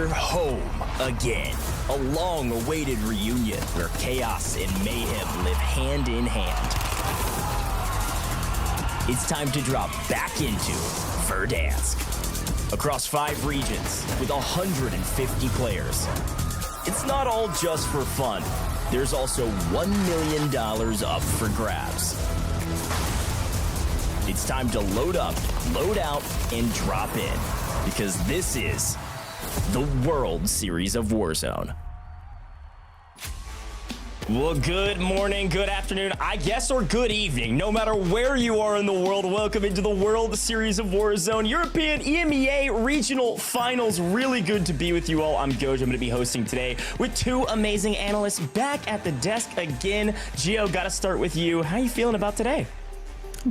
We're home again. A long-awaited reunion where chaos and mayhem live hand in hand. It's time to drop back into Verdansk. Across 5 regions with 150 players. It's not all just for fun. There's also $1 million up for grabs. It's time to load up, load out, and drop in. Because this is the World Series of Warzone. Well, good morning, good afternoon, I guess, or good evening. No matter where you are in the world, welcome into the World Series of Warzone European EMEA Regional Finals. Really good to be with you all. I'm Goj. I'm going to be hosting today with 2 amazing analysts back at the desk again. Gio, got to start with you. How are you feeling about today?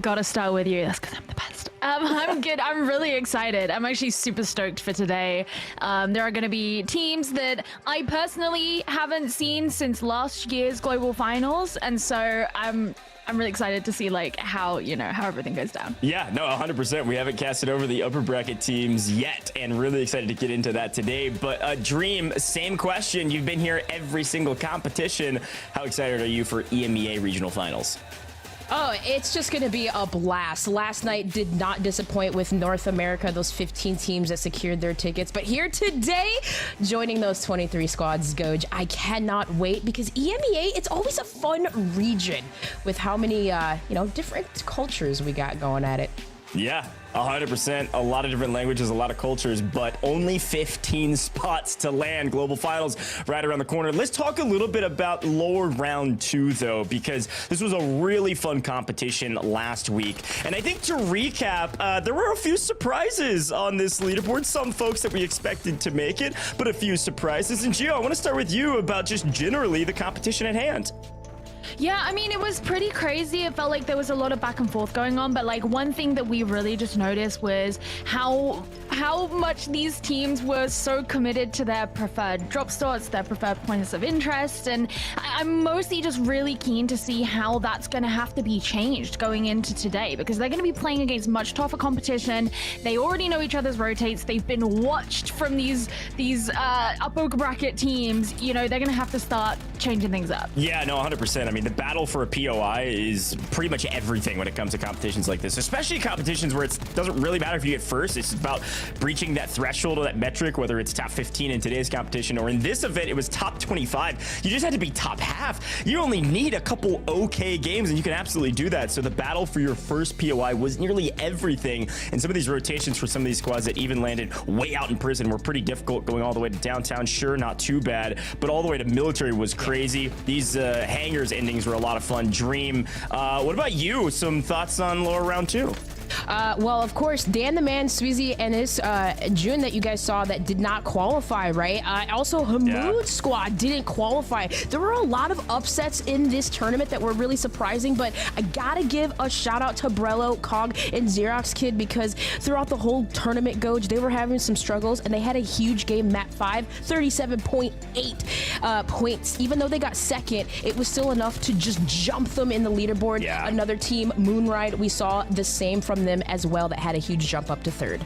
Gotta start with you. That's because I'm the best. I'm good. I'm really excited. I'm actually super stoked for today. There are going to be teams that I personally haven't seen since last year's global finals, and so I'm really excited to see how everything goes down. Yeah, no, 100%. We haven't casted over the upper bracket teams yet, and really excited to get into that today. But Dream, same question. You've been here every single competition. How excited are you for EMEA regional finals? Oh, it's just going to be a blast. Last night did not disappoint with North America, those 15 teams that secured their tickets. But here today, joining those 23 squads, Goj, I cannot wait because EMEA, it's always a fun region with how many, different cultures we got going at it. Yeah, 100%. A lot of different languages, a lot of cultures, but only 15 spots to land. Global finals right around the corner. Let's talk a little bit about lower round 2, though, because this was a really fun competition last week. And I think to recap, there were a few surprises on this leaderboard. Some folks that we expected to make it, but a few surprises. And Gio, I want to start with you about just generally the competition at hand. Yeah, I mean, it was pretty crazy. It felt like there was a lot of back and forth going on, but one thing that we really just noticed was how much these teams were so committed to their preferred drop slots, their preferred points of interest, and I'm mostly just really keen to see how that's going to have to be changed going into today, because they're going to be playing against much tougher competition. They already know each other's rotates. They've been watched from these upper bracket teams. They're going to have to start changing things up. Yeah, no, 100%. I mean, the battle for a POI is pretty much everything when it comes to competitions like this, especially competitions where it doesn't really matter if you get first. It's about breaching that threshold or that metric, whether it's top 15 in today's competition or in this event, it was top 25. You just had to be top half. You only need a couple okay games and you can absolutely do that. So the battle for your first POI was nearly everything. And some of these rotations for some of these squads that even landed way out in prison were pretty difficult, going all the way to downtown. Sure, not too bad, but all the way to military was crazy. These hangars endings were a lot of fun. Dream, what about you? Some thoughts on lower round 2? Well, of course, Dan the Man, Sweezy, and his June that you guys saw that did not qualify, right? Also, Hamoud's squad didn't qualify. There were a lot of upsets in this tournament that were really surprising, but I gotta give a shout out to Brello, Cog, and Xerox Kid, because throughout the whole tournament, Goj, they were having some struggles, and they had a huge game, map 5, 37.8 points. Even though they got second, it was still enough to just jump them in the leaderboard. Yeah. Another team, Moonride, we saw the same from them as well, that had a huge jump up to 3rd.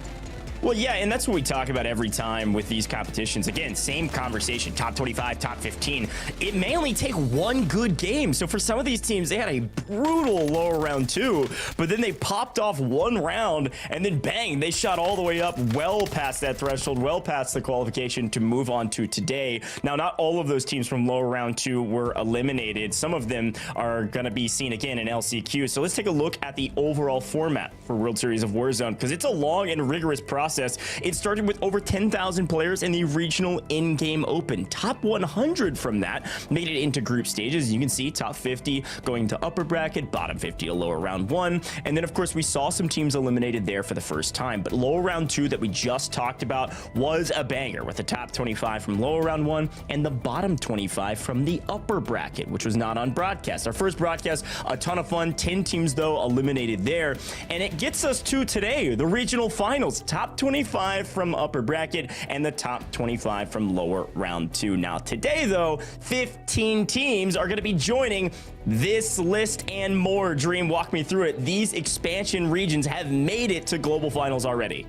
Well, yeah, and that's what we talk about every time with these competitions. Again, same conversation, top 25, top 15. It may only take one good game. So for some of these teams, they had a brutal lower round 2, but then they popped off one round and then bang, they shot all the way up well past that threshold, well past the qualification to move on to today. Now, not all of those teams from lower round 2 were eliminated. Some of them are going to be seen again in LCQ. So let's take a look at the overall format for World Series of Warzone, because it's a long and rigorous process. It started with over 10,000 players in the regional in-game open. Top 100 from that made it into group stages. You can see top 50 going to upper bracket, bottom 50 to lower round 1. And then, of course, we saw some teams eliminated there for the first time. But lower round 2 that we just talked about was a banger, with the top 25 from lower round 1 and the bottom 25 from the upper bracket, which was not on broadcast. Our first broadcast, a ton of fun. 10 teams, though, eliminated there. And it gets us to today, the regional finals. Top 25 from upper bracket and the top 25 from lower round 2. Now today, though, 15 teams are going to be joining this list and more. Dream, walk me through it. These expansion regions have made it to global finals already.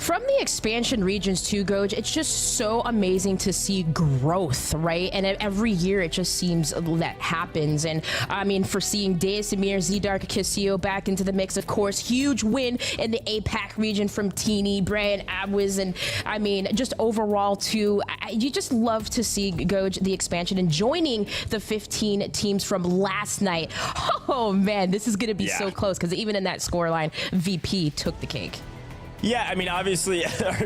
From the expansion regions too, Goj, it's just so amazing to see growth, right? And every year it just seems that happens. And I mean, for seeing Deasimir, Z-Dark, Casio back into the mix, of course, huge win in the APAC region from Teeny, Brian, Abwiz, and I mean, just overall too, you just love to see Goj, the expansion, and joining the 15 teams from last night. Oh man, this is going to be so close, because even in that scoreline, VP took the cake. Yeah, I mean, obviously,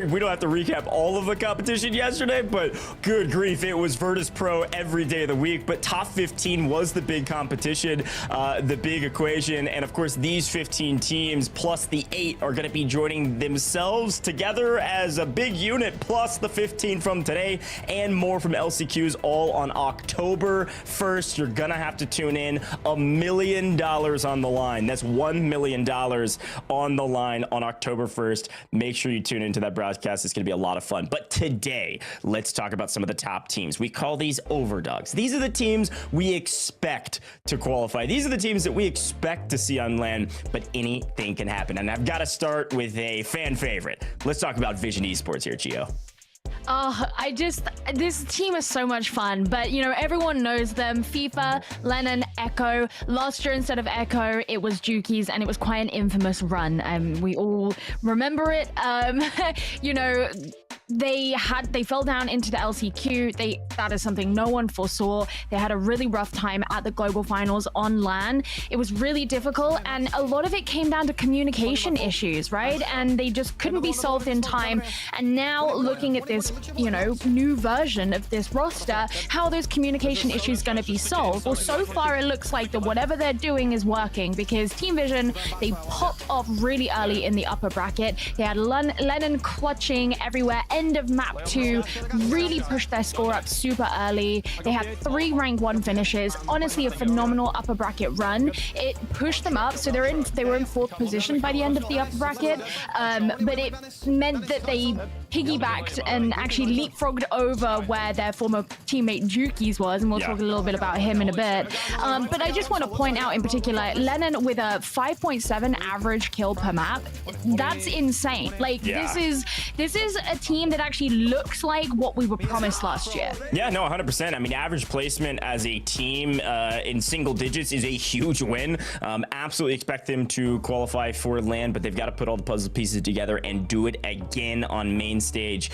we don't have to recap all of the competition yesterday, but good grief, it was Virtus Pro every day of the week. But top 15 was the big competition, the big equation. And of course, these 15 teams plus the 8 are going to be joining themselves together as a big unit, plus the 15 from today and more from LCQs, all on October 1st. You're going to have to tune in. $1 million on the line. That's $1 million on the line on October 1st. Make sure you tune into that broadcast. It's going to be a lot of fun. But today, let's talk about some of the top teams. We call these overdogs. These are the teams we expect to qualify. These are the teams that we expect to see on LAN, but anything can happen. And I've got to start with a fan favorite. Let's talk about Vision Esports here, Gio. This team is so much fun, but you know, everyone knows them. FIFA, Lennon, Echo. Last year, instead of Echo, it was Jukies, and it was quite an infamous run. We all remember it. You know, they fell down into the LCQ. That is something no one foresaw. They had a really rough time at the global finals on LAN. It was really difficult, and a lot of it came down to communication issues, right? And they just couldn't be solved in time. And now looking at this, you know, new version of this roster, how are those communication issues going to be solved? Well, so far it looks like that whatever they're doing is working, because Team Vision, they popped off really early in the upper bracket. They had Lennon clutching everywhere. End of map 2, really pushed their score up super early. They had 3 rank 1 finishes. Honestly, a phenomenal upper bracket run. It pushed them up, so they were in 4th position by the end of the upper bracket. But it meant that they piggybacked and actually leapfrogged over where their former teammate Jukies was, and we'll talk a little bit about him in a bit. But I just want to point out in particular, Lennon with a 5.7 average kill per map. That's insane. Like, this is a team that actually looks like what we were promised last year. Yeah, no, 100%. I mean, average placement as a team in single digits is a huge win. Absolutely expect them to qualify for LAN, but they've got to put all the puzzle pieces together and do it again on main stage.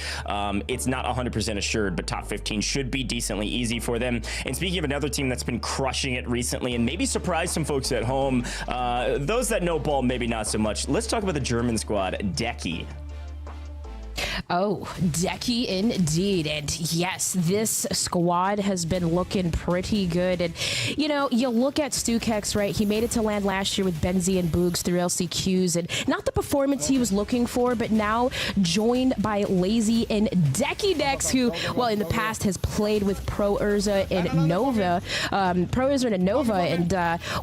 It's not 100% assured, but top 15 should be decently easy for them. And speaking of another team that's been crushing it recently and maybe surprised some folks at home, those that know ball, maybe not so much. Let's talk about the German squad, Deki. Oh, Deki indeed. And yes, this squad has been looking pretty good. And, you know, you look at Stukex, right? He made it to LAN last year with Benzi and Boogs through LCQs. And not the performance he was looking for, but now joined by Lazy and Deki Dex, who, well, in the past has played with Pro Urza and Nova. And,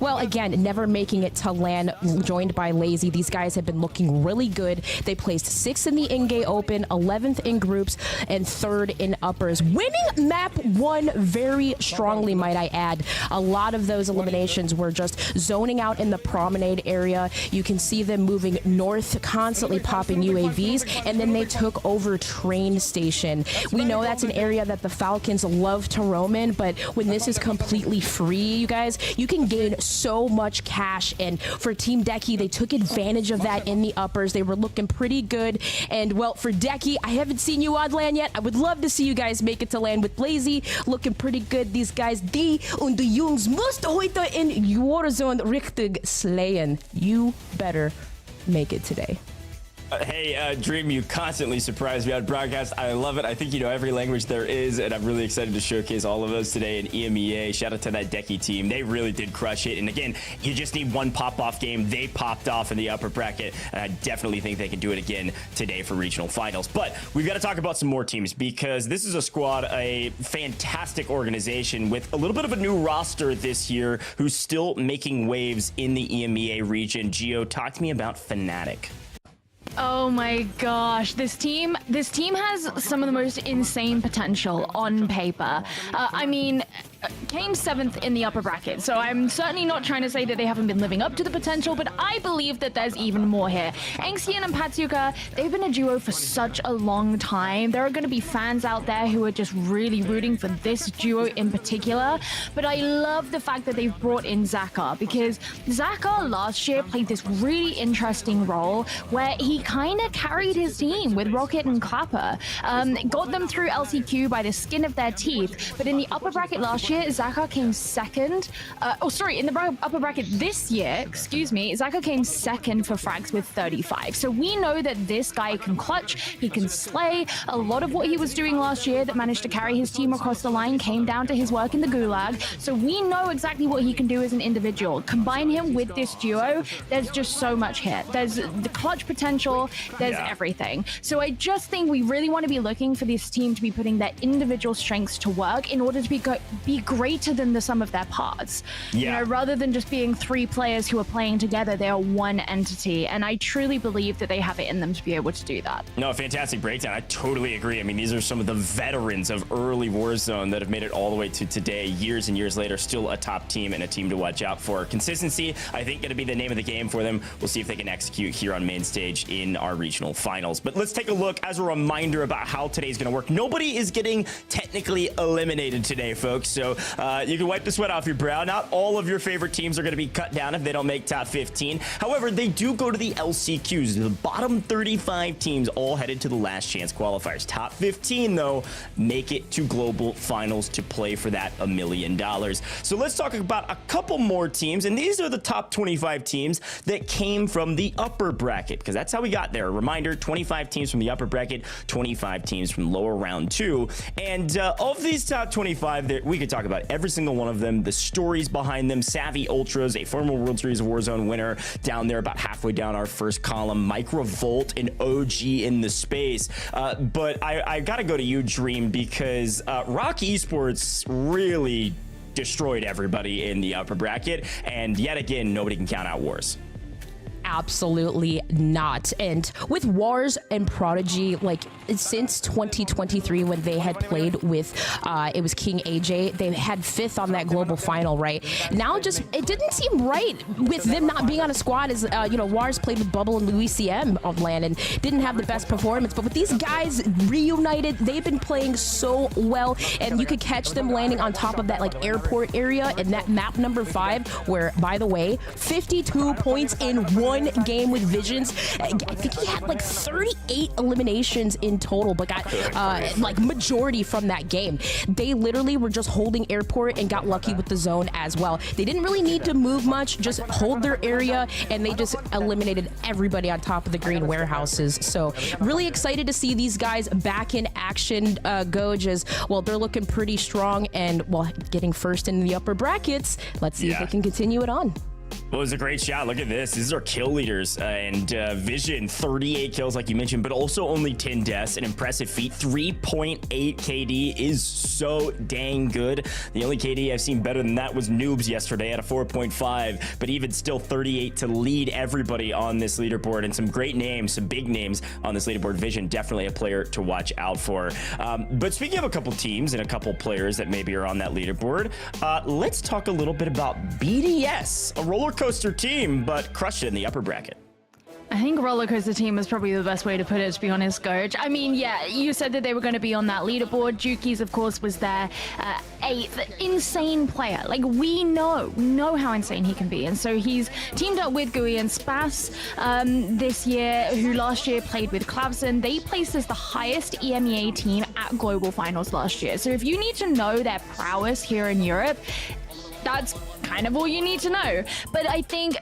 well, again, never making it to LAN, joined by Lazy. These guys have been looking really good. They placed 6th in the in-game open, 11th in groups, and 3rd in uppers. Winning map 1 very strongly, might I add. A lot of those eliminations were just zoning out in the promenade area. You can see them moving north, constantly popping UAVs, and then they took over train station. We know that's an area that the Falcons love to roam in, but when this is completely free, you guys, you can gain so much cash. And for Team Deki, they took advantage of that in the uppers. They were looking pretty good. And, well, for Deki, I haven't seen you on LAN yet. I would love to see you guys make it to LAN with Lazy. Looking pretty good. These guys, die und die Jungs musst heute in Warzone richtig slayen. You better make it today. Hey, Dream, you constantly surprise me on broadcast. I love it. I think you know every language there is, and I'm really excited to showcase all of those today in EMEA. Shout out to that Deki team. They really did crush it. And again, you just need one pop-off game. They popped off in the upper bracket, and I definitely think they can do it again today for regional finals. But we've got to talk about some more teams, because this is a squad, a fantastic organization with a little bit of a new roster this year who's still making waves in the EMEA region. Gio, talk to me about Fnatic. Oh my gosh, this team has some of the most insane potential on paper. I mean, came 7th in the upper bracket. So I'm certainly not trying to say that they haven't been living up to the potential, but I believe that there's even more here. Angshian and Patsuka, they've been a duo for such a long time. There are going to be fans out there who are just really rooting for this duo in particular. But I love the fact that they've brought in Zaka, because Zaka last year played this really interesting role where he kind of carried his team with Rocket and Clapper, got them through LCQ by the skin of their teeth. But in the upper bracket last year, Zaka came second. In the upper bracket this year, Zaka came second for frags with 35. So we know that this guy can clutch, he can slay. A lot of what he was doing last year that managed to carry his team across the line came down to his work in the Gulag. So we know exactly what he can do as an individual. Combine him with this duo, there's just so much here. There's the clutch potential, there's everything. So I just think we really want to be looking for this team to be putting their individual strengths to work in order to be greater than the sum of their parts. You know, rather than just being 3 players who are playing together, they are one entity. And I truly believe that they have it in them to be able to do that. No, fantastic breakdown. I totally agree. I mean, these are some of the veterans of early Warzone that have made it all the way to today, years and years later, still a top team and a team to watch out for. Consistency, I think, going to be the name of the game for them. We'll see if they can execute here on main stage in our regional finals. But let's take a look as a reminder about how today's going to work. Nobody is getting technically eliminated today, folks. So you can wipe the sweat off your brow. Not all of your favorite teams are going to be cut down if they don't make top 15. However, they do go to the LCQs. The bottom 35 teams all headed to the last chance qualifiers. Top 15, though, make it to global finals to play for that $1 million. So let's talk about a couple more teams. And these are the top 25 teams that came from the upper bracket, because that's how we got there. A reminder, 25 teams from the upper bracket, 25 teams from lower round 2. And of these top 25, we could talk about every single one of them, the stories behind them. Savvy Ultras, a former World Series of Warzone winner, down there about halfway down our first column. Microvolt, an OG in the space. But I gotta go to you, Dream, because Rock Esports really destroyed everybody in the upper bracket, and yet again, nobody can count out Wars. Absolutely not. And with Wars and Prodigy, like since 2023 when they had played with it was King AJ, they had 5th on that global final, right? Now just it didn't seem right with them not being on a squad, as Wars played with Bubble and Louis CM of LAN and didn't have the best performance. But with these guys reunited, they've been playing so well, and you could catch them landing on top of that like airport area in that map number 5, where, by the way, 52 points in one game with Visions. I think he had like 38 eliminations in total, but got like majority from that game. They literally were just holding airport and got lucky with the zone as well. They didn't really need to move much, just hold their area, and they just eliminated everybody on top of the green warehouses. So really excited to see these guys back in action. Goj, as well, they're looking pretty strong, and well, getting first in the upper brackets. Let's see if they can continue it on. Well, it was a great shot. Look at this. These are kill leaders. And Vision, 38 kills, like you mentioned, but also only 10 deaths. An impressive feat. 3.8 KD is so dang good. The only KD I've seen better than that was Noobs yesterday at a 4.5. But even still, 38 to lead everybody on this leaderboard. And some great names, some big names on this leaderboard. Vision, definitely a player to watch out for. But speaking of a couple teams and a couple players that maybe are on that leaderboard, let's talk a little bit about BDS, a roller coaster team, but crushed it in the upper bracket. I think roller coaster team is probably the best way to put it, to be honest, Goj. I mean, yeah, you said that they were going to be on that leaderboard. Juki's, of course, was their 8th. Insane player. Like, we know how insane he can be. And so he's teamed up with Gui and Spas this year, who last year played with Clavson. They placed as the highest EMEA team at global finals last year. So if you need to know their prowess here in Europe, that's kind of all you need to know. But I think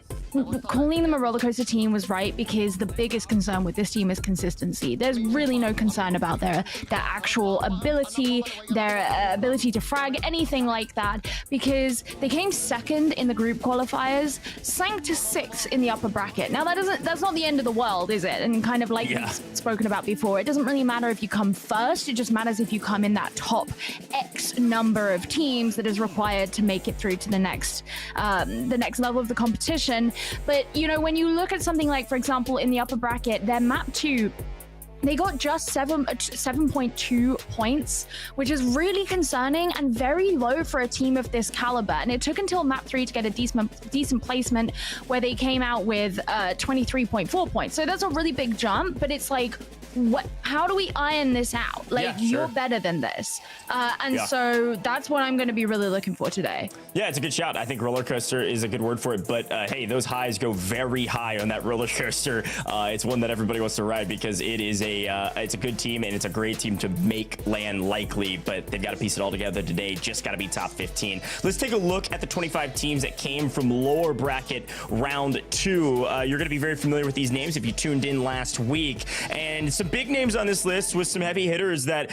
calling them a roller coaster team was right, because the biggest concern with this team is consistency. There's really no concern about their actual ability, their ability to frag, anything like that, because they came 2nd in the group qualifiers, sank to 6th in the upper bracket. Now that's not the end of the world, is it? And kind of like we've spoken about before, it doesn't really matter if you come first, it just matters if you come in that top X number of teams that is required to make it through to the next level of the competition. But, you know, when you look at something like, for example, in the upper bracket, their map 2 They got just 7.2 points, which is really concerning and very low for a team of this caliber. And it took until map 3 to get a decent placement where they came out with 23.4 points. So that's a really big jump, but it's like, how do we iron this out? Like, you're better than this. So that's what I'm going to be really looking for today. Yeah, it's a good shout. I think roller coaster is a good word for it. But hey, those highs go very high on that roller coaster. It's one that everybody wants to ride because it is it's a good team and it's a great team to make land likely. But they've got to piece it all together today. Just got to be top 15. Let's take a look at the 25 teams that came from lower bracket round 2. You're going to be very familiar with these names if you tuned in last week. And some big names on this list with some heavy hitters that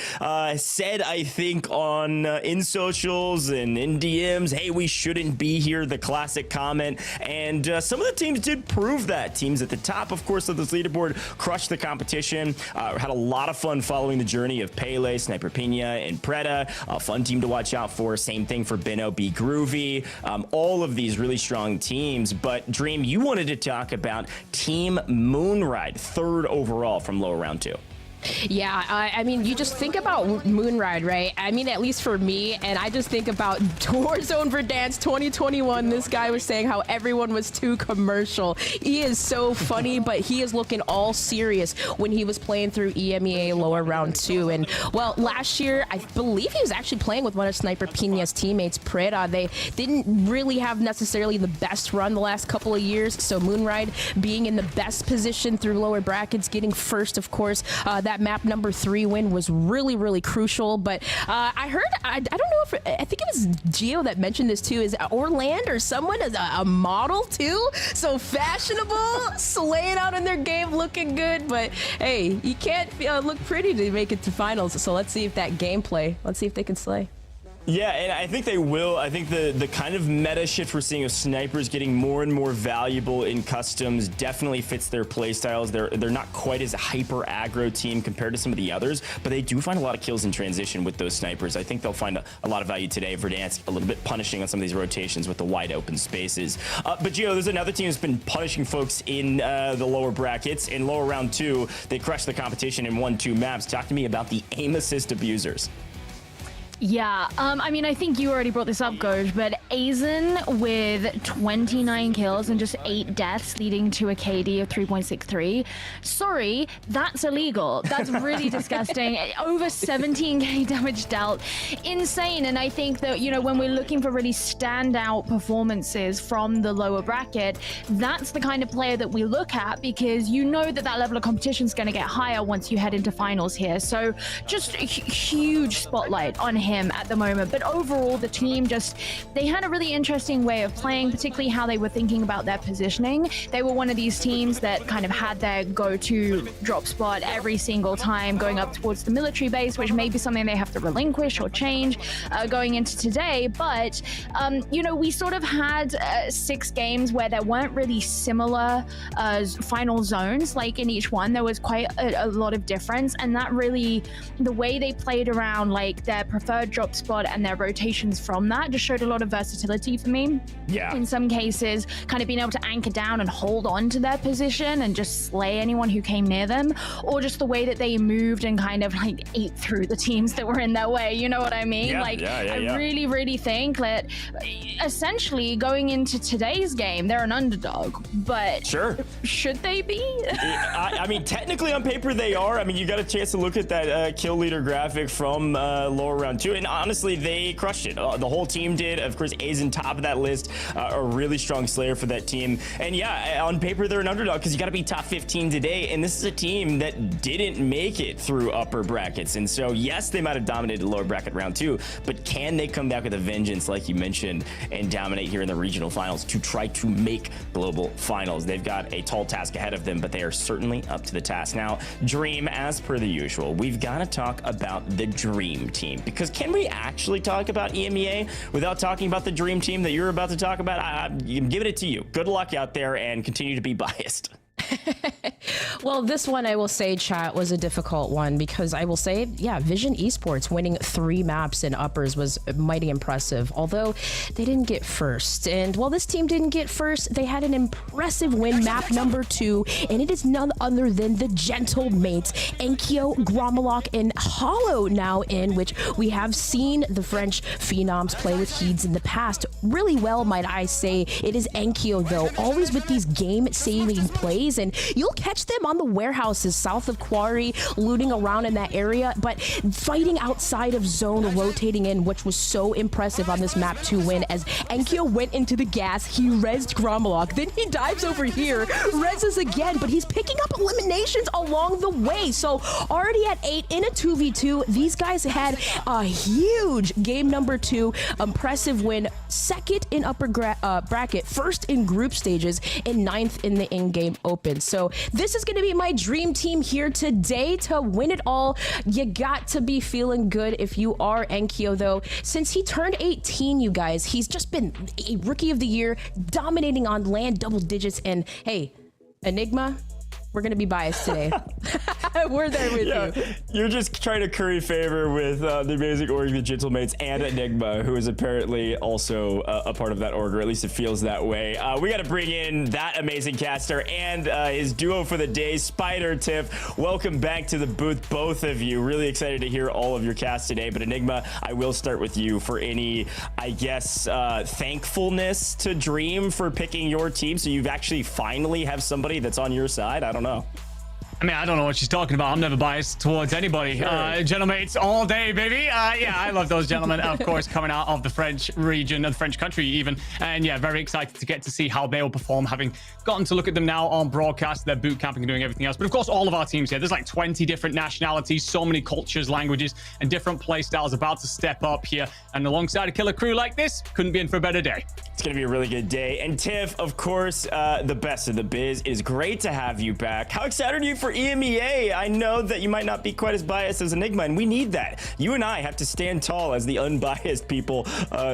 said, I think, on in socials and in DMs, hey, we shouldn't be here, the classic comment. And some of the teams did prove that. Teams at the top, of course, of this leaderboard crushed the competition. Had a lot of fun following the journey of Pele, Sniper Pina, and Preda. A fun team to watch out for. Same thing for Bino, Be Groovy. All of these really strong teams. But Dream, you wanted to talk about Team Moonride, 3rd overall from lower round 2. Yeah, I mean, you just think about Moonride, right? I mean, at least for me, and I just think about Warzone Verdansk 2021. This guy was saying how everyone was too commercial. He is so funny, but he is looking all serious when he was playing through EMEA lower round 2. And, well, last year, I believe he was actually playing with one of Sniper Pina's teammates, Preda. They didn't really have necessarily the best run the last couple of years, so Moonride being in the best position through lower brackets, getting first, of course, that map number 3 win was really, really crucial. But I heard, I don't know if, I think it was Gio that mentioned this too, is Orland or someone is a model too? So fashionable, slaying out in their game, looking good. But hey, you can't look pretty to make it to finals. So let's see if that gameplay, let's see if they can slay. Yeah, and I think they will. I think the kind of meta shift we're seeing of snipers getting more and more valuable in customs definitely fits their playstyles. They're not quite as a hyper aggro team compared to some of the others, but they do find a lot of kills in transition with those snipers. I think they'll find a lot of value today. Verdansk a little bit punishing on some of these rotations with the wide open spaces. But Gio, there's another team that's been punishing folks in the lower brackets. In lower round 2, they crushed the competition and won 2 maps. Talk to me about the aim assist abusers. Yeah, I mean, I think you already brought this up, Goj, but Aizen with 29 kills and just 8 deaths, leading to a KD of 3.63. Sorry, that's illegal. That's really disgusting. Over 17k damage dealt. Insane. And I think that, you know, when we're looking for really standout performances from the lower bracket, that's the kind of player that we look at, because you know that that level of competition is going to get higher once you head into finals here. So just a huge spotlight on him at the moment. But overall, the team they had a really interesting way of playing, particularly how they were thinking about their positioning. They were one of these teams that kind of had their go-to drop spot every single time going up towards the military base, which may be something they have to relinquish or change going into today. But you know, we sort of had 6 games where there weren't really similar final zones. Like in each one, there was quite a lot of difference, and that really, the way they played around like their preferred drop spot and their rotations from that just showed a lot of versatility for me. Yeah. In some cases, kind of being able to anchor down and hold on to their position and just slay anyone who came near them, or just the way that they moved and kind of like ate through the teams that were in their way. You know what I mean? Yeah, I really, really think that essentially going into today's game, they're an underdog, but sure, should they be? I mean, technically on paper they are. I mean, you got a chance to look at that kill leader graphic from lower round 2, and honestly, they crushed it. The whole team did. Of course, Aizen top of that list, a really strong slayer for that team. And yeah, on paper, they're an underdog because you got to be top 15 today. And this is a team that didn't make it through upper brackets. And so, yes, they might have dominated lower bracket round 2, but can they come back with a vengeance, like you mentioned, and dominate here in the regional finals to try to make global finals? They've got a tall task ahead of them, but they are certainly up to the task. Now, Dream, as per the usual, we've got to talk about the Dream team, because can we actually talk about EMEA without talking about the Dream team that you're about to talk about? I'm giving it to you. Good luck out there and continue to be biased. Well, this one I will say, chat, was a difficult one because I will say, yeah, Vision Esports winning 3 maps in uppers was mighty impressive, although they didn't get first. And while this team didn't get first, they had an impressive win, map number 2, and it is none other than the gentle mates, Enkyo, Gromalok, and Hollow now in, which we have seen the French phenoms play with Heeds in the past really well, might I say. It is Enkyo, though, always with these game-saving plays, and you'll catch them on the warehouses south of Quarry, looting around in that area, but fighting outside of zone, rotating in, which was so impressive on this map 2 win as Enkyo went into the gas, he rezzed Gromalok, then he dives over here, rezzes again, but he's picking up eliminations along the way. So already at 8 in a 2v2, these guys had a huge game number 2, impressive win, 2nd in upper bracket, 1st in group stages, and 9th in the in-game open. So this is going to be my dream team here today to win it all. You got to be feeling good if you are Enkyo, though. Since he turned 18, you guys, he's just been a rookie of the year, dominating on land double digits. And hey, Enigma, we're going to be biased today. We're there with you. You're just trying to curry favor with the amazing org, the Gentlemates, and Enigma, who is apparently also a part of that org, or at least it feels that way. We got to bring in that amazing caster and his duo for the day, Spider, Tiff. Welcome back to the booth, both of you. Really excited to hear all of your cast today. But Enigma, I will start with you for any, I guess, thankfulness to Dream for picking your team. So you've actually finally have somebody that's on your side. I don't know. I mean, I don't know what she's talking about. I'm never biased towards anybody. Sure. Gentlemates all day, baby. Yeah, I love those gentlemen, of course, coming out of the French region, the French country even. And yeah, very excited to get to see how they will perform, having gotten to look at them now on broadcast, their boot camping and doing everything else. But of course, all of our teams here, there's like 20 different nationalities, so many cultures, languages, and different play styles about to step up here. And alongside a killer crew like this, couldn't be in for a better day. It's going to be a really good day. And Tiff, of course, the best of the biz. It is great to have you back. How excited are you for EMEA? I know that you might not be quite as biased as Enigma, and we need that. You and I have to stand tall as the unbiased people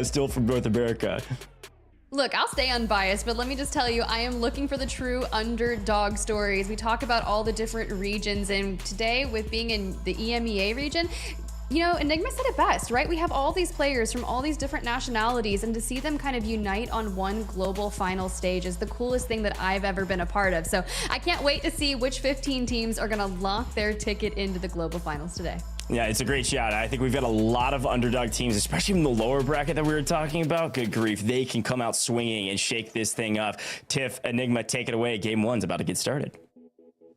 still from North America. Look, I'll stay unbiased, but let me just tell you, I am looking for the true underdog stories. We talk about all the different regions, and today, with being in the EMEA region, you know, Enigma said it best, right? We have all these players from all these different nationalities, and to see them kind of unite on one global final stage is the coolest thing that I've ever been a part of. So I can't wait to see which 15 teams are gonna lock their ticket into the global finals today. Yeah, it's a great shot. I think we've got a lot of underdog teams, especially in the lower bracket that we were talking about. Good grief, they can come out swinging and shake this thing up. Tiff, Enigma, take it away. Game 1's about to get started.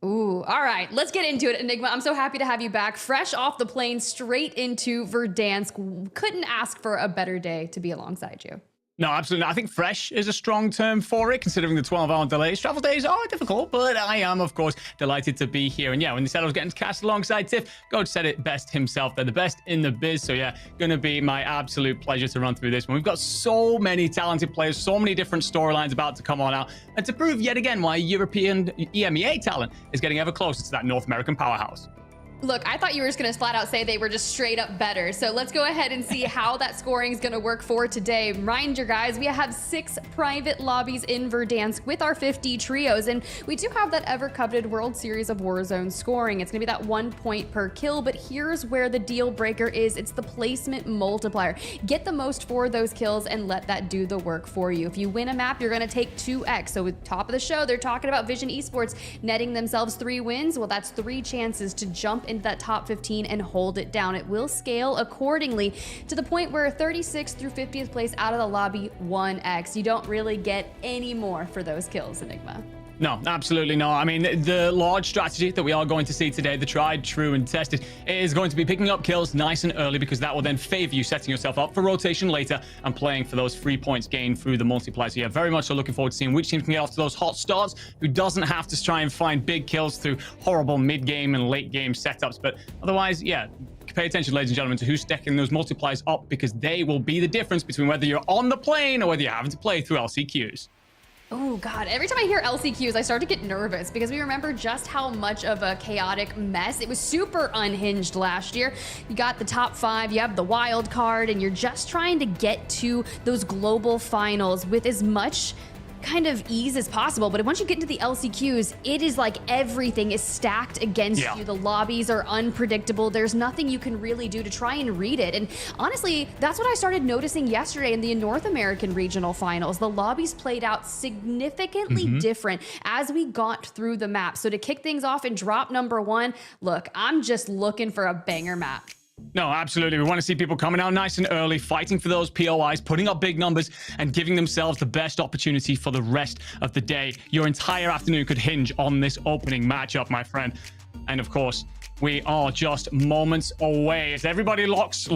Ooh, all right, let's get into it, Enigma. I'm so happy to have you back, fresh off the plane, straight into Verdansk. Couldn't ask for a better day to be alongside you. No, absolutely not. I think fresh is a strong term for it, considering the 12-hour delays. Travel days are difficult, but I am, of course, delighted to be here. And yeah, when they said I was getting cast alongside Tiff, God said it best himself. They're the best in the biz. So yeah, going to be my absolute pleasure to run through this one. We've got so many talented players, so many different storylines about to come on out, and to prove yet again why European EMEA talent is getting ever closer to that North American powerhouse. Look, I thought you were just going to flat out say they were just straight up better. So let's go ahead and see how that scoring is going to work for today. Remind you guys, we have 6 private lobbies in Verdansk with our 50 trios. And we do have that ever coveted World Series of Warzone scoring. It's going to be that 1 point per kill. But here's where the deal breaker is. It's the placement multiplier. Get the most for those kills and let that do the work for you. If you win a map, you're going to take 2x. So with top of the show, they're talking about Vision Esports netting themselves 3 wins. Well, that's 3 chances to jump into that top 15 and hold it down. It will scale accordingly to the point where 36th through 50th place out of the lobby, 1x. You don't really get any more for those kills, Enigma. No, absolutely not. I mean, the large strategy that we are going to see today, the tried, true, and tested, is going to be picking up kills nice and early, because that will then favor you setting yourself up for rotation later and playing for those 3 points gained through the multiplier. So yeah, very much so looking forward to seeing which team can get off to those hot starts, who doesn't have to try and find big kills through horrible mid-game and late-game setups. But otherwise, yeah, pay attention, ladies and gentlemen, to who's stacking those multipliers up, because they will be the difference between whether you're on the plane or whether you're having to play through LCQs. Oh God, every time I hear LCQs, I start to get nervous, because we remember just how much of a chaotic mess. It was super unhinged last year. You got the top 5, you have the wild card, and you're just trying to get to those global finals with as much kind of ease as possible. But once you get into the LCQs, it is like everything is stacked against you. The lobbies are unpredictable. There's nothing you can really do to try and read it. And honestly, that's what I started noticing yesterday in the North American regional finals. The lobbies played out significantly different as we got through the map. So to kick things off and drop number 1, look, I'm just looking for a banger map. No, absolutely. We want to see people coming out nice and early, fighting for those POIs, putting up big numbers, and giving themselves the best opportunity for the rest of the day. Your entire afternoon could hinge on this opening matchup, my friend. And of course, we are just moments away. As everybody locks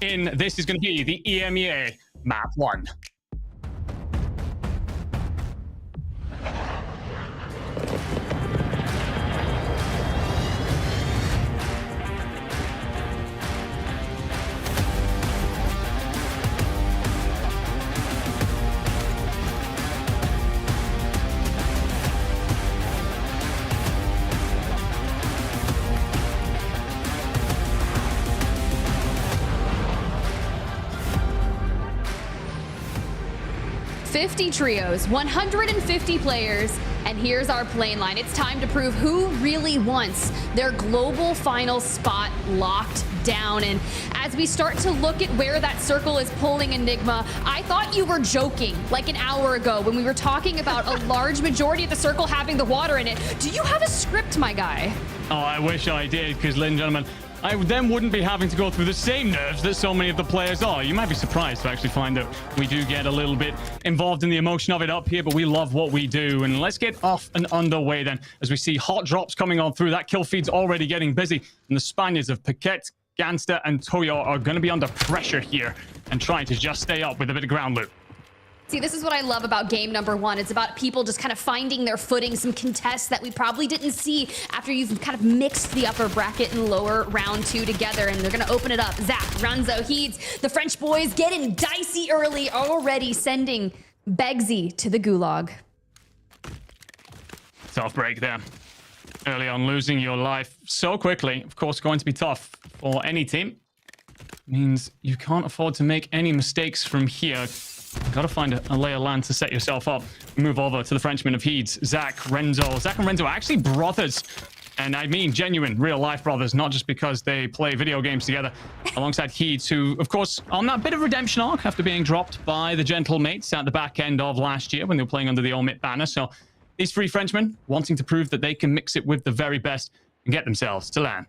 in, this is going to be the EMEA Map 1. Trios, 150 players, and here's our plane line. It's time to prove who really wants their global final spot locked down. And as we start to look at where that circle is pulling Enigma, I thought you were joking like an hour ago when we were talking about a large majority of the circle having the water in it. Do you have a script, my guy? Oh, I wish I did, because, ladies and gentlemen, I then wouldn't be having to go through the same nerves that so many of the players are. You might be surprised to actually find that we do get a little bit involved in the emotion of it up here, but we love what we do. And let's get off and underway then, as we see hot drops coming on through. That kill feed's already getting busy, and the Spaniards of Paquette, Ganster, and Toyo are going to be under pressure here and trying to just stay up with a bit of ground loot. See, this is what I love about game number 1. It's about people just kind of finding their footing, some contests that we probably didn't see after you've kind of mixed the upper bracket and lower round 2 together, and they're going to open it up. Zach, Ranzo, Heeds, the French boys getting dicey early, already sending Begsy to the gulag. Tough break there. Early on, losing your life so quickly, of course, going to be tough for any team. Means you can't afford to make any mistakes from here. Got to find a lay of land to set yourself up. Move over to the Frenchman of Heeds, Zach, Renzo. Zach and Renzo are actually brothers. And I mean genuine, real-life brothers, not just because they play video games together. Alongside Heeds, who, of course, on that bit of redemption arc after being dropped by the Gentle Mates at the back end of last year when they were playing under the Omit banner. So these 3 Frenchmen wanting to prove that they can mix it with the very best and get themselves to LAN.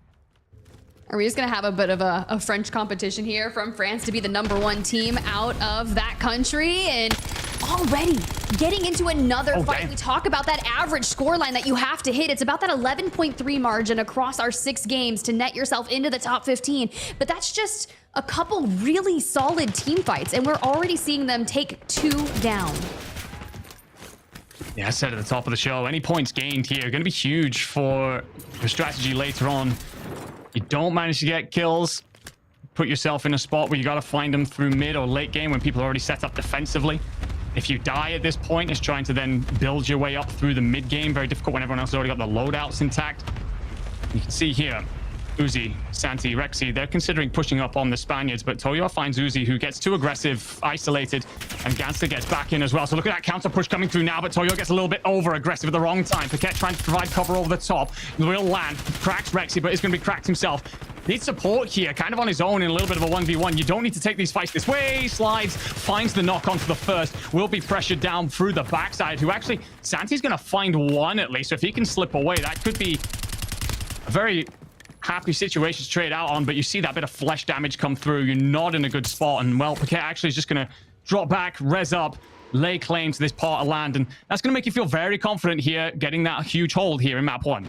Are we just going to have a bit of a French competition here from France to be the #1 team out of that country? And already getting into another fight. We talk about that average scoreline that you have to hit. It's about that 11.3 margin across our 6 games to net yourself into the top 15. But that's just a couple really solid team fights, and we're already seeing them take 2 down. Yeah, I said at the top of the show, any points gained here are going to be huge for your strategy later on. You don't manage to get kills, put yourself in a spot where you got to find them through mid or late game when people are already set up defensively. If you die at this point, it's trying to then build your way up through the mid game. Very difficult when everyone else has already got the loadouts intact. You can see here, Uzi, Santi, Rexy, they're considering pushing up on the Spaniards, but Toyo finds Uzi, who gets too aggressive, isolated, and Ganster gets back in as well. So look at that counter push coming through now, but Toyo gets a little bit over aggressive at the wrong time. Paquette trying to provide cover over the top. Will land, cracks Rexy, but it's going to be cracked himself. Needs support here, kind of on his own in a little bit of a 1v1. You don't need to take these fights this way. Slides, finds the knock onto the first. Will be pressured down through the backside, who actually, Santi's going to find one at least. So if he can slip away, that could be a very happy situation to trade out on, but you see that bit of flesh damage come through. You're not in a good spot, and well, Paquette actually is just going to drop back, res up, lay claim to this part of land, and that's going to make you feel very confident here, getting that huge hold here in map 1.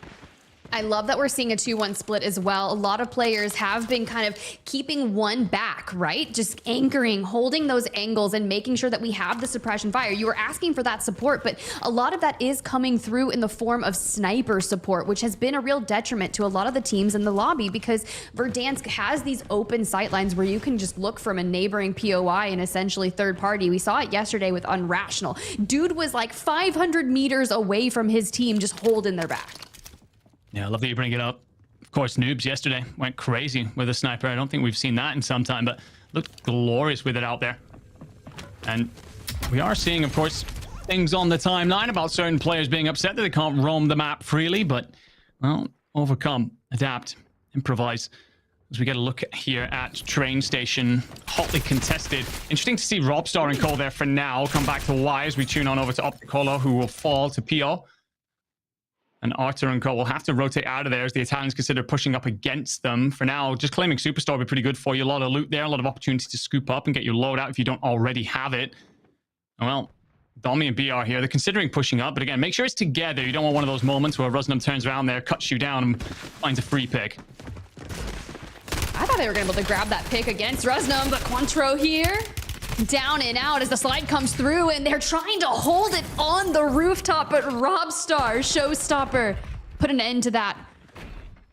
I love that we're seeing a 2-1 split as well. A lot of players have been kind of keeping one back, right? Just anchoring, holding those angles and making sure that we have the suppression fire. You were asking for that support, but a lot of that is coming through in the form of sniper support, which has been a real detriment to a lot of the teams in the lobby because Verdansk has these open sightlines where you can just look from a neighboring POI and essentially third party. We saw it yesterday with Unrational. Dude was like 500 meters away from his team just holding their back. Yeah, I love that you bring it up. Of course, Noobs yesterday went crazy with a sniper. I don't think we've seen that in some time, but looked glorious with it out there. And we are seeing, of course, things on the timeline about certain players being upset that they can't roam the map freely, but, well, overcome, adapt, improvise. As we get a look here at train station, hotly contested. Interesting to see Robstar and Cole there for now. Come back to Y as we tune on over to Opticolo, who will fall to PO. And Arthur and Cole will have to rotate out of there as the Italians consider pushing up against them. For now, just claiming Superstar will be pretty good for you. A lot of loot there, a lot of opportunity to scoop up and get your load out if you don't already have it. Well, Domi and BR here, they're considering pushing up, but again, make sure it's together. You don't want one of those moments where Rusnum turns around there, cuts you down, and finds a free pick. I thought they were going to be able to grab that pick against Rusnum, but Cointreau here, down and out as the slide comes through, and they're trying to hold it on the rooftop, but Robstar, showstopper, put an end to that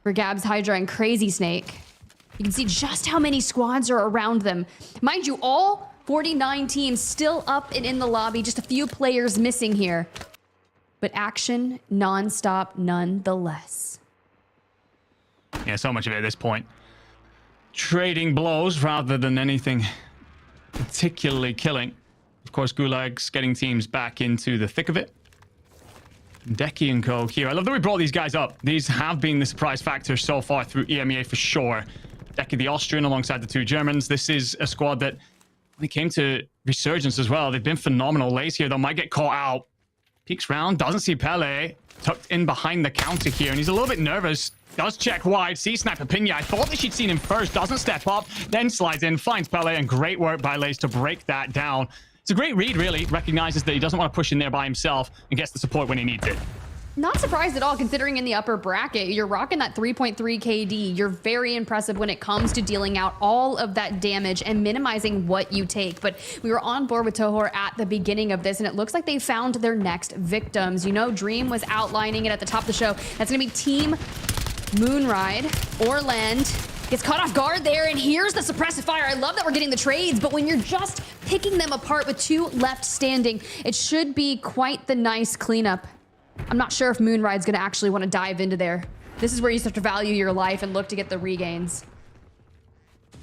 for Gabs, Hydra, and Crazy Snake. You can see just how many squads are around them. Mind you, all 49 teams still up and in the lobby, just a few players missing here. But action non-stop nonetheless. Yeah, so much of it at this point. Trading blows rather than anything particularly killing. Of course, Gulag's getting teams back into the thick of it. Deki and co here. I love that we brought these guys up. These have been the surprise factor so far through EMEA for sure. Deki, the Austrian, alongside the two Germans. This is a squad that, when it came to Resurgence as well, they've been phenomenal. Lays here, though, might get caught out. Peeks round, doesn't see Pele. Tucked in behind the counter here, and he's a little bit nervous. Does check wide, sees Sniper Pinya. I thought that she'd seen him first, doesn't step up, then slides in, finds Pele, and great work by Lays to break that down. It's a great read, really. Recognizes that he doesn't want to push in there by himself and gets the support when he needs it. Not surprised at all, considering in the upper bracket, you're rocking that 3.3 KD. You're very impressive when it comes to dealing out all of that damage and minimizing what you take. But we were on board with Tohor at the beginning of this, and it looks like they found their next victims. You know, Dream was outlining it at the top of the show. That's going to be Team Moonride. Orland gets caught off guard there, and here's the suppressive fire. I love that we're getting the trades, but when you're just picking them apart with two left standing, it should be quite the nice cleanup. I'm not sure if Moonride's going to actually want to dive into there. This is where you start to value your life and look to get the regains.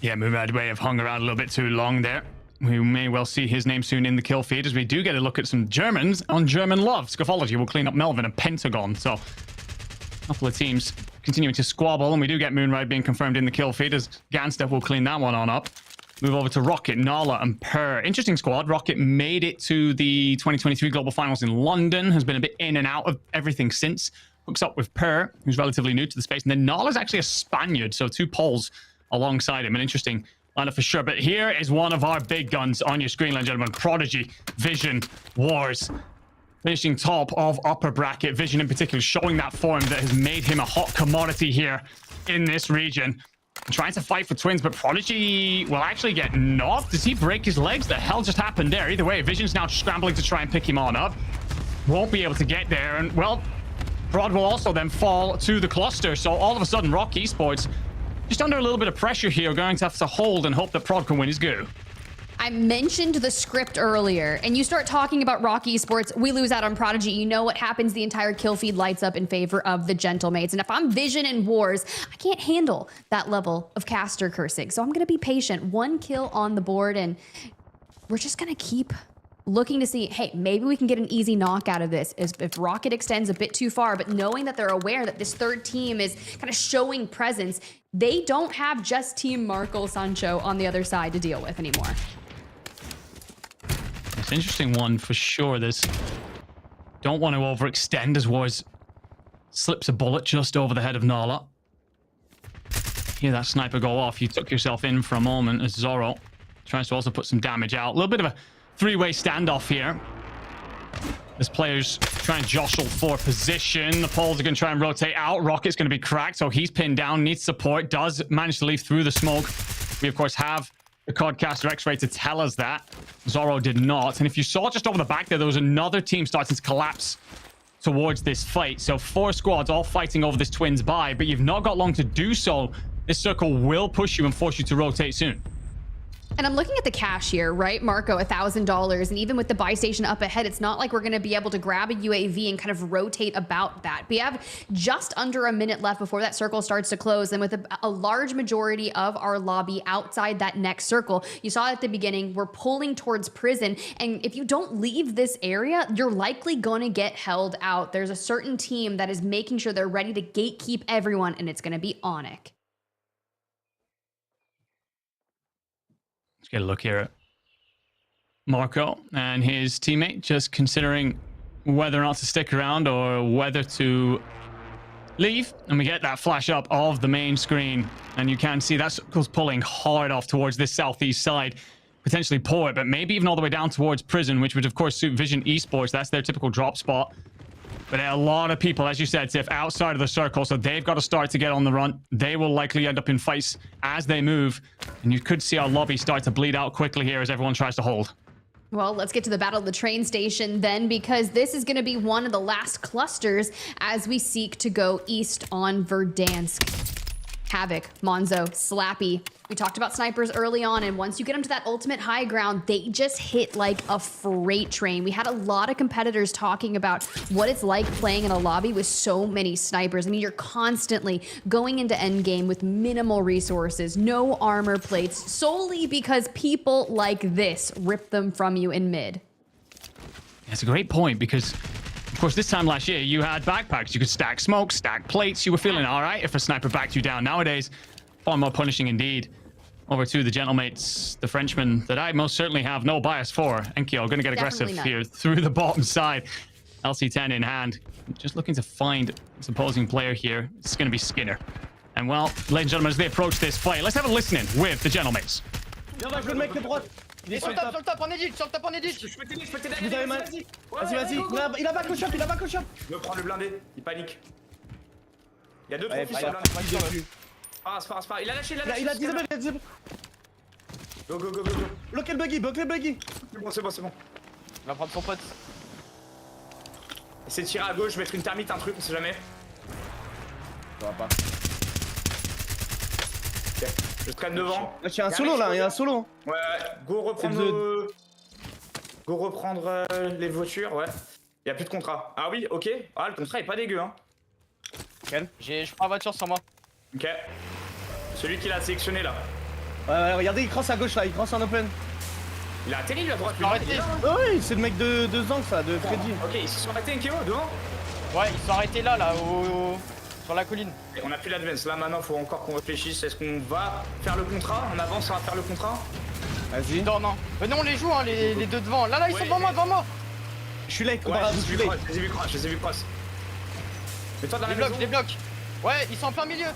Yeah, Moonride may have hung around a little bit too long there. We may well see his name soon in the kill feed as we do get a look at some Germans on German love. Scaphology will clean up Melvin and Pentagon. So a couple of teams continuing to squabble, and we do get Moonride being confirmed in the kill feed as Ganstep will clean that one on up. Move over to Rocket, Nala, and Per. Interesting squad. Rocket made it to the 2023 Global Finals in London, has been a bit in and out of everything since. Hooks up with Per, who's relatively new to the space. And then Nala's actually a Spaniard, so two Poles alongside him. An interesting lineup for sure. But here is one of our big guns on your screen, ladies and gentlemen. Prodigy, Vision, Wars. Finishing top of upper bracket. Vision in particular showing that form that has made him a hot commodity here in this region. Trying to fight for twins, but Prodigy will actually get knocked. Does he break his legs? The hell just happened there? Either way, Vision's now scrambling to try and pick him on up. Won't be able to get there, and well, Prod will also then fall to the cluster. So all of a sudden, Rock Esports just under a little bit of pressure here, going to have to hold and hope that Prod can win his go. I mentioned the script earlier, and you start talking about Rock Esports, we lose out on Prodigy. You know what happens? The entire kill feed lights up in favor of the Gentlemates. And if I'm Vision and Wars, I can't handle that level of caster cursing. So I'm going to be patient. One kill on the board, and we're just going to keep looking to see, hey, maybe we can get an easy knock out of this if Rocket extends a bit too far, but knowing that they're aware that this third team is kind of showing presence, they don't have just Team Marco Sancho on the other side to deal with anymore. It's an interesting one for sure. This don't want to overextend as Wars slips a bullet just over the head of Nala. Hear that sniper go off. You took yourself in for a moment as Zorro tries to also put some damage out. A little bit of a three-way standoff here. As players try and jostle for position. The poles are going to try and rotate out. Rocket's going to be cracked, so he's pinned down, needs support, does manage to leave through the smoke. We, of course, have the Codcaster X-Ray to tell us that. Zorro did not. And if you saw just over the back there was another team starting to collapse towards this fight. So 4 squads all fighting over this twins buy, but you've not got long to do so. This circle will push you and force you to rotate soon. And I'm looking at the cash here, right, Marco, $1,000. And even with the buy station up ahead, it's not like we're going to be able to grab a UAV and kind of rotate about that. We have just under a minute left before that circle starts to close. And with a large majority of our lobby outside that next circle, you saw at the beginning, we're pulling towards prison. And if you don't leave this area, you're likely going to get held out. There's a certain team that is making sure they're ready to gatekeep everyone, and it's going to be Onyx. Let's get a look here at Marco and his teammate, just considering whether or not to stick around or whether to leave. And we get that flash up of the main screen, and you can see that circle's pulling hard off towards this southeast side, potentially Port, but maybe even all the way down towards prison, which would of course suit Vision Esports. That's their typical drop spot. But a lot of people, as you said, Tiff, outside of the circle, so they've got to start to get on the run. They will likely end up in fights as they move, and you could see our lobby start to bleed out quickly here as everyone tries to hold. Well, let's get to the battle of the train station then, because this is going to be one of the last clusters as we seek to go east on Verdansk. Havoc, Monzo, Slappy. We talked about snipers early on, and once you get them to that ultimate high ground, they just hit like a freight train. We had a lot of competitors talking about what it's like playing in a lobby with so many snipers. I mean, you're constantly going into endgame with minimal resources, no armor plates, solely because people like this rip them from you in mid. That's a great point, because of course, this time last year, you had backpacks. You could stack smoke, stack plates. You were feeling all right if a sniper backed you down. Nowadays, far more punishing indeed. Over to the gentlemates, the Frenchman that I most certainly have no bias for. Enkyo going to get aggressive here through the bottom side. LC10 in hand. Just looking to find his opposing player here. It's going to be Skinner. And well, ladies and gentlemen, as they approach this fight, let's have a listening with the gentlemates. Viens, va jouer le mec de droite. Il est Sur le top, en edit, sur le top, en edit. Je peux t'aider. Vous avez mal. Vas-y. Il a back au shop, Je veux prendre le blindé, il panique. Il y a deux profils sur le blindé. C'est pas. Il a lâché. Il a 10 secondes. Go. Bloquez le buggy. C'est bon. Il va prendre son pote. Essaye de tirer à gauche, mettre une thermite, un truc, on sait jamais. Ça va pas. Ok, je traîne devant. Il y a un solo là, il y a un solo. Ouais, go reprendre les voitures, ouais. Il y a plus de contrat. Ah oui, ok. Ah, le contrat est pas dégueu, hein. Quel? Je prends la voiture sur moi. Ok. Celui qui l'a sélectionné là. Ouais, regardez, il cross à gauche là, il cross en open. Il a atterri lui à droite. Arrêtez. Oh oui, c'est le mec de Zang ça, de Freddy. Ok, ils se sont arrêtés Nkeo devant. Ouais, ils sont arrêtés là, sur la colline. Et on a plus l'advance. Là maintenant, faut encore qu'on réfléchisse. Est-ce qu'on va faire le contrat? On avance, on va faire le contrat. Vas-y. Non. Venez, on les joue, hein, les deux devant. Là, ils sont devant moi. Je suis là, Ouais, je les ai vu cross. Mais toi dans la maison. Les blocs. Ouais, ils sont en plein milieu.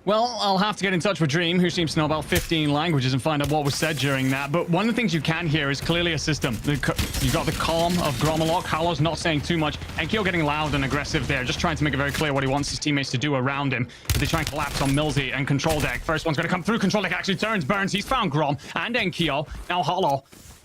Well, I'll have to get in touch with Dream, who seems to know about 15 languages, and find out what was said during that. But one of the things you can hear is clearly a system. You've got the calm of Gromalok. Halo's not saying too much. And Kyo getting loud and aggressive there, just trying to make it very clear what he wants his teammates to do around him. But they try and collapse on Millsy and Control Deck. First one's going to come through. Control Deck actually turns, burns. He's found Grom and Enkyo. Now Halo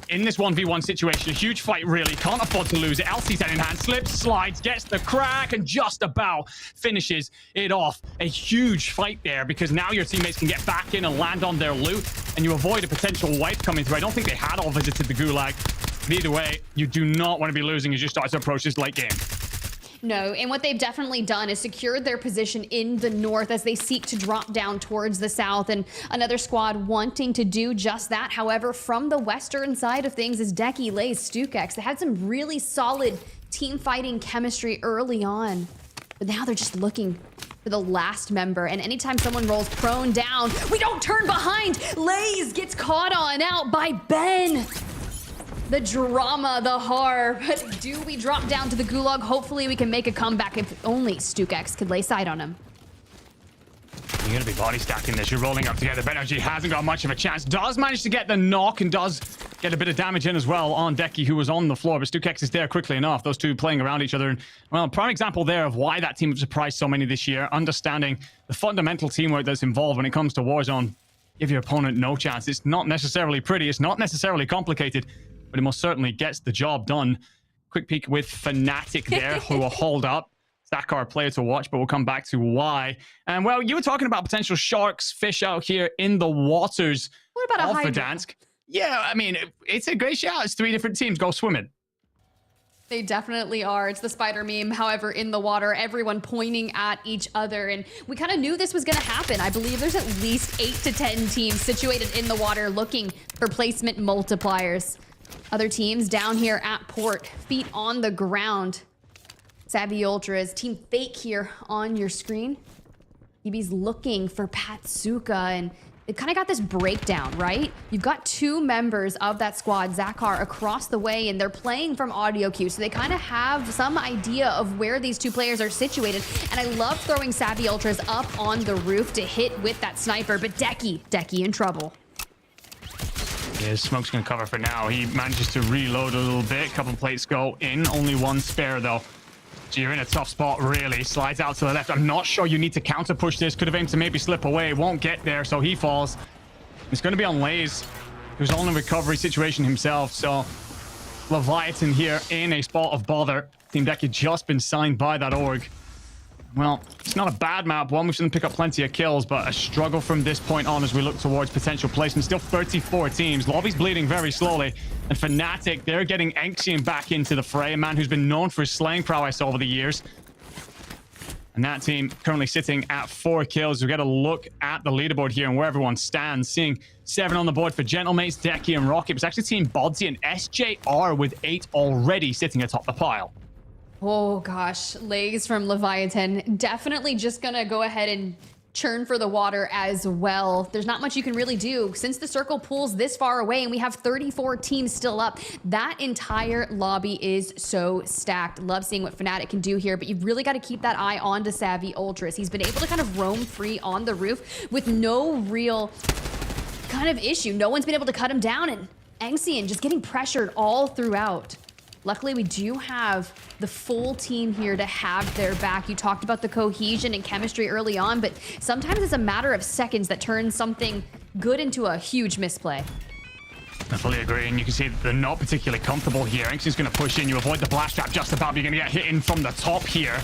in this 1v1 situation. A huge fight, really. Can't afford to lose it. LC10 in hand. Slips, slides, gets the crack, and just about finishes it off. A huge fight there, because now your teammates can get back in and land on their loot, and you avoid a potential wipe coming through. I don't think they had all visited the Gulag. But either way, you do not want to be losing as you start to approach this late game. No, and what they've definitely done is secured their position in the north as they seek to drop down towards the south, and another squad wanting to do just that. However, from the western side of things is Deki, Lays, StuKX. They had some really solid team fighting chemistry early on, but now they're just looking for the last member, and anytime someone rolls prone down, we don't turn behind. Lays gets caught on out by Ben. The drama, the horror, but do we drop down to the Gulag? Hopefully we can make a comeback, if only StuKX could lay side on him. You're going to be body stacking this. You're rolling up together. Benergy hasn't got much of a chance. Does manage to get the knock and does get a bit of damage in as well on Deki, who was on the floor. But StuKX is there quickly enough. Those two playing around each other. And, well, prime example there of why that team have surprised so many this year. Understanding the fundamental teamwork that's involved when it comes to Warzone. Give your opponent no chance. It's not necessarily pretty. It's not necessarily complicated. But it most certainly gets the job done. Quick peek with Fnatic there, who will hold up. Zakar, player to watch, but we'll come back to why. And well, you were talking about potential sharks, fish out here in the waters What about a of Hydra? Verdansk. Yeah, I mean, it's a great shout. It's 3 different teams. Go swimming. They definitely are. It's the spider meme. However, in the water, everyone pointing at each other. And we kind of knew this was going to happen. I believe there's at least 8 to 10 teams situated in the water looking for placement multipliers. Other teams down here at port, feet on the ground. Savvy Ultras, Team Fake here on your screen. EB's looking for Patsuka, and they've kind of got this breakdown, right? You've got 2 members of that squad, Zakar, across the way, and they're playing from audio cues, so they kind of have some idea of where these 2 players are situated. And I love throwing Savvy Ultras up on the roof to hit with that sniper, but Deki in trouble. Yeah, Smoke's going to cover for now. He manages to reload a little bit. Couple plates go in. Only 1 spare, though. So you're in a tough spot, really. Slides out to the left. I'm not sure you need to counter push this. Could have aimed to maybe slip away. Won't get there, so he falls. It's going to be on Lays, who's on a recovery situation himself. So Leviathan here in a spot of bother. Team Deki just been signed by that org. Well, it's not a bad map. One, we've seen them pick up plenty of kills, but a struggle from this point on as we look towards potential placement. Still 34 teams. Lobby's bleeding very slowly. And Fnatic, they're getting Enxian back into the fray, a man who's been known for his slaying prowess over the years. And that team currently sitting at 4 kills. We've got to look at the leaderboard here and where everyone stands. Seeing 7 on the board for Gentlemates, Deki, and Rocket. It's actually Team Bodsy and SJR with 8 already sitting atop the pile. Oh gosh, legs from Leviathan. Definitely just gonna go ahead and churn for the water as well. There's not much you can really do since the circle pulls this far away and we have 34 teams still up. That entire lobby is so stacked. Love seeing what Fnatic can do here, but you've really got to keep that eye on to Savvy Ultras. He's been able to kind of roam free on the roof with no real kind of issue. No one's been able to cut him down, and Enxian just getting pressured all throughout. Luckily, we do have the full team here to have their back. You talked about the cohesion and chemistry early on, but sometimes it's a matter of seconds that turns something good into a huge misplay. I fully agree, and you can see that they're not particularly comfortable here. Enxian's going to push in. You avoid the blast trap just about. You're going to get hit in from the top here.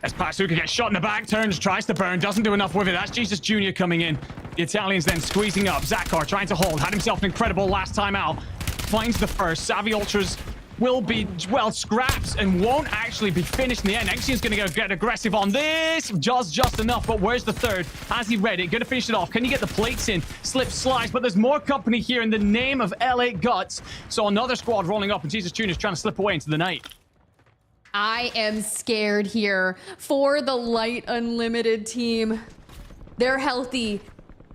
As Patsuka gets shot in the back, turns, tries to burn, doesn't do enough with it. That's Jesus Jr. coming in. The Italians then squeezing up. Zakar trying to hold. Had himself an incredible last time out. Finds the first. Savvy Ultras will be, well, scraps and won't actually be finished in the end. Enxian's going to get aggressive on this. Just enough, but where's the third? Has he read it? Going to finish it off. Can you get the plates in? Slip, slice, but there's more company here in the name of LA Guts. So another squad rolling up, and Jesus Jr. is trying to slip away into the night. I am scared here for the Light Unlimited team. They're healthy,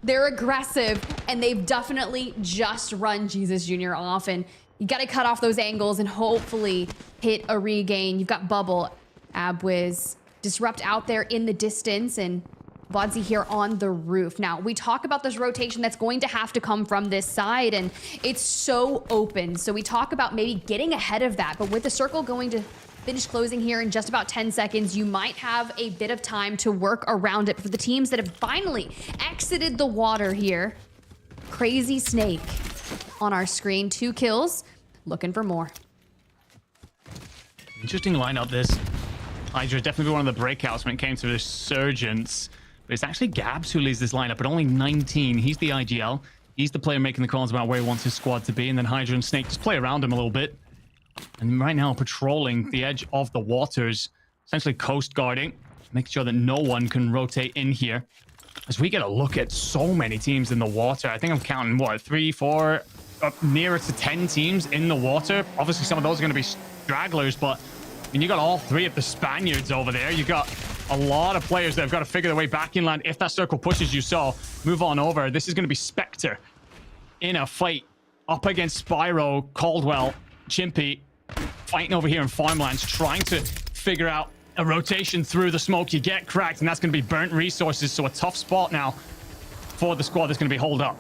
they're aggressive, and they've definitely just run Jesus Jr. off. And you got to cut off those angles and hopefully hit a regain. You've got Bubble, Abwiz, Disrupt out there in the distance, and Bodsy here on the roof. Now, we talk about this rotation that's going to have to come from this side, and it's so open. So we talk about maybe getting ahead of that, but with the circle going to finish closing here in just about 10 seconds, you might have a bit of time to work around it. For the teams that have finally exited the water here, Crazy Snake on our screen, 2 kills, looking for more. Interesting lineup, this. Hydra definitely one of the breakouts when it came to Resurgence. But it's actually Gabs who leads this lineup, but only 19. He's the IGL. He's the player making the calls about where he wants his squad to be, and then Hydra and Snake just play around him a little bit. And right now, patrolling the edge of the waters, essentially coast guarding, making sure that no one can rotate in here. As we get a look at so many teams in the water, I think I'm counting, what, 3, 4, up nearer to 10 teams in the water. Obviously, some of those are going to be stragglers, but I mean, you got all 3 of the Spaniards over there. You got a lot of players that have got to figure their way back inland if that circle pushes you. So move on over. This is going to be Spectre in a fight up against Spyro, Caldwell, Chimpy, fighting over here in Farmlands, trying to figure out a rotation through the smoke. You get cracked, and that's going to be burnt resources. So a tough spot now for the squad that's going to be holed up.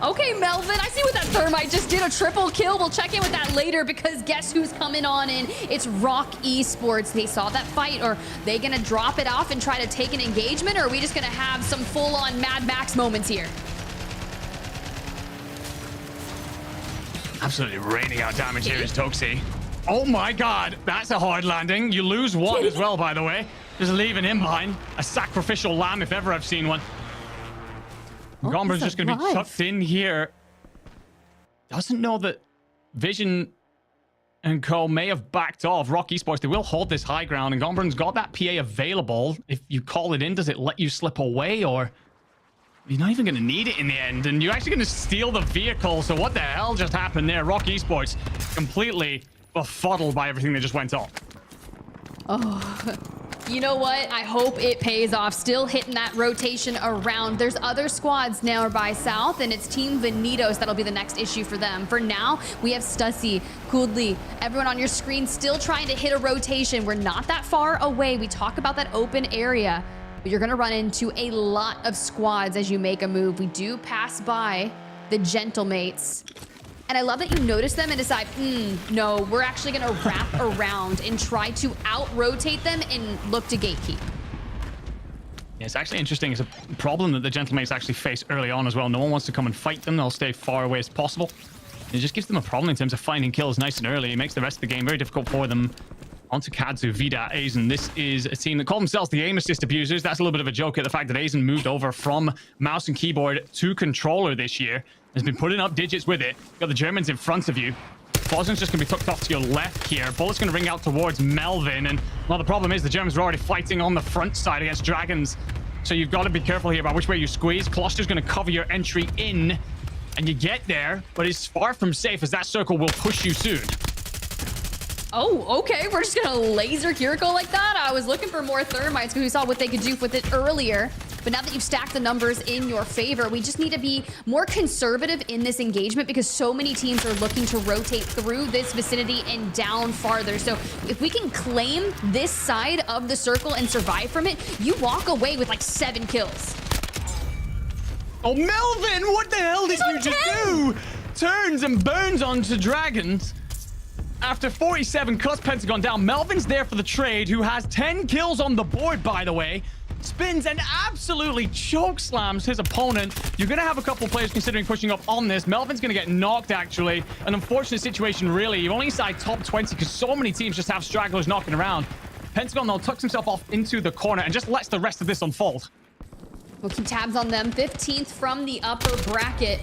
Okay, Melvin, I see what that Thermite just did, a triple kill. We'll check in with that later, because guess who's coming on in? It's Rock Esports. They saw that fight. Or are they going to drop it off and try to take an engagement? Or are we just going to have some full-on Mad Max moments here? Absolutely raining out damage here is Toxie. Oh my god, that's a hard landing. You lose one as well, by the way. Just leaving him behind. A sacrificial lamb, if ever I've seen one. Gomber's just going to be tucked in here. Doesn't know that Vision and co may have backed off. Rock Esports, they will hold this high ground, and Gomber's got that PA available. If you call it in, does it let you slip away, or you're not even going to need it in the end? And you're actually going to steal the vehicle, so what the hell just happened there? Rock Esports completely befuddled by everything that just went on. Oh, you know what? I hope it pays off. Still hitting that rotation around. There's other squads now by South, and it's Team Vanitos that'll be the next issue for them. For now, we have Stussy, Kudli, everyone on your screen still trying to hit a rotation. We're not that far away. We talk about that open area, but you're going to run into a lot of squads as you make a move. We do pass by the Gentlemates. And I love that you notice them and decide, no, we're actually going to wrap around and try to out-rotate them and look to gatekeep. Yeah, it's actually interesting. It's a problem that the Gentlemates actually face early on as well. No one wants to come and fight them. They'll stay far away as possible. And it just gives them a problem in terms of finding kills nice and early. It makes the rest of the game very difficult for them. Onto Kadzu, Vida, Aizen. This is a team that call themselves the aim assist abusers. That's a little bit of a joke at the fact that Aizen moved over from mouse and keyboard to controller this year. Has been putting up digits with it. Got the Germans in front of you. Boston's just going to be tucked off to your left here. Bullet's going to ring out towards Melvin. And, well, the problem is the Germans are already fighting on the front side against Dragons. So you've got to be careful here about which way you squeeze. Cluster's going to cover your entry in. And you get there, but it's far from safe as that circle will push you soon. Oh, okay. We're just going to laser Kiriko like that. I was looking for more thermites because we saw what they could do with it earlier. But now that you've stacked the numbers in your favor, we just need to be more conservative in this engagement because so many teams are looking to rotate through this vicinity and down farther. So if we can claim this side of the circle and survive from it, you walk away with like 7 kills. Oh, Melvin, what the hell did you just do? Turns and burns onto Dragons. After 47 cuts Pentagon down, Melvin's there for the trade, who has 10 kills on the board, by the way. Spins and absolutely choke slams his opponent. You're going to have a couple players considering pushing up on this. Melvin's going to get knocked, actually. An unfortunate situation, really. You only side top 20 because so many teams just have stragglers knocking around. Pentagon, though, tucks himself off into the corner and just lets the rest of this unfold. We'll keep tabs on them. 15th from the upper bracket.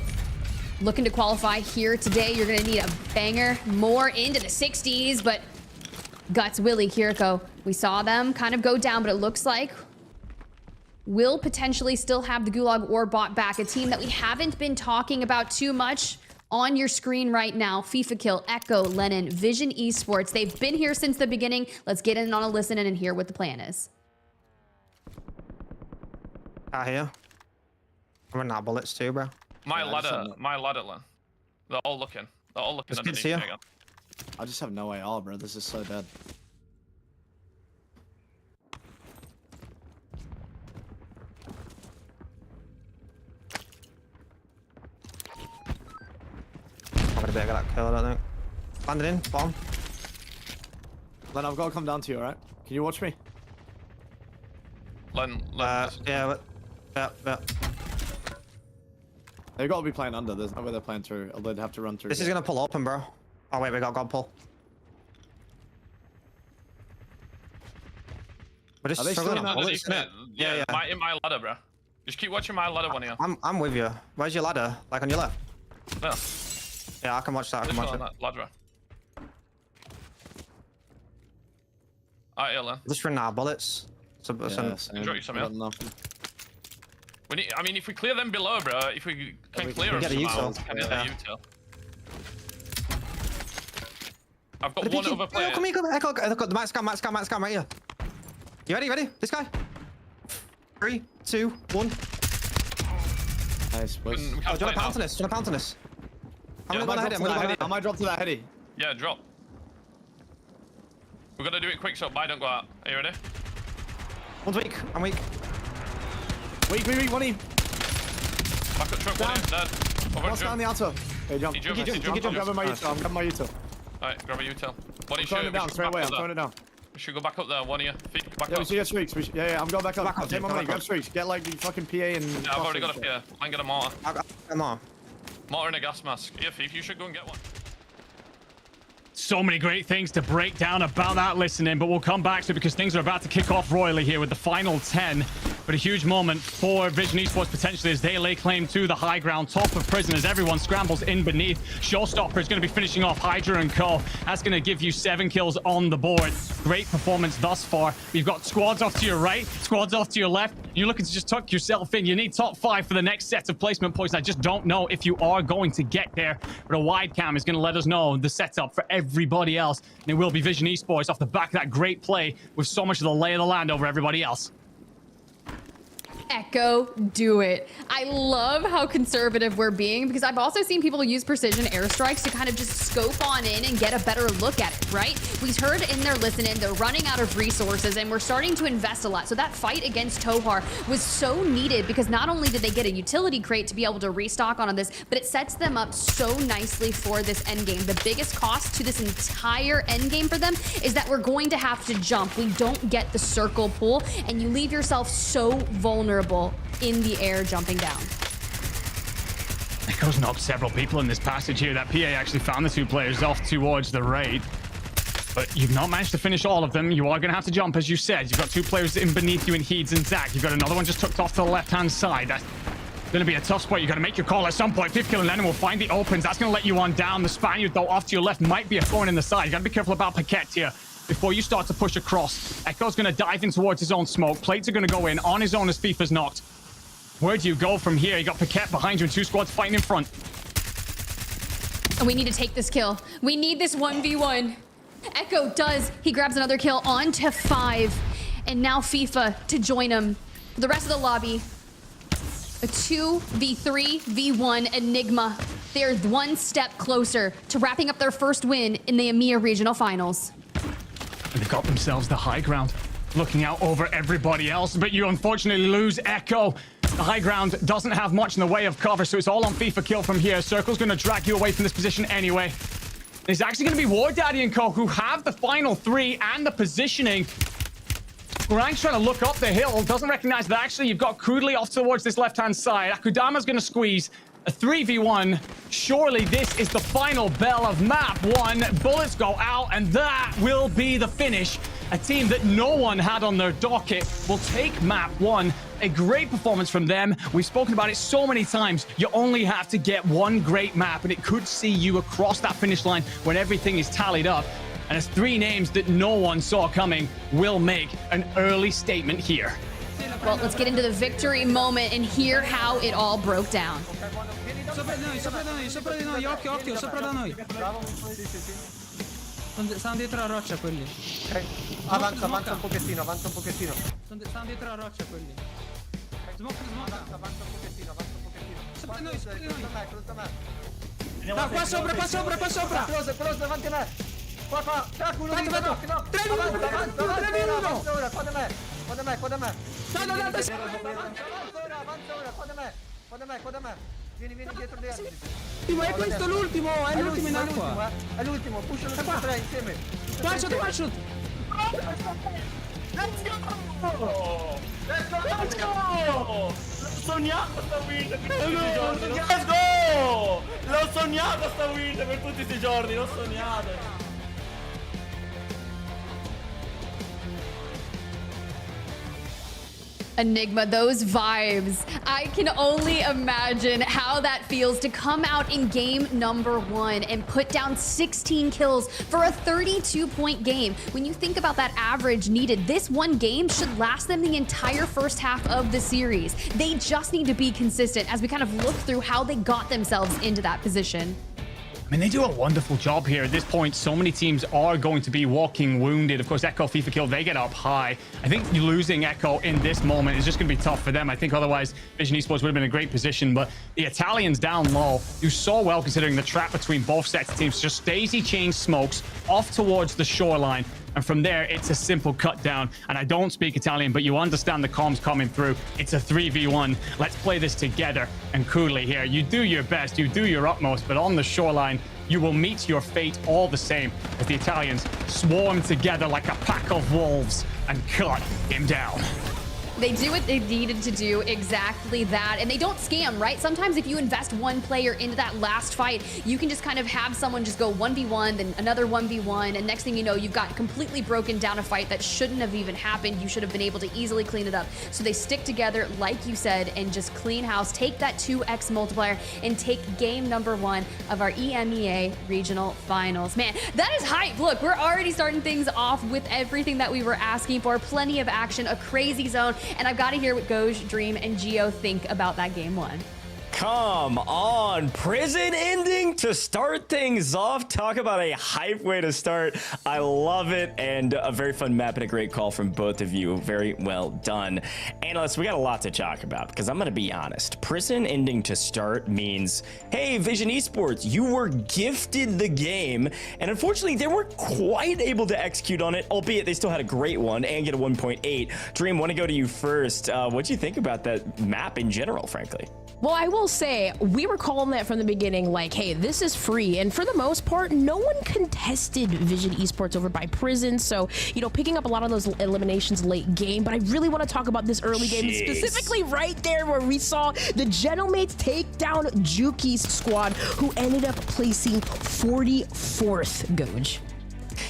Looking to qualify here today. You're going to need a banger more into the 60s, but Guts, Willie, Kiriko, we saw them kind of go down, but it looks like will potentially still have the Gulag or bot back. A team that we haven't been talking about too much on your screen right now. FIFA Kill, Echo, Lennon, Vision Esports. They've been here since the beginning. Let's get in on a listen and hear what the plan is. Here. I'm running out of bullets too, bro. My ladder, Len. They're all looking. They're all looking underneath me again. I just have no AR, bro. This is so dead. I'm gonna get that kill, I don't think. Landed in, bomb. Len, I've got to come down to you, alright? Can you watch me? Len, yeah. They've got to be playing under. There's no way they're playing through. Or they'd have to run through. This is gonna pull open, bro. Oh wait, we got God pull. We're just struggling on bullets, isn't it? Yeah. In my ladder, bro. Just keep watching my ladder one here. I'm with you. Where's your ladder? Like on your left? No. Yeah, I can watch that. I can watch it. Ladder. Alright, yeah, Len. Just running out of bullets. Drop you some, yeah. We need, I mean, if we clear them below, bro, if we can clear them somehow, I've got one other player. Come here, Echo, the max cam right here. You ready? This guy? 3, 2, 1. Nice, boys. Do you want to pounce on this? I'm gonna go ahead. I might drop to that heady. Yeah, drop. We're gonna do it quick so don't go out. Are you ready? One's weak. I'm weak. Weak, one E. Back up truck, down. one dead. What's down the outer? Hey, jump. He jumped. I'm grabbing my util. I'm grabbing my util. Alright, grab a util. I'm throwing it down straight away. I'm throwing it down. We should go back up there, one of you. Back yeah, up. we should get streaks. Yeah, I'm going back up. Back up, Take my money, grab streaks. Get like the fucking PA and... Yeah, I've already got a PA. I can get a mortar. I'm on. Mortar and a gas mask. Yeah, Thief, you should go and get one. So many great things to break down about that listening, but we'll come back to it because things are about to kick off royally here with the final 10. But a huge moment for Vision Esports potentially as they lay claim to the high ground, top of prisoners. Everyone scrambles in beneath. Showstopper is going to be finishing off Hydra and Co. That's going to give you 7 kills on the board. Great performance thus far. You've got squads off to your right, squads off to your left. You're looking to just tuck yourself in. You need top 5 for the next set of placement points. I just don't know if you are going to get there, but a wide cam is going to let us know the setup for everybody else. And it will be Vision Esports off the back of that great play with so much of the lay of the land over everybody else. Echo, do it. I love how conservative we're being because I've also seen people use precision airstrikes to kind of just scope on in and get a better look at it, right? We heard in their listening, they're running out of resources and we're starting to invest a lot. So that fight against Tohar was so needed because not only did they get a utility crate to be able to restock on this, but it sets them up so nicely for this endgame. The biggest cost to this entire endgame for them is that we're going to have to jump. We don't get the circle pull and you leave yourself so vulnerable in the air jumping down. Echo's knocked several people in this passage here. That PA actually found the 2 players off towards the raid. But you've not managed to finish all of them. You are going to have to jump, as you said. You've got 2 players in beneath you in Heeds and Zach. You've got another one just tucked off to the left-hand side. That's going to be a tough spot. You've got to make your call at some point. 5th kill and Lennon will find the opens. That's going to let you on down. The Spaniard, though, off to your left might be a thorn in the side. You've got to be careful about Paquette here. Before you start to push across, Echo's going to dive in towards his own smoke. Plates are going to go in on his own as FIFA's knocked. Where do you go from here? You got Paquette behind you and 2 squads fighting in front. And we need to take this kill. We need this 1v1. Echo does. He grabs another kill on to 5. And now FIFA to join him. The rest of the lobby, a 2v3 v1 Enigma. They're 1 step closer to wrapping up their first win in the EMEA regional finals. And they've got themselves the high ground, looking out over everybody else, but you unfortunately lose Echo. The high ground doesn't have much in the way of cover, so it's all on FIFA kill from here. Circle's going to drag you away from this position anyway. It's actually going to be War Daddy and Co. who have the final 3 and the positioning. Rank's trying to look up the hill, doesn't recognize that actually you've got Crudely off towards this left-hand side. Akudama's going to squeeze a 3v1. Surely this is the final bell of map 1. Bullets go out, and that will be the finish. A team that no one had on their docket will take map 1. A great performance from them. We've spoken about it so many times. You only have to get 1 great map, and it could see you across that finish line when everything is tallied up. And as 3 names that no one saw coming will make an early statement here. Well, let's get into the victory moment and hear how it all broke down. Sopra di noi, occhio, sopra da noi. Stanno dietro la roccia quelli. Ok, avanza un pochettino. Stanno dietro la roccia quelli. Smoke. Avanza un pochettino. Sopra di noi. No, qua sopra. Close davanti a me. Qua. Culo di no. 3-1. Qua da me. Avanza ora, qua da me. Vieni dietro di altri. È questo l'ultimo, è l'ultimo in acqua. È l'ultimo, pushalo tutti e 3 insieme. One shot. Let's go! L'ho sognato sta win per tutti questi giorni. Let's go! L'ho sognato sta win per tutti questi giorni, l'ho sognato. Enigma, those vibes. I can only imagine how that feels to come out in game number 1 and put down 16 kills for a 32-point game. When you think about that average needed, this 1 game should last them the entire first half of the series. They just need to be consistent as we kind of look through how they got themselves into that position. I mean, they do a wonderful job here. At this point, so many teams are going to be walking wounded. Of course, Echo, FIFA kill, they get up high. I think losing Echo in this moment is just going to be tough for them. I think otherwise, Vision Esports would have been in a great position. But the Italians down low do so well considering the trap between both sets of teams. Just daisy chain smokes off towards the shoreline. And from there, it's a simple cut down. And I don't speak Italian, but you understand the comms coming through. It's a 3v1. Let's play this together. And Cooley here, you do your best, you do your utmost, but on the shoreline, you will meet your fate all the same as the Italians swarm together like a pack of wolves and cut him down. They do what they needed to do, exactly that. And they don't scam, right? Sometimes if you invest one player into that last fight, you can just kind of have someone just go 1v1, then another 1v1, and next thing you know, you've got completely broken down a fight that shouldn't have even happened. You should have been able to easily clean it up. So they stick together, like you said, and just clean house, take that 2x multiplier, and take game number 1 of our EMEA regional finals. Man, that is hype. Look, we're already starting things off with everything that we were asking for. Plenty of action, a crazy zone, and I've got to hear what Goj, Dream, and Geo think about that game 1. Come on, prison ending to start things off. Talk about a hype way to start. I love it, and a very fun map and a great call from both of you. Very well done. Analysts, we got a lot to talk about because I'm going to be honest. Prison ending to start means, hey, Vision Esports, you were gifted the game, and unfortunately, they weren't quite able to execute on it, albeit they still had a great one and get a 1.8. Dream, want to go to you first. What do you think about that map in general, frankly? Well, I will say, we were calling that from the beginning, like, hey, this is free. And for the most part, no one contested Vision Esports over by Prison. So, you know, picking up a lot of those eliminations late game. But I really want to talk about this early game, specifically right there where we saw the Gentlemates take down Juki's squad, who ended up placing 44th, Goj.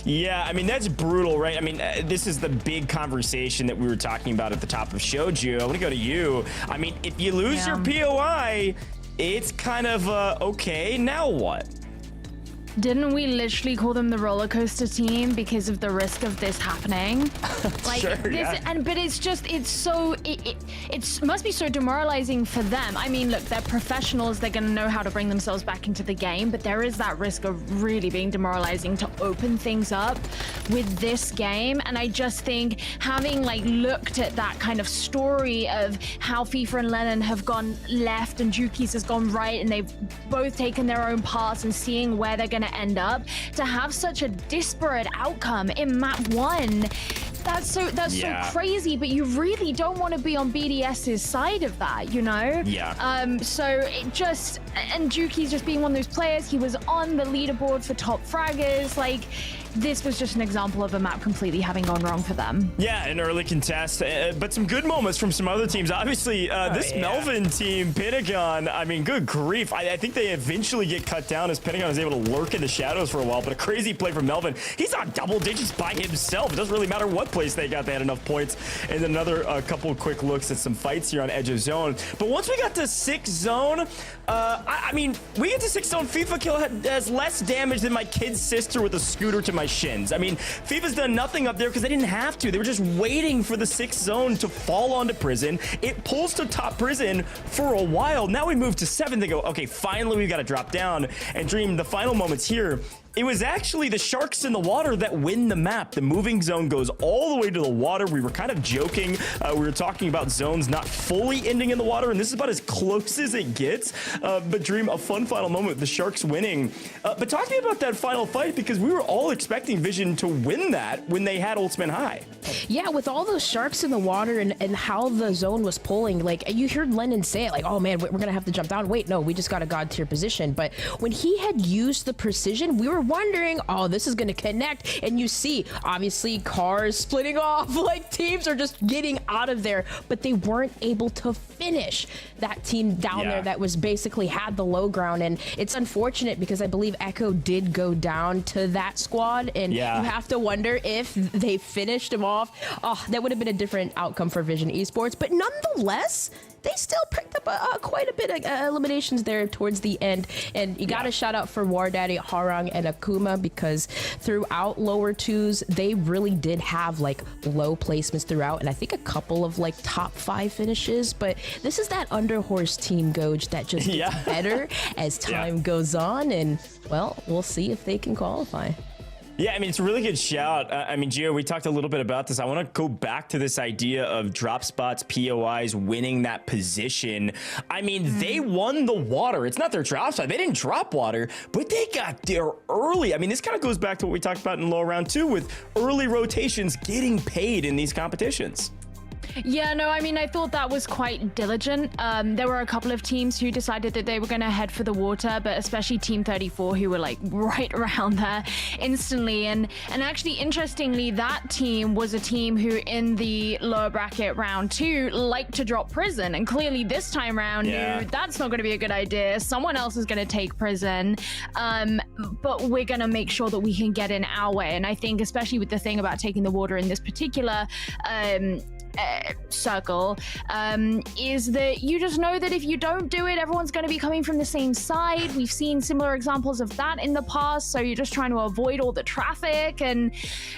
Yeah, I mean, that's brutal, right? I mean, this is the big conversation that we were talking about at the top of Shouju. I want to go to you. I mean, if you lose your POI, it's kind of, okay, now what? Didn't we literally call them the roller coaster team because of the risk of this happening? Like sure, this, yeah. but it's just, it's so, it must be so demoralizing for them. I mean, look, they're professionals. They're going to know how to bring themselves back into the game, but there is that risk of really being demoralizing to open things up with this game. And I just think having like looked at that kind of story of how FIFA and Lennon have gone left and Juki's has gone right, and they've both taken their own paths, and seeing where they're going to end up, to have such a disparate outcome in map 1, that's so crazy. But you really don't want to be on BDS's side of that, you know? Yeah. So it just, and Juki's just being one of those players, he was on the leaderboard for top fraggers. Like, this was just an example of a map completely having gone wrong for them. Yeah, an early contest, but some good moments from some other teams. Obviously, this Melvin team, Pentagon, I mean, good grief. I think they eventually get cut down as Pentagon is able to lurk in the shadows for a while, but a crazy play from Melvin. He's on double digits by himself. It doesn't really matter what place they got, they had enough points. And then another couple quick looks at some fights here on edge of zone. But once we got to 6th zone, I mean, we get to 6th zone, FIFA kill has less damage than my kid's sister with a scooter to my shins. I mean, FIFA's done nothing up there because they didn't have to. They were just waiting for the 6th zone to fall onto Prison. It pulls to top Prison for a while. Now we move to 7. They go, okay, finally we've got to drop down. And Dream, the final moments here, it was actually the sharks in the water that win the map. The moving zone goes all the way to the water. We were kind of joking. We were talking about zones not fully ending in the water, and this is about as close as it gets. But Dream, a fun final moment with the sharks winning. But talk to me about that final fight, because we were all expecting Vision to win that when they had Ultimate High. Yeah, with all those sharks in the water and how the zone was pulling, like, you heard Lennon say it, like, oh man, we're gonna have to jump down. Wait, no, we just got a god tier position. But when he had used the precision, we were wondering, oh, this is gonna connect. And you see, obviously, cars splitting off, like teams are just getting out of there, but they weren't able to finish that team down there that was basically had the low ground. And it's unfortunate because I believe Echo did go down to that squad, and you have to wonder if they finished him off. Oh, that would have been a different outcome for Vision Esports, but nonetheless, they still picked up quite a bit of eliminations there towards the end. And you got to shout out for War Daddy, Harang, and Akuma, because throughout lower 2s, they really did have like low placements throughout, and I think a couple of like top 5 finishes. But this is that Underhorse team, Goj, that just gets better as time goes on, and well, we'll see if they can qualify. Yeah, I mean, it's a really good shout. I mean, Gio, we talked a little bit about this. I want to go back to this idea of drop spots, POIs, winning that position. I mean, they won the water. It's not their drop spot. They didn't drop water, but they got there early. I mean, this kind of goes back to what we talked about in lower round 2 with early rotations getting paid in these competitions. Yeah, no, I mean, I thought that was quite diligent. There were a couple of teams who decided that they were going to head for the water, but especially Team 34, who were like right around there instantly. And actually, interestingly, that team was a team who in the lower bracket round 2 liked to drop Prison. And clearly this time around knew that's not going to be a good idea. Someone else is going to take Prison. But we're going to make sure that we can get in our way. And I think especially with the thing about taking the water in this particular circle is that you just know that if you don't do it, everyone's going to be coming from the same side. We've seen similar examples of that in the past, so you're just trying to avoid all the traffic, and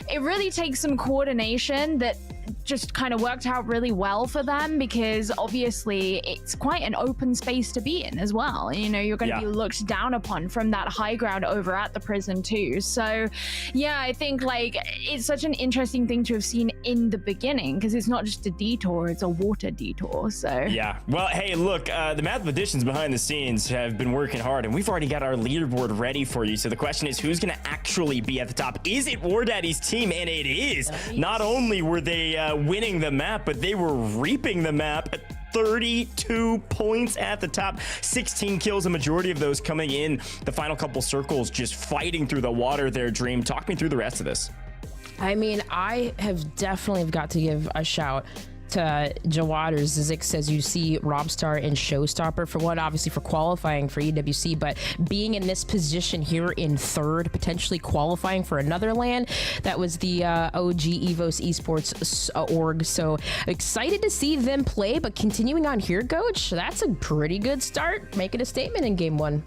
it really takes some coordination that just kind of worked out really well for them, because obviously it's quite an open space to be in as well. You know, you're going to be looked down upon from that high ground over at the prison too. So yeah, I think like it's such an interesting thing to have seen in the beginning, because it's not just a detour, it's a water detour. So yeah, well, hey, look, the mathematicians behind the scenes have been working hard, and we've already got our leaderboard ready for you. So the question is, who's going to actually be at the top? Is it War Daddy's team? And it is. Not only were they winning the map, but they were reaping the map at 32 points at the top, 16 kills, a majority of those coming in the final couple circles, just fighting through the water there. Dream, talk me through the rest of this. I mean, I have definitely got to give a shout to Jawad. Zizik says you see Robstar and Showstopper, for one, obviously for qualifying for EWC, but being in this position here in third, potentially qualifying for another LAN. That was the OG EVOS Esports org. So excited to see them play, but continuing on here, Coach, that's a pretty good start, making a statement in game 1.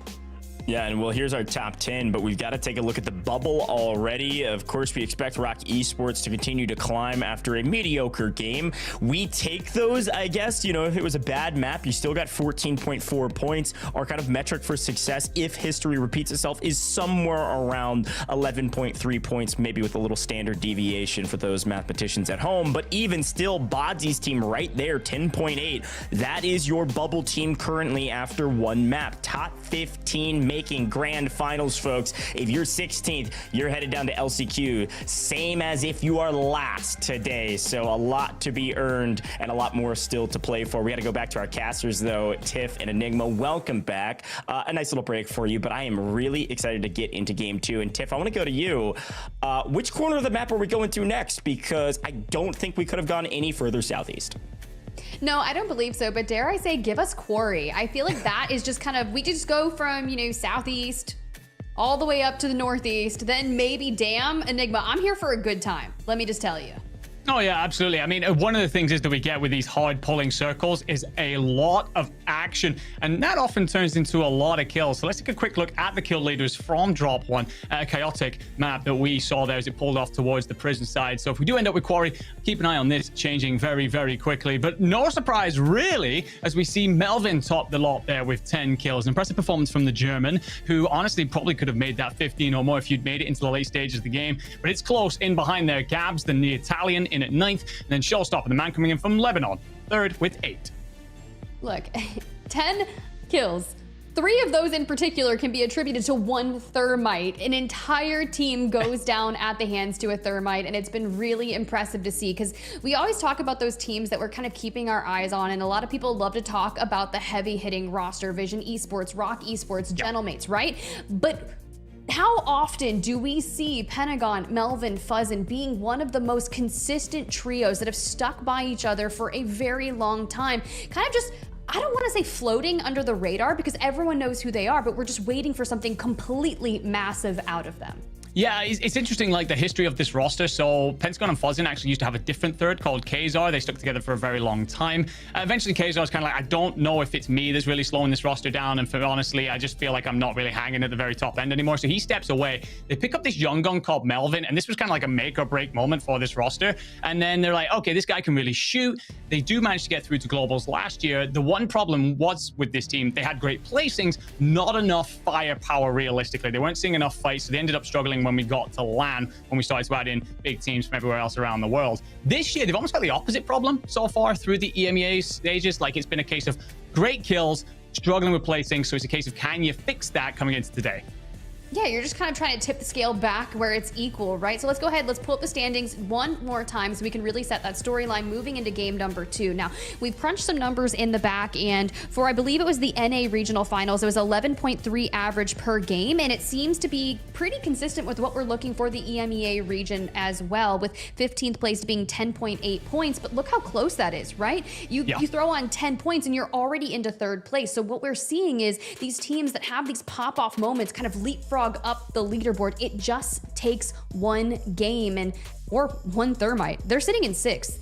Yeah, and well, here's our top 10, but we've got to take a look at the bubble already. Of course, we expect Rock Esports to continue to climb after a mediocre game. We take those, I guess. You know, if it was a bad map, you still got 14.4 points. Our kind of metric for success, if history repeats itself, is somewhere around 11.3 points, maybe with a little standard deviation for those mathematicians at home. But even still, Bodsy's team right there, 10.8. That is your bubble team currently after one map. Top 15 making grand finals, folks. If you're 16th, you're headed down to LCQ, same as if you are last today. So a lot to be earned and a lot more still to play for. We got to go back to our casters though. Tiff and Enigma, welcome back. A nice little break for you, but I am really excited to get into game 2. And Tiff, I want to go to you. Which corner of the map are we going to next? Because I don't think we could have gone any further southeast. No, I don't believe so, but dare I say, give us Quarry. I feel like that is just kind of, we just go from, you know, southeast all the way up to the northeast, then maybe Dam. Enigma, I'm here for a good time. Let me just tell you. Oh yeah, absolutely. I mean, one of the things is that we get with these hard pulling circles is a lot of action, and that often turns into a lot of kills. So let's take a quick look at the kill leaders from drop 1, a chaotic map that we saw there as it pulled off towards the prison side. So if we do end up with Quarry, keep an eye on this changing very, very quickly. But no surprise really, as we see Melvin top the lot there with 10 kills. Impressive performance from the German, who honestly probably could have made that 15 or more if you'd made it into the late stages of the game. But it's close in behind there. Gabs, the Italian, in at 9th, and then Showstopper, the man coming in from Lebanon, 3rd with 8. Look, 10 kills. 3 of those in particular can be attributed to one Thermite. An entire team goes down at the hands to a Thermite, and it's been really impressive to see, because we always talk about those teams that we're kind of keeping our eyes on, and a lot of people love to talk about the heavy-hitting roster, Vision Esports, Rock Esports, Gentlemates, right? But how often do we see Pentagon, Melvin, Fuzzin being one of the most consistent trios that have stuck by each other for a very long time? Kind of just, I don't want to say floating under the radar, because everyone knows who they are, but we're just waiting for something completely massive out of them. Yeah, it's interesting, like the history of this roster. So Pentagon and Fuzzin actually used to have a different third called Kazar. They stuck together for a very long time. Eventually, Kazar was kind of like, I don't know if it's me that's really slowing this roster down. And for honestly, I just feel like I'm not really hanging at the very top end anymore. So he steps away. They pick up this young gun called Melvin, and this was kind of like a make or break moment for this roster. And then they're like, okay, this guy can really shoot. They do manage to get through to globals last year. The one problem was with this team, they had great placings, not enough firepower realistically. They weren't seeing enough fights, so they ended up struggling when we got to LAN, when we started to add in big teams from everywhere else around the world. This year, they've almost got the opposite problem so far through the EMEA stages. Like, it's been a case of great kills, struggling with placing. So it's a case of, can you fix that coming into today? Yeah, you're just kind of trying to tip the scale back where it's equal, right? So let's go ahead, let's pull up the standings one more time so we can really set that storyline moving into game number 2. Now, we've crunched some numbers in the back, and for, I believe it was the NA regional finals, it was 11.3 average per game, and it seems to be pretty consistent with what we're looking for the EMEA region as well, with 15th place being 10.8 points, but look how close that is, right? You throw on 10 points and you're already into 3rd place. So what we're seeing is these teams that have these pop-off moments kind of leapfrog up the leaderboard. It just takes one game or one thermite. They're sitting in 6th.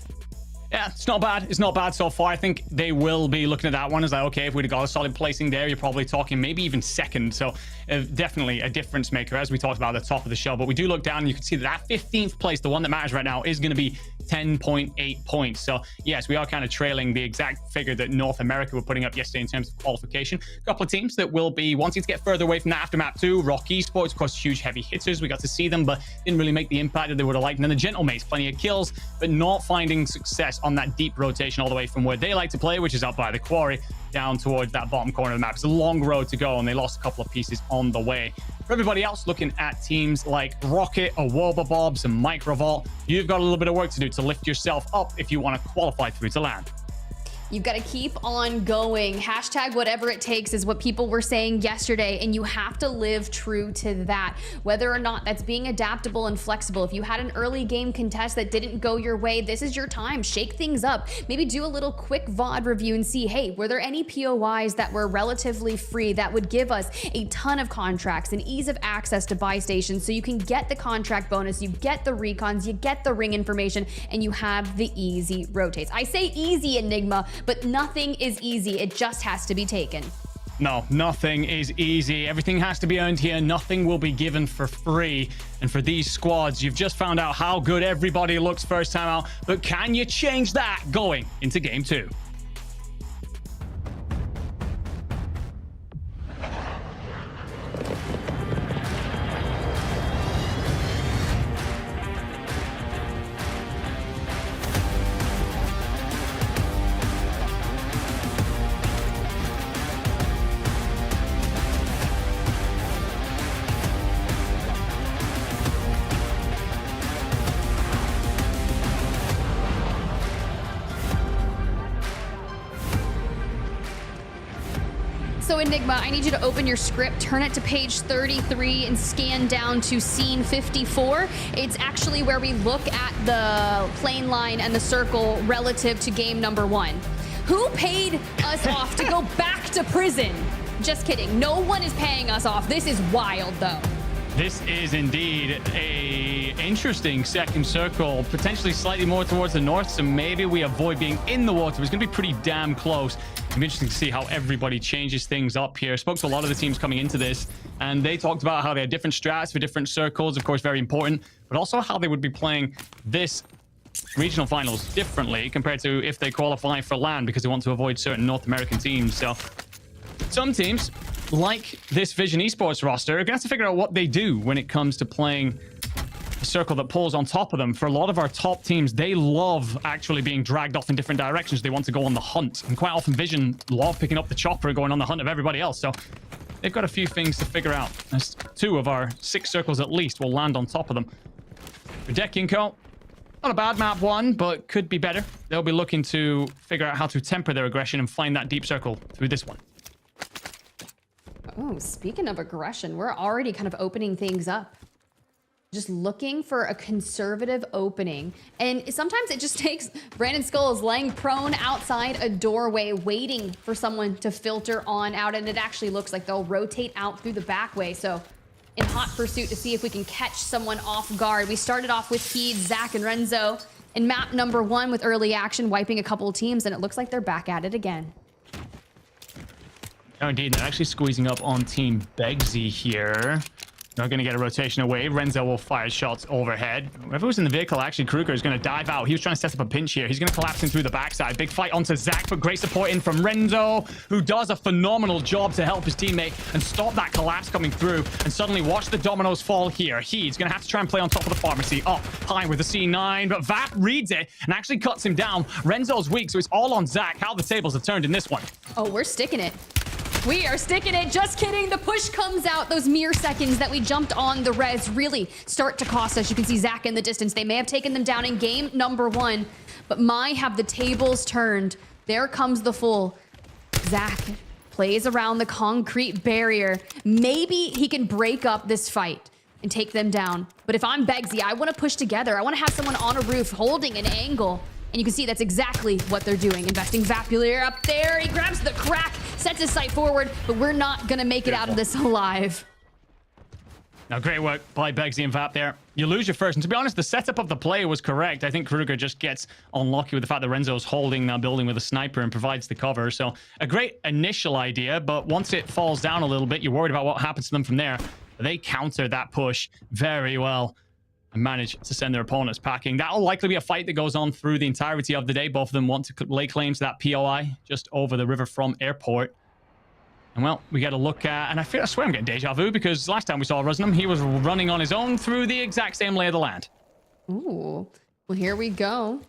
Yeah, it's not bad. It's not bad so far. I think they will be looking at that one as like, okay, if we'd have got a solid placing there, you're probably talking maybe even 2nd. So definitely a difference maker, as we talked about at the top of the show. But we do look down and you can see that 15th place, the one that matters right now, is going to be 10.8 points. So yes, we are kind of trailing the exact figure that North America were putting up yesterday in terms of qualification. A couple of teams that will be wanting to get further away from that after map 2. Rock Esports, of course, huge heavy hitters. We got to see them, but didn't really make the impact that they would have liked. And then the Gentlemates, plenty of kills, but not finding success on that deep rotation all the way from where they like to play, which is up by the quarry, down towards that bottom corner of the map. It's a long road to go, and they lost a couple of pieces on the way. For everybody else looking at teams like Rocket, Awoba Bobs, and Microvolt, you've got a little bit of work to do to lift yourself up if you want to qualify through to land. You've got to keep on going. Hashtag whatever it takes is what people were saying yesterday, and you have to live true to that. Whether or not that's being adaptable and flexible. If you had an early game contest that didn't go your way, this is your time. Shake things up. Maybe do a little quick VOD review and see, hey, were there any POIs that were relatively free that would give us a ton of contracts and ease of access to buy stations so you can get the contract bonus, you get the recons, you get the ring information, and you have the easy rotates. I say easy, Enigma, but nothing is easy. It just has to be taken. No, nothing is easy. Everything has to be earned here. Nothing will be given for free. And for these squads, you've just found out how good everybody looks first time out. But can you change that going into game 2? So Enigma, I need you to open your script, turn it to page 33 and scan down to scene 54. It's actually where we look at the plane line and the circle relative to game number 1. Who paid us off to go back to prison? Just kidding. No one is paying us off. This is wild, though. This is indeed a interesting second circle, potentially slightly more towards the north, so maybe we avoid being in the water. It's going to be pretty damn close. It'll be interesting to see how everybody changes things up here. Spoke to a lot of the teams coming into this, and they talked about how they had different strats for different circles, of course, very important, but also how they would be playing this regional finals differently compared to if they qualify for LAN, because they want to avoid certain North American teams. So some teams, like this Vision Esports roster, are going to have to figure out what they do when it comes to playing a circle that pulls on top of them. For a lot of our top teams, they love actually being dragged off in different directions. They want to go on the hunt. And quite often Vision love picking up the chopper and going on the hunt of everybody else. So they've got a few things to figure out. As 2 of our 6 circles at least will land on top of them. For Deki and Co, not a bad map 1, but could be better. They'll be looking to figure out how to temper their aggression and find that deep circle through this one. Oh, speaking of aggression, we're already kind of opening things up. Just looking for a conservative opening. And sometimes it just takes Brandon Skulls laying prone outside a doorway, waiting for someone to filter on out. And it actually looks like they'll rotate out through the back way. So in hot pursuit to see if we can catch someone off guard. We started off with Heed, Zach, and Renzo in map number 1 with early action, wiping a couple of teams. And it looks like they're back at it again. Oh, indeed. They're actually squeezing up on Team Begsy here. They're going to get a rotation away. Renzo will fire shots overhead. Whoever was in the vehicle, actually, Kruger is going to dive out. He was trying to set up a pinch here. He's going to collapse in through the backside. Big fight onto Zach, but great support in from Renzo, who does a phenomenal job to help his teammate and stop that collapse coming through. And suddenly watch the dominoes fall here. He's going to have to try and play on top of the pharmacy. Up high with the C9, but Vap reads it and actually cuts him down. Renzo's weak, so it's all on Zach. How the tables have turned in this one. Oh, we're sticking it. We are sticking it. Just kidding. The push comes out. Those mere seconds that we jumped on the res really start to cost us. You can see Zach in the distance. They may have taken them down in game number 1, but have the tables turned. There comes the full. Zach plays around the concrete barrier. Maybe he can break up this fight and take them down. But if I'm Begsy, I want to push together. I want to have someone on a roof holding an angle. And you can see that's exactly what they're doing. Investing Vapuleer up there. He grabs the crack, sets his sight forward, but we're not going to make it out of this alive. Now, great work by Begsy and Vap there. You lose your first. And to be honest, the setup of the play was correct. I think Kruger just gets unlucky with the fact that Renzo's holding that building with a sniper and provides the cover. So a great initial idea, but once it falls down a little bit, you're worried about what happens to them from there. They counter that push very well and manage to send their opponents packing. That'll likely be a fight that goes on through the entirety of the day. Both of them want to lay claim to that POI just over the river from airport. And well, we get a look at, and I swear I'm getting deja vu because last time we saw Rusnum, he was running on his own through the exact same lay of the land. Ooh, well, here we go.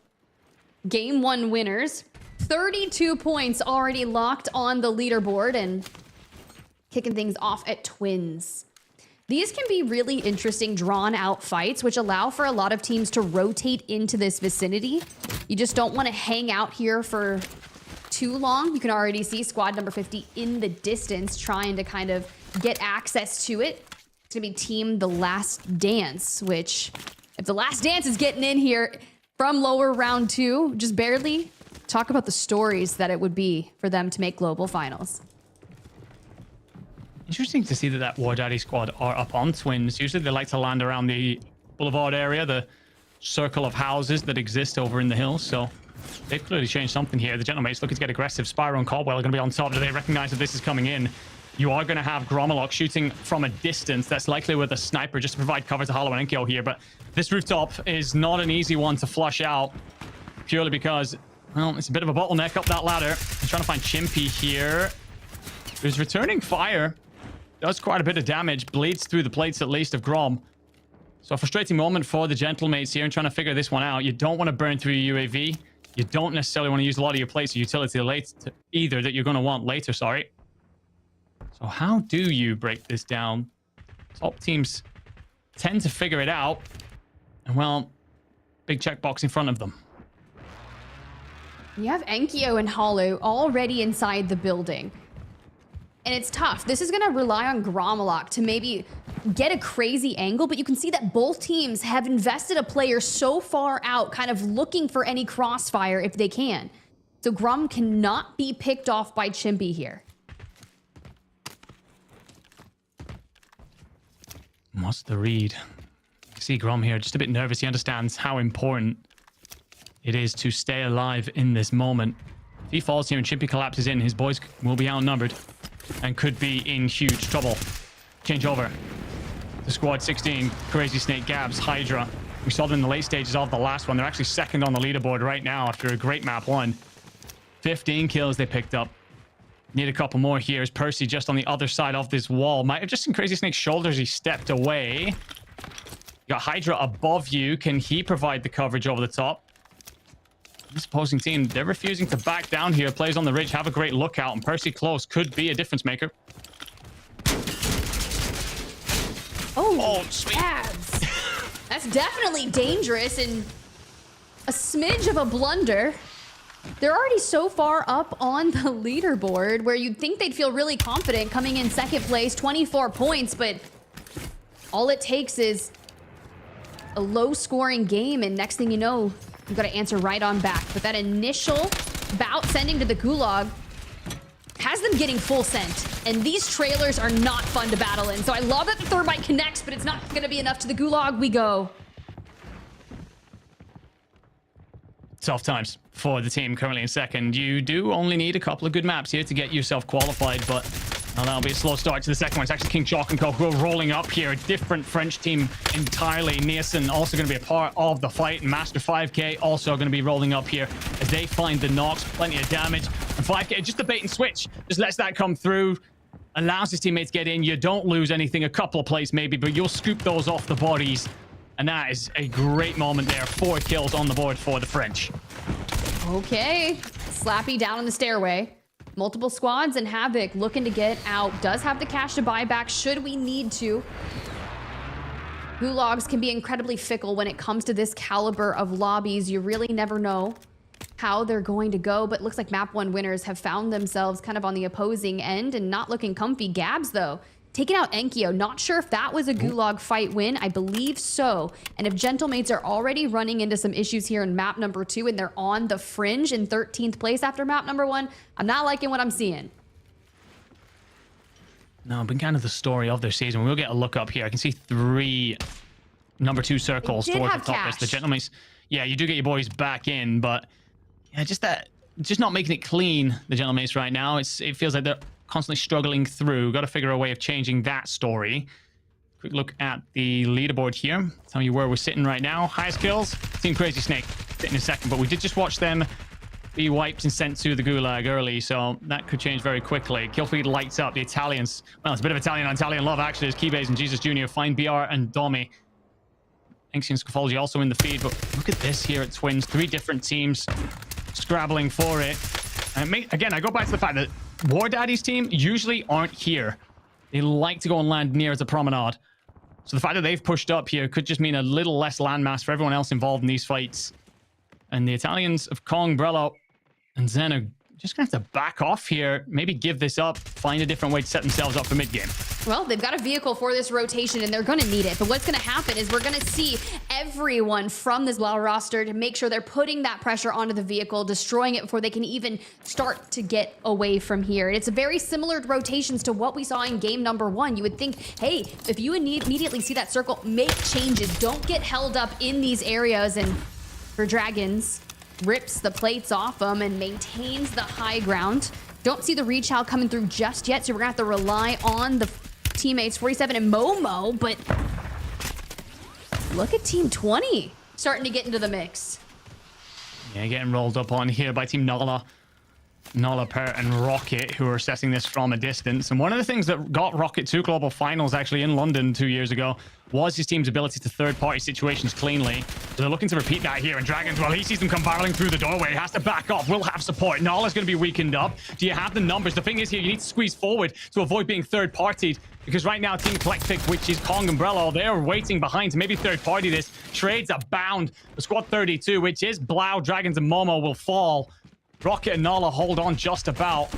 Game 1 winners. 32 points already locked on the leaderboard and kicking things off at Twins. These can be really interesting drawn out fights, which allow for a lot of teams to rotate into this vicinity. You just don't want to hang out here for too long. You can already see squad number 50 in the distance trying to kind of get access to it. It's gonna be team The Last Dance, which if The Last Dance is getting in here from lower round 2, just barely, talk about the stories that it would be for them to make global finals. Interesting to see that War Daddy squad are up on Twins. Usually they like to land around the boulevard area, the circle of houses that exist over in the hills. So they've clearly changed something here. The Gentlemates looking to get aggressive. Spyro and Caldwell are going to be on top. Do they recognize that this is coming in? You are going to have Gromalok shooting from a distance. That's likely with a sniper just to provide cover to Hollow and Enkyo here. But this rooftop is not an easy one to flush out purely because, well, it's a bit of a bottleneck up that ladder. I'm trying to find Chimpy here, who's returning fire. Does quite a bit of damage. Bleeds through the plates at least of Grom. So a frustrating moment for the Gentlemates here and trying to figure this one out. You don't want to burn through your UAV. You don't necessarily want to use a lot of your plates or utility either that you're going to want later, sorry. So how do you break this down? Top teams tend to figure it out. And well, big checkbox in front of them. You have Enkyo and Hollow already inside the building. And it's tough. This is going to rely on Gromalok to maybe get a crazy angle, but you can see that both teams have invested a player so far out, kind of looking for any crossfire if they can. So Grom cannot be picked off by Chimpy here. What's the read? You see Grom here, just a bit nervous. He understands how important it is to stay alive in this moment. If he falls here and Chimpy collapses in, his boys will be outnumbered and could be in huge trouble. Change over to squad 16. Crazy Snake, Gabs, Hydra. We saw them in the late stages of the last one. They're actually second on the leaderboard right now after a great map 1. 15 kills they picked up. Need a couple more here. Is Percy just on the other side of this wall? Might have just seen Crazy Snake's shoulders. He stepped away. You got Hydra above you. Can he provide the coverage over the top? This opposing team, they're refusing to back down here. Players on the ridge have a great lookout, and Percy close could be a difference maker. Oh, sweet. That's definitely dangerous and a smidge of a blunder. They're already so far up on the leaderboard where you'd think they'd feel really confident coming in second place, 24 points, but all it takes is a low-scoring game, and next thing you know, you've got to answer right on back. But that initial bout sending to the Gulag has them getting full sent. And these trailers are not fun to battle in. So I love that the Thermite connects, but it's not going to be enough. To the Gulag we go. Tough times for the team currently in second. You do only need a couple of good maps here to get yourself qualified, but that'll be a slow start to the second one. It's actually King Chalk and Co who are rolling up here. A different French team entirely. Nielsen also going to be a part of the fight. And Master 5K also going to be rolling up here as they find the knocks. Plenty of damage. And 5K, just a bait and switch. Just lets that come through. Allows his teammates to get in. You don't lose anything. A couple of plays maybe, but you'll scoop those off the bodies. And that is a great moment there. 4 kills on the board for the French. Okay. Slappy down on the stairway. Multiple squads, and Havoc looking to get out. Does have the cash to buy back should we need to. Gulags can be incredibly fickle when it comes to this caliber of lobbies. You really never know how they're going to go, but looks like map 1 winners have found themselves kind of on the opposing end and not looking comfy. Gabs, though, taking out Enkyo. Not sure if that was a Gulag fight win. I believe so. And if Gentlemates are already running into some issues here in map number 2 and they're on the fringe in 13th place after map number 1, I'm not liking what I'm seeing. No, been kind of the story of their season. We'll get a look up here. I can see 3 number 2 circles towards the top list. The gentlemen, yeah, you do get your boys back in, but yeah, just not making it clean. The gentlemen right now, it feels like they're constantly struggling through. Got to figure a way of changing that story. Quick look at the leaderboard here. Tell you where we're sitting right now. Highest kills, Team Crazy Snake. In a second, but we did just watch them be wiped and sent to the Gulag early, so that could change very quickly. Killfeed lights up the Italians. Well, it's a bit of Italian on Italian love, actually, as Keybase and Jesus Jr. find BR and Domi. Ancient Scafology also in the feed, but look at this here at Twins. 3 different teams scrabbling for it. And again, I go back to the fact that War Daddy's team usually aren't here. They like to go and land near as a promenade. So the fact that they've pushed up here could just mean a little less landmass for everyone else involved in these fights. And the Italians of Kong, Brello, and Zen are just going to have to back off here. Maybe give this up, find a different way to set themselves up for mid-game. Well, they've got a vehicle for this rotation, and they're going to need it. But what's going to happen is we're going to see everyone from this WoW roster to make sure they're putting that pressure onto the vehicle, destroying it before they can even start to get away from here. It's very similar rotations to what we saw in game number 1. You would think, hey, if you immediately see that circle, make changes. Don't get held up in these areas. And for Dragons, rips the plates off them and maintains the high ground. Don't see the reach-out coming through just yet, so we're going to have to rely on the teammates 47 and Momo, but look at Team 20 starting to get into the mix. Yeah, getting rolled up on here by Team Nala, Per, and Rocket, who are assessing this from a distance. And one of the things that got Rocket to global finals actually in London 2 years ago was his team's ability to third-party situations cleanly. So they're looking to repeat that here. And Dragons, well, he sees them come barreling through the doorway. He has to back off. Will have support. Nala's going to be weakened up. Do you have the numbers? The thing is here, you need to squeeze forward to avoid being third-partied. Because right now, Team Collectic, which is Kong and Brello, they're waiting behind to maybe third-party this. Trades abound. The squad 32, which is Blau, Dragons, and Momo, will fall. Rocket and Nala hold on just about.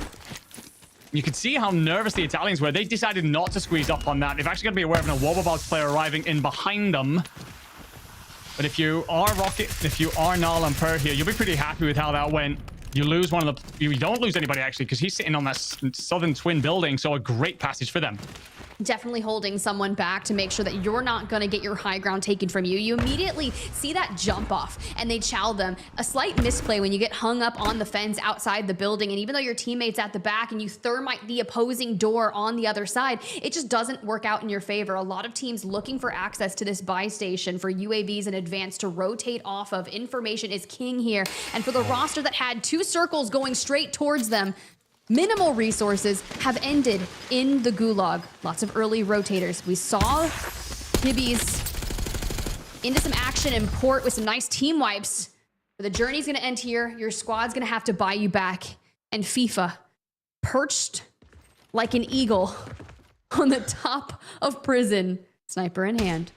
You can see how nervous the Italians were. They decided not to squeeze up on that. They've actually got to be aware of an Wobblebox player arriving in behind them. But if you are Rocket, if you are Nala and Per here, you'll be pretty happy with how that went. You lose one of the... You don't lose anybody, actually, because he's sitting on that southern twin building, so a great passage for them. Definitely holding someone back to make sure that you're not going to get your high ground taken from you. You immediately see that jump off and they chow them. A slight misplay when you get hung up on the fence outside the building, and even though your teammate's at the back and you thermite the opposing door on the other side, it just doesn't work out in your favor. A lot of teams looking for access to this buy station for UAVs in advance to rotate off of. Information is king here, and for the roster that had 2 circles going straight towards them, minimal resources have ended in the Gulag. Lots of early rotators. We saw Hibbies into some action in port with some nice team wipes. But the journey's going to end here. Your squad's going to have to buy you back. And FIFA, perched like an eagle on the top of prison, sniper in hand.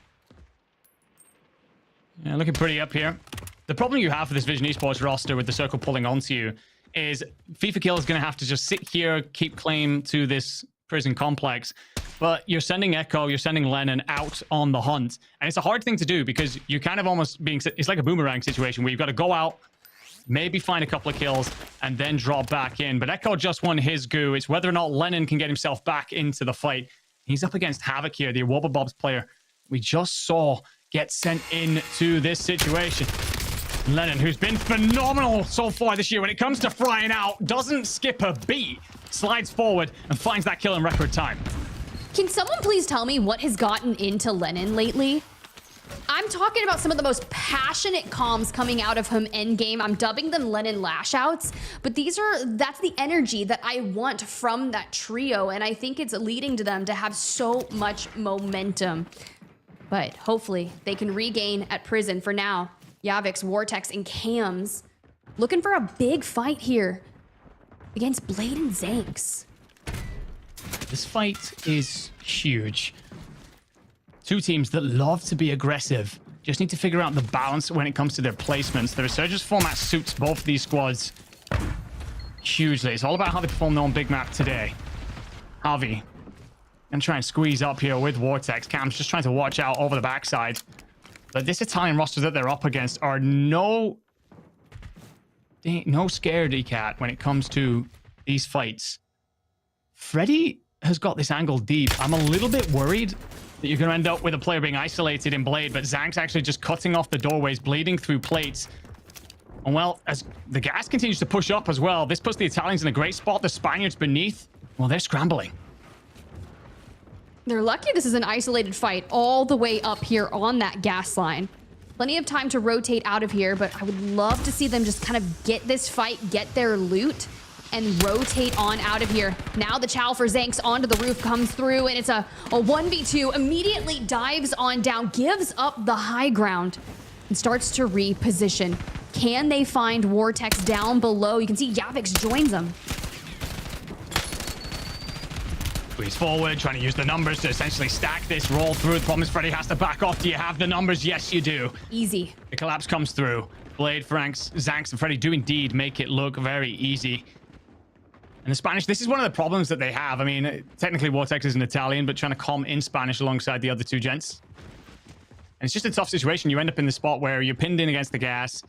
Yeah, looking pretty up here. The problem you have for this Vision Esports roster with the circle pulling onto you is FIFA Kill is going to have to just sit here, keep claim to this prison complex. But you're sending Echo, you're sending Lennon out on the hunt. And it's a hard thing to do because you're kind of almost being... It's like a boomerang situation where you've got to go out, maybe find a couple of kills, and then drop back in. But Echo just won his goo. It's whether or not Lennon can get himself back into the fight. He's up against Havoc here, the Wobblebobs player we just saw get sent into this situation. Lennon, who's been phenomenal so far this year when it comes to frying out, doesn't skip a beat, slides forward and finds that kill in record time. Can someone please tell me what has gotten into Lennon lately? I'm talking about some of the most passionate comms coming out of him endgame. I'm dubbing them Lennon lashouts, but that's the energy that I want from that trio, and I think it's leading to them to have so much momentum. But hopefully they can regain at prison. For now, Yavix, Vortex, and Cams looking for a big fight here. against Blade and Zanks. This fight is huge. Two teams that love to be aggressive. Just need to figure out the balance when it comes to their placements. The Resurgence format suits both of these squads hugely. It's all about how they perform their own big map today. Harvey gonna try and squeeze up here with Vortex. Cam's just trying to watch out over the backside. But this Italian roster that they're up against are no scaredy cat when it comes to these fights. Freddy has got this angle deep. I'm a little bit worried that you're going to end up with a player being isolated in Blade, but Zank's actually just cutting off the doorways, bleeding through plates. And well, as the gas continues to push up as well, this puts the Italians in a great spot. The Spaniards beneath, well, they're scrambling. They're lucky this is an isolated fight all the way up here on that gas line. Plenty of time to rotate out of here, but I would love to see them just kind of get this fight, get their loot, and rotate on out of here. Now the chow for Zanks onto the roof comes through, and it's a 1v2. Immediately dives on down, gives up the high ground, and starts to reposition. Can they find Vortex down below? You can see Yavix joins them. Squeeze forward, trying to use the numbers to essentially stack this roll through. The problem is Freddy has to back off. Do you have the numbers? Yes, you do. Easy. The collapse comes through. Blade, Franks, Zanks, and Freddy do indeed make it look very easy. And the Spanish, this is one of the problems that they have. I mean, technically Vortex is an Italian, but trying to comm in Spanish alongside the other two gents. And it's just a tough situation. You end up in the spot where you're pinned in against the gas.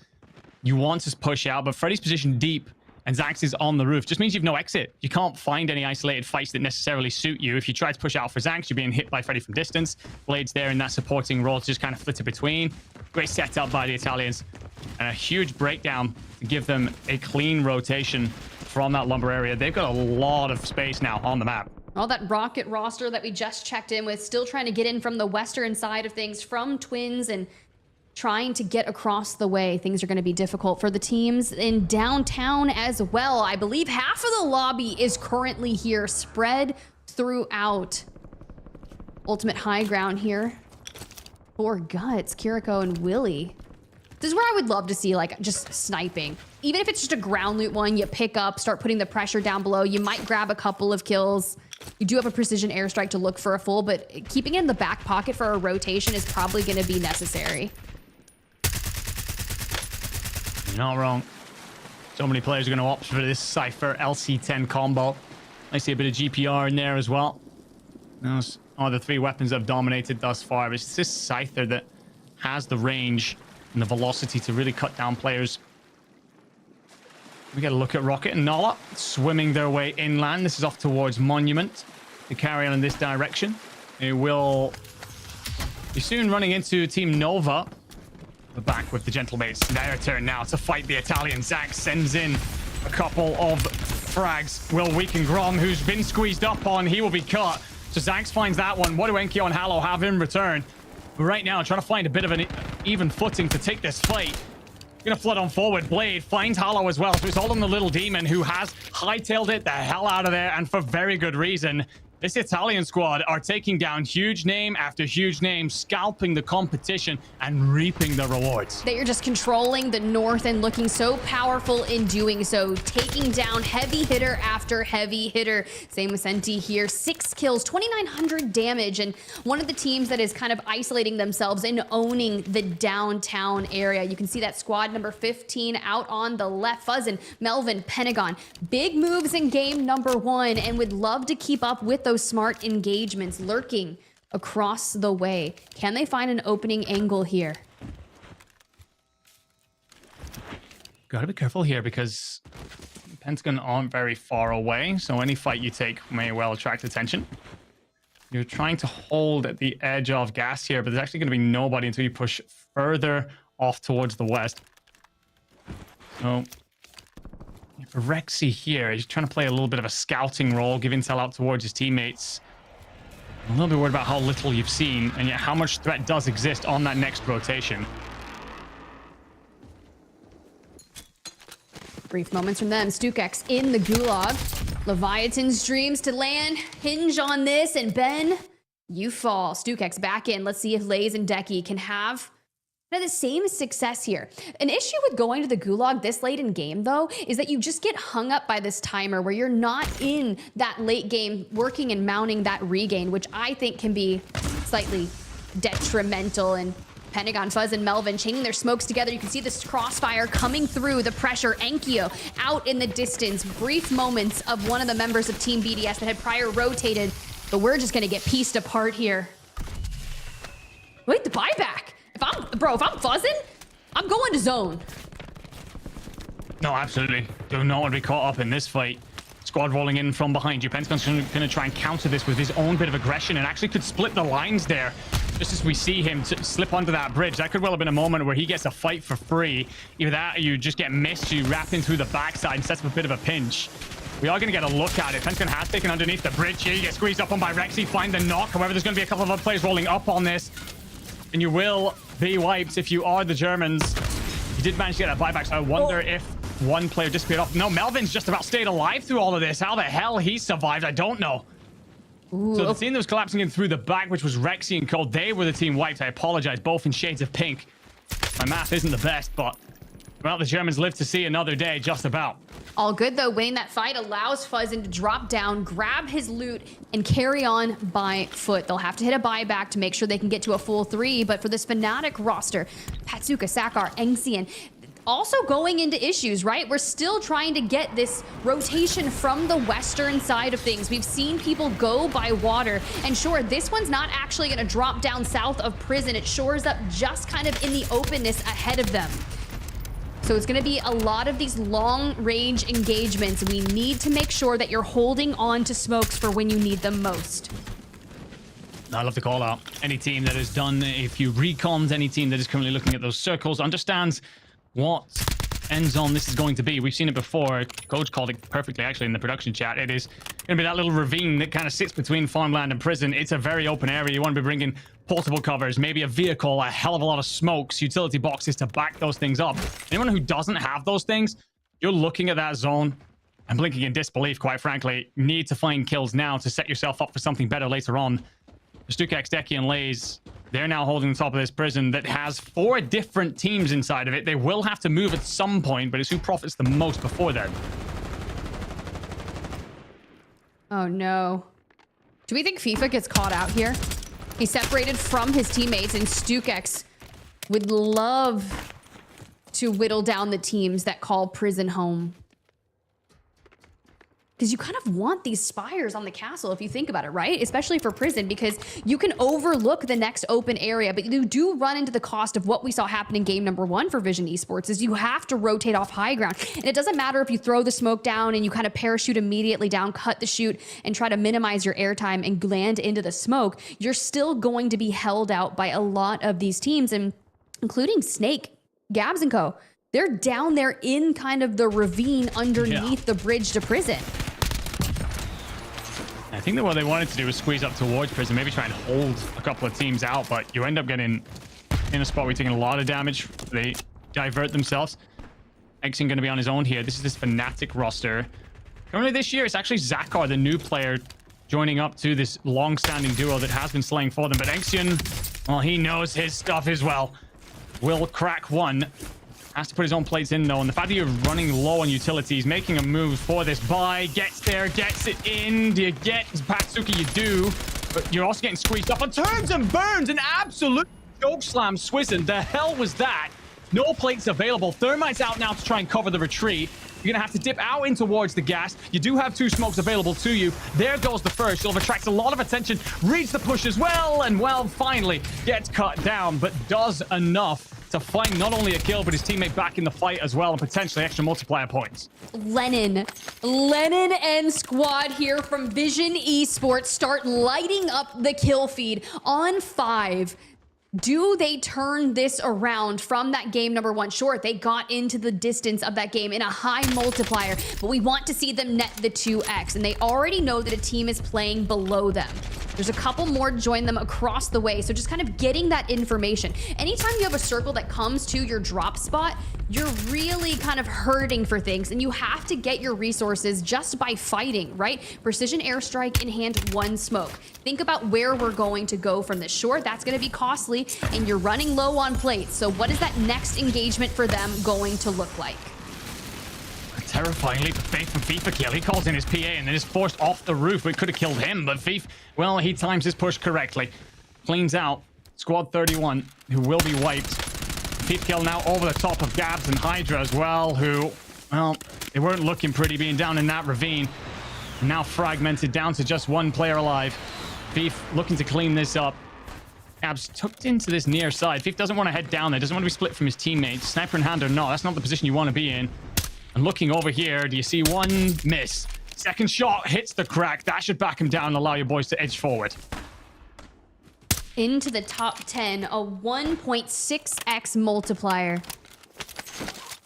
You want to push out, but Freddy's positioned deep and Zanks is on the roof. Just means you've no exit. You can't find any isolated fights that necessarily suit you. If you try to push out for Zanks, you're being hit by Freddy from distance. Blade's there in that supporting role to just kind of flitter between. Great setup by the Italians. And a huge breakdown to give them a clean rotation from that lumber area. They've got a lot of space now on the map. All that Rocket roster that we just checked in with, still trying to get in from the western side of things, from Twins, and trying to get across the way. Things are going to be difficult for the teams in downtown as well. I believe half of the lobby is currently here, spread throughout. Ultimate high ground here for Guts, Kiriko, and Willie. This is where I would love to see, like, just sniping. Even if it's just a ground loot one, you pick up, start putting the pressure down below. You might grab a couple of kills. You do have a precision airstrike to look for a full, but keeping it in the back pocket for a rotation is probably going to be necessary. You're not wrong. So many players are going to opt for this Cypher LC10 combo. I see a bit of GPR in there as well. Those are the three weapons that have dominated thus far. But it's this Scyther that has the range and the velocity to really cut down players. We get a look at Rocket and Nala swimming their way inland. This is off towards Monument to carry on in this direction. They will be soon running into Team Nova. We're back with the Gentlemates. Their turn now to fight the Italian. Zack sends in a couple of frags. Will weaken Grom, who's been squeezed up on. He will be cut. So Zax finds that one. What do Enkyo and Hallow have in return? But right now, trying to find a bit of an even footing to take this fight. Gonna flood on forward. Blade finds Hallow as well. So it's all on the little demon who has hightailed it the hell out of there, and for very good reason. This Italian squad are taking down huge name after huge name, scalping the competition and reaping the rewards. They are just controlling the north and looking so powerful in doing so, taking down heavy hitter after heavy hitter. Same with Senti here, 6 kills, 2,900 damage, and one of the teams that is kind of isolating themselves and owning the downtown area. You can see that squad number 15 out on the left. Fuzzin, Melvin, Pentagon. Big moves in game number 1, and would love to keep up with those smart engagements lurking across the way. Can they find an opening angle here? Gotta be careful here because Pentagon aren't very far away, so any fight you take may well attract attention. You're trying to hold at the edge of gas here, but there's actually going to be nobody until you push further off towards the west. So for Rexy here, he's trying to play a little bit of a scouting role, give intel out towards his teammates. I'm a little bit worried about how little you've seen, and yet how much threat does exist on that next rotation. Brief moments from them. Stukex in the gulag. Leviathan's dreams to land hinge on this, and Ben, you fall. Stukex back in. Let's see if Lays and Deki can have Now, the same success here. An issue with going to the gulag this late in game, though, is that you just get hung up by this timer where you're not in that late game working and mounting that regain, which I think can be slightly detrimental. And Pentagon, Fuzz, and Melvin chaining their smokes together. You can see this crossfire coming through the pressure. Enkyo out in the distance. Brief moments of one of the members of Team BDS that had prior rotated, but we're just gonna get pieced apart here. Wait, the buyback. If I'm fuzzing, I'm going to zone. No, absolutely. Do not want to be caught up in this fight. Squad rolling in from behind you. Pentagon's going to try and counter this with his own bit of aggression and actually could split the lines there. Just as we see him slip onto that bridge, that could well have been a moment where he gets a fight for free. Either that or you just get missed, you wrap in through the backside and sets up a bit of a pinch. We are going to get a look at it. Pentagon has taken underneath the bridge here. You get squeezed up on by Rexy, find the knock. However, there's going to be a couple of other players rolling up on this. And you will be wiped if you are the Germans. You did manage to get a buyback, so I wonder if one player disappeared off. No, Melvin's just about stayed alive through all of this. How the hell he survived, I don't know. Ooh. So the team that was collapsing in through the back, which was Rexy and Cold, they were the team wiped. I apologize, both in shades of pink. My math isn't the best, but well, the Germans live to see another day, just about. All good, though. Winning that fight allows Fuzzin to drop down, grab his loot, and carry on by foot. They'll have to hit a buyback to make sure they can get to a full 3, but for this Fnatic roster, Patsuka, Sakar, Engsian, also going into issues, right? We're still trying to get this rotation from the western side of things. We've seen people go by water, and sure, this one's not actually going to drop down south of prison. It shores up just kind of in the openness ahead of them. So it's going to be a lot of these long-range engagements. We need to make sure that you're holding on to smokes for when you need them most. I love the call out. Any team that has done a few recons, any team that is currently looking at those circles, understands what end zone this is going to be. We've seen it before. Coach called it perfectly, actually, in the production chat. It is going to be that little ravine that kind of sits between farmland and prison. It's a very open area. You want to be bringing portable covers, maybe a vehicle, a hell of a lot of smokes, utility boxes to back those things up. Anyone who doesn't have those things, you're looking at that zone and blinking in disbelief, quite frankly. You need to find kills now to set yourself up for something better later on. Stukex, Deki, and Lays, they're now holding the top of this prison that has 4 different teams inside of it. They will have to move at some point, but it's who profits the most before then. Oh, no. Do we think FIFA gets caught out here? He's separated from his teammates, and Stukex would love to whittle down the teams that call prison home. Because you kind of want these spires on the castle, if you think about it, right? Especially for prison, because you can overlook the next open area, but you do run into the cost of what we saw happen in game number 1 for Vision Esports, is you have to rotate off high ground. And it doesn't matter if you throw the smoke down and you kind of parachute immediately down, cut the chute, and try to minimize your airtime and land into the smoke. You're still going to be held out by a lot of these teams, and including Snake, Gabs and Co. They're down there in kind of the ravine underneath the bridge to prison. I think that what they wanted to do was squeeze up towards prison, maybe try and hold a couple of teams out, but you end up getting in a spot where you're taking a lot of damage. They divert themselves. Exing going to be on his own here. This is this Fnatic roster. Currently this year, it's actually Zakar, the new player, joining up to this long-standing duo that has been slaying for them. But Exian, well, he knows his stuff as well. Will crack one. Has to put his own plates in, though. And the fact that you're running low on utilities, making a move for this buy, gets there, gets it in. Do you get Patsuki? You do. But you're also getting squeezed up on turns and burns. An absolute choke slam. Swizzin. The hell was that? No plates available. Thermite's out now to try and cover the retreat. You're going to have to dip out in towards the gas. You do have 2 smokes available to you. There goes the first. Silver attracts a lot of attention. Reads the push as well. And, well, finally gets cut down, but does enough to find not only a kill, but his teammate back in the fight as well, and potentially extra multiplier points. Lennon and squad here from Vision Esports start lighting up the kill feed on 5. Do they turn this around from that game number 1? Sure, they got into the distance of that game in a high multiplier, but we want to see them net the 2x, and they already know that a team is playing below them. There's a couple more to join them across the way. So just kind of getting that information. Anytime you have a circle that comes to your drop spot, you're really kind of hurting for things, and you have to get your resources just by fighting, right? Precision airstrike in hand, one smoke. Think about where we're going to go from this. Sure, that's going to be costly, and you're running low on plates. So what is that next engagement for them going to look like? Terrifying leap of faith from FIFA kill. He calls in his PA and then is forced off the roof. It could have killed him, but Thief, well, he times his push correctly. Cleans out squad 31, who will be wiped. Thief kill now over the top of Gabs and Hydra as well, who, well, they weren't looking pretty being down in that ravine. Now fragmented down to just one player alive. Thief looking to clean this up. Gabs tucked into this near side. Thief doesn't want to head down there, doesn't want to be split from his teammates. Sniper in hand or not, that's not the position you want to be in. And looking over here, do you see one miss? Second shot hits the crack. That should back him down and allow your boys to edge forward. Into the top 10, a 1.6x multiplier.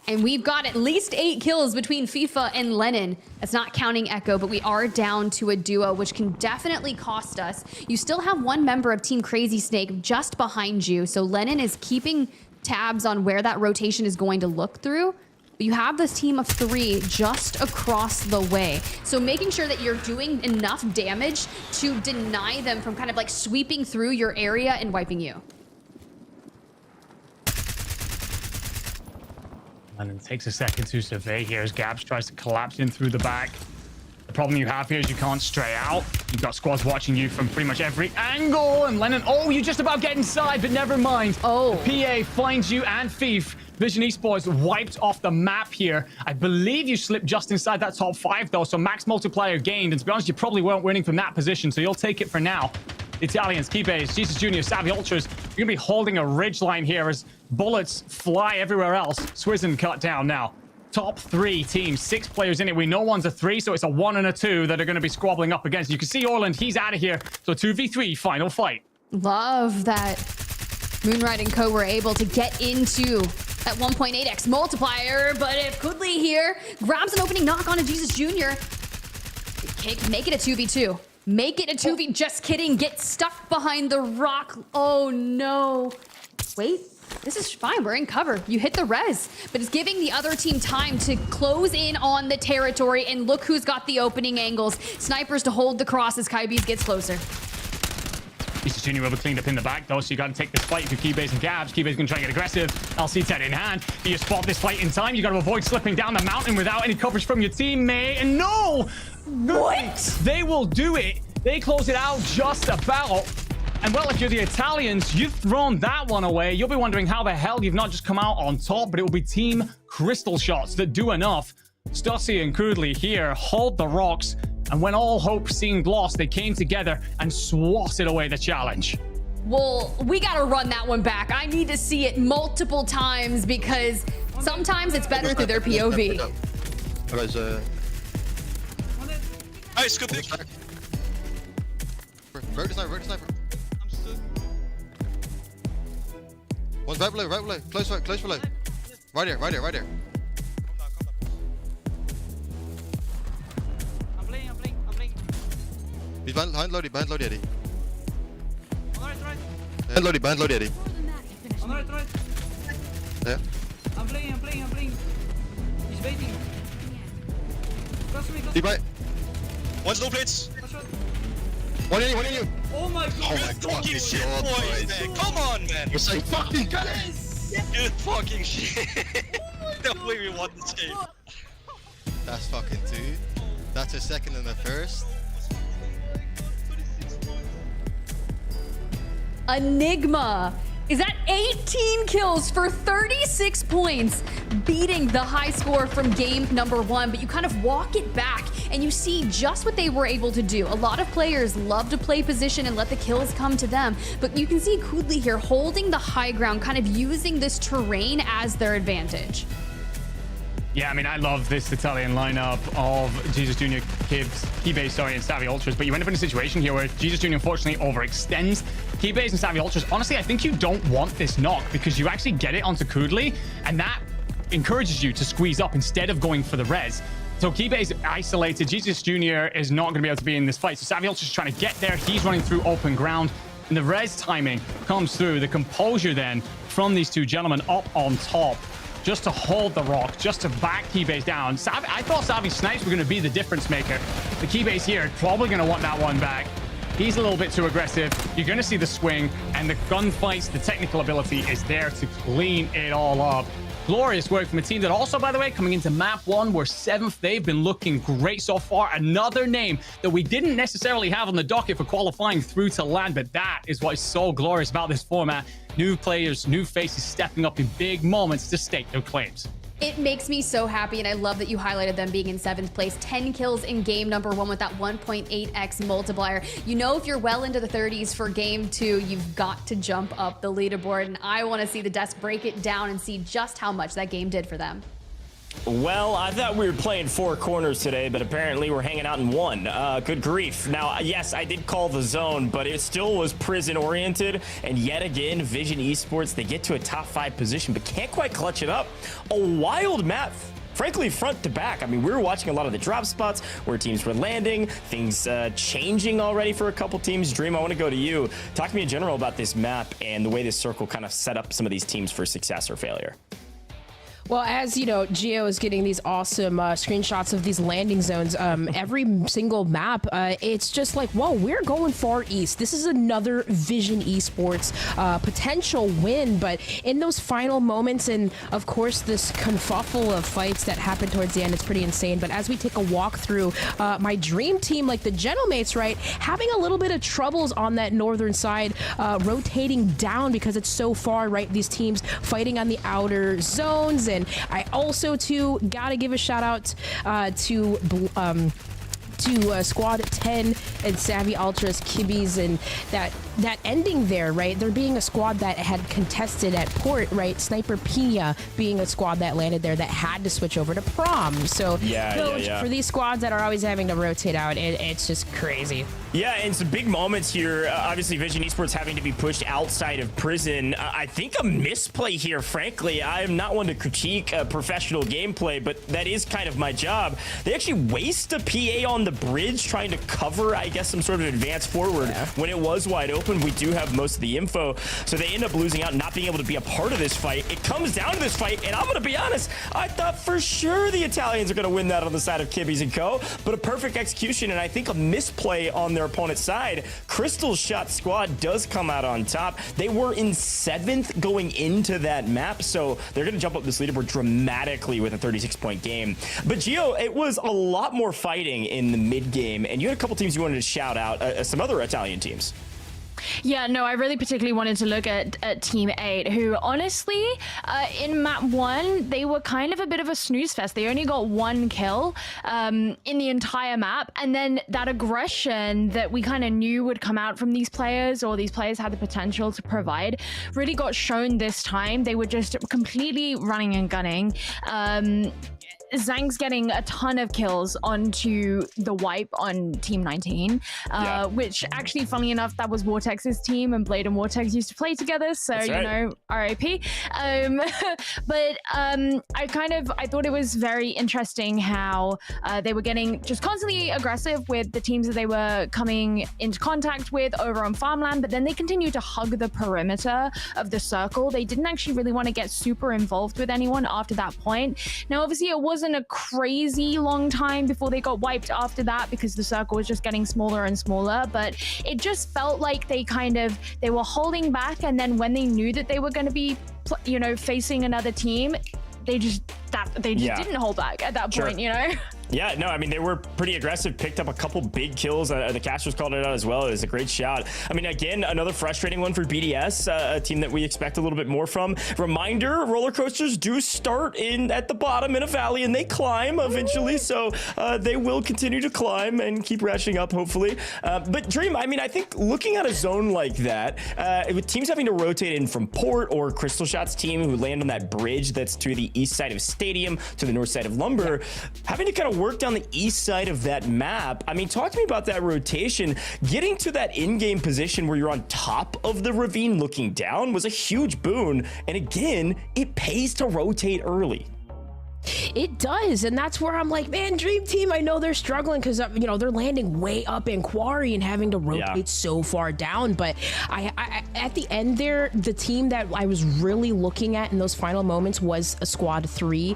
And we've got at least 8 kills between FIFA and Lennon. That's not counting Echo, but we are down to a duo, which can definitely cost us. You still have one member of Team Crazy Snake just behind you. So Lennon is keeping tabs on where that rotation is going to look through. But you have this team of 3 just across the way. So making sure that you're doing enough damage to deny them from kind of like sweeping through your area and wiping you. And then takes a second to survey here as Gabs tries to collapse in through the back. The problem you have here is you can't stray out. You've got squads watching you from pretty much every angle. And Lennon, oh, you just about get inside, but never mind. Oh. PA finds you and Thief. Vision Esports wiped off the map here. I believe you slipped just inside that top 5, though, so max multiplier gained. And to be honest, you probably weren't winning from that position, so you'll take it for now. The Italians, Keybase, Jesus Jr., Savvy Ultras, you're going to be holding a ridge line here as bullets fly everywhere else. Swizzen cut down now. Top 3 teams, 6 players in it. We know one's a 3, so it's a 1 and a 2 that are going to be squabbling up against. You can see Orland, he's out of here. So 2v3, final fight. Love that Moonride and Co. were able to get into that 1.8x multiplier, but if Kudli here grabs an opening knock on a Jesus Jr., make it a 2v2. Make it a 2v. Just kidding. Get stuck behind the rock. Oh, no. Wait. This is fine. We're in cover. You hit the res, but it's giving the other team time to close in on the territory, and look who's got the opening angles. Snipers to hold the cross as Kybase gets closer. Jesus Jr. will be cleaned up in the back, though, so you got to take this fight through Keybase and Gabs. Keybase going to try and get aggressive. LC10 in hand. Do you spot this fight in time? You got to avoid slipping down the mountain without any coverage from your teammate. And no! What? They will do it. They close it out just about. And well, if you're the Italians, you've thrown that one away. You'll be wondering how the hell you've not just come out on top, but it will be Team Crystal Shots that do enough. Stussy and Kudli here hold the rocks. And when all hope seemed lost, they came together and swatted away the challenge. Well, we got to run that one back. I need to see it multiple times because sometimes it's better through their POV. Nice, good pick. Rogue sniper. One's right below. Close below. Right here. I'm playing. He's behind Lodi, Eddie. On right. Behind Lodi, Eddie. On right. Yeah. I'm playing. He's waiting. Close to me. Deep right. One's no plates. One in you. Oh my god. Oh my god. Shit, boys, man. Come on, man. You're so fucking good. Good fucking shit. The way we won this game. That's fucking 2. That's a second and a first. Enigma is at 18 kills for 36 points, beating the high score from game number 1. But you kind of walk it back and you see just what they were able to do. A lot of players love to play position and let the kills come to them. But you can see Kudli here holding the high ground, kind of using this terrain as their advantage. Yeah, I mean, I love this Italian lineup of Jesus Jr., Keybase, and Savvy Ultras, but you end up in a situation here where Jesus Jr. unfortunately overextends Keybase and Savvy Ultras. Honestly, I think you don't want this knock because you actually get it onto Kudli, and that encourages you to squeeze up instead of going for the res. So Keybase isolated. Jesus Jr. is not going to be able to be in this fight. So Saviol's just trying to get there. He's running through open ground. And the res timing comes through. The composure then from these two gentlemen up on top, just to hold the rock, just to back Keybase down. I thought Savvy Snipes were going to be the difference maker. The Keybase here probably going to want that one back. He's a little bit too aggressive. You're going to see the swing, and the gunfights, the technical ability is there to clean it all up. Glorious work from a team that also, by the way, coming into map 1, we're 7th. They've been looking great so far. Another name that we didn't necessarily have on the docket for qualifying through to land, but that is what is so glorious about this format. New players, new faces stepping up in big moments to stake their claims. It makes me so happy, and I love that you highlighted them being in 7th place. 10 kills in game number 1 with that 1.8x multiplier. You know, if you're well into the 30s for game 2, you've got to jump up the leaderboard, and I want to see the desk break it down and see just how much that game did for them. Well, I thought we were playing 4 corners today, but apparently we're hanging out in 1. Good grief. Now, yes, I did call the zone, but it still was prison-oriented. And yet again, Vision Esports, they get to a top 5 position, but can't quite clutch it up. A wild map, frankly, front to back. I mean, we were watching a lot of the drop spots where teams were landing, things changing already for a couple teams. Dream, I want to go to you. Talk to me in general about this map and the way this circle kind of set up some of these teams for success or failure. Well, as you know, Gio is getting these awesome screenshots of these landing zones. Every single map, it's just like, whoa, we're going far east. This is another Vision Esports potential win. But in those final moments, and of course, this confuffle of fights that happen towards the end, it's pretty insane. But as we take a walk through, my dream team, like the Gentlemates, right, having a little bit of troubles on that northern side, rotating down because it's so far, right? These teams fighting on the outer zones. And I also, too, gotta give a shout out to Squad 10 and Savvy Ultras, Kibbies, and that ending there, right? There being a squad that had contested at port, right? Sniper Pina being a squad that landed there that had to switch over to prom. So for these squads that are always having to rotate out, it's just crazy. Yeah, and some big moments here. Obviously, Vision Esports having to be pushed outside of prison. I think a misplay here, frankly. I am not one to critique professional gameplay, but that is kind of my job. They actually waste a PA on the bridge trying to cover, I guess, some sort of advance forward when it was wide open. We do have most of the info, so they end up losing out, not being able to be a part of this fight. It comes down to this fight, and I'm going to be honest, I thought for sure the Italians are going to win that on the side of Kibbies and Co., but a perfect execution, and I think a misplay on their opponent's side. Crystal's shot squad does come out on top. They were in 7th going into that map, so they're going to jump up this leaderboard dramatically with a 36-point game. But Gio, it was a lot more fighting in the mid game, and you had a couple teams you wanted to shout out, some other Italian teams. Yeah, no, I really particularly wanted to look at Team 8, who honestly, in map 1, they were kind of a bit of a snooze fest. They only got 1 kill in the entire map. And then that aggression that we kind of knew would come out from these players, or these players had the potential to provide, really got shown this time. They were just completely running and gunning. Zhang's getting a ton of kills onto the wipe on Team 19, which actually, funny enough, that was Vortex's team, and Blade and Vortex used to play together, so, you know, RIP. But I thought it was very interesting how they were getting just constantly aggressive with the teams that they were coming into contact with over on farmland, but then they continued to hug the perimeter of the circle. They didn't actually really want to get super involved with anyone after that point. Now, obviously, it wasn't a crazy long time before they got wiped after that, because the circle was just getting smaller and smaller, but it just felt like they were holding back, and then when they knew that they were going to be, you know, facing another team, they just didn't hold back at that point, you know? Yeah, no, I mean, they were pretty aggressive, picked up a couple big kills. The casters called it out as well. It was a great shot. I mean, again, another frustrating one for BDS, a team that we expect a little bit more from. Reminder, roller coasters do start at the bottom in a valley, and they climb eventually, so they will continue to climb and keep ratcheting up, hopefully. But Dream, I mean, I think looking at a zone like that, with teams having to rotate in from Port or Crystal Shot's team who land on that bridge that's to the east side of Stadium, to the north side of Lumber, having to kind of work down the east side of that map. I mean, talk to me about that rotation. Getting to that in-game position where you're on top of the ravine looking down was a huge boon. And again, it pays to rotate early. It does, and that's where I'm like, man, Dream Team, I know they're struggling because, you know, they're landing way up in Quarry and having to rotate so far down, but I at the end there, the team that I was really looking at in those final moments was a squad 3, you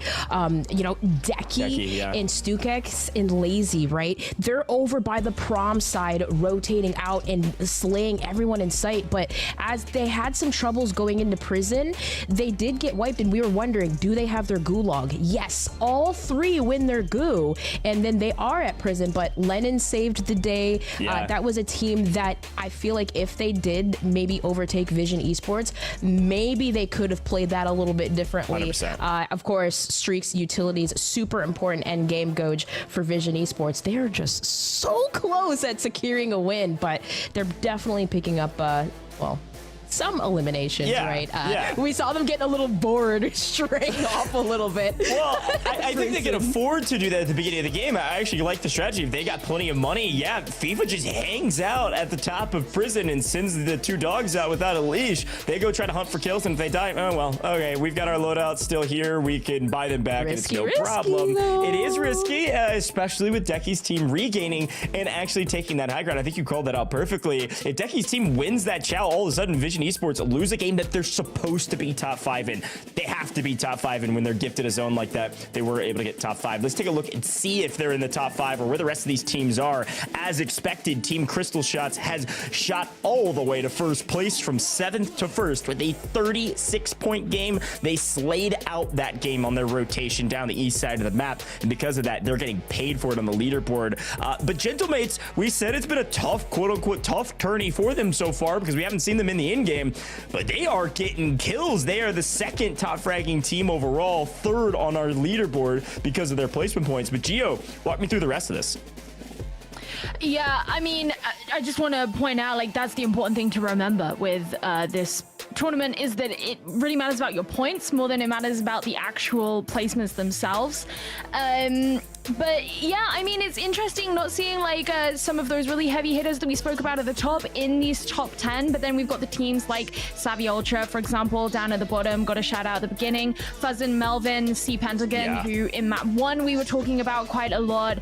know, Deki and Stukex and Lazy, right? They're over by the prom side, rotating out and slaying everyone in sight, but as they had some troubles going into prison, they did get wiped, and we were wondering, do they have their gulag? Yes, all 3 win their goo, and then they are at prison, but Lennon saved the day. That was a team that I feel like if they did maybe overtake Vision Esports, maybe they could have played that a little bit differently. Of course, streaks, utilities, super important end game, Goj, for Vision Esports. They are just so close at securing a win, but they're definitely picking up, well, some eliminations, right? We saw them getting a little bored, straying off a little bit. Well, I think they can afford to do that at the beginning of the game. I actually like the strategy. If they got plenty of money, FIFA just hangs out at the top of prison and sends the 2 dogs out without a leash. They go try to hunt for kills, and if they die, oh well, okay, we've got our loadout still here. We can buy them back, Risky, and it's no problem. though. It is risky, especially with Deki's team regaining and actually taking that high ground. I think you called that out perfectly. If Deki's team wins that chow, all of a sudden Vision Esports lose a game that they're supposed to be top 5 in. They have to be top 5 in when they're gifted a zone like that. They were able to get top 5. Let's take a look and see if they're in the top 5 or where the rest of these teams are. As expected, Team Crystal Shots has shot all the way to first place from 7th to 1st with a 36-point game. They slayed out that game on their rotation down the east side of the map, and because of that, they're getting paid for it on the leaderboard. But Gentlemates, we said it's been a tough, quote-unquote, tough tourney for them so far because we haven't seen them in the in-game, but they are getting kills. They are the 2nd top fragging team overall, 3rd on our leaderboard because of their placement points. But Gio, walk me through the rest of this. Yeah, I mean, I just want to point out, like, that's the important thing to remember with this tournament is that it really matters about your points more than it matters about the actual placements themselves. But yeah, I mean, it's interesting not seeing like some of those really heavy hitters that we spoke about at the top in these top 10, but then we've got the teams like Savvy Ultra, for example, down at the bottom. Got a shout out at the beginning. Fuzz and Melvin, C Pentagon, who in map 1 we were talking about quite a lot.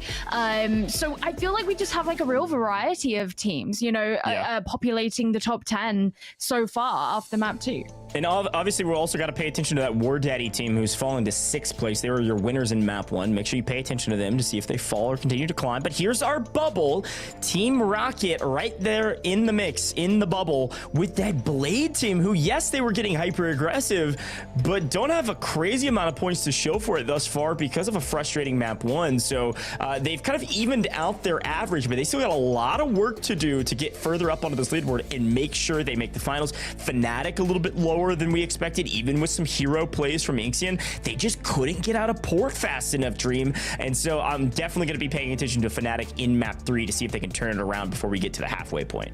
So I feel like we just have like a real variety of teams, you know, populating the top 10 so far after map 2. And obviously, we're also got to pay attention to that War Daddy team who's fallen to 6th place. They were your winners in map 1. Make sure you pay attention to them to see if they fall or continue to climb. But here's our bubble. Team Rocket right there in the mix, in the bubble, with that Blade team who, yes, they were getting hyper aggressive, but don't have a crazy amount of points to show for it thus far because of a frustrating map 1. So they've kind of evened out their average, but they still got a lot of work to do to get further up onto this leaderboard and make sure they make the finals. Fnatic a little bit lower than we expected, even with some hero plays from Inxion. They just couldn't get out of port fast enough, Dream. And so I'm definitely going to be paying attention to Fnatic in map 3 to see if they can turn it around before we get to the halfway point.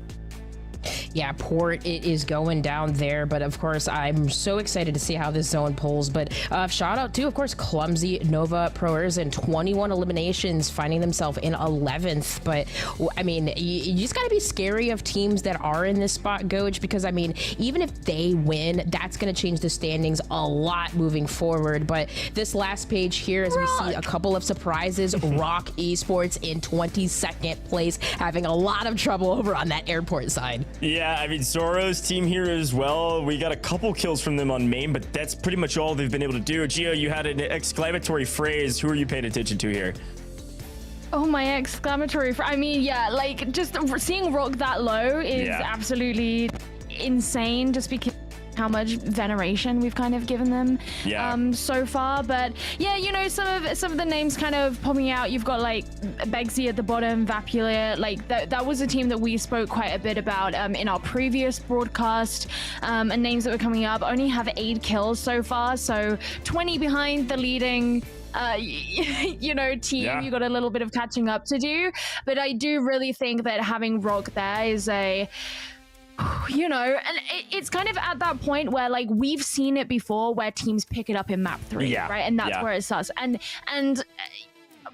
Yeah, port, it is going down there, but of course I'm so excited to see how this zone pulls. But shout out to, of course, Clumsy, Nova, Proers, and 21 eliminations, finding themselves in 11th. But I mean, you just got to be scary of teams that are in this spot, Goj, because I mean, even if they win, that's going to change the standings a lot moving forward. But this last page here, as we see a couple of surprises, Rock Esports in 22nd place, having a lot of trouble over on that airport side. Yeah, I mean, Zoro's team here as well. We got a couple kills from them on main, but that's pretty much all they've been able to do. Gio, you had an exclamatory phrase. Who are you paying attention to here? Oh, my exclamatory phrase. I mean, yeah, like just seeing Rock that low is absolutely insane just because how much veneration we've kind of given them so far. But yeah, you know, some of the names kind of popping out. You've got like Begsy at the bottom, Vapulia, like that was a team that we spoke quite a bit about in our previous broadcast, and names that were coming up only have 8 kills so far, so 20 behind the leading you know, team. You got a little bit of catching up to do, but I do really think that having Rock there is a, you know, and it's kind of at that point where like we've seen it before where teams pick it up in map 3, right? And that's where it starts. And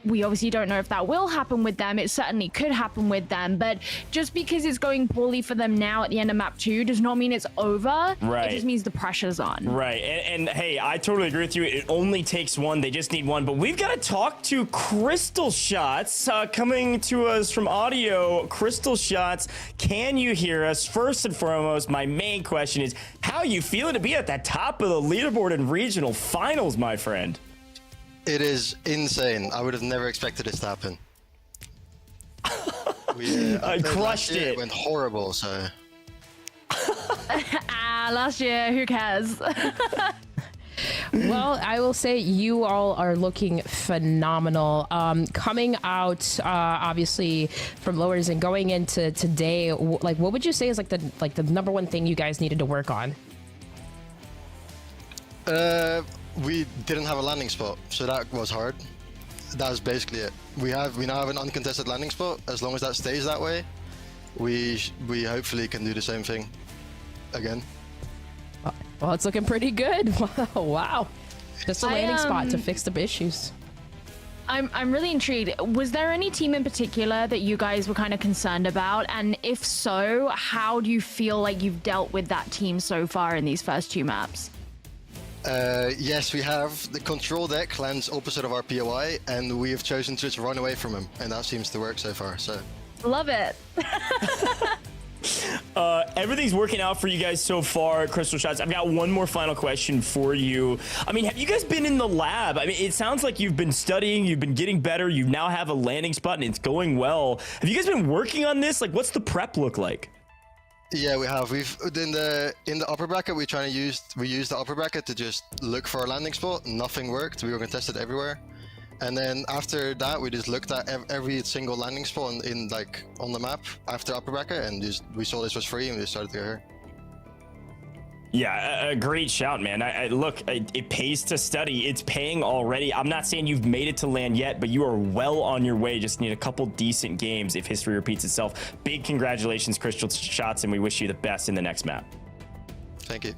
we obviously don't know if that will happen with them. It certainly could happen with them, but just because it's going poorly for them now at the end of map 2 does not mean it's over. Right. It just means the pressure's on. Right. And hey, I totally agree with you. It only takes one. They just need one. But we've got to talk to Crystal Shots coming to us from audio. Crystal Shots, can you hear us? First and foremost, my main question is, how are you feeling to be at the top of the leaderboard in regional finals, my friend? It is insane. I would have never expected this to happen. I crushed it. It went horrible, so... Last year, who cares? Well, I will say you all are looking phenomenal. Coming out, obviously, from lowers and going into today, like, what would you say is like the number one thing you guys needed to work on? We didn't have a landing spot, so that was hard. That was basically it. We now have an uncontested landing spot. As long as that stays that way, we hopefully can do the same thing again. Well, it's looking pretty good. Wow. Just a landing spot to fix the issues. I'm really intrigued. Was there any team in particular that you guys were kind of concerned about? And if so, how do you feel like you've dealt with that team so far in these first 2 maps? Yes, we have. The control deck lands opposite of our POI, and we have chosen to just run away from him, and that seems to work so far, so... Love it. Everything's working out for you guys so far, Crystal Shots. I've got one more final question for you. I mean, have you guys been in the lab? I mean, it sounds like you've been studying, you've been getting better, you now have a landing spot, and it's going well. Have you guys been working on this? Like, what's the prep look like? Yeah, we have. We've in the upper bracket. We used the upper bracket to just look for a landing spot. Nothing worked. We were contested everywhere, and then after that, we just looked at every single landing spot on the map after upper bracket, and we saw this was free, and we started to go here. Yeah, a great shout, man. Look, it pays to study. It's paying already. I'm not saying you've made it to land yet, but you are well on your way. Just need a couple decent games if history repeats itself. Big congratulations, Crystal Shots, and we wish you the best in the next map. Thank you.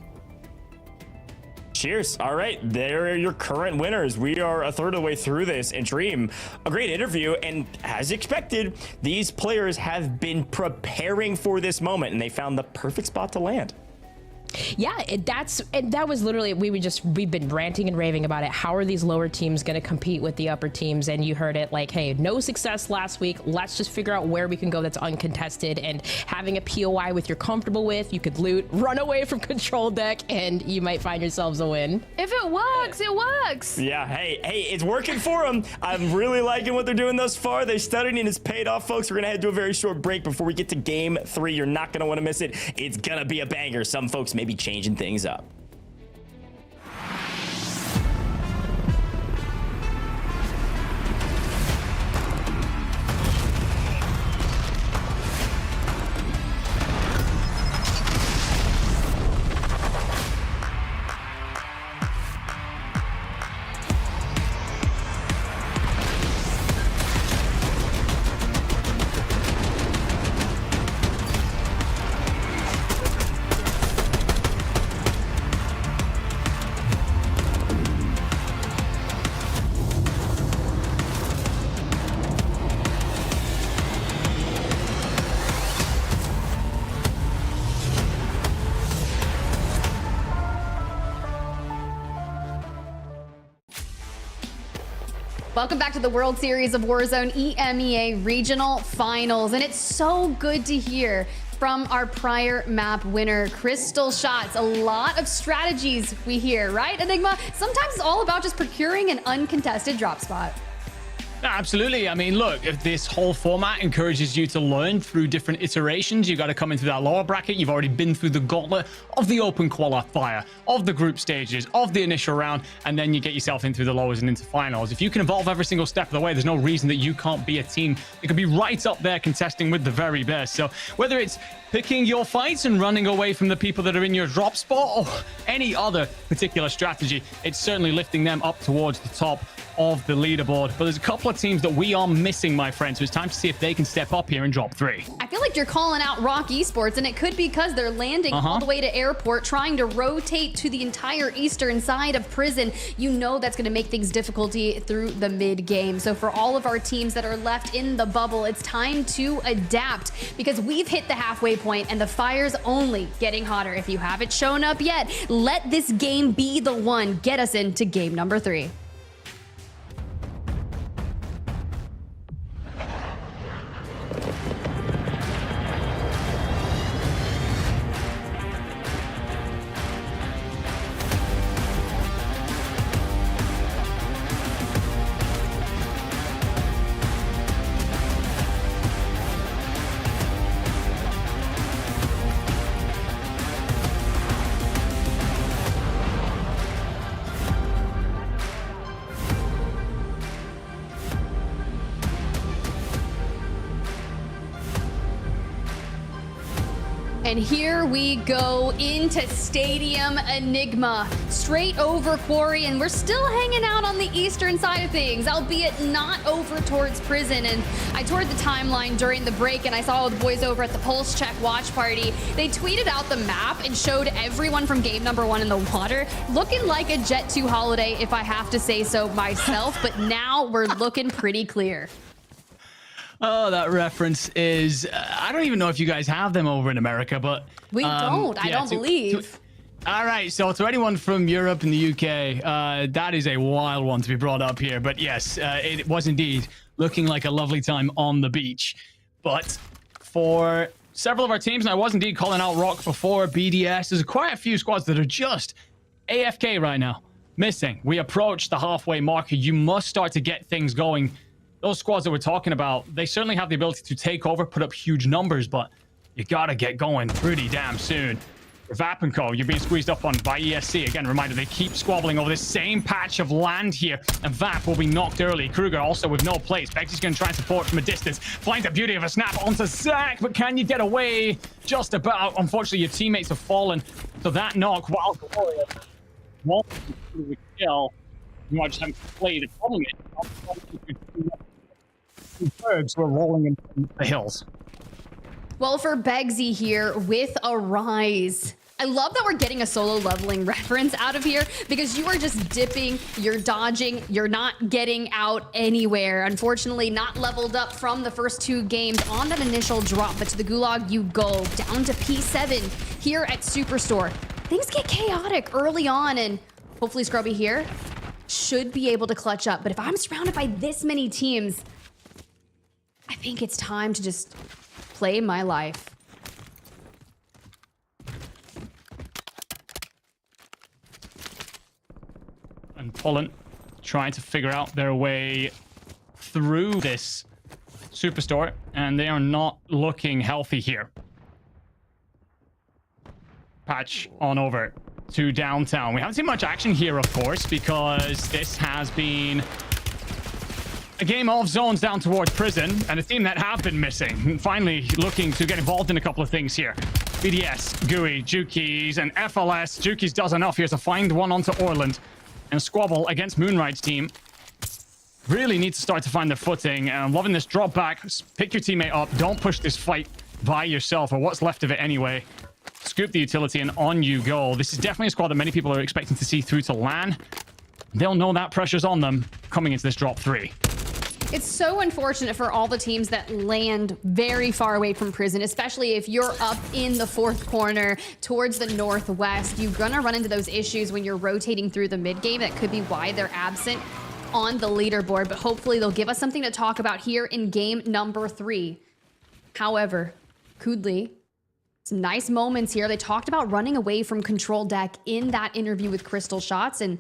Cheers. All right, there are your current winners. We are a third of the way through this, and Dream, a great interview, and as expected, these players have been preparing for this moment, and they found the perfect spot to land. Yeah, that was literally, we've been ranting and raving about it. How are these lower teams going to compete with the upper teams? And you heard it like, hey, no success last week. Let's just figure out where we can go that's uncontested, and having a POI with you're comfortable with, you could loot, run away from control deck, and you might find yourselves a win. If it works, it works. Yeah, hey, it's working for them. I'm really liking what they're doing thus far. They're studying and it's paid off, folks. We're going to head to a very short break before we get to game 3. You're not going to want to miss it. It's going to be a banger. Some folks may be changing things up. Welcome back to the World Series of Warzone EMEA Regional Finals. And it's so good to hear from our prior map winner, Crystal Shots. A lot of strategies we hear, right, Enigma? Sometimes it's all about just procuring an uncontested drop spot. Absolutely. I mean, look, if this whole format encourages you to learn through different iterations, you got to come into that lower bracket. You've already been through the gauntlet of the open qualifier, of the group stages, of the initial round, and then you get yourself in through the lowers and into finals. If you can evolve every single step of the way, there's no reason that you can't be a team that could be right up there contesting with the very best. So whether it's picking your fights and running away from the people that are in your drop spot or any other particular strategy, it's certainly lifting them up towards the top of the leaderboard. But there's a couple couple of teams that we are missing, my friends. So it's time to see if they can step up here and drop 3. I feel like you're calling out Rock Esports, and it could be because they're landing all the way to airport, trying to rotate to the entire eastern side of prison. You know that's going to make things difficulty through the mid game. So for all of our teams that are left in the bubble, it's time to adapt, because we've hit the halfway point and the fire's only getting hotter. If you haven't shown up yet, let this game be the one. Get us into game number 3. And here we go into Stadium Enigma, straight over Quarry, and we're still hanging out on the eastern side of things, albeit not over towards prison. And I toured the timeline during the break, and I saw the boys over at the Pulse Check watch party. They tweeted out the map and showed everyone from game number 1 in the water, looking like a Jet 2 holiday, if I have to say so myself, but now we're looking pretty clear. Oh, that reference is... I don't even know if you guys have them over in America, but... We don't. I don't believe. All right, so to anyone from Europe and the UK, that is a wild one to be brought up here. But yes, it was indeed looking like a lovely time on the beach. But for several of our teams, and I was indeed calling out Rock before, BDS, there's quite a few squads that are just AFK right now. Missing. We approach the halfway marker. You must start to get things going. Those squads that we're talking about, they certainly have the ability to take over, put up huge numbers, but you gotta get going pretty damn soon. For Vap & Co, you're being squeezed up on by ESC. Again, reminder, they keep squabbling over this same patch of land here, and Vap will be knocked early. Kruger also with no place. Bexy's gonna try and support from a distance. Finds the beauty of a snap onto Zach, but can you get away? Just about. Unfortunately, your teammates have fallen. So that knock, while Gloria won't kill, you are just having to play the problem. Birds were rolling in the hills. Well, for Begsy here with a rise. I love that we're getting a solo leveling reference out of here, because you are just dipping, you're dodging, you're not getting out anywhere. Unfortunately, not leveled up from the first 2 games on that initial drop, but to the Gulag you go, down to P7 here at Superstore. Things get chaotic early on, and hopefully Scrubby here should be able to clutch up. But if I'm surrounded by this many teams, I think it's time to just play my life. And Poland trying to figure out their way through this Superstore, and they are not looking healthy here. Patch on over to downtown. We haven't seen much action here, of course, because this has been a game of zones down towards prison, and a team that have been missing. Finally looking to get involved in a couple of things here. BDS, GUI, Jukies, and FLS. Jukies does enough here to find one onto Orland. And Squabble against Moonright's team really need to start to find their footing. And I'm loving this drop back. Pick your teammate up. Don't push this fight by yourself, or what's left of it anyway. Scoop the utility and on you go. This is definitely a squad that many people are expecting to see through to LAN. They'll know that pressure's on them coming into this drop 3. It's so unfortunate for all the teams that land very far away from prison, especially if you're up in the 4th corner towards the northwest. You're gonna run into those issues when you're rotating through the mid game. That could be why they're absent on the leaderboard, but hopefully they'll give us something to talk about here in game number 3. However, Kudli, some nice moments here. They talked about running away from control deck in that interview with Crystal Shots, and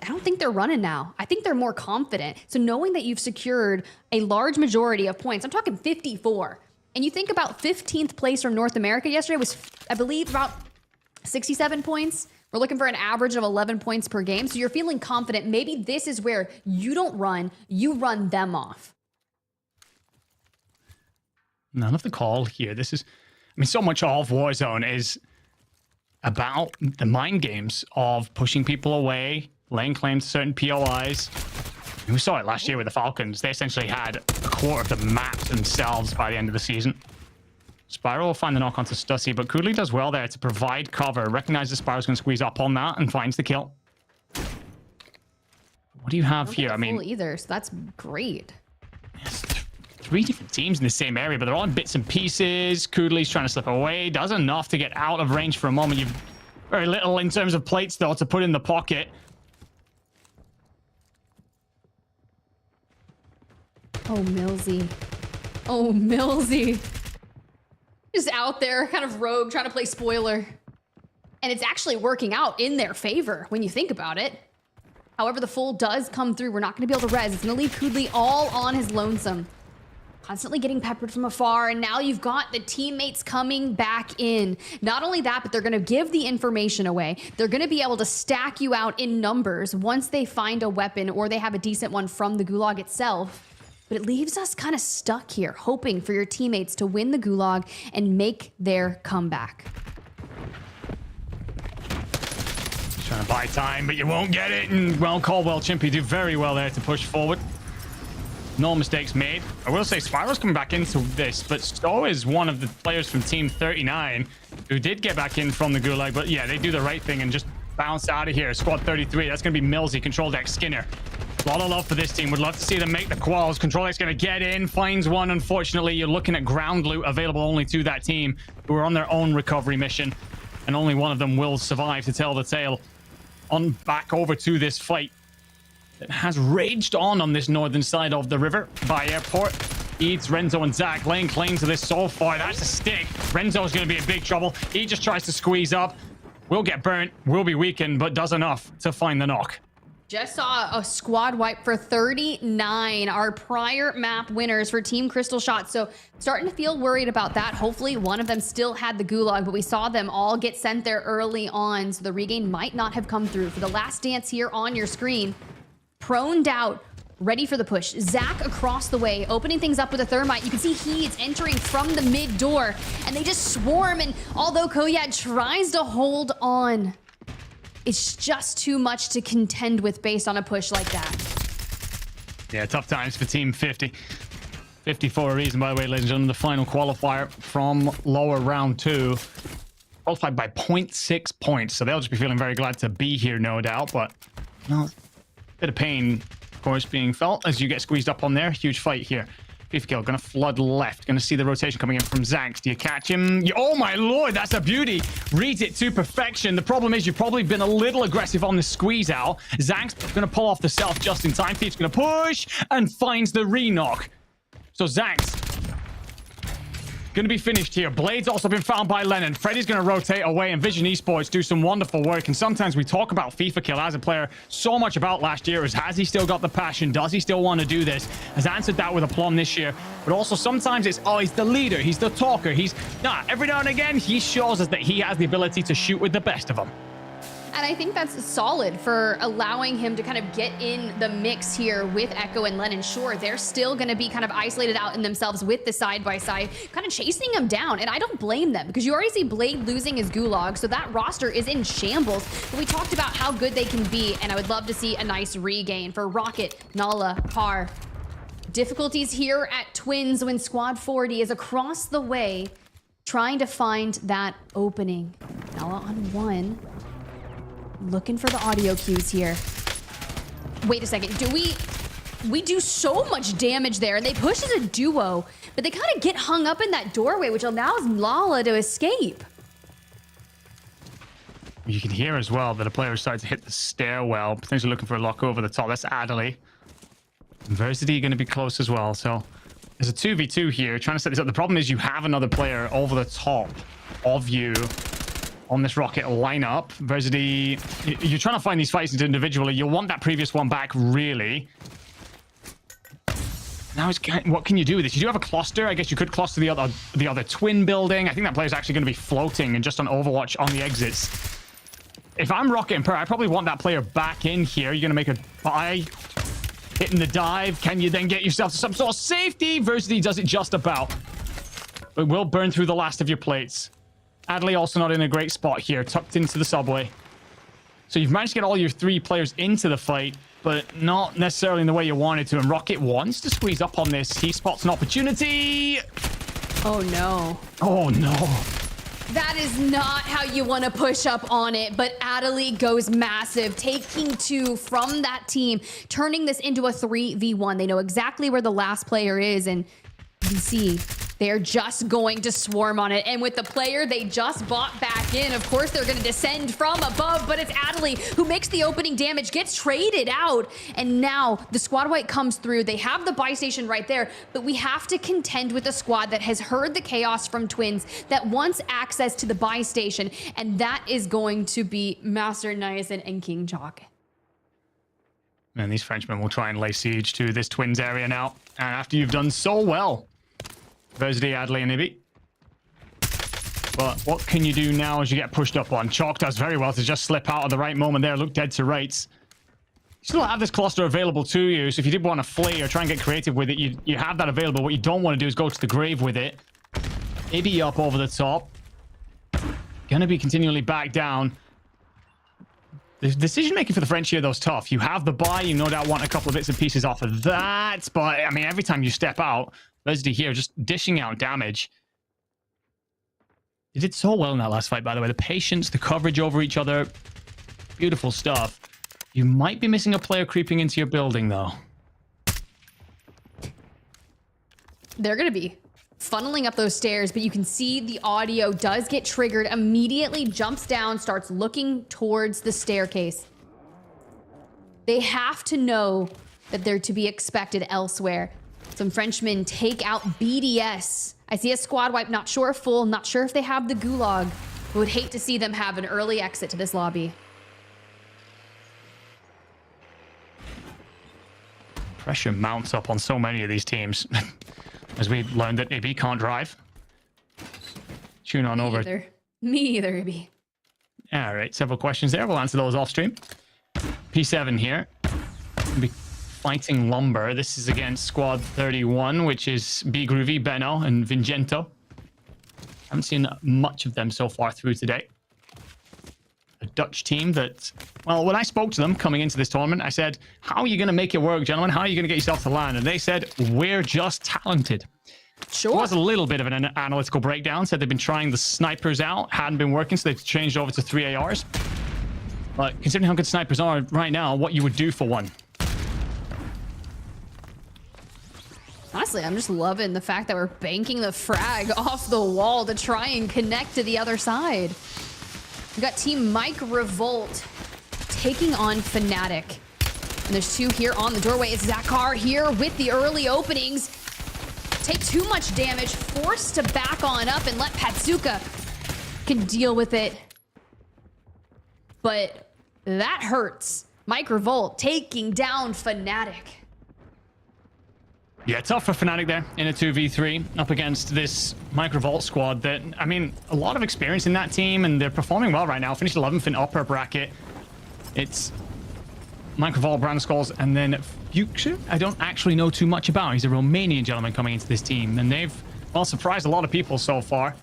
I don't think they're running now. I think they're more confident. So knowing that you've secured a large majority of points, I'm talking 54, and you think about 15th place from North America yesterday was, I believe, about 67 points. We're looking for an average of 11 points per game. So you're feeling confident. Maybe this is where you don't run, you run them off. None of the call here. This is, I mean, so much of Warzone is about the mind games of pushing people away, laying claim to certain POIs, We saw it last year with the Falcons. They essentially had a quarter of the map themselves by the end of the season. Spiral will find the knock onto Stussy, but Kudli does well there to provide cover. Recognizes Spiral's going to squeeze up on that and finds the kill. What do you have here? I mean, either, so that's great. Yes, 3 different teams in the same area, but they're all in bits and pieces. Kudli's trying to slip away. Does enough to get out of range for a moment. You've very little in terms of plates, though, to put in the pocket. Oh, Millsy. Oh, Millsy. Just out there, kind of rogue, trying to play spoiler. And it's actually working out in their favor when you think about it. However, the full does come through. We're not going to be able to res. It's going to leave Kudli all on his lonesome. Constantly getting peppered from afar. And now you've got the teammates coming back in. Not only that, but they're going to give the information away. They're going to be able to stack you out in numbers once they find a weapon or they have a decent one from the Gulag itself. But it leaves us kind of stuck here, hoping for your teammates to win the Gulag and make their comeback. Trying to buy time, but you won't get it. And, well, Caldwell Chimpy do very well there to push forward. No mistakes made. I will say Spiral's coming back into this, but Stowe is one of the players from Team 39 who did get back in from the Gulag. But, yeah, they do the right thing and just bounce out of here. Squad 33, that's going to be Millsy, Control Deck, Skinner. A lot of love for this team. Would love to see them make the quals. Control Deck's going to get in, finds one. Unfortunately, you're looking at ground loot available only to that team who are on their own recovery mission. And only one of them will survive to tell the tale. On back over to this fight that has raged on this northern side of the river by airport. Eats Renzo and Zach laying claim to this so far. That's a stick. Renzo's going to be in big trouble. He just tries to squeeze up. Will get burnt, will be weakened, but does enough to find the knock. Just saw a squad wipe for 39, our prior map winners for Team Crystal Shot. So starting to feel worried about that. Hopefully one of them still had the Gulag, but we saw them all get sent there early on. So the regain might not have come through. For the last dance here on your screen, proned out, ready for the push. Zach across the way, opening things up with a thermite. You can see Heeds entering from the mid door, and they just swarm. And although Koyad tries to hold on, it's just too much to contend with based on a push like that. Yeah, tough times for Team 50. 50 for a reason, by the way, ladies and gentlemen. The final qualifier from lower round 2. Qualified by 0.6 points, so they'll just be feeling very glad to be here, no doubt. But, no, bit of pain, of course, being felt as you get squeezed up on there. Huge fight here. FIFA kill, gonna flood left. Gonna see the rotation coming in from Zanks. Do you catch him? Oh my lord, that's a beauty. Reads it to perfection. The problem is you've probably been a little aggressive on the squeeze out. Zanks gonna pull off the self just in time. Thief's gonna push and finds the re-knock. So Zanks gonna be finished here. Blade's also been found by Lennon. Freddy's gonna rotate away, and Vision Esports do some wonderful work. And sometimes we talk about FIFA kill as a player so much about last year is, has he still got the passion? Does he still want to do this? Has answered that with aplomb this year. But also sometimes it's, oh, he's the leader, he's the talker, every now and again he shows us that he has the ability to shoot with the best of them. And I think that's solid for allowing him to kind of get in the mix here with Echo and Lennon. Sure, they're still going to be kind of isolated out in themselves with the side-by-side, kind of chasing him down. And I don't blame them, because you already see Blade losing his Gulag, so that roster is in shambles. But we talked about how good they can be, and I would love to see a nice regain for Rocket, Nala, Par. Difficulties here at Twins when Squad 40 is across the way, trying to find that opening. Nala on 1. Looking for the audio cues here. Wait a second. We do so much damage there, and they push as a duo, but they kind of get hung up in that doorway, which allows Lala to escape. You can hear as well that a player starts to hit the stairwell, potentially looking for a lock over the top. That's Adderley. Versity going to be close as well, so there's a 2v2 here, trying to set this up. The problem is you have another player over the top of you on this Rocket lineup. Versity, you're trying to find these fights individually. You'll want that previous one back, really. Now, what can you do with this? You do have a cluster. I guess you could cluster the other twin building. I think that player's actually going to be floating and just on Overwatch on the exits. If I'm Rocket and Per, I probably want that player back in here. You're going to make a buy. Hitting the dive. Can you then get yourself to some sort of safety? Versity does it just about. But will burn through the last of your plates. Adley also not in a great spot here, tucked into the subway. So you've managed to get all your 3 players into the fight. but not necessarily in the way you wanted to. And Rocket wants to squeeze up on this. He spots an opportunity. Oh, no. Oh, no. That is not how you want to push up on it, but Adderley goes massive, taking 2 from that team, turning this into a 3v1. They know exactly where the last player is, and you can see they're just going to swarm on it. And with the player they just bought back in, of course they're going to descend from above, but it's Adderley who makes the opening damage, gets traded out, and now the squad wipe comes through. They have the buy station right there, but we have to contend with a squad that has heard the chaos from Twins, that wants access to the buy station, and that is going to be Master Niacin and King Chalk. And these Frenchmen will try and lay siege to this Twins area now. And after you've done so well, Versdy, Adley, and Ibby. But what can you do now as you get pushed up on? Chalk does very well to just slip out at the right moment there, look dead to rights. You still have this cluster available to you, so if you did want to flee or try and get creative with it, you have that available. What you don't want to do is go to the grave with it. Ibby up over the top. Gonna be continually back down. The decision-making for the French here, though, is tough. You have the buy, you no doubt want a couple of bits and pieces off of that, but, I mean, every time you step out, Versdy here just dishing out damage. They did so well in that last fight, by the way. The patience, the coverage over each other, beautiful stuff. You might be missing a player creeping into your building, though. They're going to be funneling up those stairs, but you can see the audio does get triggered, immediately jumps down, starts looking towards the staircase. They have to know that they're to be expected elsewhere. Some Frenchmen take out BDS. I see a squad wipe, not sure if full, not sure if they have the gulag. I would hate to see them have an early exit to this lobby. Pressure mounts up on so many of these teams. As we learned that Ibby can't drive. Tune on over. Me either, Ibby. All right, several questions there. We'll answer those off stream. P7 here. We'll be fighting Lumber. This is against Squad 31, which is B Groovy, Benno, and Vingento. Haven't seen much of them so far through today. A Dutch team that, well, when I spoke to them coming into this tournament, I said, how are you going to make it work, gentlemen? How are you going to get yourself to land? And they said, we're just talented. Sure. It was a little bit of an analytical breakdown. Said they've been trying the snipers out, hadn't been working, so they've changed over to 3 ARs. But considering how good snipers are right now, what you would do for one. Honestly, I'm just loving the fact that we're banking the frag off the wall to try and connect to the other side. We've got Team Mike Revolt taking on Fnatic. And there's 2 here on the doorway. It's Zakar here with the early openings. Take too much damage, forced to back on up and let Patsuka can deal with it. But that hurts. Mike Revolt taking down Fnatic. Yeah, tough for Fnatic there in a 2v3 up against this Mike Revolt squad that, I mean, a lot of experience in that team, and they're performing well right now. Finished 11th in upper bracket. It's Mike Revolt, Brand Skulls, and then Fuchsia. I don't actually know too much about. He's a Romanian gentleman coming into this team, and they've, well, surprised a lot of people so far.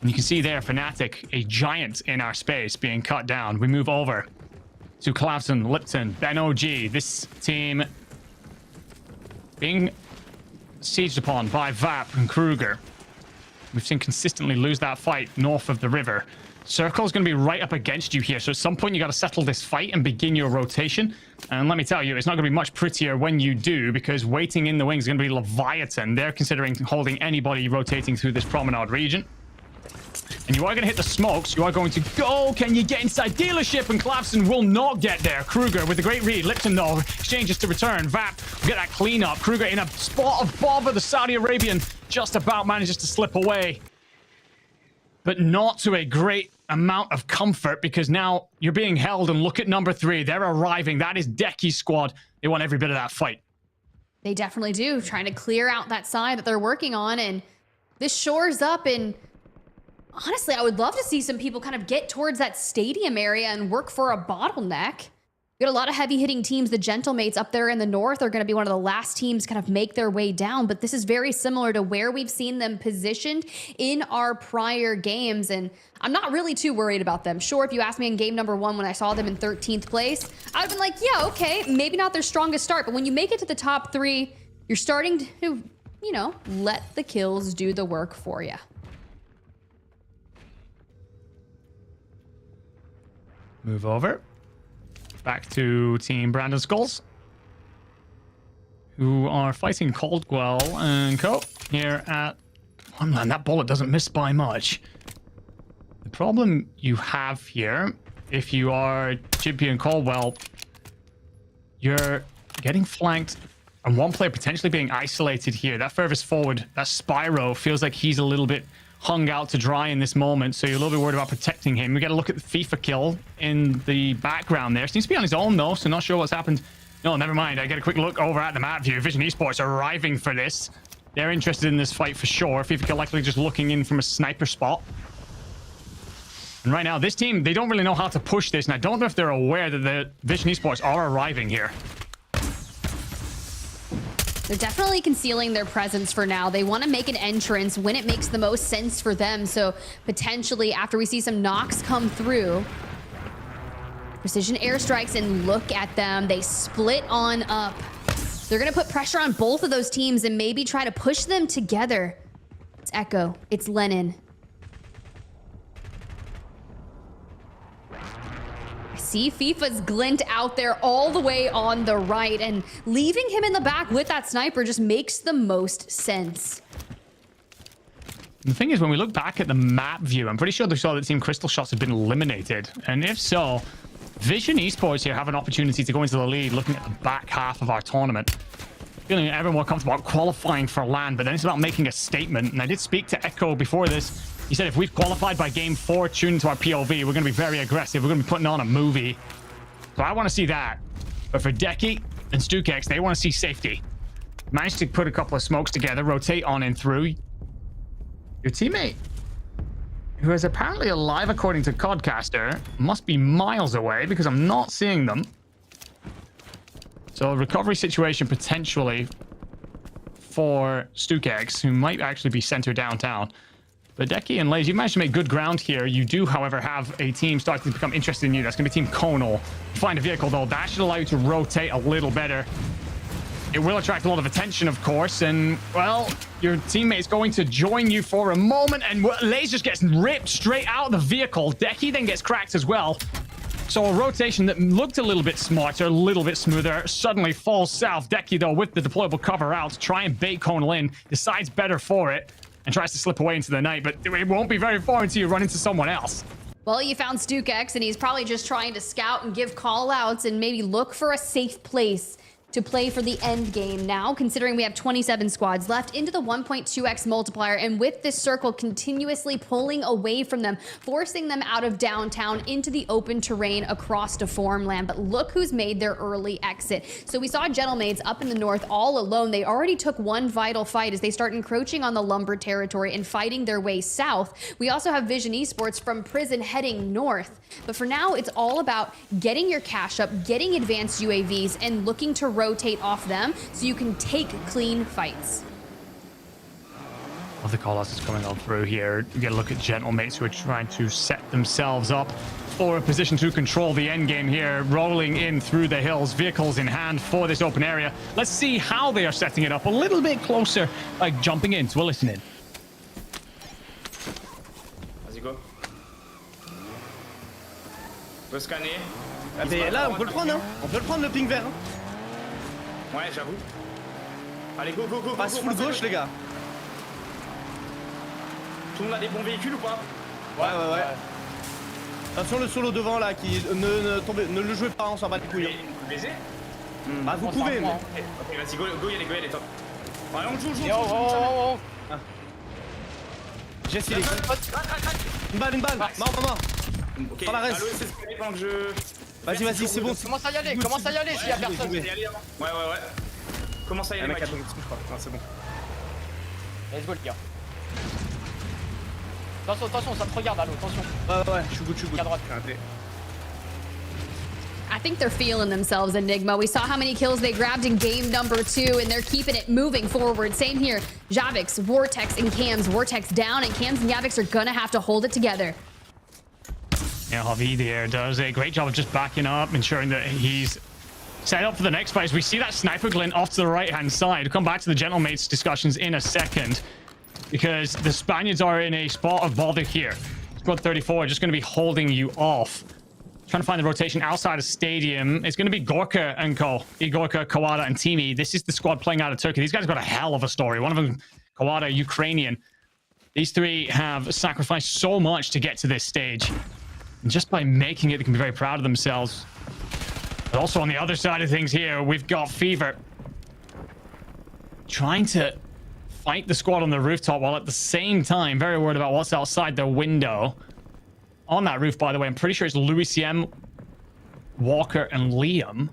And you can see there, Fnatic, a giant in our space, being cut down. We move over to Clavson, Lipton, Ben OG. This team being sieged upon by VAP and Kruger. We've seen consistently lose that fight north of the river. Circle's going to be right up against you here, so at some point you got to settle this fight and begin your rotation. And let me tell you, it's not going to be much prettier when you do, because waiting in the wings is going to be Leviathan. They're considering holding anybody rotating through this promenade region. And you are going to hit the smokes. You are going to go. Can you get inside dealership? And Clavson will not get there. Kruger with a great read. Lipton, though, exchanges to return. Vap will get that cleanup. Kruger in a spot of bother. The Saudi Arabian just about manages to slip away. But not to a great amount of comfort, because now you're being held. And look at number 3. They're arriving. That is Deki's squad. They want every bit of that fight. They definitely do. Trying to clear out that side that they're working on. And this shores up, and honestly, I would love to see some people kind of get towards that stadium area and work for a bottleneck. We got a lot of heavy hitting teams. The Gentlemates up there in the north are going to be one of the last teams kind of make their way down, but this is very similar to where we've seen them positioned in our prior games, and I'm not really too worried about them. Sure, if you asked me in game number 1 when I saw them in 13th place, I'd have been like, yeah, okay, maybe not their strongest start, but when you make it to the top 3, you're starting to, you know, let the kills do the work for you. Move over. Back to Team Brandon Skulls, who are fighting Caldwell and co. here at... Oh man, that bullet doesn't miss by much. The problem you have here, if you are Chippy and Caldwell, you're getting flanked and one player potentially being isolated here. That furthest forward, that Spyro, feels like he's a little bit hung out to dry in this moment, so you're a little bit worried about protecting him. We get a look at the FIFA kill in the background there. Seems to be on his own though, so not sure what's happened. No, never mind. I get a quick look over at the map view. Vision Esports are arriving for this. They're interested in this fight for sure. FIFA kill likely just looking in from a sniper spot. And right now, this team, they don't really know how to push this, and I don't know if they're aware that the Vision Esports are arriving here. They're definitely concealing their presence for now. They want to make an entrance when it makes the most sense for them. So potentially after we see some knocks come through, precision airstrikes, and look at them. They split on up. They're going to put pressure on both of those teams and maybe try to push them together. It's Echo. It's Lennon. See FIFA's glint out there all the way on the right, and leaving him in the back with that sniper just makes the most sense. The thing is, when we look back at the map view, I'm pretty sure they saw that Team Crystal Shots have been eliminated. And if so, Vision Esports here have an opportunity to go into the lead looking at the back half of our tournament. Feeling ever more comfortable about qualifying for LAN, but then it's about making a statement. And I did speak to Echo before this. He said if we've qualified by game 4, tuned to our POV, we're going to be very aggressive. We're going to be putting on a movie. So I want to see that. But for Deki and StuKex, they want to see safety. Managed to put a couple of smokes together, rotate on and through. Your teammate, who is apparently alive according to Codcaster, must be miles away because I'm not seeing them. So a recovery situation potentially for StuKex, who might actually be centered downtown. But Deki and Lays, you managed to make good ground here. You do, however, have a team starting to become interested in you. That's going to be Team Conal. Find a vehicle, though. That should allow you to rotate a little better. It will attract a lot of attention, of course. And, well, your teammate's going to join you for a moment. And Lays just gets ripped straight out of the vehicle. Deki then gets cracked as well. So a rotation that looked a little bit smarter, a little bit smoother, suddenly falls south. Deki, though, with the deployable cover out, to try and bait Conal in, decides better for it, and tries to slip away into the night, but it won't be very far until you run into someone else. Well, you found StuKex, and he's probably just trying to scout and give call-outs and maybe look for a safe place to play for the end game now, considering we have 27 squads left into the 1.2x multiplier, and with this circle continuously pulling away from them, forcing them out of downtown into the open terrain across to farmland. But look who's made their early exit. So we saw Gentlemates up in the north all alone. They already took one vital fight as they start encroaching on the lumber territory and fighting their way south. We also have Vision Esports from prison heading north. But for now, it's all about getting your cash up, getting advanced UAVs, and looking to rotate off them so you can take clean fights. Well, the call-outs is coming on through here. You get a look at Gentlemates who are trying to set themselves up for a position to control the end game here, rolling in through the hills, vehicles in hand for this open area. Let's see how they are setting it up a little bit closer by jumping in. So we'll listen in. Vas-y, go. On peut scanner. Ah, mais là, on peut le prendre, hein. On peut le prendre, le ping vert. Hein. Ouais, j'avoue. Allez, go, go, go, go. Passe full gauche, les gars. Tout le monde a des bons véhicules ou pas? Ouais. Attention le solo devant là, qui ne le jouez pas, on s'en bat les couilles. Vous baisez? Bah vous pouvez, mais... Ok, vas-y, go, y aller, top. Ouais, on joue. Jess, il est... Une balle, mort. Ok, prends la res. Allo, c'est ce que pendant que je... Vas-y, c'est bon. Commence à y aller s'il y a personne. Ouais. Commence à y aller, mec. Mike. Je crois. Non, c'est bon. Let's go, les gars. Attention, ça te regarde, Allo, attention. Ouais, je suis good. À droite. think they're feeling themselves, Enigma. We saw how many kills they grabbed in game number 2, and they're keeping it moving forward. Same here. Javix, Vortex, and Cams. Vortex down, and Cams and Javix are gonna have to hold it together. Yeah, Javi there does a great job of just backing up, ensuring that he's set up for the next fight. As we see that sniper glint off to the right-hand side. We'll come back to the gentlemates discussions in a second, because the Spaniards are in a spot of bother here. Squad 34 just going to be holding you off. Trying to find the rotation outside of stadium. It's going to be Gorka and co. Igorka, Kawada, and Timi. This is the squad playing out of Turkey. These guys got a hell of a story. One of them, Kawada, Ukrainian. These three have sacrificed so much to get to this stage. And just by making it, they can be very proud of themselves. But also on the other side of things here, we've got Fever trying to fight the squad on the rooftop, while at the same time very worried about what's outside their window. On that roof, by the way, I'm pretty sure it's Louis, Walker, and Liam.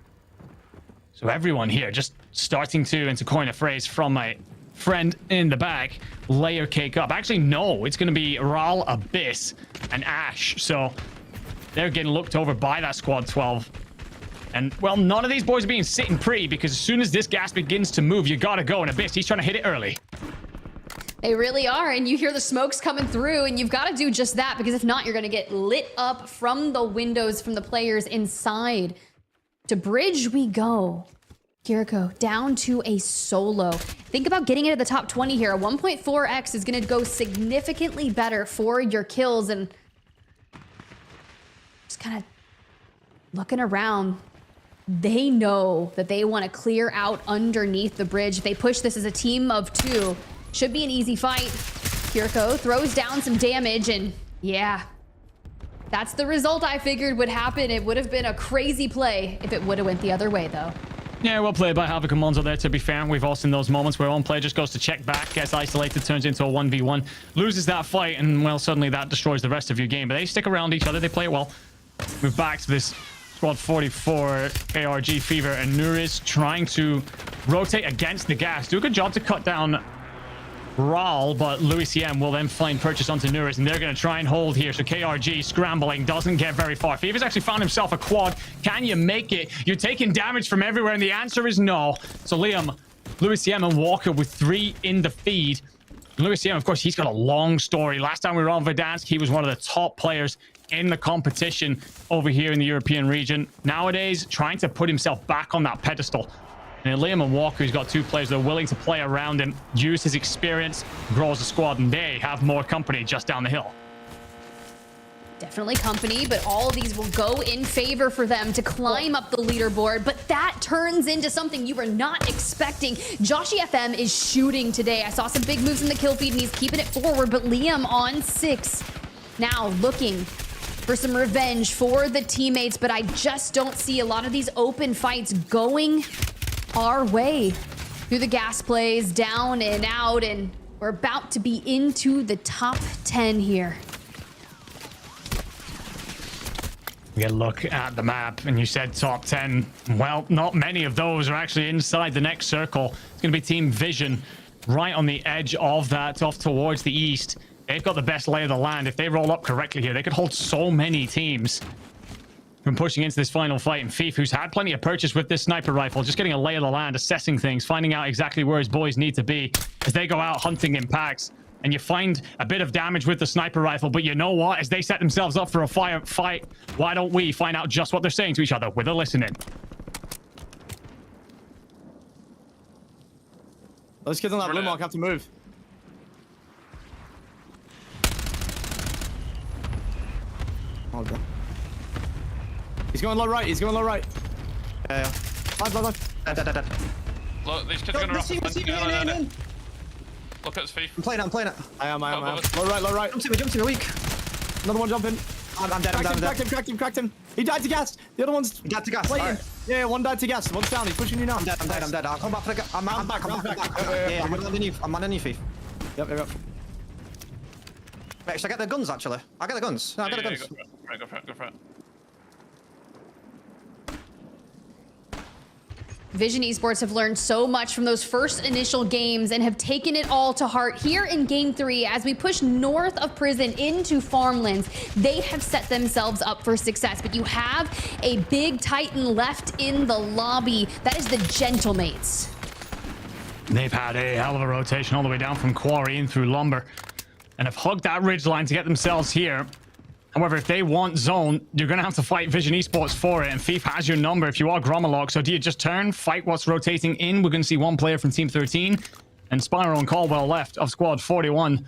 So everyone here just starting to, and to coin a phrase from my friend in the back, layer cake up. Actually, no, it's going to be Ral, Abyss, and Ash. So they're getting looked over by that squad 12. And, well, none of these boys are being sitting pretty, because as soon as this gas begins to move, you gotta go. And Abyss, he's trying to hit it early. They really are, and you hear the smokes coming through, and you've got to do just that, because if not, you're going to get lit up from the windows from the players inside. To bridge we go. Kiriko down to a solo. Think about getting into the top 20 here. A 1.4x is going to go significantly better for your kills, and just kind of looking around. They know that they want to clear out underneath the bridge. If they push this as a team of 2, should be an easy fight. Kiriko throws down some damage, and yeah, that's the result I figured would happen. It would have been a crazy play if it would have went the other way, though. Yeah, well played by Havoc and Monzo there, to be fair. We've all seen those moments where one player just goes to check back, gets isolated, turns into a 1v1, loses that fight, and, well, suddenly that destroys the rest of your game. But they stick around each other. They play it well. Move back to this Squad 44, ARG, Fever, and Nuris trying to rotate against the gas. Do a good job to cut down Ral, but Louis will then find purchase onto Nuris, and they're going to try and hold here. So KRG scrambling, doesn't get very far. Fever's actually found himself a quad. Can you make it? You're taking damage from everywhere, and the answer is no. So Liam, Louis and Walker with 3 in the feed. Louis, of course, he's got a long story. Last time we were on Verdansk, he was one of the top players in the competition over here in the European region. Nowadays, trying to put himself back on that pedestal. And Liam and Walker, he's got 2 players that are willing to play around him, use his experience, grows the squad, and they have more company just down the hill. Definitely company, but all of these will go in favor for them to climb up the leaderboard. But that turns into something you were not expecting. Joshy FM is shooting today. I saw some big moves in the kill feed, and he's keeping it forward, but Liam on 6. Now looking for some revenge for the teammates, but I just don't see a lot of these open fights going our way. Through the gas plays, down and out, and we're about to be into the top 10 here. We get a look at the map, and you said top 10. Well, not many of those are actually inside the next circle. It's going to be Team Vision right on the edge of that, off towards the east. They've got the best lay of the land. If they roll up correctly here, they could hold so many teams from pushing into this final fight. And Thief, who's had plenty of purchase with this sniper rifle, just getting a lay of the land, assessing things, finding out exactly where his boys need to be as they go out hunting in packs. And you find a bit of damage with the sniper rifle, but you know what? As they set themselves up for a fight, why don't we find out just what they're saying to each other with a listening? Those kids on that blue mark have to move. Oh, God. He's going low right. He's going low right. Yeah. Live. Dead. Look, these kids are going to rush. Look at his feet. I'm playing it. I am. Low right. Jump to me, weak. Another one jumping. I'm dead, Cracked him. He died to gas. The other one's He died to gas. waiting. Right. Yeah, one died to gas. One's down. He's pushing you now. I'm dead. I'll come back for the I'm back. Yeah, I'm underneath. I'm underneath, Thief. Yep. Wait, should I get the guns, actually? I get the guns. No, I get the guns. Go for it. Vision Esports have learned so much from those first initial games and have taken it all to heart here in Game 3. As we push north of Prison into Farmlands, they have set themselves up for success. But you have a big Titan left in the lobby. That is the Gentlemates. They've had a hell of a rotation all the way down from Quarry in through Lumber and have hugged that ridge line to get themselves here. However, if they want zone, you're going to have to fight Vision Esports for it, and Thief has your number if you are Grommelok. So do you just turn, fight what's rotating in? We're going to see one player from Team 13, and Spyro and Caldwell left of Squad 41.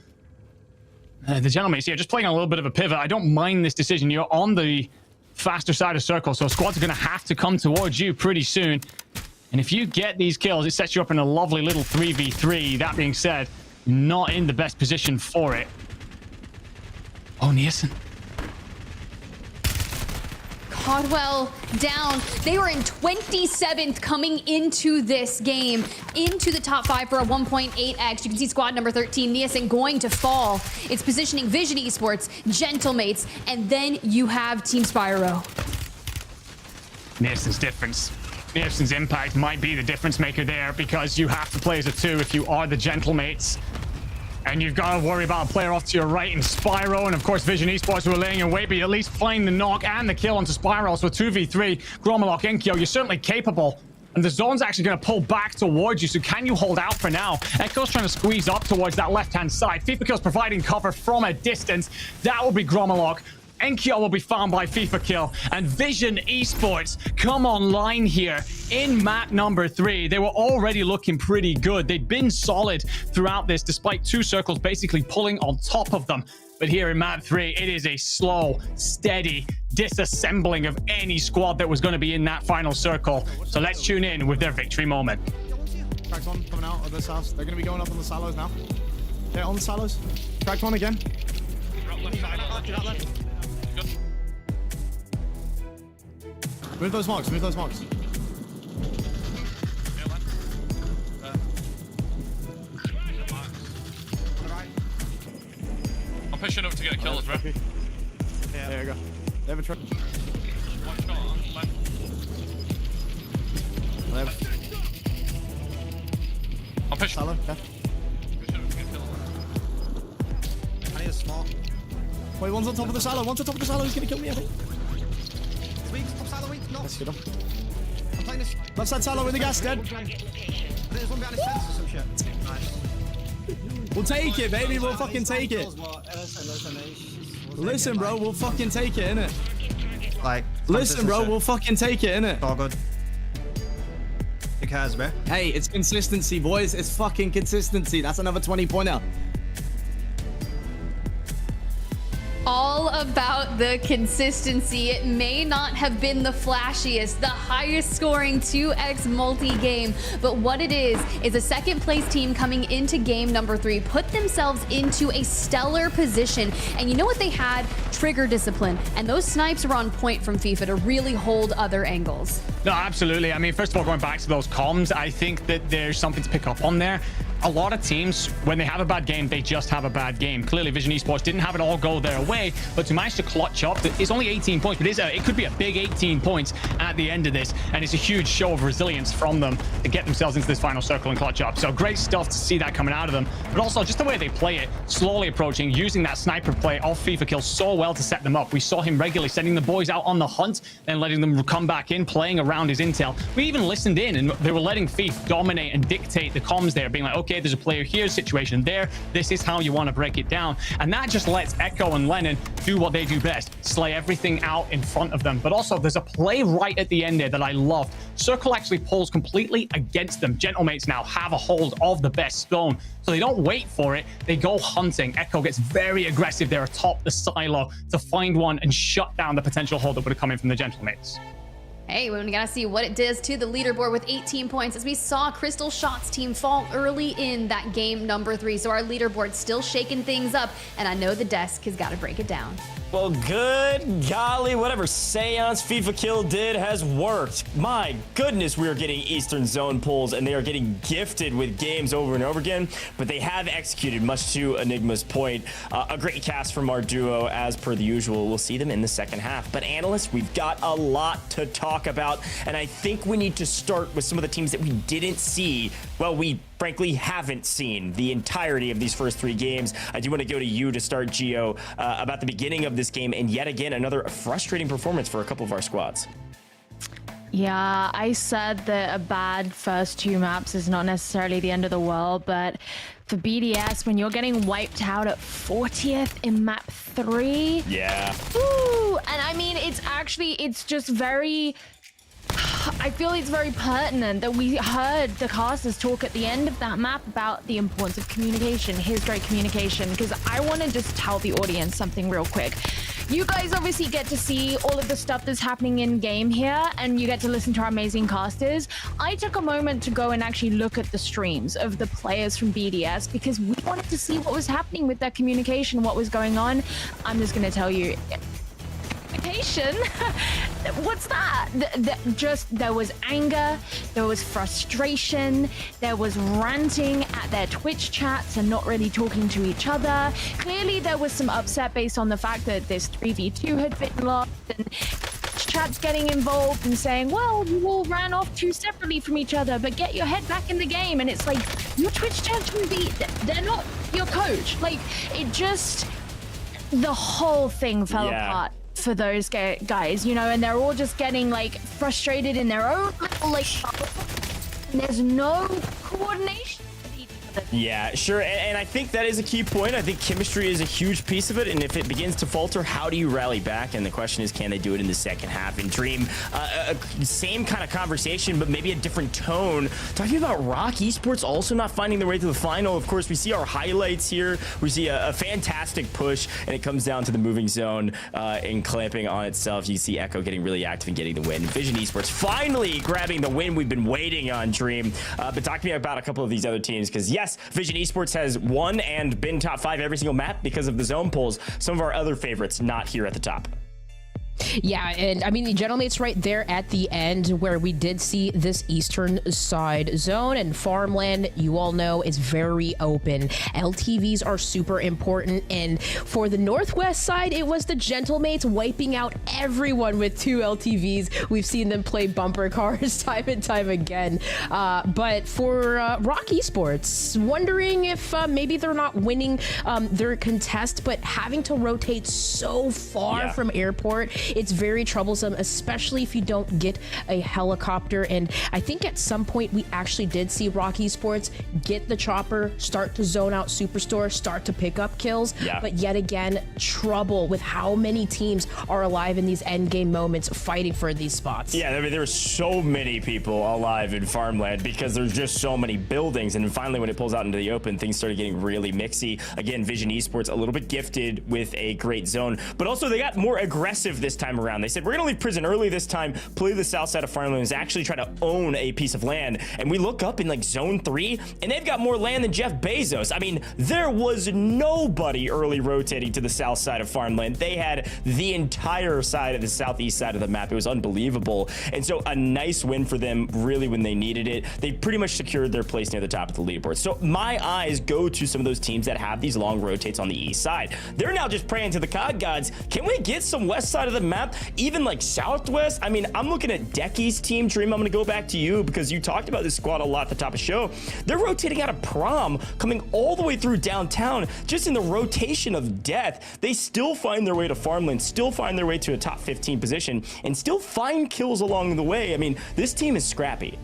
The Gentlemates here just playing a little bit of a pivot. I don't mind this decision. You're on the faster side of circle, so squads are going to have to come towards you pretty soon. And if you get these kills, it sets you up in a lovely little 3v3. That being said, not in the best position for it. Oh, Nielsen. Caldwell down. They were in 27th coming into this game, into the top 5 for a 1.8x. You can see squad number 13, Nielsen, going to fall. It's positioning Vision Esports, Gentlemates, and then you have Team Spyro. Nielsen's difference. Nielsen's impact might be the difference maker there, because you have to play as a 2 if you are the Gentlemates. And you've got to worry about a player off to your right in Spyro, and of course Vision Esports who are laying in wait, but you at least find the knock and the kill onto Spyro. So 2v3, Grommelok, Enkyo, you're certainly capable. And the zone's actually going to pull back towards you, so can you hold out for now? Echo's trying to squeeze up towards that left-hand side. FIFA Kill's providing cover from a distance. That will be Grommelok. Enkyo will be found by FIFA Kill, and Vision Esports come online here in map number 3. They were already looking pretty good. They'd been solid throughout this, despite 2 circles basically pulling on top of them. But here in map 3, it is a slow, steady disassembling of any squad that was going to be in that final circle. So let's tune in with their victory moment. Cracked one coming out of this house. They're going to be going up on the silos now. Yeah, on the silos. Cracked one again. Move those marks, move those marks. I'm pushing up to get a kill, bro. Yeah, there you go. They have a truck. One shot on left. I'm pushing. Shallow, yeah. Pushing up to get a kill. I need a smoke. Wait, one's on top of the silo, one's on top of the silo. He's gonna kill me, I think. Weak, top silo, weak. No. Let's get him. I'm playing this. Left side silo in the gas, dead. There's one behind his fence or some shit. Nice. We'll take it, baby. We'll fucking take it. Listen, bro. We'll fucking take it, innit? Like, listen, bro. We'll fucking take it, innit? All good. Who cares, bro? Hey, it's consistency, boys. It's fucking consistency. That's another 20-pointer. All about the consistency. It may not have been the flashiest, the highest scoring 2x multi-game, but what it is a second place team coming into game number 3 put themselves into a stellar position. And you know what they had? Trigger discipline. And those snipes are on point from FIFA to really hold other angles. No, absolutely. I mean, first of all, going back to those comms, I think that there's something to pick up on there. A lot of teams, when they have a bad game, they just have a bad game. Clearly, Vision Esports didn't have it all go their way, but to manage to clutch up, it's only 18 points, but it could be a big 18 points at the end of this, and it's a huge show of resilience from them to get themselves into this final circle and clutch up. So great stuff to see that coming out of them, but also just the way they play it, slowly approaching, using that sniper play of FIFA Kill so well to set them up. We saw him regularly sending the boys out on the hunt and letting them come back in, playing around his intel. We even listened in, and they were letting FIFA dominate and dictate the comms there, being like, okay, there's a player here, situation there, this is how you want to break it down. And that just lets Echo and Lennon do what they do best, slay everything out in front of them. But also there's a play right at the end there that I loved. Circle actually pulls completely against them. Gentlemates now have a hold of the best stone, so they don't wait for it, they go hunting. Echo gets very aggressive there atop the silo to find one and shut down the potential hold that would have come in from the Gentlemates. Hey, we gotta see what it does to the leaderboard with 18 points as we saw Crystal Shot's team fall early in that game number 3. So our leaderboard's still shaking things up, and I know the desk has got to break it down. Well, good golly, whatever seance FIFA Kill did has worked. My goodness, we are getting Eastern Zone pulls, and they are getting gifted with games over and over again, but they have executed, much to Enigma's point. A great cast from our duo, as per the usual. We'll see them in the second half. But analysts, we've got a lot to talk about, and I think we need to start with some of the teams that we didn't see. Well, we frankly haven't seen the entirety of these first 3 games. I do want to go to you to start, Gio, about the beginning of this game, and yet again, another frustrating performance for a couple of our squads. Yeah, I said that a bad first 2 maps is not necessarily the end of the world, but for BDS, when you're getting wiped out at 40th in map 3, yeah. Woo! And I mean, it's just very... I feel it's very pertinent that we heard the casters talk at the end of that map about the importance of communication. Here's great communication, because I want to just tell the audience something real quick. You guys obviously get to see all of the stuff that's happening in game here, and you get to listen to our amazing casters. I took a moment to go and actually look at the streams of the players from BDS, because we wanted to see what was happening with their communication, what was going on. I'm just going to tell you... Communication? What's that? There was anger, there was frustration, there was ranting at their Twitch chats and not really talking to each other. Clearly there was some upset based on the fact that this 3v2 had been lost, and chats getting involved and saying, well, you all ran off too separately from each other, but get your head back in the game. And it's like, your Twitch chat shouldn't be, they're not your coach. Like, it just, the whole thing fell apart for those guys, you know, and they're all just getting like frustrated in their own little like, and there's no coordination with each other. Yeah, sure, and I think that is a key point. I think chemistry is a huge piece of it, and if it begins to falter, how do you rally back? And the question is, can they do it in the second half? And Dream, same kind of conversation, but maybe a different tone. Talking about Rock Esports also not finding their way to the final. Of course, we see our highlights here. We see a fantastic push, and it comes down to the moving zone and clamping on itself. You see Echo getting really active and getting the win. Vision Esports finally grabbing the win we've been waiting on, Dream. But talk to me about a couple of these other teams, because yes, Vision Esports has won and been top 5 every single map because of the zone pulls. Some of our other favorites not here at the top. Yeah, and I mean, generally it's right there at the end where we did see this eastern side zone, and farmland, you all know, is very open. LTVs are super important, and for the northwest side, it was the Gentlemates wiping out everyone with 2 LTVs. We've seen them play bumper cars time and time again. But for Rock Esports, wondering if maybe they're not winning their contest, but having to rotate so far from airport, it's very troublesome, especially if you don't get a helicopter. And I think at some point we actually did see Rock Esports get the chopper, start to zone out Superstore, start to pick up kills. But yet again, trouble with how many teams are alive in these end game moments fighting for these spots. Yeah, I mean, there's so many people alive in farmland because there's just so many buildings. And finally, when it pulls out into the open, things started getting really mixy. Again, Vision Esports a little bit gifted with a great zone, but also they got more aggressive this time around. They said, we're gonna leave prison early this time, play the south side of farmland, and actually try to own a piece of land. And we look up in like zone 3, and they've got more land than Jeff Bezos. I mean, there was nobody early rotating to the south side of farmland. They had the entire side of the southeast side of the map. It was unbelievable. And so a nice win for them, really, when they needed it. They pretty much secured their place near the top of the leaderboard. So my eyes go to some of those teams that have these long rotates on the east side. They're now just praying to the COD gods, can we get some west side of the map, even like southwest? I mean, I'm looking at Deki's team. Dream, I'm gonna go back to you because you talked about this squad a lot at the top of the show. They're rotating out of prom, coming all the way through downtown, just in the rotation of death. They still find their way to farmland, still find their way to a top 15 position, and still find kills along the way. I mean, this team is scrappy.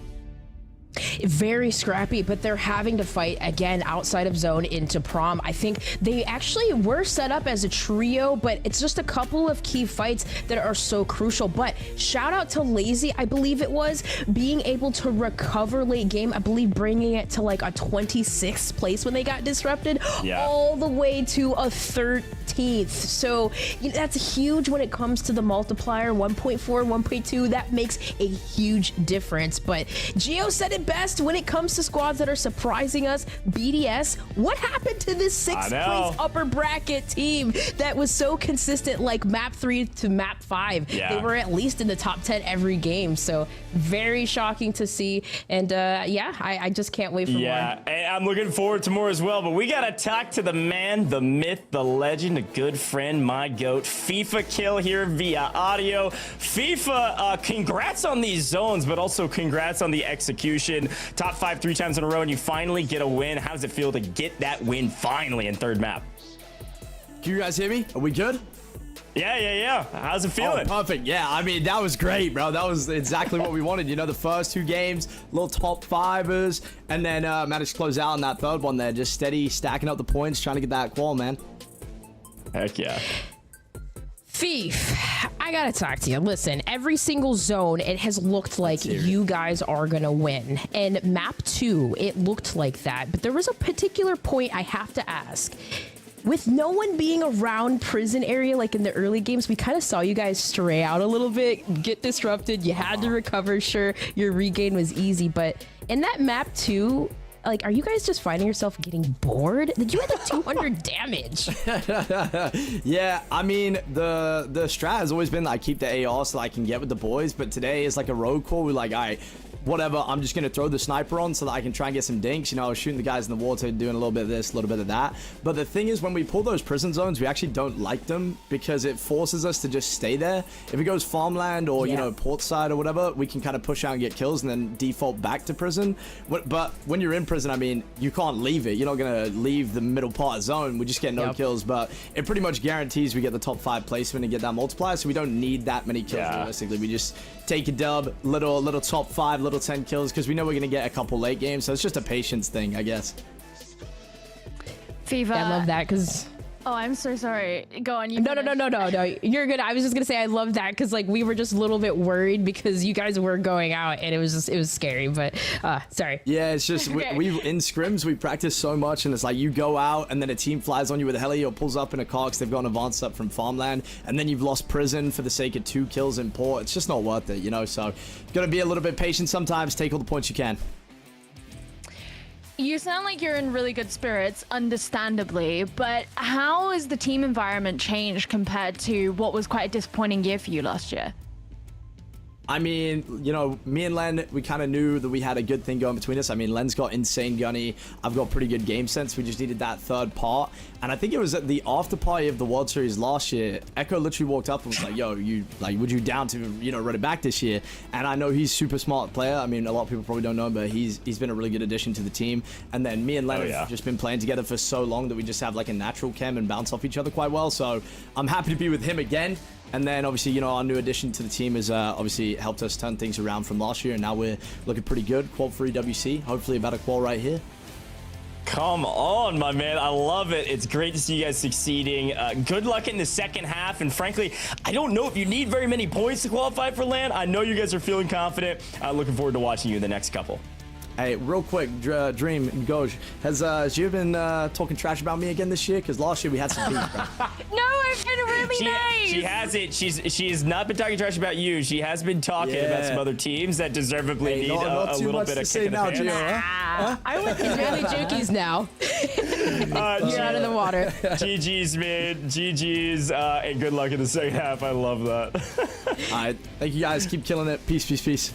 Very scrappy, but they're having to fight again outside of zone into prom. I think they actually were set up as a trio, but it's just a couple of key fights that are so crucial. But shout out to Lazy, I believe it was, being able to recover late game. I believe bringing it to like a 26th place when they got disrupted, all the way to a 13th. So you know, that's huge when it comes to the multiplier. 1.4, 1.2, that makes a huge difference. But Gio said it best when it comes to squads that are surprising us. BDS, what happened to this 6th place upper bracket team that was so consistent, like map 3 to map 5? Yeah. They were at least in the top 10 every game, so very shocking to see. And yeah, I just can't wait for more. Yeah, I'm looking forward to more as well, but we gotta talk to the man, the myth, the legend, a good friend, my goat, FIFA Kill here via audio. FIFA, congrats on these zones, but also congrats on the execution. Top 5 3 times in a row, and you finally get a win. How does it feel to get that win finally in third map? Can you guys hear me? Are we good? Yeah. How's it feeling? Oh, perfect. Yeah, I mean, that was great, bro. That was exactly what we wanted. You know, the first 2 games, little top 5ers, and then managed to close out in that third one there. Just steady stacking up the points, trying to get that qual, man. Heck yeah. Thief, I gotta talk to you. Listen, every single zone, it has looked like you guys are gonna win. And map 2, it looked like that. But there was a particular point I have to ask. With no one being around prison area like in the early games, we kind of saw you guys stray out a little bit, get disrupted. You had to recover. Sure, your regain was easy, but in that map 2, like, are you guys just finding yourself getting bored? Did you had like 200 damage? Yeah, I mean, the strat has always been like keep the AR so I can get with the boys, but today is like a road call. We're like, all right, whatever, I'm just gonna throw the sniper on so that I can try and get some dinks. You know, I was shooting the guys in the water, doing a little bit of this, a little bit of that. But the thing is, when we pull those prison zones, we actually don't like them because it forces us to just stay there. If it goes farmland or, you know, port side or whatever, we can kind of push out and get kills and then default back to prison. But when you're in prison, I mean, you can't leave it. You're not gonna leave the middle part zone. We just get no kills, but it pretty much guarantees we get the top 5 placement and get that multiplier, so we don't need that many kills realistically. We just take a dub, little top 5, little 10 kills, because we know we're gonna get a couple late games, so it's just a patience thing, I guess. FIFA. I love that because Oh, I'm so sorry. Go on. You No. You're good. I was just gonna say I love that because like we were just a little bit worried because you guys were going out and it was scary. But sorry. Yeah, it's just we in scrims we practice so much and it's like you go out and then a team flies on you with a heli or pulls up in a car because they've got an advance up from farmland and then you've lost prison for the sake of 2 kills in port. It's just not worth it, you know. So gotta be a little bit patient sometimes. Take all the points you can. You sound like you're in really good spirits, understandably, but how has the team environment changed compared to what was quite a disappointing year for you last year? I mean, you know, me and Len, we kind of knew that we had a good thing going between us. I mean, Len's got insane gunny. I've got pretty good game sense. We just needed that third part. And I think it was at the after party of the World Series last year, Echo literally walked up and was like, yo, would you down to, you know, run it back this year? And I know he's super smart player. I mean, a lot of people probably don't know him, but he's been a really good addition to the team. And then me and Len have just been playing together for so long that we just have like a natural chem and bounce off each other quite well. So I'm happy to be with him again. And then obviously, you know, our new addition to the team has obviously helped us turn things around from last year. And now we're looking pretty good. Qual 3 WC. Hopefully a better qual right here. Come on, my man. I love it. It's great to see you guys succeeding. Good luck in the second half. And frankly, I don't know if you need very many points to qualify for LAN. I know you guys are feeling confident. Looking forward to watching you in the next couple. Hey, real quick, Dream and Goj, has Gio been talking trash about me again this year? Because last year we had some beef, bro. No, I've been really nice. She hasn't. She has not been talking trash about you. She has been talking about some other teams that deservedly need a little bit of kick in the pants. Gio, huh? I want these rally jokies now. You're out of the water. GG's, man. GG's, and good luck in the second half. I love that. All right, thank you guys. Keep killing it. Peace, peace, peace.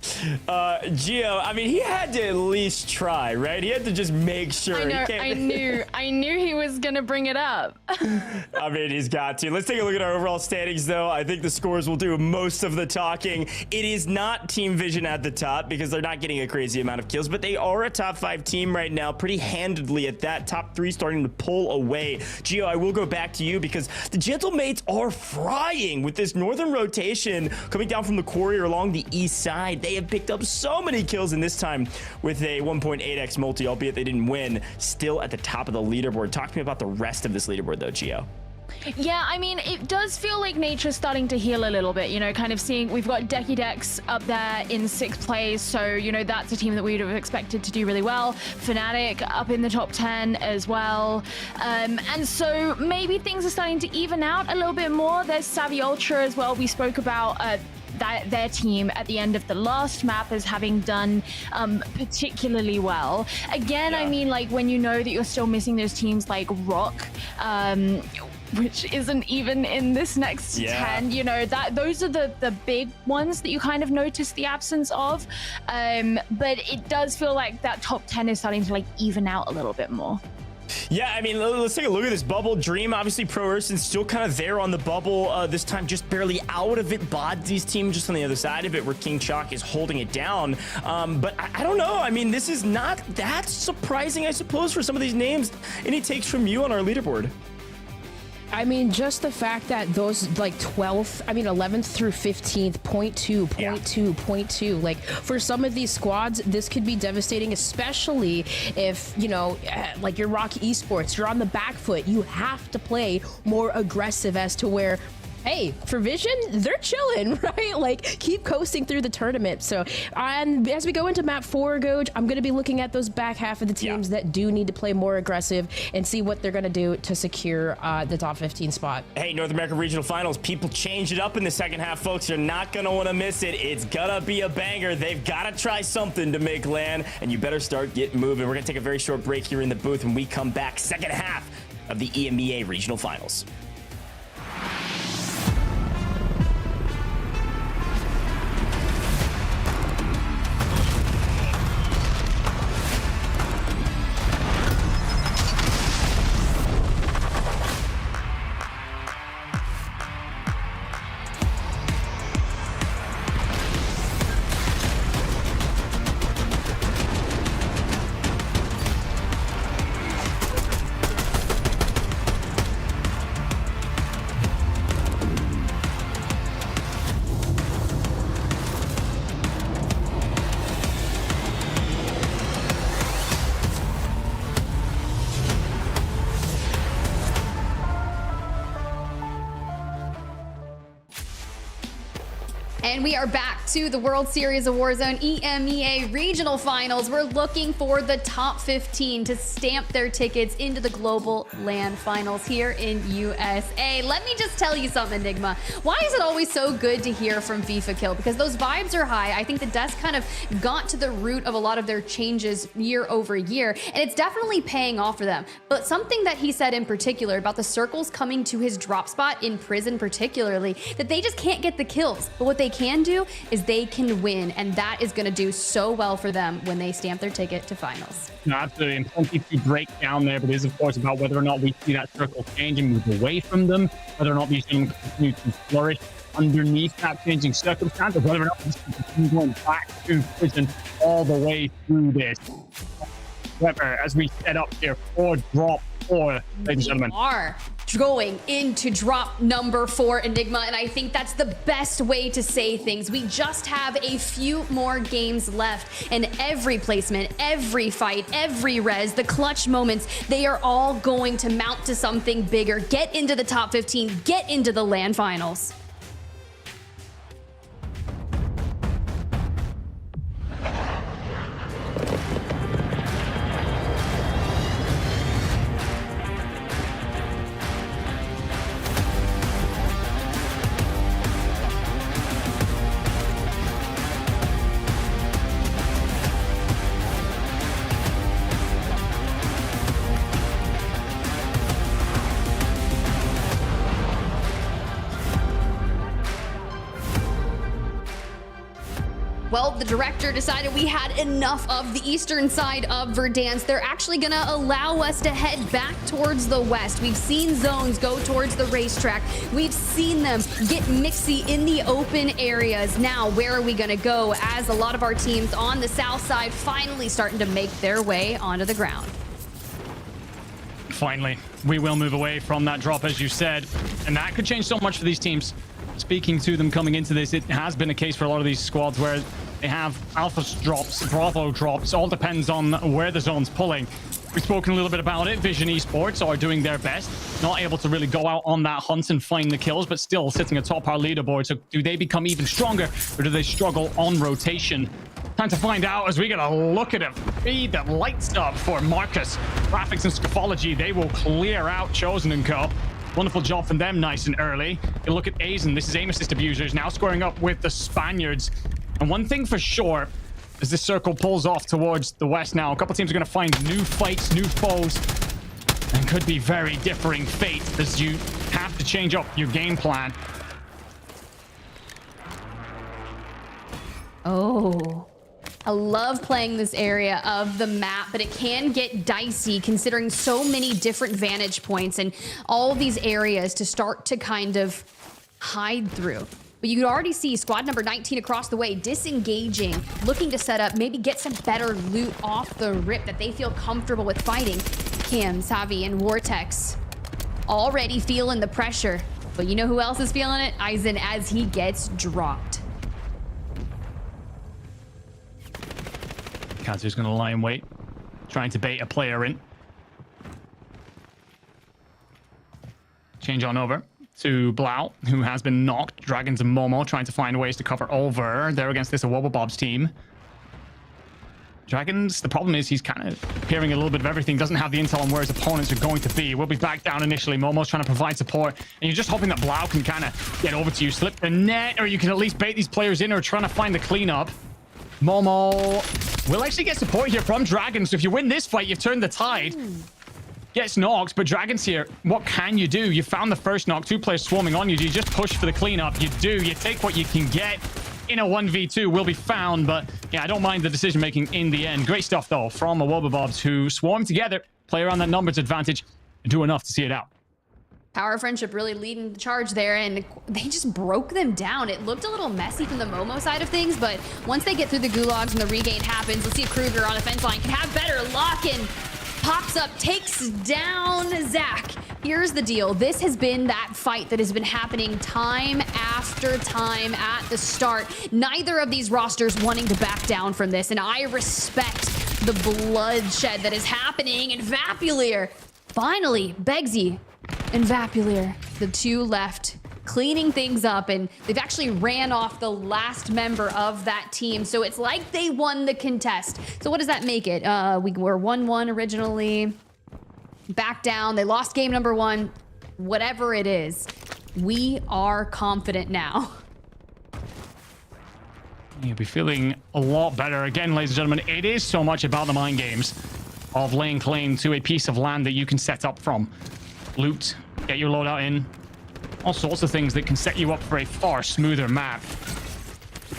Gio, I mean, he had to at least try, right? He had to just make sure. I knew he was gonna bring it up. I mean, he's got to. Let's take a look at our overall standings, though. I think the scores will do most of the talking. It is not Team Vision at the top because they're not getting a crazy amount of kills, but they are a top 5 team right now, pretty handedly at that. Top 3 starting to pull away. Gio, I will go back to you because the Gentlemates are frying with this northern rotation coming down from the quarry or along the east side. They have picked up so many kills in this time with a 1.8x multi, albeit they didn't win. Still at the top of the leaderboard. Talk to me about the rest of this leaderboard, though, Gio. Yeah, I mean, it does feel like nature's starting to heal a little bit, you know, kind of seeing we've got Deki Dex up there in 6th place. So, you know, that's a team that we would have expected to do really well. Fnatic up in the top 10 as well. And so maybe things are starting to even out a little bit more. There's Savvy Ultra as well. We spoke about their team at the end of the last map as having done particularly well. Again, I mean, like when you know that you're still missing those teams like Rock, which isn't even in this next 10, you know, that those are the big ones that you kind of notice the absence of. But it does feel like that top 10 is starting to like even out a little bit more. Yeah, I mean, let's take a look at this bubble. Dream, obviously, Pro Urson's still kind of there on the bubble. This time, just barely out of it. Bodsy's team just on the other side of it, where King Chalk is holding it down. But I don't know. I mean, this is not that surprising, I suppose, for some of these names. Any takes from you on our leaderboard? I mean, just the fact that those like 11th through 15th, 0.2, 0.2, 0.2, like for some of these squads, this could be devastating, especially if, you know, like you're Rock Esports, you're on the back foot, you have to play more aggressive as to where, hey, for Vision, they're chilling, right? Like, keep coasting through the tournament. So, and as we go into map 4, Goj, I'm going to be looking at those back half of the teams that do need to play more aggressive and see what they're going to do to secure the top 15 spot. Hey, North American Regional Finals, people change it up in the second half, folks. You're not going to want to miss it. It's going to be a banger. They've got to try something to make land, and you better start getting moving. We're going to take a very short break here in the booth. When we come back, second half of the EMEA Regional Finals. And we are back to the World Series of Warzone EMEA Regional Finals. We're looking for the top 15 to stamp their tickets into the Global LAN Finals here in USA. Let me just tell you something, Enigma. Why is it always so good to hear from FIFA Kill? Because those vibes are high. I think the devs kind of got to the root of a lot of their changes year over year, and it's definitely paying off for them. But something that he said in particular about the circles coming to his drop spot in prison particularly, that they just can't get the kills. But what they can do is they can win, and that is going to do so well for them when they stamp their ticket to finals. No, absolutely, and plenty to break down there, but it is of course about whether or not we see that circle change and move away from them, whether or not these teams continue to flourish underneath that changing circumstance, or whether or not this can continue going back to prison all the way through this. However, as we set up here for drop 4, ladies and gentlemen. We are going into drop number 4, Enigma, and I think that's the best way to say things. We just have a few more games left, and every placement, every fight, every res, the clutch moments, they are all going to mount to something bigger. Get into the top 15, get into the LAN finals. Well, the director decided we had enough of the eastern side of Verdansk. They're actually going to allow us to head back towards the west. We've seen zones go towards the racetrack. We've seen them get mixy in the open areas. Now, where are we going to go as a lot of our teams on the south side finally starting to make their way onto the ground? Finally, we will move away from that drop, as you said, and that could change so much for these teams. Speaking to them coming into this, it has been a case for a lot of these squads where they have alpha drops, bravo drops. All depends on where the zone's pulling. We've spoken a little bit about it. Vision Esports are doing their best, not able to really go out on that hunt and find the kills, but still sitting atop our leaderboard. So do they become even stronger, or do they struggle on rotation? Time to find out as we get a look at it. Feed that lights up for Marcus. Graphics and Scaphology, they will clear out Chosen & Co. Wonderful job from them, nice and early. You look at Aizen. This is aim assist abusers now squaring up with the Spaniards. And one thing for sure, as this circle pulls off towards the west now, a couple teams are going to find new fights, new foes, and could be very differing fate as you have to change up your game plan. Oh, I love playing this area of the map, but it can get dicey considering so many different vantage points and all these areas to start to kind of hide through. But you could already see squad number 19 across the way disengaging, looking to set up, maybe get some better loot off the rip that they feel comfortable with fighting. Cam, Savi, and Vortex already feeling the pressure. But you know who else is feeling it? Aizen as he gets dropped. Kazu's going to lie in wait, trying to bait a player in. Change on over to Blau, who has been knocked. Dragons and Momo trying to find ways to cover over. They're against this Awobabob's team. Dragons, the problem is he's kind of hearing a little bit of everything. Doesn't have the intel on where his opponents are going to be. We'll be back down initially. Momo's trying to provide support. And you're just hoping that Blau can kind of get over to you, slip the net, or you can at least bait these players in or trying to find the cleanup. Momo will actually get support here from Dragons. So if you win this fight, you've turned the tide. Gets knocked, but Dragons here, what can you do? You found the first knock, 2 players swarming on you. Do you just push for the cleanup? You do. You take what you can get. In a 1v2 will be found, but yeah, I don't mind the decision making in the end. Great stuff though from Awobabobs, who swarm together, play around that numbers advantage, and do enough to see it out. Power Friendship really leading the charge there, and they just broke them down. It looked a little messy from the Momo side of things, but once they get through the gulags and the regain happens, let's see if Kruger on the fence line can have better luck, and pops up, takes down Zach. Here's the deal. This has been that fight that has been happening time after time at the start. Neither of these rosters wanting to back down from this, and I respect the bloodshed that is happening. And Vapuleer, finally, Begsy and Vapuleer, the 2 left, cleaning things up, and they've actually ran off the last member of that team. So it's like they won the contest. So what does that make it? We were 1-1 originally. Back down. They lost game number 1. Whatever it is, we are confident now. You'll be feeling a lot better. Again, ladies and gentlemen, it is so much about the mind games of laying claim to a piece of land that you can set up from. Loot, get your loadout in, all sorts of things that can set you up for a far smoother map.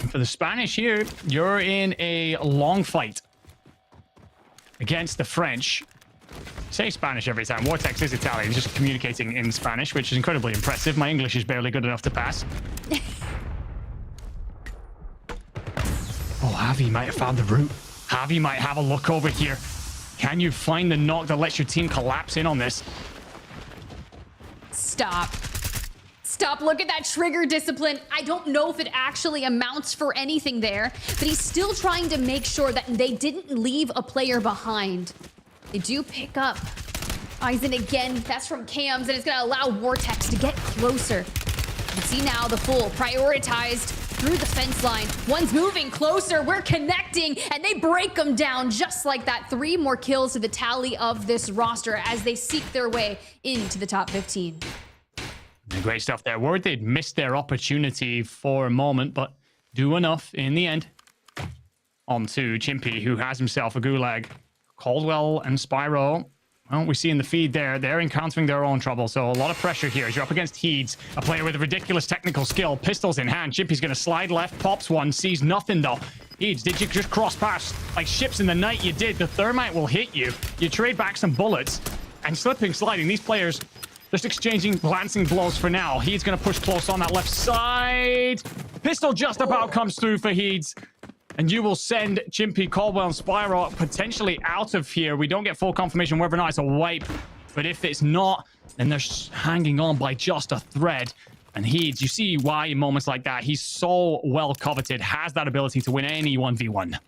And for the Spanish here, you're in a long fight against the French. Say Spanish every time. Vortex is Italian, he's just communicating in Spanish, which is incredibly impressive. My English is barely good enough to pass. Oh, Javi might have found the route. Javi might have a look over here. Can you find the knock that lets your team collapse in on this? Stop. Stop. Look at that trigger discipline. I don't know if it actually amounts for anything there, but he's still trying to make sure that they didn't leave a player behind. They do pick up Aizen again. That's from Cams, and it's going to allow Vortex to get closer. You see now the full prioritized through the fence line. One's moving closer. We're connecting, and they break them down just like that. 3 more kills to the tally of this roster as they seek their way into the top 15. Great stuff there. Worried they'd missed their opportunity for a moment, but do enough in the end. On to Chimpy, who has himself a gulag. Caldwell and Spyro, well, we see in the feed there, they're encountering their own trouble, so a lot of pressure here as you're up against Heeds, a player with a ridiculous technical skill, pistols in hand. Chimpy's going to slide left, pops one, sees nothing though. Heeds, did you just cross past like ships in the night? You did. The thermite will hit you. You trade back some bullets, and slipping, sliding. These players just exchanging glancing blows for now. Heeds going to push close on that left side. Pistol just about comes through for Heeds. And you will send Chimpy, Caldwell, and Spyro potentially out of here. We don't get full confirmation whether or not it's a wipe. But if it's not, then they're hanging on by just a thread. And Heeds, you see why in moments like that, he's so well coveted, has that ability to win any 1v1.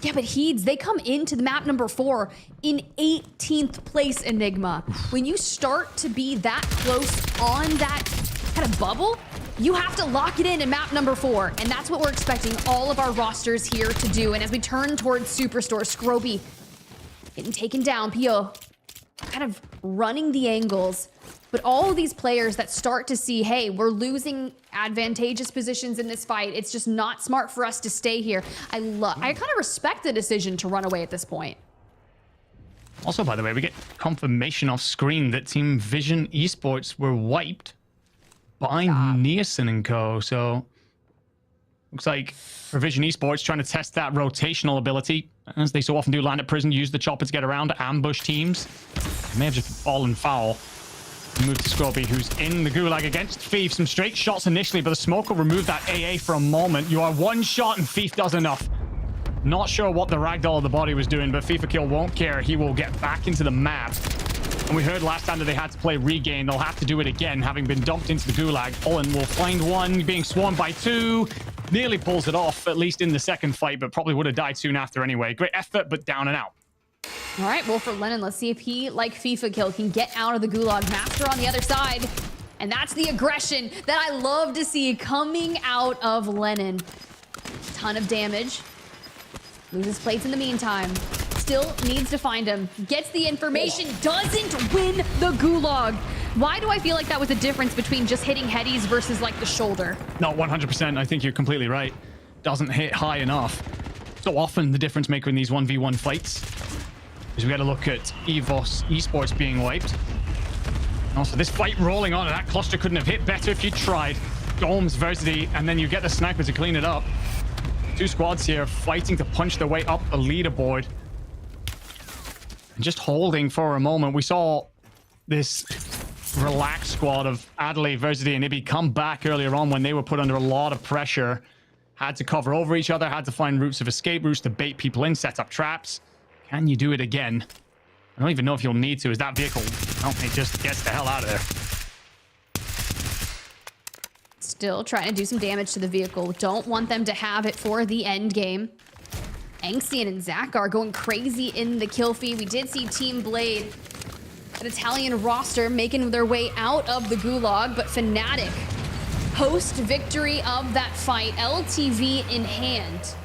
Yeah, but Heeds, they come into the map number 4 in 18th place, Enigma. When you start to be that close on that kind of bubble, you have to lock it in map number 4, and that's what we're expecting all of our rosters here to do. And as we turn towards Superstore, Scroby getting taken down, Pio kind of running the angles. But all of these players that start to see, hey, we're losing advantageous positions in this fight. It's just not smart for us to stay here. I kind of respect the decision to run away at this point. Also, by the way, we get confirmation off screen that Team Vision Esports were wiped by Nielsen and Co. So looks like for Vision Esports trying to test that rotational ability, as they so often do, land at prison, use the chopper to get around, ambush teams. They may have just fallen foul. Move to Scobie, who's in the gulag against Thief. Some straight shots initially, but the smoke will remove that AA for a moment. You are one shot and Thief does enough. Not sure what the ragdoll of the body was doing, but FIFA Kill won't care. He will get back into the map. And we heard last time that they had to play regain. They'll have to do it again, having been dumped into the gulag. Olin will find one, being swarmed by two. Nearly pulls it off, at least in the second fight, but probably would have died soon after anyway. Great effort, but down and out. All right, well, for Lennon, let's see if he, like FIFA Kill, can get out of the gulag. Master on the other side. And that's the aggression that I love to see coming out of Lennon. Ton of damage. Loses plates in the meantime. Still needs to find him. Gets the information. Doesn't win the gulag. Why do I feel like that was a difference between just hitting headies versus like the shoulder? No, 100%. I think you're completely right. Doesn't hit high enough. So often the difference maker in these 1v1 fights is we got to look at EVOS Esports being wiped. Also, this fight rolling on, and that cluster couldn't have hit better if you tried. Domes, Versity, and then you get the sniper to clean it up. Two squads here fighting to punch their way up the leaderboard. And just holding for a moment. We saw this relaxed squad of Adelaide, Versity, and Ibby come back earlier on when they were put under a lot of pressure. Had to cover over each other, had to find routes of escape, routes to bait people in, set up traps. Can you do it again? I don't even know if you'll need to. Is that vehicle? Oh, it just gets the hell out of there. Still trying to do some damage to the vehicle. Don't want them to have it for the end game. Anxian and Zakar going crazy in the kill feed. We did see Team Blade, an Italian roster, making their way out of the gulag, but Fnatic post victory of that fight, LTV in hand.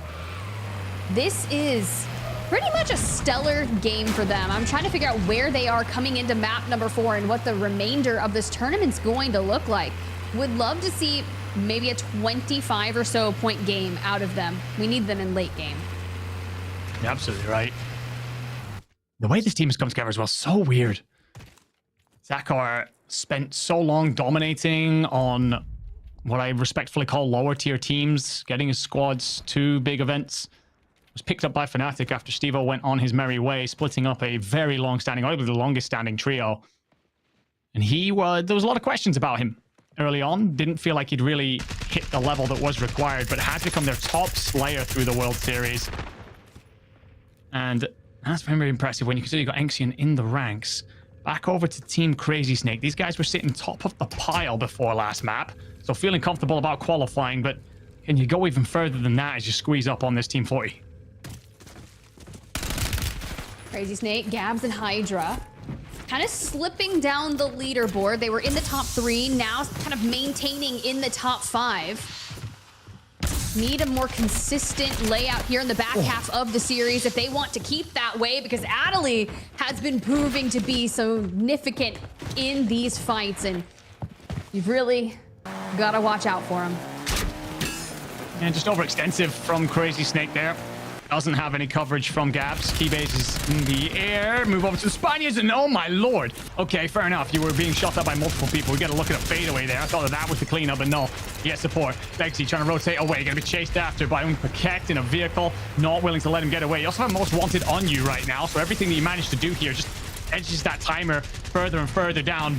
This is pretty much a stellar game for them. I'm trying to figure out where they are coming into map number 4 and what the remainder of this tournament's going to look like. Would love to see maybe a 25 or so point game out of them. We need them in late game. You're absolutely right. The way this team has come together as well, so weird. Zakar spent so long dominating on what I respectfully call lower tier teams, getting his squads to big events. Was picked up by Fnatic after Steve-O went on his merry way, splitting up a very long-standing, arguably the longest-standing trio. And there was a lot of questions about him early on. Didn't feel like he'd really hit the level that was required, but has become their top slayer through the World Series. And that's very, very impressive when you consider you got Anxian in the ranks. Back over to Team Crazy Snake. These guys were sitting top of the pile before last map, so feeling comfortable about qualifying, but can you go even further than that as you squeeze up on this Team 40? Crazy Snake, Gabs, and Hydra kind of slipping down the leaderboard. They were in the top 3, now kind of maintaining in the top 5. Need a more consistent layout here in the back half of the series if they want to keep that way, because Adelaide has been proving to be significant in these fights, and you've really got to watch out for them. And just overextensive from Crazy Snake there. Doesn't have any coverage from Gabs. Keybase is in the air. Move over to the Spaniards, and oh my lord. Okay, fair enough. You were being shot at by multiple people. We got to look at a fadeaway there. I thought that was the cleanup, but no. He has support. Deki trying to rotate away. Going to be chased after by Paquette in a vehicle. Not willing to let him get away. You also have Most Wanted on you right now, so everything that you managed to do here just edges that timer further and further down.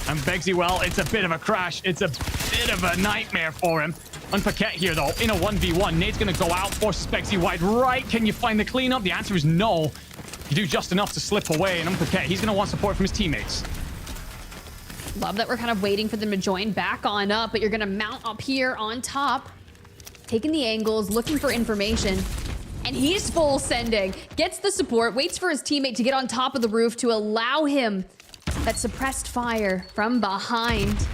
And Begsy, well, it's a bit of a crash. It's a bit of a nightmare for him. On Paquette here, though, in a 1v1. Nade's going to go out, forces Begsy wide right. Can you find the cleanup? The answer is no. You do just enough to slip away, and on Paquette, he's going to want support from his teammates. Love that we're kind of waiting for them to join back on up, but you're going to mount up here on top. Taking the angles, looking for information. And he's full sending. Gets the support, waits for his teammate to get on top of the roof to allow him that suppressed fire from behind.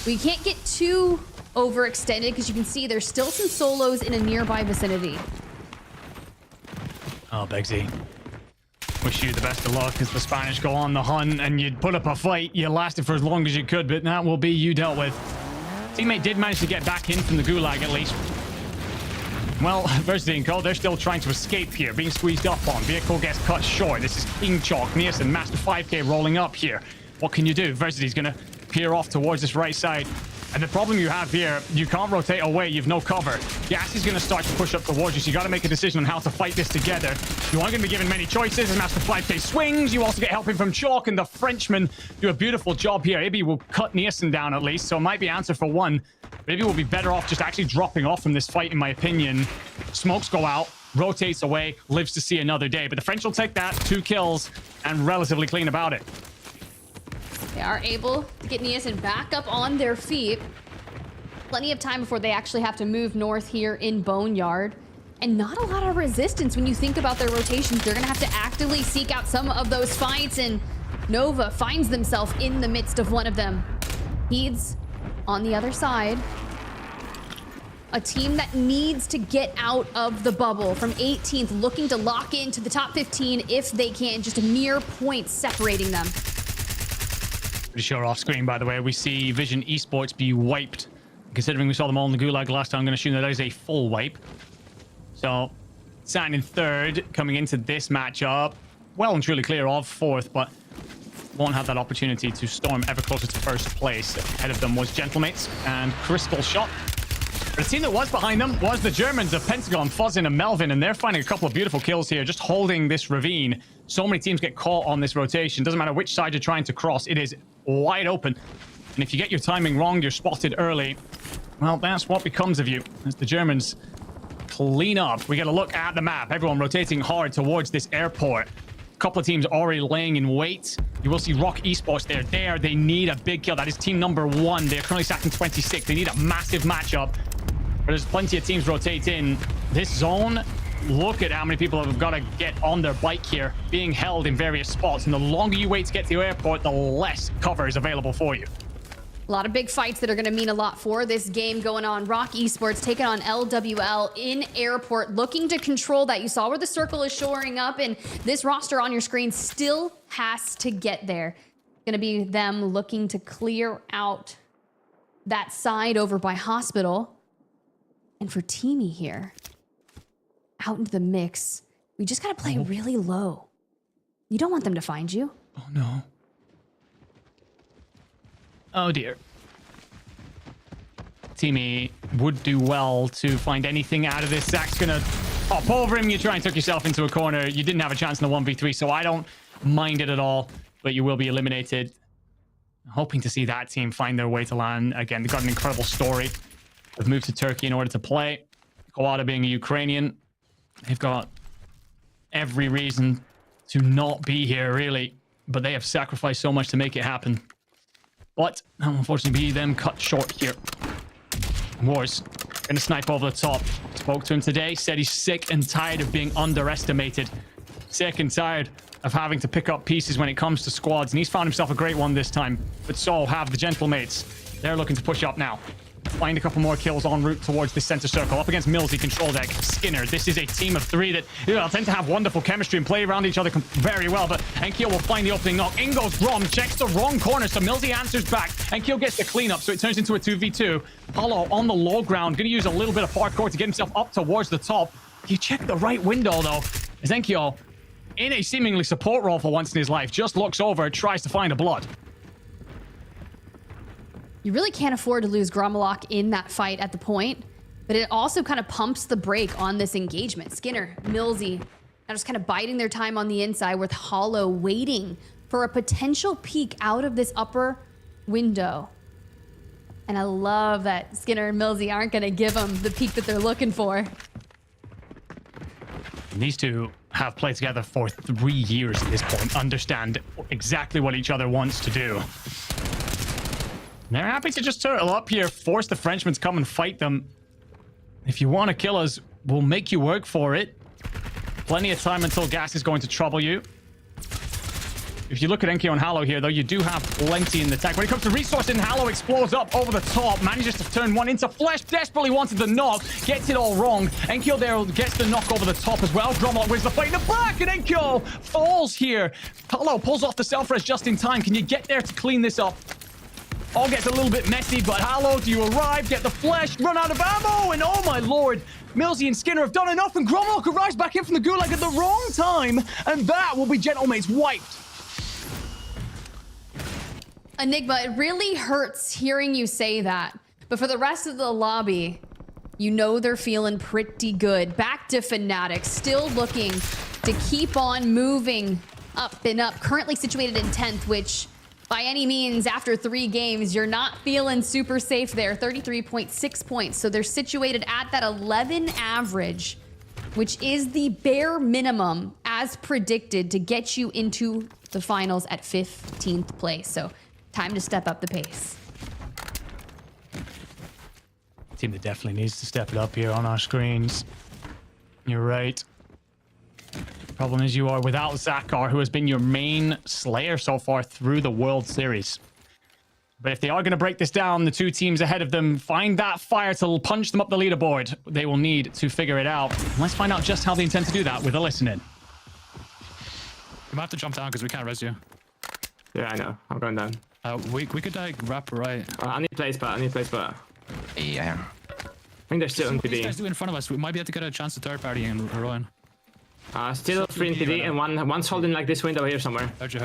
We can't get too overextended because you can see there's still some solos in a nearby vicinity. Oh, Begsy. Wish you the best of luck as the Spanish go on the hunt and you'd put up a fight. You lasted for as long as you could, but that will be you dealt with. Teammate did manage to get back in from the gulag at least. Well, Versity and Co, they're still trying to escape here, being squeezed up on. Vehicle gets cut short. This is King Chalk, Nielsen, Master 5K rolling up here. What can you do? Versity's going to peer off towards this right side. And the problem you have here, you can't rotate away. You've no cover. Gas is going to start to push up towards you, so you got to make a decision on how to fight this together. You aren't going to be given many choices as Master 5K swings. You also get helping from Chalk, and the Frenchmen do a beautiful job here. Ibi will cut Nielsen down at least, so it might be answer for one. Maybe we'll be better off just actually dropping off from this fight, in my opinion. Smokes go out, rotates away, lives to see another day. But the French will take that, 2 kills, and relatively clean about it. They are able to get Nielsen back up on their feet. Plenty of time before they actually have to move north here in Boneyard. And not a lot of resistance when you think about their rotations. They're going to have to actively seek out some of those fights, and Nova finds themselves in the midst of one of them. Heeds on the other side. A team that needs to get out of the bubble from 18th, looking to lock into the top 15 if they can. Just a mere point separating them. Pretty sure off screen, by the way, we see Vision Esports be wiped. Considering we saw them all in the gulag last time, I'm going to assume that is a full wipe. So, sat in 3rd, coming into this matchup. Well and truly clear of 4th, but won't have that opportunity to storm ever closer to 1st place. Ahead of them was Gentlemates and Crystal Shot. But the team that was behind them was the Germans of Pentagon, Fuzzin and Melvin, and they're finding a couple of beautiful kills here, just holding this ravine. So many teams get caught on this rotation. Doesn't matter which side you're trying to cross, it is wide open. And if you get your timing wrong, you're spotted early. Well, that's what becomes of you as the Germans clean up. We get a look at the map. Everyone rotating hard towards this airport. A couple of teams already laying in wait. You will see Rock Esports there. They need a big kill. That is team number 1. They're currently sat in 26. They need a massive matchup. But there's plenty of teams rotate in. This zone, look at how many people have got to get on their bike here, being held in various spots. And the longer you wait to get to the airport, the less cover is available for you. A lot of big fights that are going to mean a lot for this game going on. Rock Esports taking on LWL in airport, looking to control that. You saw where the circle is shoring up, and this roster on your screen still has to get there. Going to be them looking to clear out that side over by Hospital. And for Teamy here, out into the mix, we just got to play really low. You don't want them to find you. Oh, no. Oh dear. Teamy would do well to find anything out of this. Zach's gonna hop over him. You try and tuck yourself into a corner. You didn't have a chance in the 1v3, so I don't mind it at all. But you will be eliminated. Hoping to see that team find their way to LAN. Again, they've got an incredible story. They've moved to Turkey in order to play. Kawada being a Ukrainian. They've got every reason to not be here, really. But they have sacrificed so much to make it happen. But that will unfortunately be them cut short here. Wars gonna snipe over the top. Spoke to him today, said he's sick and tired of being underestimated. Sick and tired of having to pick up pieces when it comes to squads. And he's found himself a great one this time. But so have the Gentlemates. They're looking to push up now. Find a couple more kills en route towards the center circle. Up against Millsy, Control Deck, Skinner. This is a team of 3 that tend to have wonderful chemistry and play around each other very well. But Enkyo will find the opening knock. In goes Grom, checks the wrong corner, so Millsy answers back. Enkyo gets the cleanup, so it turns into a 2v2. Paulo on the low ground, going to use a little bit of parkour to get himself up towards the top. You check the right window, though, as Enkyo, in a seemingly support role for once in his life, just looks over, tries to find a blood. You really can't afford to lose Gromalok in that fight at the point, but it also kind of pumps the brake on this engagement. Skinner, Millsy, now just kind of biding their time on the inside with Hollow waiting for a potential peek out of this upper window. And I love that Skinner and Millsy aren't going to give them the peek that they're looking for. These two have played together for 3 years at this point, understand exactly what each other wants to do. They're happy to just turtle up here, force the Frenchmen to come and fight them. If you want to kill us, we'll make you work for it. Plenty of time until gas is going to trouble you. If you look at Enkyo and Hallow here, though, you do have plenty in the tech. When it comes to resourcing, Hallow explodes up over the top, manages to turn one into Flesh, desperately wanted the knock, gets it all wrong. Enkyo there gets the knock over the top as well. Gromlock wins the fight in the back, and Enkyo falls here. Hallow pulls off the self-res just in time. Can you get there to clean this up? All gets a little bit messy, but Hallow, do you arrive, get the Flesh, run out of ammo, and oh my lord, Millsy and Skinner have done enough, and Gromlock arrives back in from the gulag at the wrong time, and that will be Gentlemates wiped. Enigma, it really hurts hearing you say that. But for the rest of the lobby, you know they're feeling pretty good. Back to Fnatic, still looking to keep on moving up and up. Currently situated in 10th, which by any means, after 3 games, you're not feeling super safe there. 33.6 points. So they're situated at that 11 average, which is the bare minimum as predicted to get you into the finals at 15th place. So time to step up the pace. Team that definitely needs to step it up here on our screens. You're right. Problem is you are without Zakar, who has been your main slayer so far through the World Series. But if they are going to break this down, the 2 teams ahead of them find that fire to punch them up the leaderboard. They will need to figure it out. Let's find out just how they intend to do that with a listen in. You might have to jump down because we can't res you. Yeah, I know. I'm going down. We could like wrap right. I need play spot. Yeah. I think they're still in What these PD. guys do in front of us, we might be able to get a chance to third party and ruin. Still 3 in PD, and one's holding like this window here somewhere. Heard you.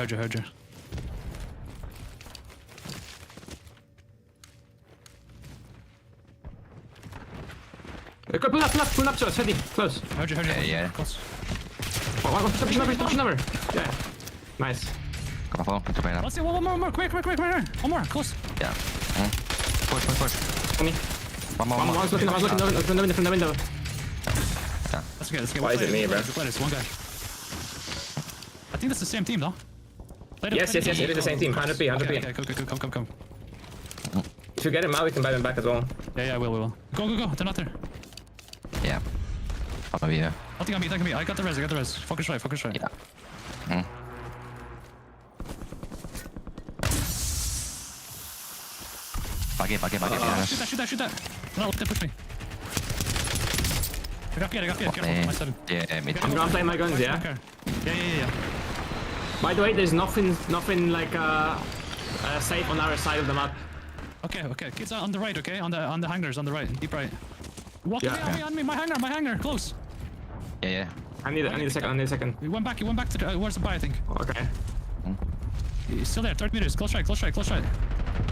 Pull up to us, Eddie. Close. Heard you. Yeah. Close. Pushing over. Yeah. Nice. Let's see, one more. Quick. One more, close. Yeah. Push. Come here. One's looking from the window. Let's get. Why is it me, bro? One guy. I think that's the same team, though. Yes, it is the same team. 100p. Okay, come. If you get him out, we can buy them back as well. Yeah, we will. Go. They're not there. Yeah. I'll be here. Nothing on me. I got the res. Focus right. Yeah. Buggy. Shoot that. No, they push me. I got fear. My 7. Yeah, mid. I'm gonna play my guns, yeah? Okay. Yeah. By the way, there's nothing like safe on our side of the map. Okay. Kids on the right, okay? On the hangars, on the right, deep right. Walk on me. My hanger, close. Yeah. I need a second. He went back to the, where's the buy, I think. Okay. He's still there, 30 meters, close right.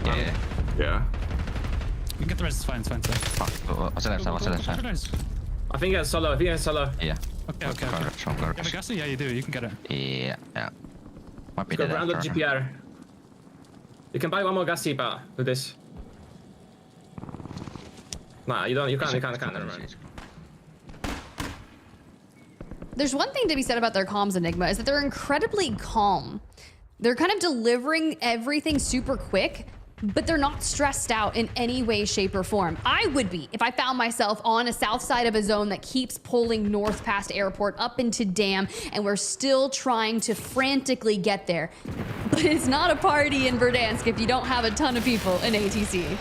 Yeah. Yeah. You can get the rest, it's fine. Fuck. What's the left side? I think it's solo. Yeah. Okay. Strong You have a gassy? Yeah, you do. You can get it. Yeah. Might be Go dead around the after. GPR. You can buy one more gassy, but with this. Nah, you can't. Never mind. There's one thing to be said about their comms, Enigma, is that they're incredibly calm. They're kind of delivering everything super quick, but they're not stressed out in any way, shape, or form. I would be if I found myself on a south side of a zone that keeps pulling north past airport up into Dam, and we're still trying to frantically get there. But it's not a party in Verdansk if you don't have a ton of people in ATC.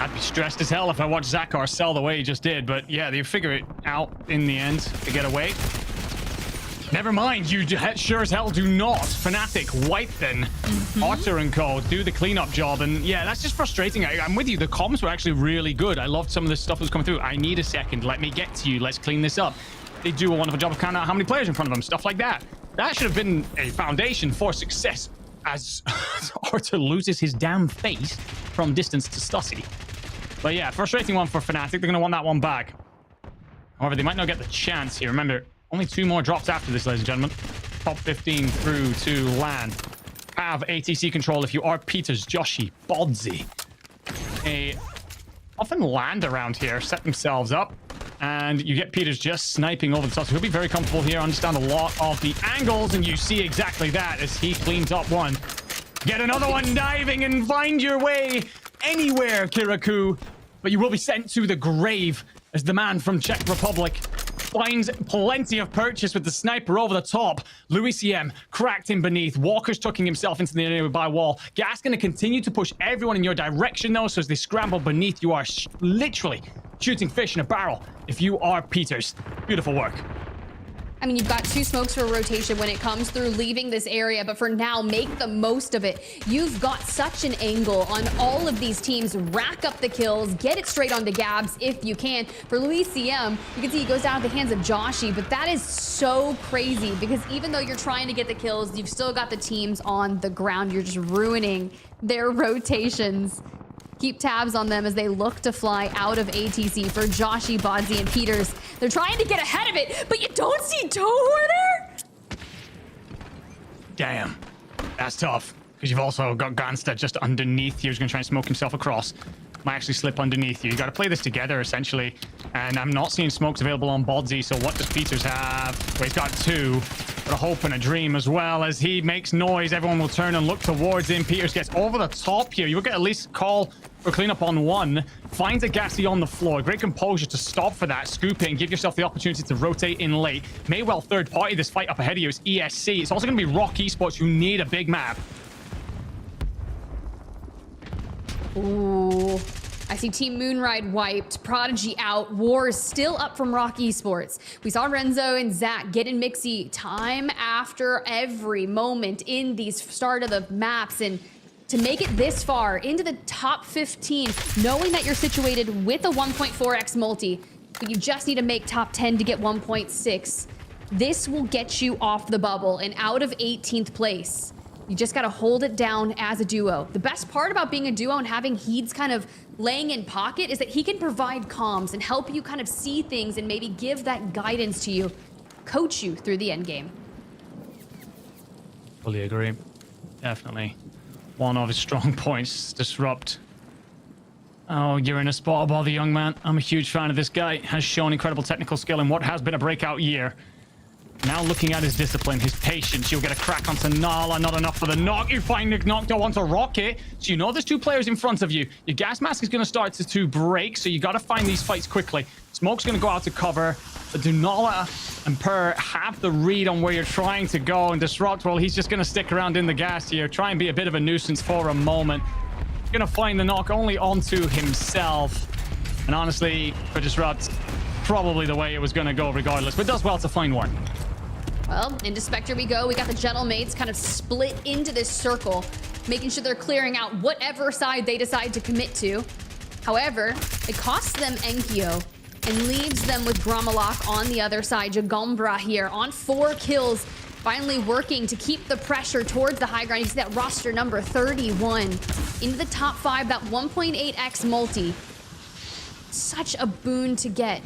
I'd be stressed as hell if I watched Zakar sell the way he just did, but yeah, they figure it out in the end to get away. Never mind, you sure as hell do not. Fnatic, wipe then. Otter and Co. do the cleanup job, and yeah, that's just frustrating. I'm with you, the comms were actually really good. I loved some of the stuff that was coming through. I need a second, let me get to you, let's clean this up. They do a wonderful job of counting out how many players in front of them, stuff like that. That should have been a foundation for success as Otter loses his damn face from distance to Stussy. But yeah, frustrating one for Fnatic. They're going to want that one back. However, they might not get the chance here. Remember, only 2 more drops after this, ladies and gentlemen. Top 15 through to LAN. Have ATC control if you are Peters, Joshi, Bodzi. They often land around here, set themselves up, and you get Peters just sniping over the top. So he'll be very comfortable here, understand a lot of the angles, and you see exactly that as he cleans up one. Get another one diving and find your way anywhere, Kiraku. But you will be sent to the grave as the man from Czech Republic finds plenty of purchase with the sniper over the top. Louis EM cracked in beneath. Walker's tucking himself into the nearby wall. Gas going to continue to push everyone in your direction, though, so as they scramble beneath, you are literally shooting fish in a barrel if you are Peters. Beautiful work. I mean, you've got 2 smokes for rotation when it comes through leaving this area, but for now, make the most of it. You've got such an angle on all of these teams. Rack up the kills, get it straight onto Gabs if you can. For Luis CM, you can see he goes down at the hands of Joshi, but that is so crazy because even though you're trying to get the kills, you've still got the teams on the ground. You're just ruining their rotations. Keep tabs on them as they look to fly out of ATC for Joshi, Bodzi, and Peters. They're trying to get ahead of it, but you don't see Toe Hoarder? Damn. That's tough. Because you've also got Gonsta just underneath you. He's going to try and smoke himself across. Might actually slip underneath you. You got to play this together, essentially. And I'm not seeing smokes available on Bodzi, so what does Peters have? Well, he's got 2. But a hope and a dream as well. As he makes noise, everyone will turn and look towards him. Peters gets over the top here. You will get at least call for cleanup on 1. Finds a Gassy on the floor. Great composure to stop for that. Scoop in. Give yourself the opportunity to rotate in late. May well third party this fight up ahead of you. It's ESC. It's also going to be Rock Esports who need a big map. Ooh. I see Team Moonride wiped, Prodigy out, Wars still up from Rock Esports. We saw Renzo and Zach get in Mixie time after every moment in these start of the maps, and to make it this far into the top 15, knowing that you're situated with a 1.4x multi, but you just need to make top 10 to get 1.6. This will get you off the bubble and out of 18th place. You just got to hold it down as a duo. The best part about being a duo and having Heeds kind of laying in pocket is that he can provide comms and help you kind of see things and maybe give that guidance to you, coach you through the end game. Fully agree. Definitely. One of his strong points, disrupt. Oh, you're in a spot of bother, young man. I'm a huge fan of this guy. Has shown incredible technical skill in what has been a breakout year. Now looking at his discipline, his patience, you'll get a crack onto Nala, not enough for the knock. You find Nick Nocto onto Rocket, so you know there's 2 players in front of you. Your gas mask is going to start to break, so you got to find these fights quickly. Smoke's going to go out to cover. But do Nala and Per have the read on where you're trying to go, and Disrupt, well, he's just going to stick around in the gas here, try and be a bit of a nuisance for a moment. Going to find the knock only onto himself. And honestly, for Disrupt, probably the way it was going to go regardless, but does well to find one. Well, into Spectre we go. We got the Gentlemates kind of split into this circle, making sure they're clearing out whatever side they decide to commit to. However, it costs them Enkyo and leaves them with Gromalok on the other side. Jagombra here on 4 kills, finally working to keep the pressure towards the high ground. You see that roster number 31 into the top 5, that 1.8x multi. Such a boon to get.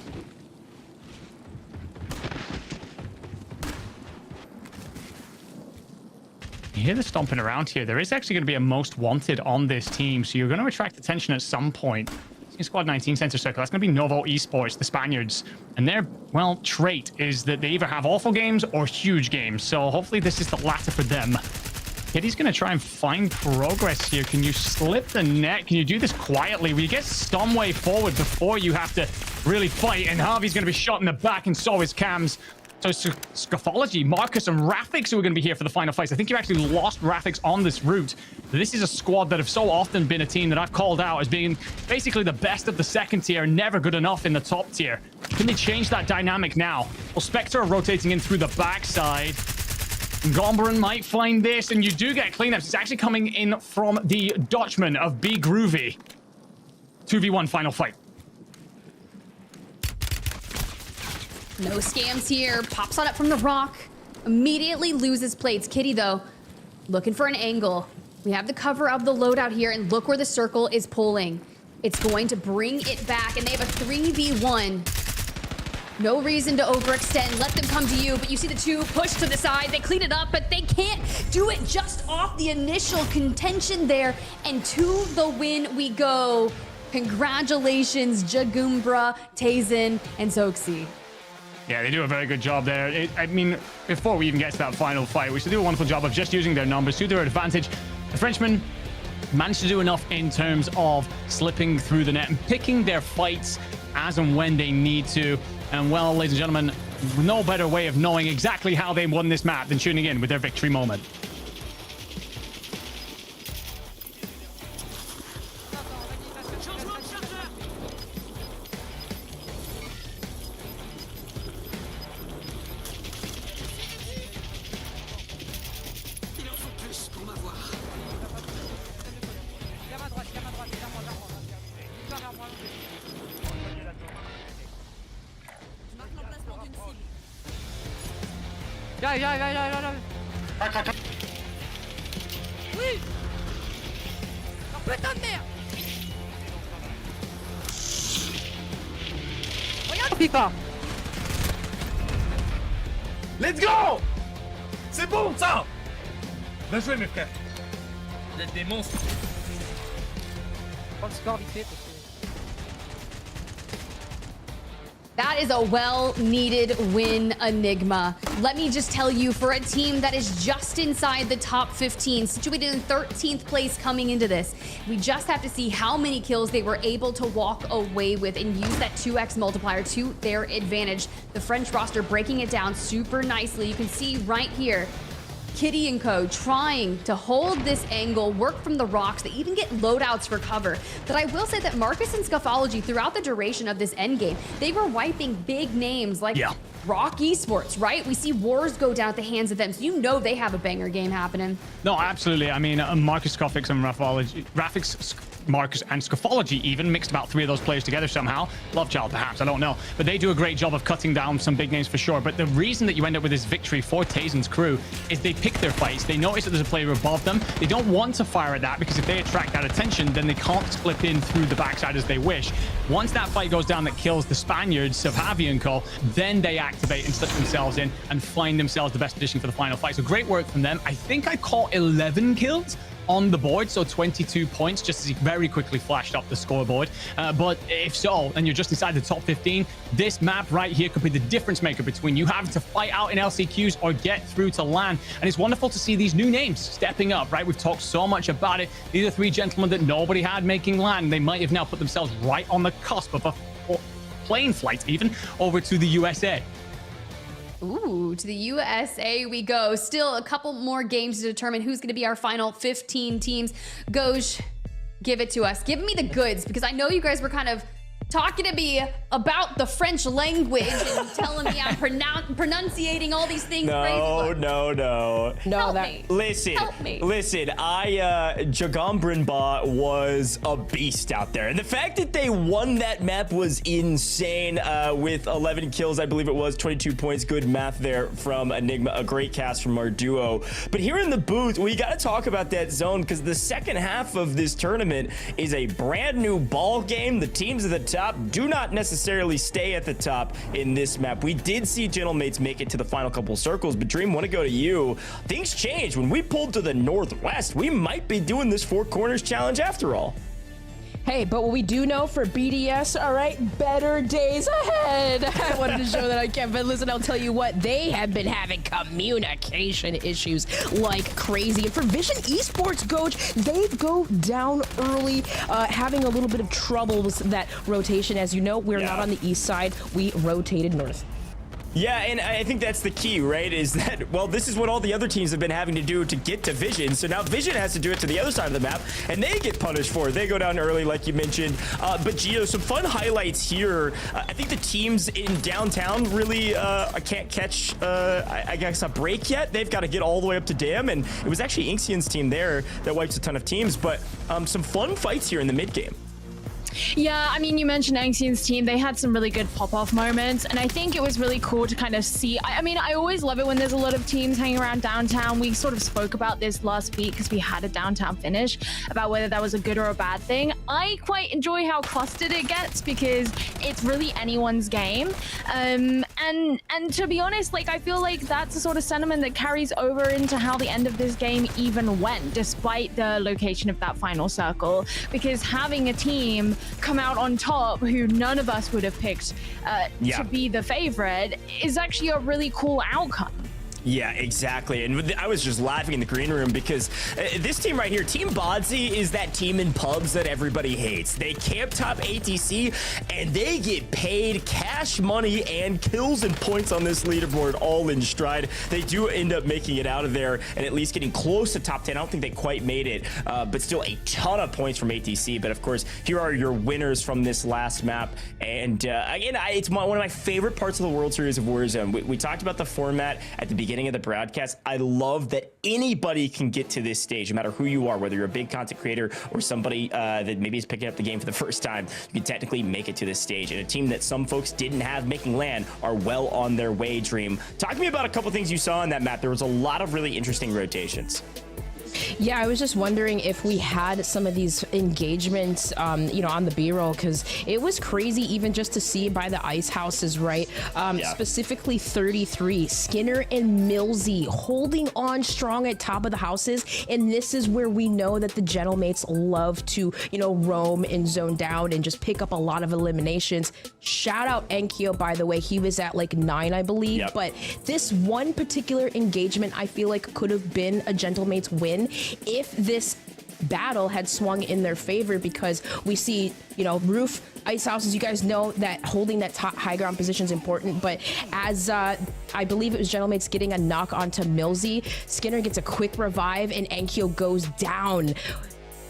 You hear the stomping around here. There is actually going to be a most wanted on this team, so you're going to attract attention at some point. In Squad 19 center circle, that's going to be Novo Esports, the Spaniards. And their, well, trait is that they either have awful games or huge games. So hopefully this is the latter for them. Kitty's going to try and find progress here. Can you slip the net? Can you do this quietly? Will you get Stomway forward before you have to really fight? And Harvey's going to be shot in the back, and so is Cams. So Scaphology, Marcus, and Rafix who are going to be here for the final fights. I think you actually lost Rafix on this route. This is a squad that have so often been a team that I've called out as being basically the best of the second tier, never good enough in the top tier. Can they change that dynamic now? Well, Spectre are rotating in through the backside. Gomberin might find this, and you do get cleanups. It's actually coming in from the Dutchman of B Groovy. 2v1 final fight. No scams here. Pops on up from the rock. Immediately loses plates. Kitty, though, looking for an angle. We have the cover of the loadout here, and look where the circle is pulling. It's going to bring it back, and they have a 3v1. No reason to overextend. Let them come to you, but you see the 2 push to the side. They clean it up, but they can't do it just off the initial contention there. And to the win we go. Congratulations, Jagumbra, Tazen, and Soxy. Yeah, they do a very good job there. I mean, before we even get to that final fight, we should do a wonderful job of just using their numbers to their advantage. The Frenchmen managed to do enough in terms of slipping through the net and picking their fights as and when they need to. And well, ladies and gentlemen, no better way of knowing exactly how they won this map than tuning in with their victory moment. Oui. Oh putain de merde. Regarde FIFA. Let's go. C'est bon, ça. Bien joué, mes frères. Vous êtes des monstres. Prends le score vite fait parce que... That is a well-needed win, Enigma. Let me just tell you, for a team that is just inside the top 15, situated in 13th place coming into this, we just have to see how many kills they were able to walk away with and use that 2x multiplier to their advantage. The French roster breaking it down super nicely. You can see right here, Kitty and Co. trying to hold this angle, work from the rocks. They even get loadouts for cover. But I will say that Marcus and Scuffology, throughout the duration of this endgame, they were wiping big names like Rock Esports, right? We see wars go down at the hands of them, so you know they have a banger game happening. No, absolutely. I mean, Marcus Scoffix and Marcus and Scuffology even mixed about 3 of those players together somehow. Love Child, perhaps, I don't know. But they do a great job of cutting down some big names for sure. But the reason that you end up with this victory for Tazen's crew is they pick their fights. They notice that there's a player above them. They don't want to fire at that because if they attract that attention, then they can't split in through the backside as they wish. Once that fight goes down that kills the Spaniards of Javi and Co., then they activate and slip themselves in and find themselves the best position for the final fight. So great work from them. I think I caught 11 kills on the board, so 22 points, just as he very quickly flashed up the scoreboard. But if so, and you're just inside the top 15, this map right here could be the difference maker between you having to fight out in LCQs or get through to LAN. And it's wonderful to see these new names stepping up, right? We've talked so much about it. These are 3 gentlemen that nobody had making LAN. They might have now put themselves right on the cusp of a plane flight even over to the USA. Ooh, to the USA we go. Still a couple more games to determine who's going to be our final 15 teams. Goj, give it to us. Give me the goods, because I know you guys were kind of talking to me about the French language and telling me I'm pronunciating all these things crazy. No. Listen, Jagambrinba was a beast out there. And the fact that they won that map was insane with 11 kills, I believe it was, 22 points. Good math there from Enigma. A great cast from our duo. But here in the booth, we got to talk about that zone because the second half of this tournament is a brand new ball game. The teams at the top do not necessarily stay at the top in this map. We did see Gentlemates make it to the final couple circles, but Dream, want to go to you. Things changed when we pulled to the northwest. We might be doing this 4 corners challenge after all. Hey, but what we do know for BDS, all right, better days ahead. I wanted to show that I can, but listen, I'll tell you what, they have been having communication issues like crazy. And for Vision Esports, Goj, they go down early, having a little bit of trouble with that rotation. As you know, we're not on the east side. We rotated north. Yeah, and I think that's the key, right? Is that, well, this is what all the other teams have been having to do to get to Vision. So now Vision has to do it to the other side of the map, and they get punished for it. They go down early, like you mentioned. But Gio, some fun highlights here. I think the teams in downtown really can't catch, I guess, a break yet. They've got to get all the way up to Dam, and it was actually Ixian's team there that wipes a ton of teams. But some fun fights here in the mid game. Yeah, I mean, you mentioned Axian's team. They had some really good pop-off moments, and I think it was really cool to kind of see. I mean, I always love it when there's a lot of teams hanging around downtown. We sort of spoke about this last week because we had a downtown finish about whether that was a good or a bad thing. I quite enjoy how clustered it gets because it's really anyone's game. And to be honest, like, I feel like that's the sort of sentiment that carries over into how the end of this game even went, despite the location of that final circle, because having a team come out on top who none of us would have picked to be the favorite is actually a really cool outcome. Yeah, exactly. And I was just laughing in the green room because this team right here, Team Bodsy, is that team in pubs that everybody hates. They camp top ATC and they get paid cash money and kills and points on this leaderboard all in stride. They do end up making it out of there and at least getting close to top 10. I don't think they quite made it, but still a ton of points from ATC. But of course, here are your winners from this last map. And again, it's one of my favorite parts of the World Series of Warzone. We talked about the format at the beginning of the broadcast. I love that anybody can get to this stage, no matter who you are, whether you're a big content creator or somebody that maybe is picking up the game for the first time. You can technically make it to this stage. And a team that some folks didn't have making land are well on their way, Dream. Talk to me about a couple things you saw on that map. There was a lot of really interesting rotations. Yeah, I was just wondering if we had some of these engagements, you know, on the B-roll, because it was crazy even just to see by the ice houses, right? Specifically 33, Skinner and Millsy holding on strong at top of the houses. And this is where we know that the Gentlemates love to, you know, roam and zone down and just pick up a lot of eliminations. Shout out Enkyo, by the way. He was at like 9, I believe. Yep. But this one particular engagement, I feel like could have been a Gentlemates win if this battle had swung in their favor, because we see, you know, roof ice houses, you guys know that holding that top high ground position is important, but as I believe it was Gentlemates getting a knock onto Millsy, Skinner gets a quick revive and Enkyo goes down.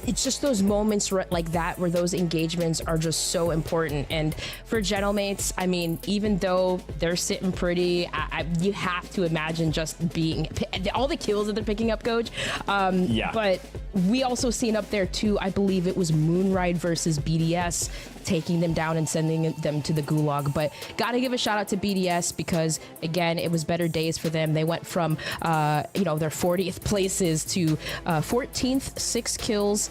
It's just those moments like that where those engagements are just so important. And for Gentlemates, I mean, even though they're sitting pretty, you have to imagine just being all the kills that they're picking up, Coach. Yeah. But we also seen up there too, I believe it was Moonride versus BDS, taking them down and sending them to the gulag. But gotta give a shout out to BDS because again, it was better days for them. They went from you know, their 40th places to 14th, 6 kills.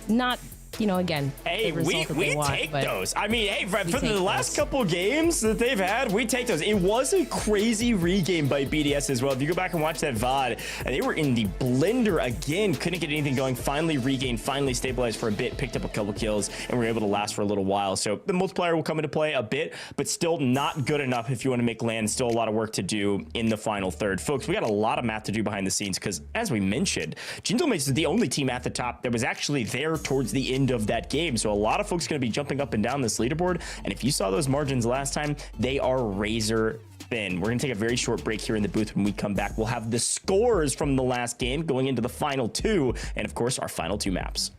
Not, you know, again, hey, we take those. I mean, hey, for the last couple games that they've had, we take those. It was a crazy regame by BDS as well. If you go back and watch that VOD, and they were in the blender again, couldn't get anything going, finally regained, finally stabilized for a bit, picked up a couple kills, and were able to last for a little while. So the multiplier will come into play a bit, but still not good enough if you want to make land. Still a lot of work to do in the final third. Folks, we got a lot of math to do behind the scenes because, as we mentioned, Gentlemates is the only team at the top that was actually there towards the end of that game. So a lot of folks are going to be jumping up and down this leaderboard. And if you saw those margins last time, they are razor thin. We're going to take a very short break here in the booth. When we come back, we'll have the scores from the last game going into the final 2. And of course, our final 2 maps.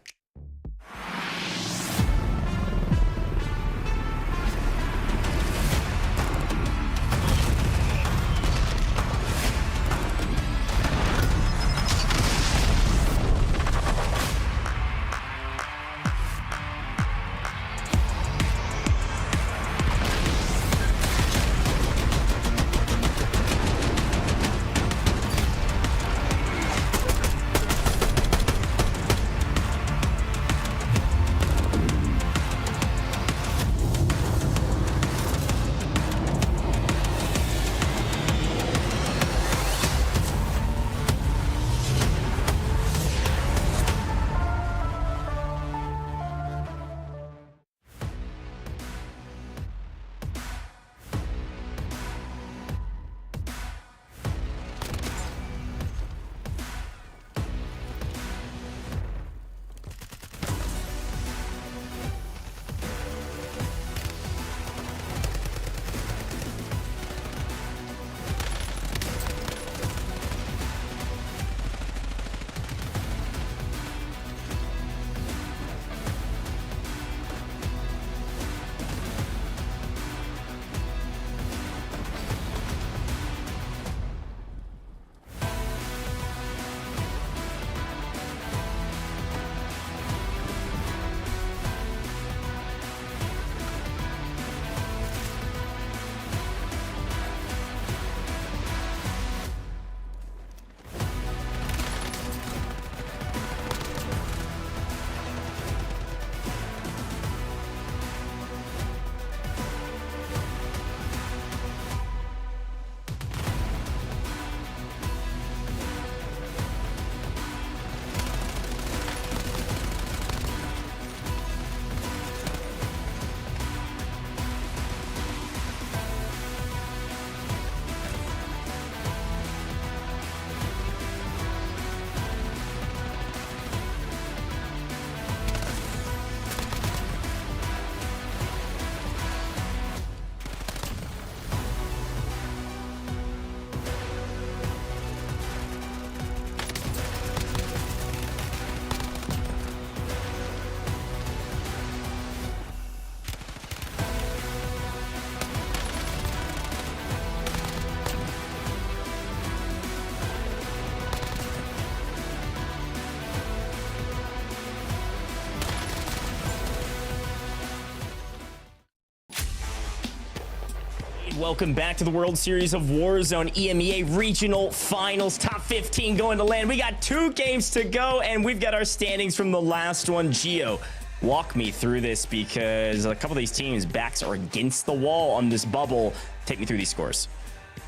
welcome back to the World Series of Warzone EMEA Regional Finals. Top 15 going to land. We got 2 games to go, and we've got our standings from the last one. Gio, walk me through this because a couple of these teams' backs are against the wall on this bubble. Take me through these scores.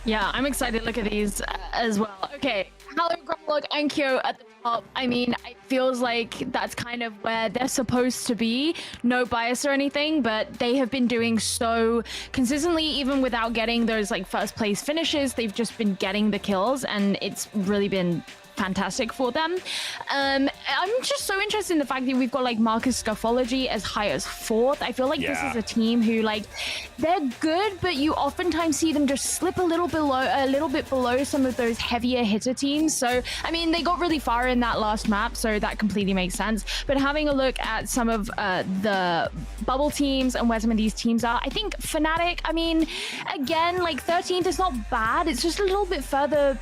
Yeah, I'm excited to look at these as well. Okay, Hello, Gromlok and Kyo at the top. I mean, it feels like that's kind of where they're supposed to be. No bias or anything, but they have been doing so consistently, even without getting those like first place finishes. They've just been getting the kills, and it's really been fantastic for them. I'm just so interested in the fact that we've got like Marcus Scuffology as high as 4th. I feel like this is a team who like they're good, but you oftentimes see them just slip a little bit below some of those heavier hitter teams. So I mean, they got really far in that last map, so that completely makes sense. But having a look at some of the bubble teams and where some of these teams are, I think Fnatic, I mean, again, like 13th is not bad. It's just a little bit further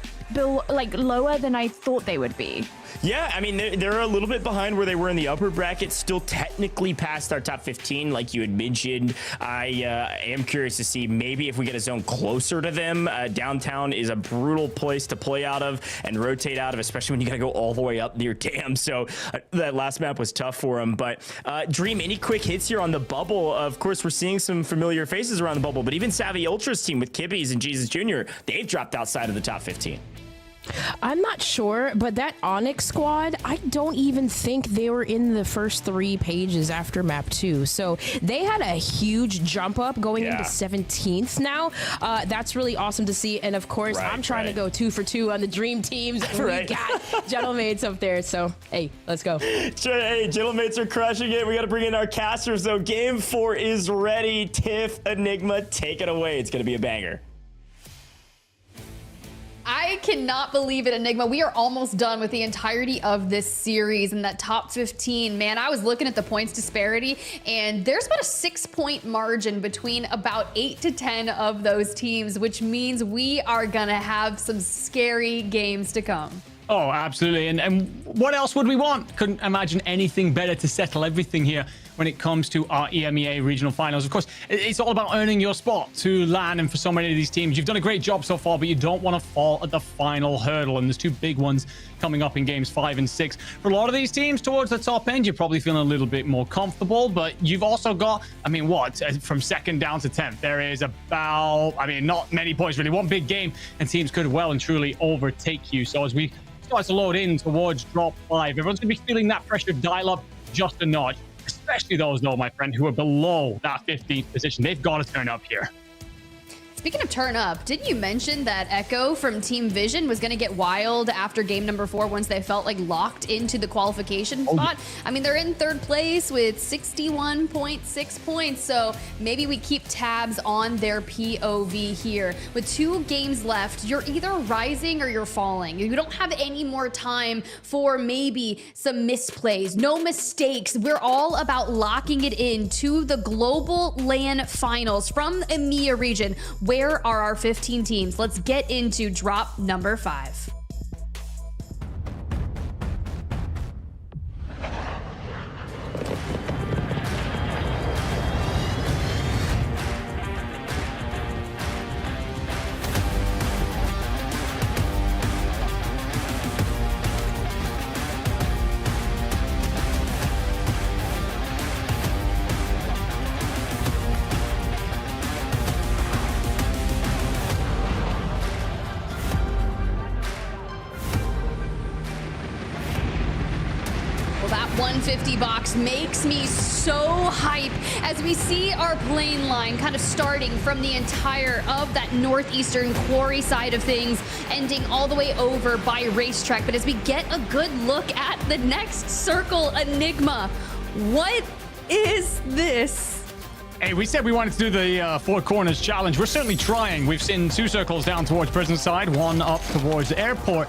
like lower than I thought they would be. Yeah, I mean, they're a little bit behind where they were in the upper bracket, still technically past our top 15, like you had mentioned. I am curious to see maybe if we get a zone closer to them. Downtown is a brutal place to play out of and rotate out of, especially when you got to go all the way up near Dam. So that last map was tough for them. But Dream, any quick hits here on the bubble? Of course, we're seeing some familiar faces around the bubble, but even Savvy Ultra's team with Kibbies and Jesus Jr., they've dropped outside of the top 15. I'm not sure, but that Onyx squad, I don't even think they were in the first 3 pages after map 2. So they had a huge jump up going into 17th now. That's really awesome to see. And of course, I'm trying to go 2 for 2 on the dream teams. We got Gentlemates up there. So, hey, let's go. Sure, hey, Gentlemates are crushing it. We got to bring in our casters, though. Game 4 is ready. Tiff, Enigma, take it away. It's going to be a banger. I cannot believe it, Enigma. We are almost done with the entirety of this series and that top 15. Man, I was looking at the points disparity, and there's about a 6-point margin between about 8 to 10 of those teams, which means we are gonna have some scary games to come. Oh, absolutely. And what else would we want? Couldn't imagine anything better to settle everything here when it comes to our EMEA regional finals. Of course, it's all about earning your spot to LAN, and for so many of these teams, you've done a great job so far, but you don't want to fall at the final hurdle. And there's 2 big ones coming up in games 5 and 6. For a lot of these teams towards the top end, you're probably feeling a little bit more comfortable, but you've also got, I mean, what? From 2nd down to 10th, there is about, I mean, not many points really. One big game, and teams could well and truly overtake you. So as we start to load in towards drop 5, everyone's going to be feeling that pressure dial up just a notch. Especially those, though, my friend, who are below that 15th position. They've got to turn up here. Speaking of turn up, didn't you mention that Echo from Team Vision was going to get wild after game number 4 once they felt like locked into the qualification spot? I mean, they're in 3rd place with 61.6 points, so maybe we keep tabs on their POV here. With 2 games left, you're either rising or you're falling. You don't have any more time for maybe some misplays, no mistakes. We're all about locking it in to the global LAN finals from EMEA region. Where are our 15 teams? Let's get into drop number 5. That 150 box makes me so hype as we see our plane line kind of starting from the entire of that northeastern quarry side of things, ending all the way over by racetrack. But as we get a good look at the next circle, Enigma, what is this? Hey, we said we wanted to do the 4 corners challenge. We're certainly trying. We've seen 2 circles down towards prison side, 1 up towards the airport,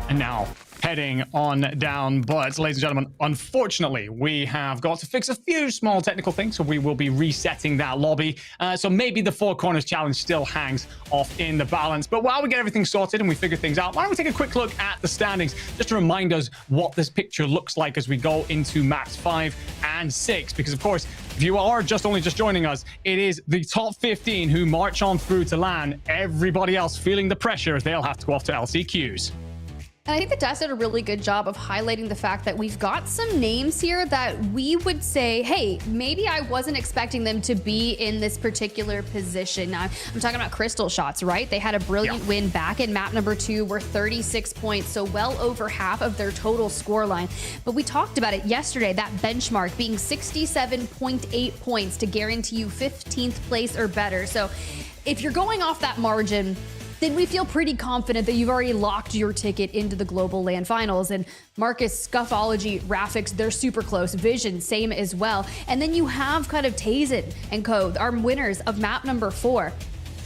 and now heading on down. But ladies and gentlemen, unfortunately, we have got to fix a few small technical things, so we will be resetting that lobby. So maybe the 4 corners challenge still hangs off in the balance. But while we get everything sorted and we figure things out, why don't we take a quick look at the standings just to remind us what this picture looks like as we go into maps 5 and 6. Because of course, If you are just joining us, it is the top 15 who march on through to LAN. Everybody else feeling the pressure as they'll have to go off to LCQs. And I think the devs did a really good job of highlighting the fact that we've got some names here that we would say, hey, maybe I wasn't expecting them to be in this particular position. Now, I'm talking about Crystal Shots, right? They had a brilliant win back in map number 2, were 36 points, so well over half of their total scoreline. But we talked about it yesterday, that benchmark being 67.8 points to guarantee you 15th place or better. So if you're going off that margin, then we feel pretty confident that you've already locked your ticket into the Global LAN Finals. And Marcus, Scuffology, Rafix, they're super close. Vision, same as well. And then you have kind of Tazen and Co, our winners of map number 4.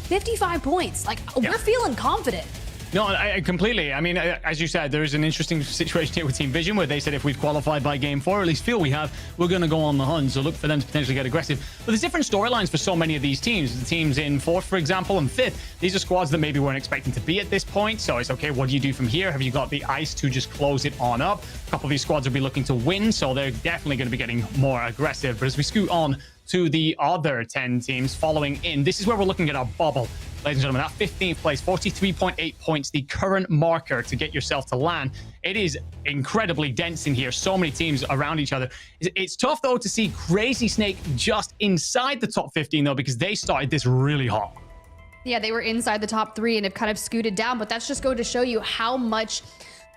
55 points. Like, we're feeling confident. No, I completely. I mean, as you said, there is an interesting situation here with Team Vision where they said if we've qualified by game 4, or at least feel we have, we're going to go on the hunt. So look for them to potentially get aggressive. But there's different storylines for so many of these teams. The teams in 4th, for example, and 5th, these are squads that maybe weren't expecting to be at this point. So it's okay, what do you do from here? Have you got the ice to just close it on up? A couple of these squads will be looking to win, so they're definitely going to be getting more aggressive. But as we scoot on to the other 10 teams following in, this is where we're looking at our bubble. Ladies and gentlemen, that 15th place, 43.8 points, the current marker to get yourself to LAN. It is incredibly dense in here. So many teams around each other. It's tough, though, to see Crazy Snake just inside the top 15, though, because they started this really hot. Yeah, they were inside the top 3 and have kind of scooted down, but that's just going to show you how much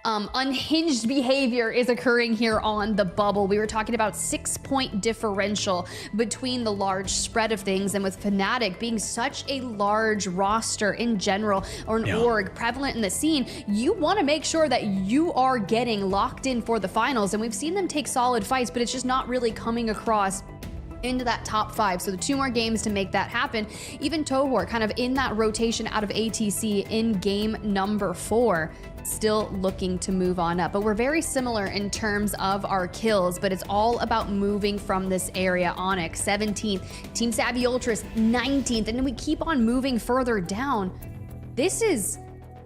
unhinged behavior is occurring here on the bubble. We were talking about 6-point differential between the large spread of things, and with Fnatic being such a large roster in general, or an org prevalent in the scene, you want to make sure that you are getting locked in for the finals. And we've seen them take solid fights, but it's just not really coming across into that top 5. So the 2 more games to make that happen. Even Tohor kind of in that rotation out of ATC in game number 4, still looking to move on up. But we're very similar in terms of our kills, but it's all about moving from this area. Onyx 17th, Team Savvy Ultras 19th, and then we keep on moving further down. This is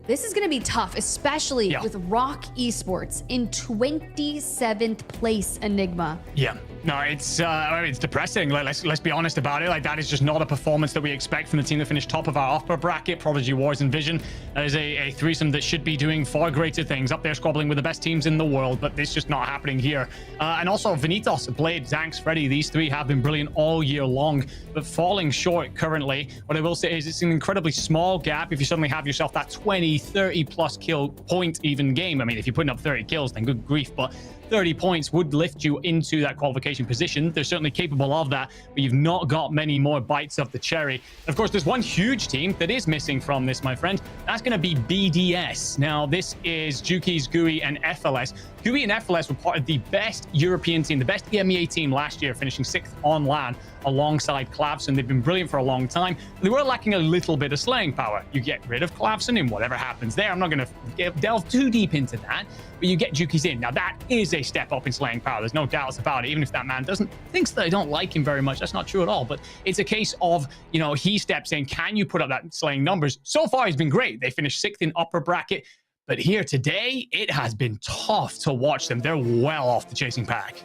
going to be tough, especially with Rock Esports in 27th place, Enigma. Yeah. No, it's depressing. Like, let's be honest about it. Like, that is just not a performance that we expect from the team that finished top of our upper bracket. Prodigy, Wars, and Vision. That is a threesome that should be doing far greater things, up there squabbling with the best teams in the world, but it's just not happening here. And also Vanitas, Blade, Zanx, Freddy, these 3 have been brilliant all year long, but falling short currently. What I will say is it's an incredibly small gap if you suddenly have yourself that 20, 30 plus kill point even game. I mean, if you're putting up 30 kills, then good grief, but 30 points would lift you into that qualification position. They're certainly capable of that, but you've not got many more bites of the cherry. Of course, there's one huge team that is missing from this, my friend. That's going to be BDS. Now, this is Juki's, GUI, and FLS. GUI and FLS were part of the best European team, the best EMEA team last year, finishing 6th on LAN alongside Clavson. They've been brilliant for a long time. They were lacking a little bit of slaying power. You get rid of Clavson and whatever happens there. I'm not going to delve too deep into that, but you get Juki's in. Now, that is a step up in slaying power. There's no doubts about it. Even if that man thinks that I don't like him very much, that's not true at all. But it's a case of, you know, he steps in. Can you put up that slaying numbers? So far, he's been great. They finished 6th in upper bracket. But here today, it has been tough to watch them. They're well off the chasing pack.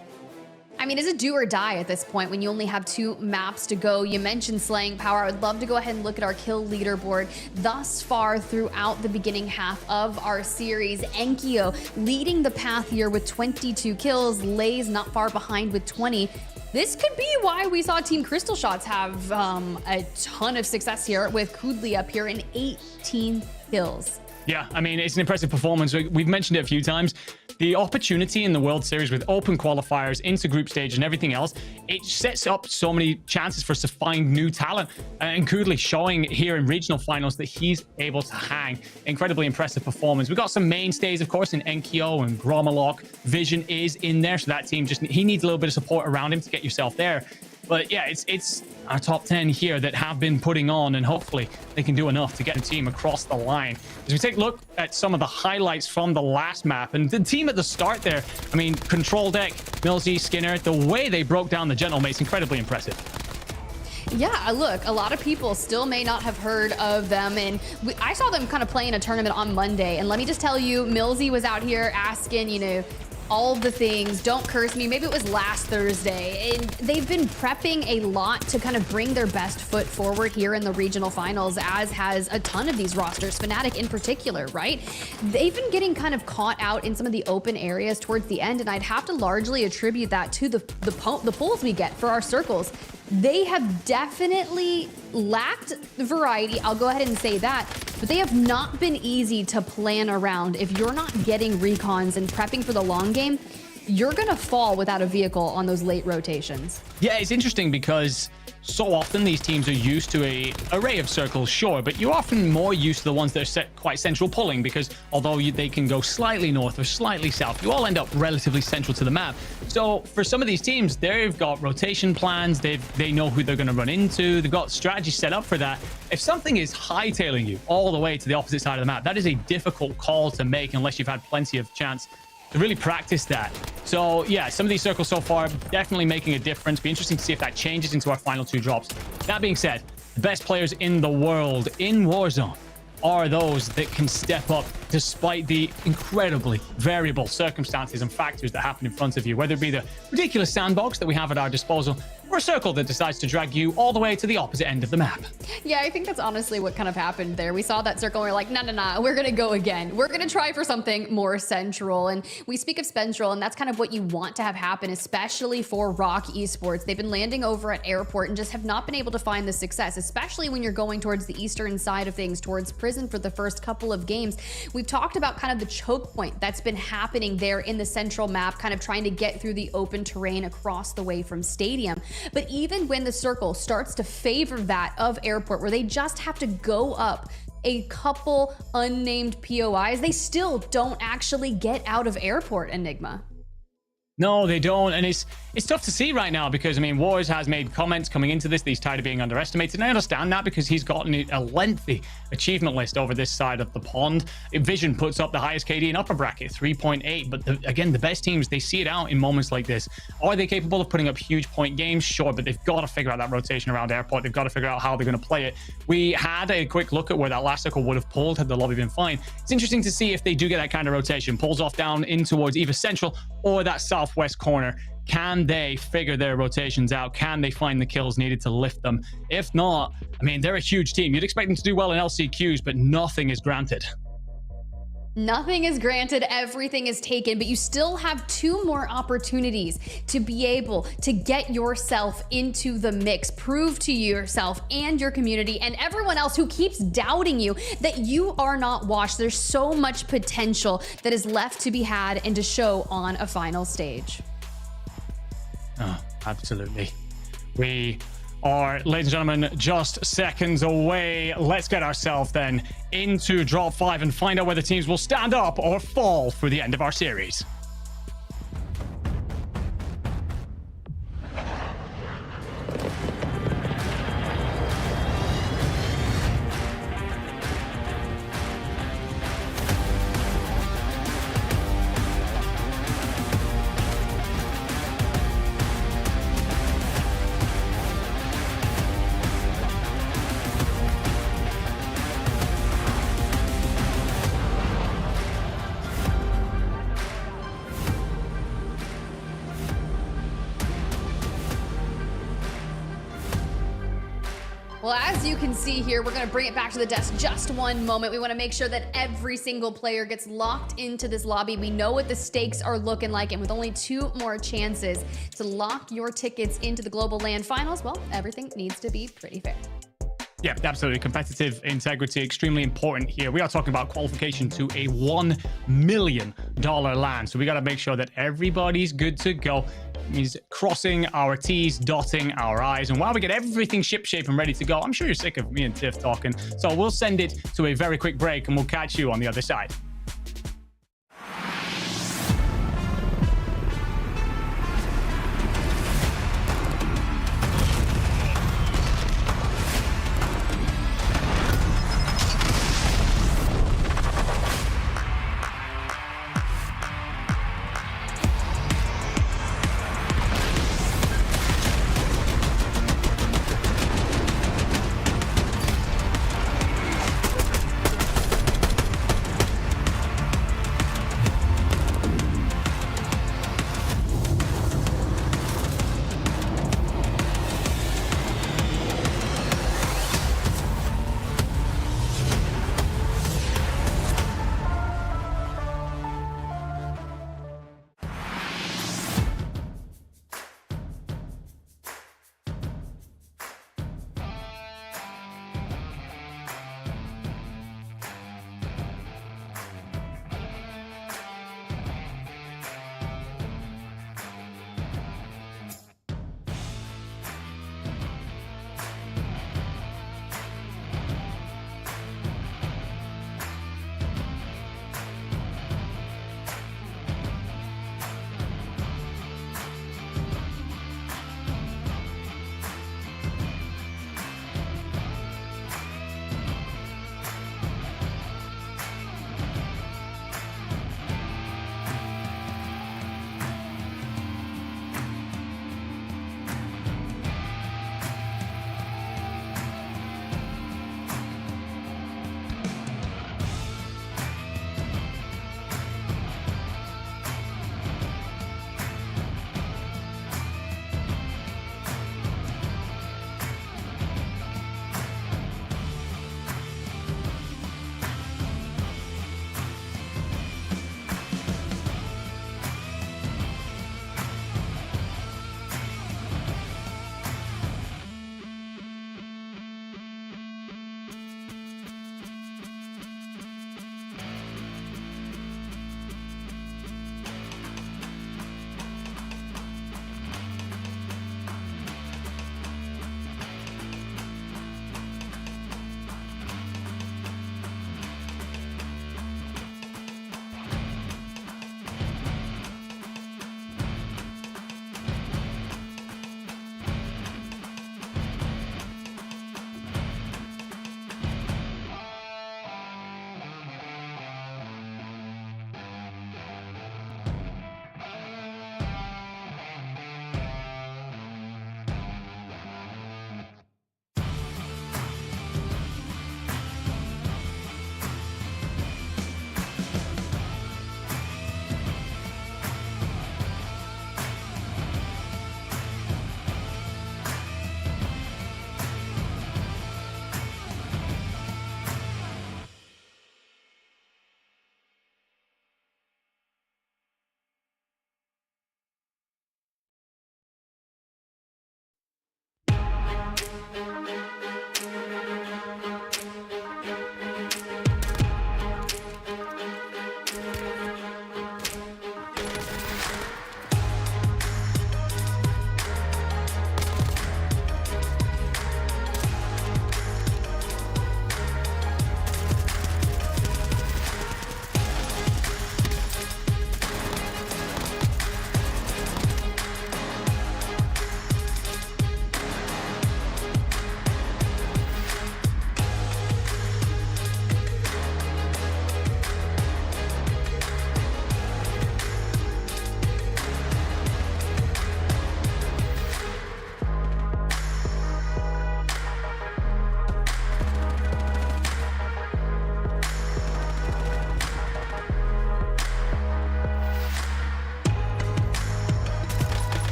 I mean, is it do or die at this point when you only have 2 maps to go? You mentioned slaying power. I would love to go ahead and look at our kill leaderboard thus far throughout the beginning half of our series. Enkyo leading the path here with 22 kills. Lay's not far behind with 20. This could be why we saw Team Crystal Shots have a ton of success here with Kudli up here in 18 kills. Yeah, I mean, it's an impressive performance. We've mentioned it a few times. The opportunity in the World Series with open qualifiers into group stage and everything else, it sets up so many chances for us to find new talent. And Kudli showing here in regional finals that he's able to hang. Incredibly impressive performance. We've got some mainstays, of course, in Enkyo and Gromalok. Vision is in there, so that team he needs a little bit of support around him to get yourself there. But yeah, it's our top 10 here that have been putting on, and hopefully they can do enough to get the team across the line. As we take a look at some of the highlights from the last map, and the team at the start there, I mean, Control Deck, Millsy, Skinner, the way they broke down the Gentlemates, incredibly impressive. Yeah, look, a lot of people still may not have heard of them, and I saw them kind of playing a tournament on Monday, and let me just tell you, Millsy was out here asking, you know, all the things, don't curse me, maybe it was last Thursday, and they've been prepping a lot to kind of bring their best foot forward here in the regional finals, as has a ton of these rosters, Fnatic in particular, right? They've been getting kind of caught out in some of the open areas towards the end, and I'd have to largely attribute that to the pulls we get for our circles. They have definitely lacked variety, I'll go ahead and say that, but they have not been easy to plan around. If you're not getting recons and prepping for the long game, you're gonna fall without a vehicle on those late rotations. Yeah, it's interesting because so often these teams are used to an array of circles, sure, but you're often more used to the ones that are set quite central pulling, because although they can go slightly north or slightly south, you all end up relatively central to the map. So for some of these teams, they've got rotation plans, they know who they're going to run into, they've got strategies set up for that. If something is hightailing you all the way to the opposite side of the map, that is a difficult call to make unless you've had plenty of chance to really practice that. So yeah, some of these circles so far definitely making a difference. Be interesting to see if that changes into our final 2 drops. That being said, the best players in the world in Warzone are those that can step up despite the incredibly variable circumstances and factors that happen in front of you, whether it be the ridiculous sandbox that we have at our disposal or a circle that decides to drag you all the way to the opposite end of the map. Yeah, I think that's honestly what kind of happened there. We saw that circle and we're like, nah, we're gonna go again. We're gonna try for something more central. And we speak of central, and that's kind of what you want to have happen, especially for Rock Esports. They've been landing over at airport and just have not been able to find the success, especially when you're going towards the eastern side of things, towards prison for the first couple of games. We've talked about kind of the choke point that's been happening there in the central map, kind of trying to get through the open terrain across the way from stadium. But even when the circle starts to favor that of airport, where they just have to go up a couple unnamed POIs, they still don't actually get out of airport, Enigma. No, they don't, and it's tough to see right now because, I mean, Wars has made comments coming into this that he's tired of being underestimated, and I understand that because he's gotten a lengthy achievement list over this side of the pond. Vision puts up the highest KD in upper bracket, 3.8, but again, the best teams, they see it out in moments like this. Are they capable of putting up huge point games? Sure, but they've got to figure out that rotation around airport. They've got to figure out how they're going to play it. We had a quick look at where that last circle would have pulled had the lobby been fine. It's interesting to see if they do get that kind of rotation, pulls off down in towards either central or that southwest corner. Can they figure their rotations out? Can they find the kills needed to lift them? If not, I mean, they're a huge team. You'd expect them to do well in LCQs, but nothing is granted. Nothing is granted, everything is taken, but you still have 2 more opportunities to be able to get yourself into the mix, prove to yourself and your community and everyone else who keeps doubting you that you are not washed. There's so much potential that is left to be had and to show on a final stage. Oh, absolutely. We are, ladies and gentlemen, just seconds away. Let's get ourselves then into drop 5 and find out whether teams will stand up or fall through the end of our series. Well, as you can see here, we're going to bring it back to the desk just one moment. We want to make sure that every single player gets locked into this lobby. We know what the stakes are looking like, and with only 2 more chances to lock your tickets into the Global LAN Finals, well, everything needs to be pretty fair. Yeah, absolutely. Competitive integrity, extremely important here. We are talking about qualification to a $1 million LAN. So we got to make sure that everybody's good to go. It means crossing our T's, dotting our I's. And while we get everything shipshape and ready to go, I'm sure you're sick of me and Tiff talking. So we'll send it to a very quick break and we'll catch you on the other side.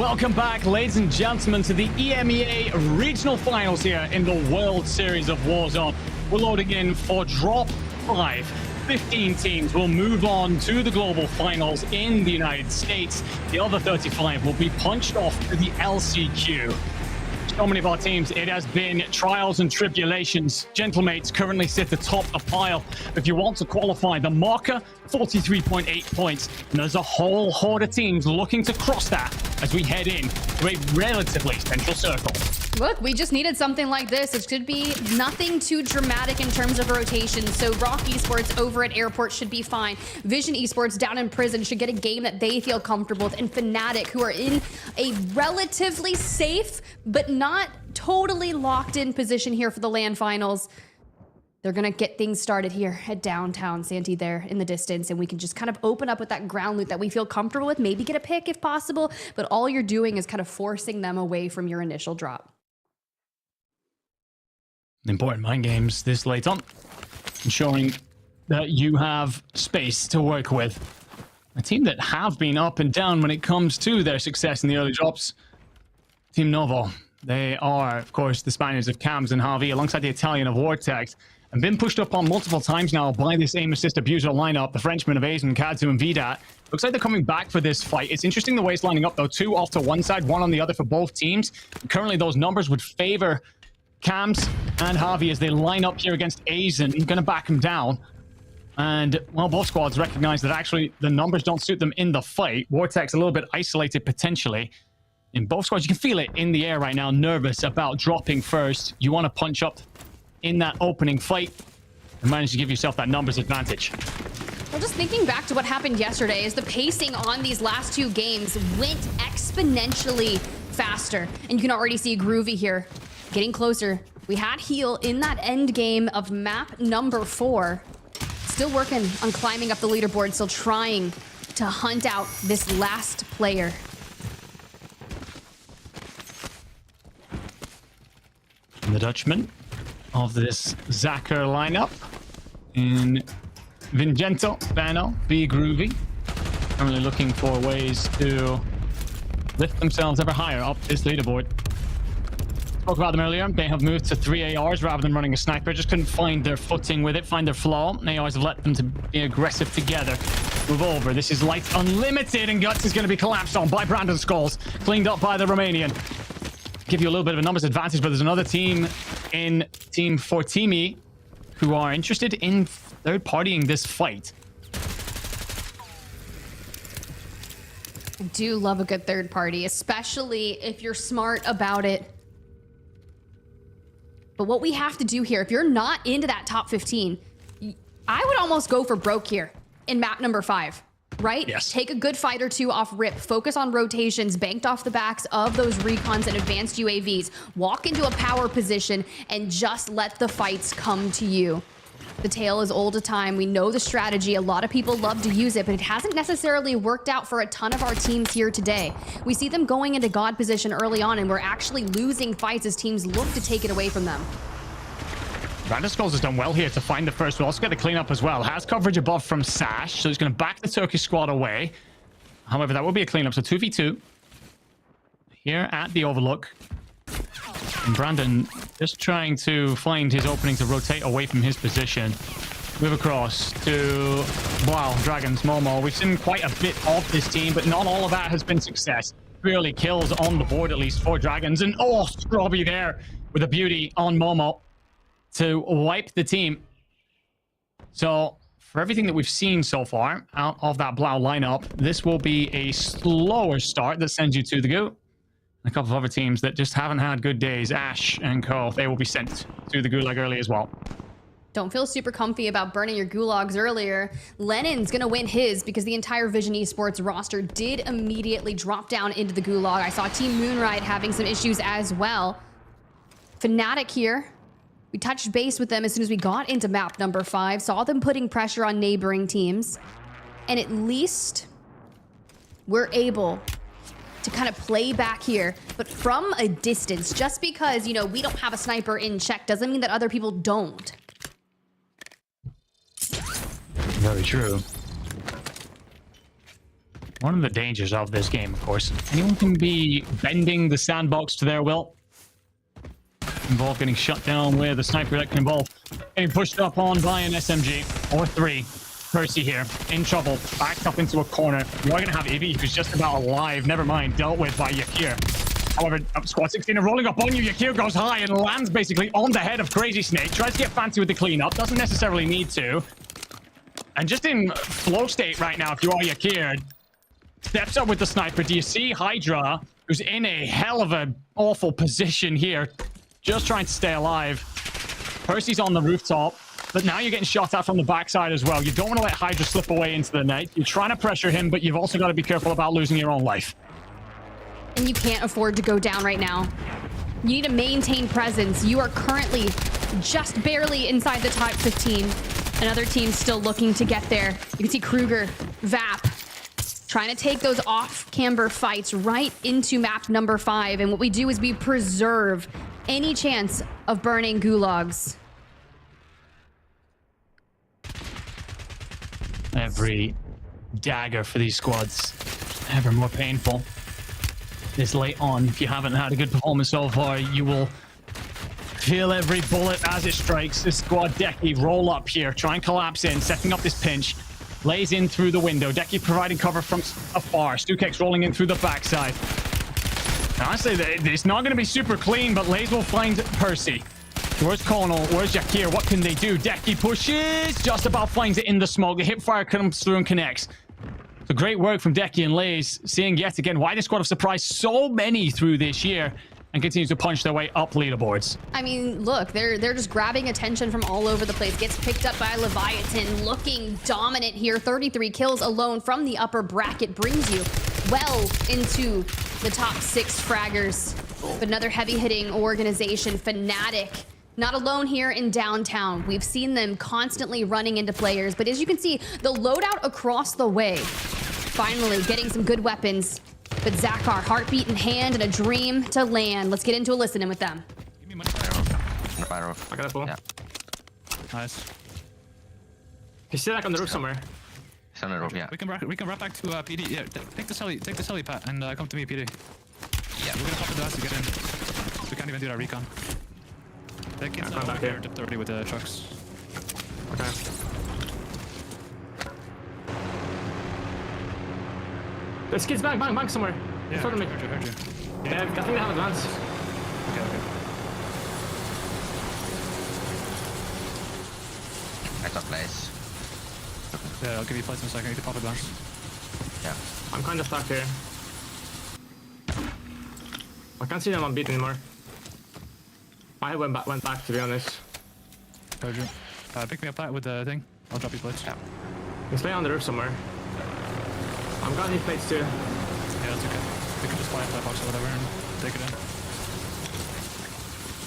Welcome back, ladies and gentlemen, to the EMEA Regional Finals here in the World Series of Warzone. We're loading in for Drop 5. 15 teams will move on to the global finals in the United States. The other 35 will be punched off to the LCQ. So many of our teams, it has been trials and tribulations. Gentlemates currently sit atop the pile. If you want to qualify, the marker, 43.8 points. And there's a whole horde of teams looking to cross that as we head in to a relatively central circle. Look, we just needed something like this. It should be nothing too dramatic in terms of rotation. So Rock Esports over at Airport should be fine. Vision Esports down in prison should get a game that they feel comfortable with. And Fnatic, who are in a relatively safe, but not totally locked in position here for the LAN finals. They're going to get things started here at downtown Santee there in the distance. And we can just kind of open up with that ground loot that we feel comfortable with. Maybe get a pick if possible. But all you're doing is kind of forcing them away from your initial drop. Important mind games this late on, ensuring that you have space to work with. A team that have been up and down when it comes to their success in the early drops, Team Novo. They are, of course, the Spaniards of Cams and Harvey, alongside the Italian of Vortex, and been pushed up on multiple times now by this aim assist abuser lineup, the Frenchman of Azen, Kadzu, and Vidat. Looks like they're coming back for this fight. It's interesting the way it's lining up, though. 2 off to one side, 1 on the other for both teams. Currently, those numbers would favor Cams and Harvey as they line up here against Azen. He's going to back him down. And, well, both squads recognize that actually the numbers don't suit them in the fight. Vortex a little bit isolated potentially. In both squads, you can feel it in the air right now, nervous about dropping first. You want to punch up in that opening fight and manage to give yourself that numbers advantage. Well, just thinking back to what happened yesterday, is the pacing on these last 2 games went exponentially faster. And you can already see Groovy here getting closer. We had Heal in that end game of map number 4. Still working on climbing up the leaderboard, still trying to hunt out this last player. The Dutchman of this Zacher lineup in Vincento, Bano, B Groovy. Currently looking for ways to lift themselves ever higher up this leaderboard. Spoke about them earlier. They have moved to 3 ARs rather than running a sniper. Just couldn't find their footing with it, find their flaw. ARs have let them to be aggressive together. Move over. This is Light Unlimited, and Guts is going to be collapsed on by Brandon Skulls. Cleaned up by the Romanian. Give you a little bit of a numbers advantage, but there's another team in Team Fortimi who are interested in third-partying this fight. I do love a good third party, especially if you're smart about it. But what we have to do here, if you're not into that top 15, I would almost go for broke here in map number 5, right? Yes. Take a good fight or 2 off rip, focus on rotations, banked off the backs of those recons and advanced UAVs, walk into a power position and just let the fights come to you. The tale is old a time. We know the strategy. A lot of people love to use it, but it hasn't necessarily worked out for a ton of our teams here today. We see them going into God position early on, and we're actually losing fights as teams look to take it away from them. Brandon Skulls has done well here to find the first. We'll also get the cleanup as well. Has coverage above from Sash, so he's going to back the Turkish squad away. However, that will be a cleanup, so 2v2 here at the Overlook. And Brandon just trying to find his opening to rotate away from his position. Move across to, wow, Dragons, Momo. We've seen quite a bit of this team, but not all of that has been success. Really kills on the board, at least for Dragons. And oh, Scrobby there with a beauty on Momo to wipe the team. So for everything that we've seen so far out of that Blau lineup, this will be a slower start that sends you to the goo. A couple of other teams that just haven't had good days, Ash and Co, they will be sent to the gulag early as well. Don't feel super comfy about burning your gulags earlier. Lennon's gonna win his because the entire Vision Esports roster did immediately drop down into the gulag. I saw Team Moonride having some issues as well. Fnatic here. We touched base with them as soon as we got into map number 5, saw them putting pressure on neighboring teams, and at least we're able to kind of play back here, but from a distance. Just because, you know, we don't have a sniper in check doesn't mean that other people don't. Very true. One of the dangers of this game, of course, anyone can be bending the sandbox to their will. Involve getting shut down with a sniper that can involve getting pushed up on by an SMG or 3. Percy here, in trouble, backed up into a corner. You are going to have Ivy, who's just about alive, never mind, dealt with by Yakir. However, Squad 16 are rolling up on you. Yakir goes high and lands basically on the head of Crazy Snake. Tries to get fancy with the cleanup, doesn't necessarily need to. And just in flow state right now, if you are Yakir, steps up with the sniper. Do you see Hydra, who's in a hell of an awful position here, just trying to stay alive. Percy's on the rooftop. But now you're getting shot at from the backside as well. You don't want to let Hydra slip away into the night. You're trying to pressure him, but you've also got to be careful about losing your own life. And you can't afford to go down right now. You need to maintain presence. You are currently just barely inside the top 15. Another team still looking to get there. You can see Kruger, Vap, trying to take those off-camber fights right into map number 5. And what we do is we preserve any chance of burning gulags. Every dagger for these squads ever more painful. This late on, if you haven't had a good performance so far, you will feel every bullet as it strikes. This squad, Deki, roll up here, try and collapse in, setting up this pinch. Lays in through the window. Deki providing cover from afar. Stukek's rolling in through the backside. Honestly, it's not going to be super clean, but Lays will find Percy. Where's Connell? Where's Yakir? What can they do? Deki pushes, just about finds it in the smoke. The hipfire comes through and connects. So great work from Deki and Lays, seeing yet again why this squad have surprised so many through this year and continues to punch their way up leaderboards. I mean, look, they're just grabbing attention from all over the place. Gets picked up by Leviathan, looking dominant here. 33 kills alone from the upper bracket brings you well into the top 6 fraggers. But another heavy-hitting organization, Fnatic. Not alone here in downtown. We've seen them constantly running into players, but as you can see, the loadout across the way. Finally getting some good weapons. But Zakar, heartbeat in hand and a dream to land. Let's get into a listen-in with them. Give me money. I got a pull. Yeah. Nice. He's still like on the roof somewhere. He's on the roof, yeah. We can run back to PD. Yeah, take the celly, Pat, and come to me, PD. Yeah. We're gonna pop the dust to get in. So we can't even do that recon. They can come back here. Dipped already with the trucks. Okay. There's kids bank somewhere. Yeah, in front of me. Heard you. Yeah, I think they have advance. Okay. I got place. Yeah, I'll give you plates in a second. I need to pop advance. Yeah. I'm kind of stuck here. I can't see them on beat anymore. I went back to be honest. Heard you. Pick me up that with the thing. I'll drop you plates. Yeah. He's laying on the roof somewhere. I'm gonna need plates too. Yeah, that's okay. We can just fly up that box or whatever and take it in.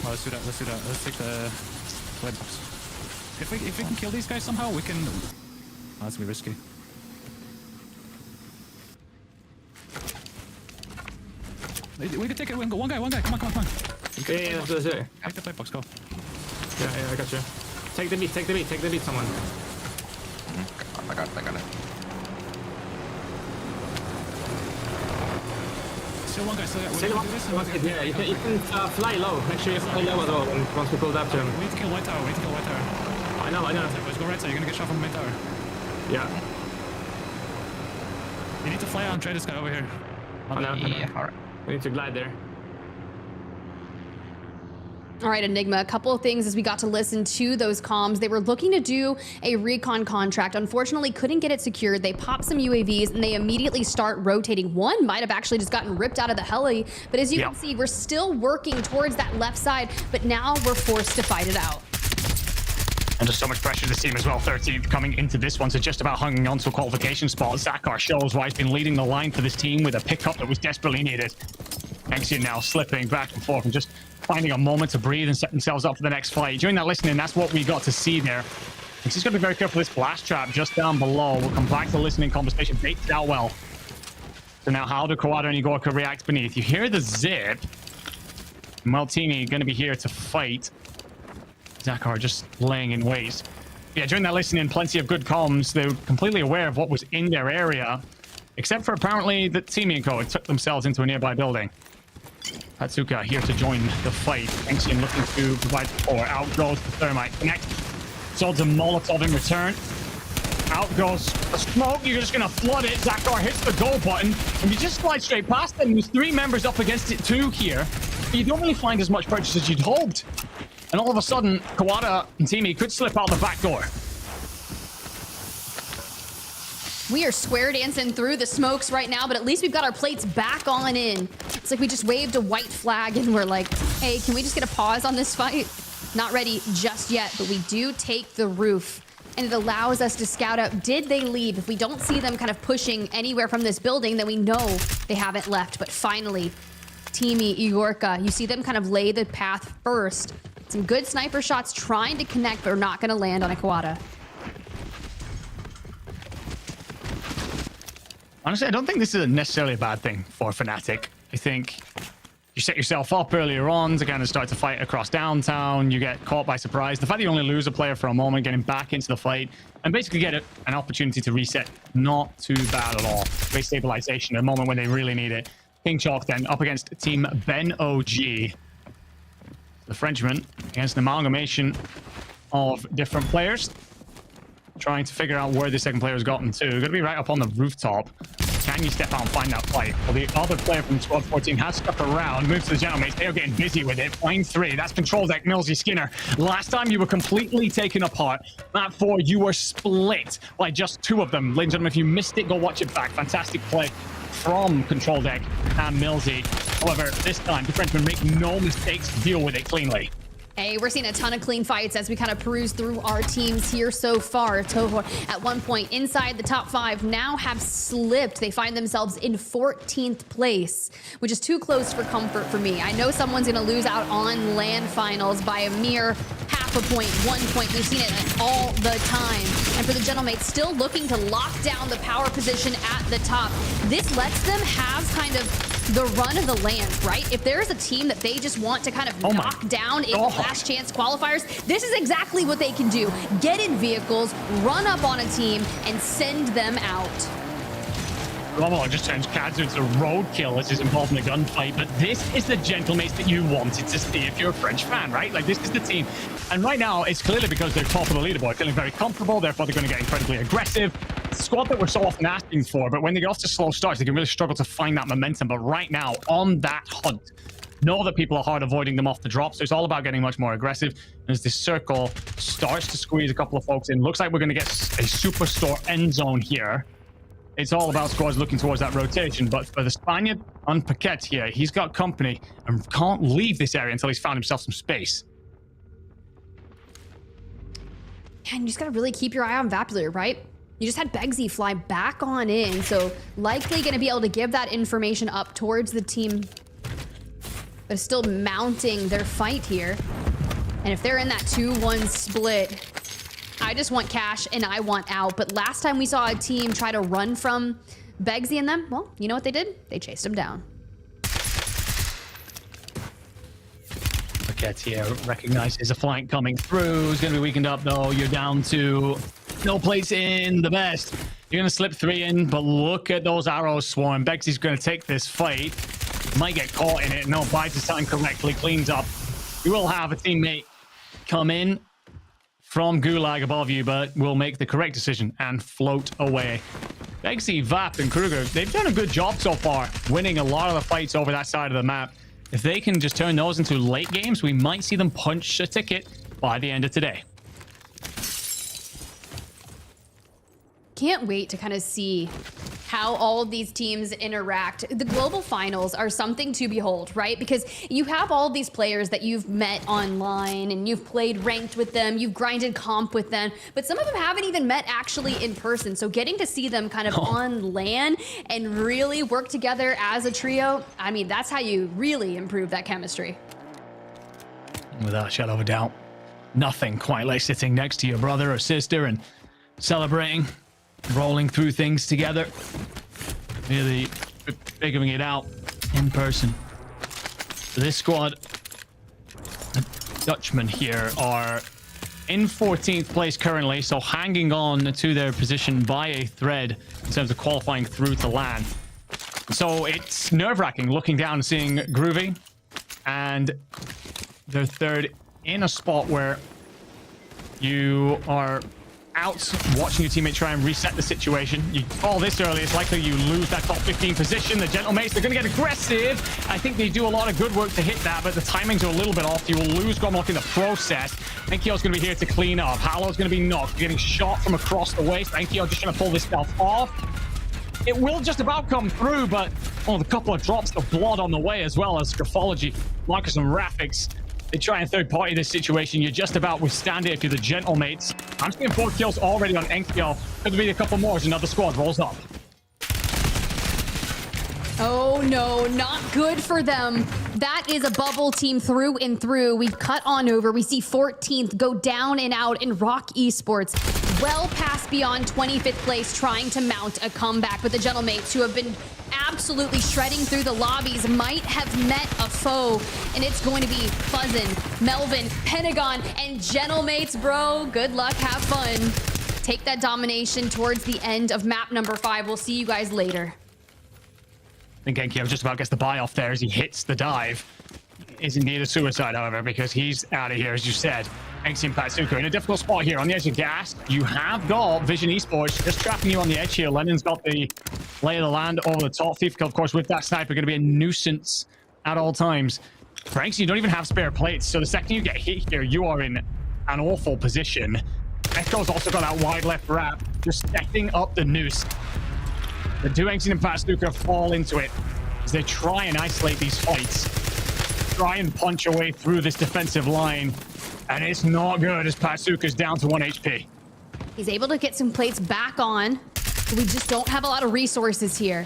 Well, let's do that. Let's take the plate box. If we can kill these guys somehow, we can. Oh, that's gonna be risky. We can take it. We can go. One guy. Come on. Yeah, let's do it. Take the plate box. Go. Yeah, I got you. Take the beat, someone. I got it. Still one guy. Yeah, you can fly low. Make sure you fly low as well once we pull up to him. We need to kill White Tower. I know. Let's go right side. You're gonna get shot from the main tower. Yeah. You need to fly out and trade this guy over here. I know. Yeah, alright. We need to glide there. All right, Enigma, a couple of things as we got to listen to those comms. They were looking to do a recon contract. Unfortunately, couldn't get it secured. They popped some UAVs and they immediately start rotating. One might have actually just gotten ripped out of the heli. But as you can see, we're still working towards that left side, but now we're forced to fight it out. And just so much pressure to this team as well. 13th coming into this one, so just about hanging on to a qualification spot. Zakar shows why he's been leading the line for this team with a pickup that was desperately needed. Exia now slipping back and forth and just finding a moment to breathe and set themselves up for the next fight. During that listening, that's what we got to see there. He's just got to be very careful of this blast trap just down below. We'll come back to the listening conversation. Baked out well. So now how do Kawada and Igorka react beneath? You hear the zip. Maltini going to be here to fight. Zakar just laying in wait. Yeah, during that listening, plenty of good comms. They were completely aware of what was in their area. Except for apparently that Team Co. took themselves into a nearby building. Hatsuka here to join the fight. Enxian looking to provide support. Out goes the Thermite. Connect. Swords a Molotov in return. Out goes the smoke. You're just going to flood it. Zakar hits the go button. And you just slide straight past them. There's 3 members up against it too here. But you don't really find as much purchase as you'd hoped. And all of a sudden, Kawada and Teamy could slip out the back door. We are square dancing through the smokes right now, but at least we've got our plates back on in. It's like we just waved a white flag and we're like, hey, can we just get a pause on this fight? Not ready just yet, but we do take the roof. And it allows us to scout out, did they leave? If we don't see them kind of pushing anywhere from this building, then we know they haven't left. But finally, Teamy Igorka, you see them kind of lay the path first. Some good sniper shots trying to connect, but are not going to land on a Kawada. Honestly, I don't think this is necessarily a bad thing for Fnatic. I think you set yourself up earlier on to kind of start to fight across downtown. You get caught by surprise. The fact that you only lose a player for a moment, getting back into the fight, and basically get an opportunity to reset, not too bad at all. Great stabilization, a moment when they really need it. King Chalk then up against Team Ben OG. The Frenchman against an amalgamation of different players. Trying to figure out where the second player has gotten to. Going to be right up on the rooftop. Can you step out and find that fight? Well, the other player from Squad 14 has stuck around, moves to the general mates. They are getting busy with it. Find 3. That's Control Deck, Millsy, Skinner. Last time you were completely taken apart. Map 4, you were split by just 2 of them. Ladies and gentlemen, if you missed it, go watch it back. Fantastic play from Control Deck and Millsy. However, this time, the Frenchmen make no mistakes to deal with it cleanly. Hey, we're seeing a ton of clean fights as we kind of peruse through our teams here so far. Toho at one point inside the top 5 now have slipped. They find themselves in 14th place, which is too close for comfort for me. I know someone's going to lose out on LAN finals by a mere half a point, 1 point. We've seen it all the time. And for the Gentlemates, still looking to lock down the power position at the top. This lets them have kind of the run of the land, right? If there's a team that they just want to kind of knock down in the last chance qualifiers, this is exactly what they can do. Get in vehicles, run up on a team, and send them out. Romo just turns Kazu into a roadkill as he's involved in a gunfight, but this is the Gentlemates that you wanted to see if you're a French fan, right? Like, this is the team. And right now, it's clearly because they're top of the leaderboard, feeling very comfortable, therefore they're going to get incredibly aggressive. It's a squad that we're so often asking for, but when they get off to slow starts, they can really struggle to find that momentum. But right now, on that hunt, know that people are hard avoiding them off the drop, so it's all about getting much more aggressive. As this circle starts to squeeze a couple of folks in, looks like we're going to get a superstore end zone here. It's all about squads looking towards that rotation, but for the Spaniard on Paquette here, he's got company and can't leave this area until he's found himself some space. And you just gotta really keep your eye on Vapular, right? You just had Begsy fly back on in, so likely gonna be able to give that information up towards the team, but still mounting their fight here. And if they're in that 2-1 split, I just want cash and I want out. But last time we saw a team try to run from Begsy and them, well, you know what they did? They chased him down. Paquette here recognizes a flank coming through. It's going to be weakened up, though. You're down to no place in the best. You're going to slip 3 in, but look at those arrows swarm. Begsy's going to take this fight. Might get caught in it. No, bides his time correctly, cleans up. You will have a teammate come in from Gulag above you, but will make the correct decision and float away. Begsy, Vap, and Kruger, they've done a good job so far, winning a lot of the fights over that side of the map. If they can just turn those into late games, we might see them punch a ticket by the end of today. Can't wait to kind of see how all of these teams interact. The global finals are something to behold, right? Because you have all these players that you've met online and you've played ranked with them, you've grinded comp with them, but some of them haven't even met actually in person. So getting to see them kind of on LAN and really work together as a trio, I mean, that's how you really improve that chemistry. Without a shadow of a doubt, nothing quite like sitting next to your brother or sister and celebrating, rolling through things together, really figuring it out in person. So this squad, the Dutchmen here, are in 14th place currently, so hanging on to their position by a thread in terms of qualifying through to LAN. So it's nerve-wracking looking down and seeing Groovy and they're third in a spot where you are out watching your teammate try and reset the situation. You fall this early, it's likely you lose that top 15 position. The Gentlemates, they're going to get aggressive. I think they do a lot of good work to hit that, but the timings are a little bit off. You will lose Gromlock in the process. Enkyo's going to be here to clean up. Halo's going to be knocked, getting shot from across the waist. Enkyo just trying to pull this stuff off. It will just about come through, but the couple of drops of blood on the way, as well as Graphology, Marcus and Rafix. They try and third party this situation. You just about withstand it if you're the Gentlemates. I'm seeing 4 kills already on Enkyo. Could be a couple more as another squad rolls up. Oh no, not good for them. That is a bubble team through and through. We've cut on over. We see 14th go down and out in Rock Esports. Well past beyond 25th place, trying to mount a comeback. But the Gentlemates, who have been absolutely shredding through the lobbies, might have met a foe. And it's going to be Fuzzin, Melvin, Pentagon, and Gentlemates, bro. Good luck, have fun. Take that domination towards the end of map number 5. We'll see you guys later. I think Enkyo just about gets the buy off there as he hits the dive. Is indeed a suicide, however, because he's out of here, as you said. Enxi and Patsuko in a difficult spot here on the edge of gas. You have got Vision Esports just trapping you on the edge here. Lennon's got the lay of the land over the top. Thief, of course, with that sniper, going to be a nuisance at all times. For Enxi, you don't even have spare plates, so the second you get hit here, you are in an awful position. Echo's also got that wide left wrap, just setting up the noose. The two Enxi and Patsuko fall into it as they try and isolate these fights. Try and punch away through this defensive line. And it's not good as Patsuka's down to 1 HP. He's able to get some plates back on. But we just don't have a lot of resources here.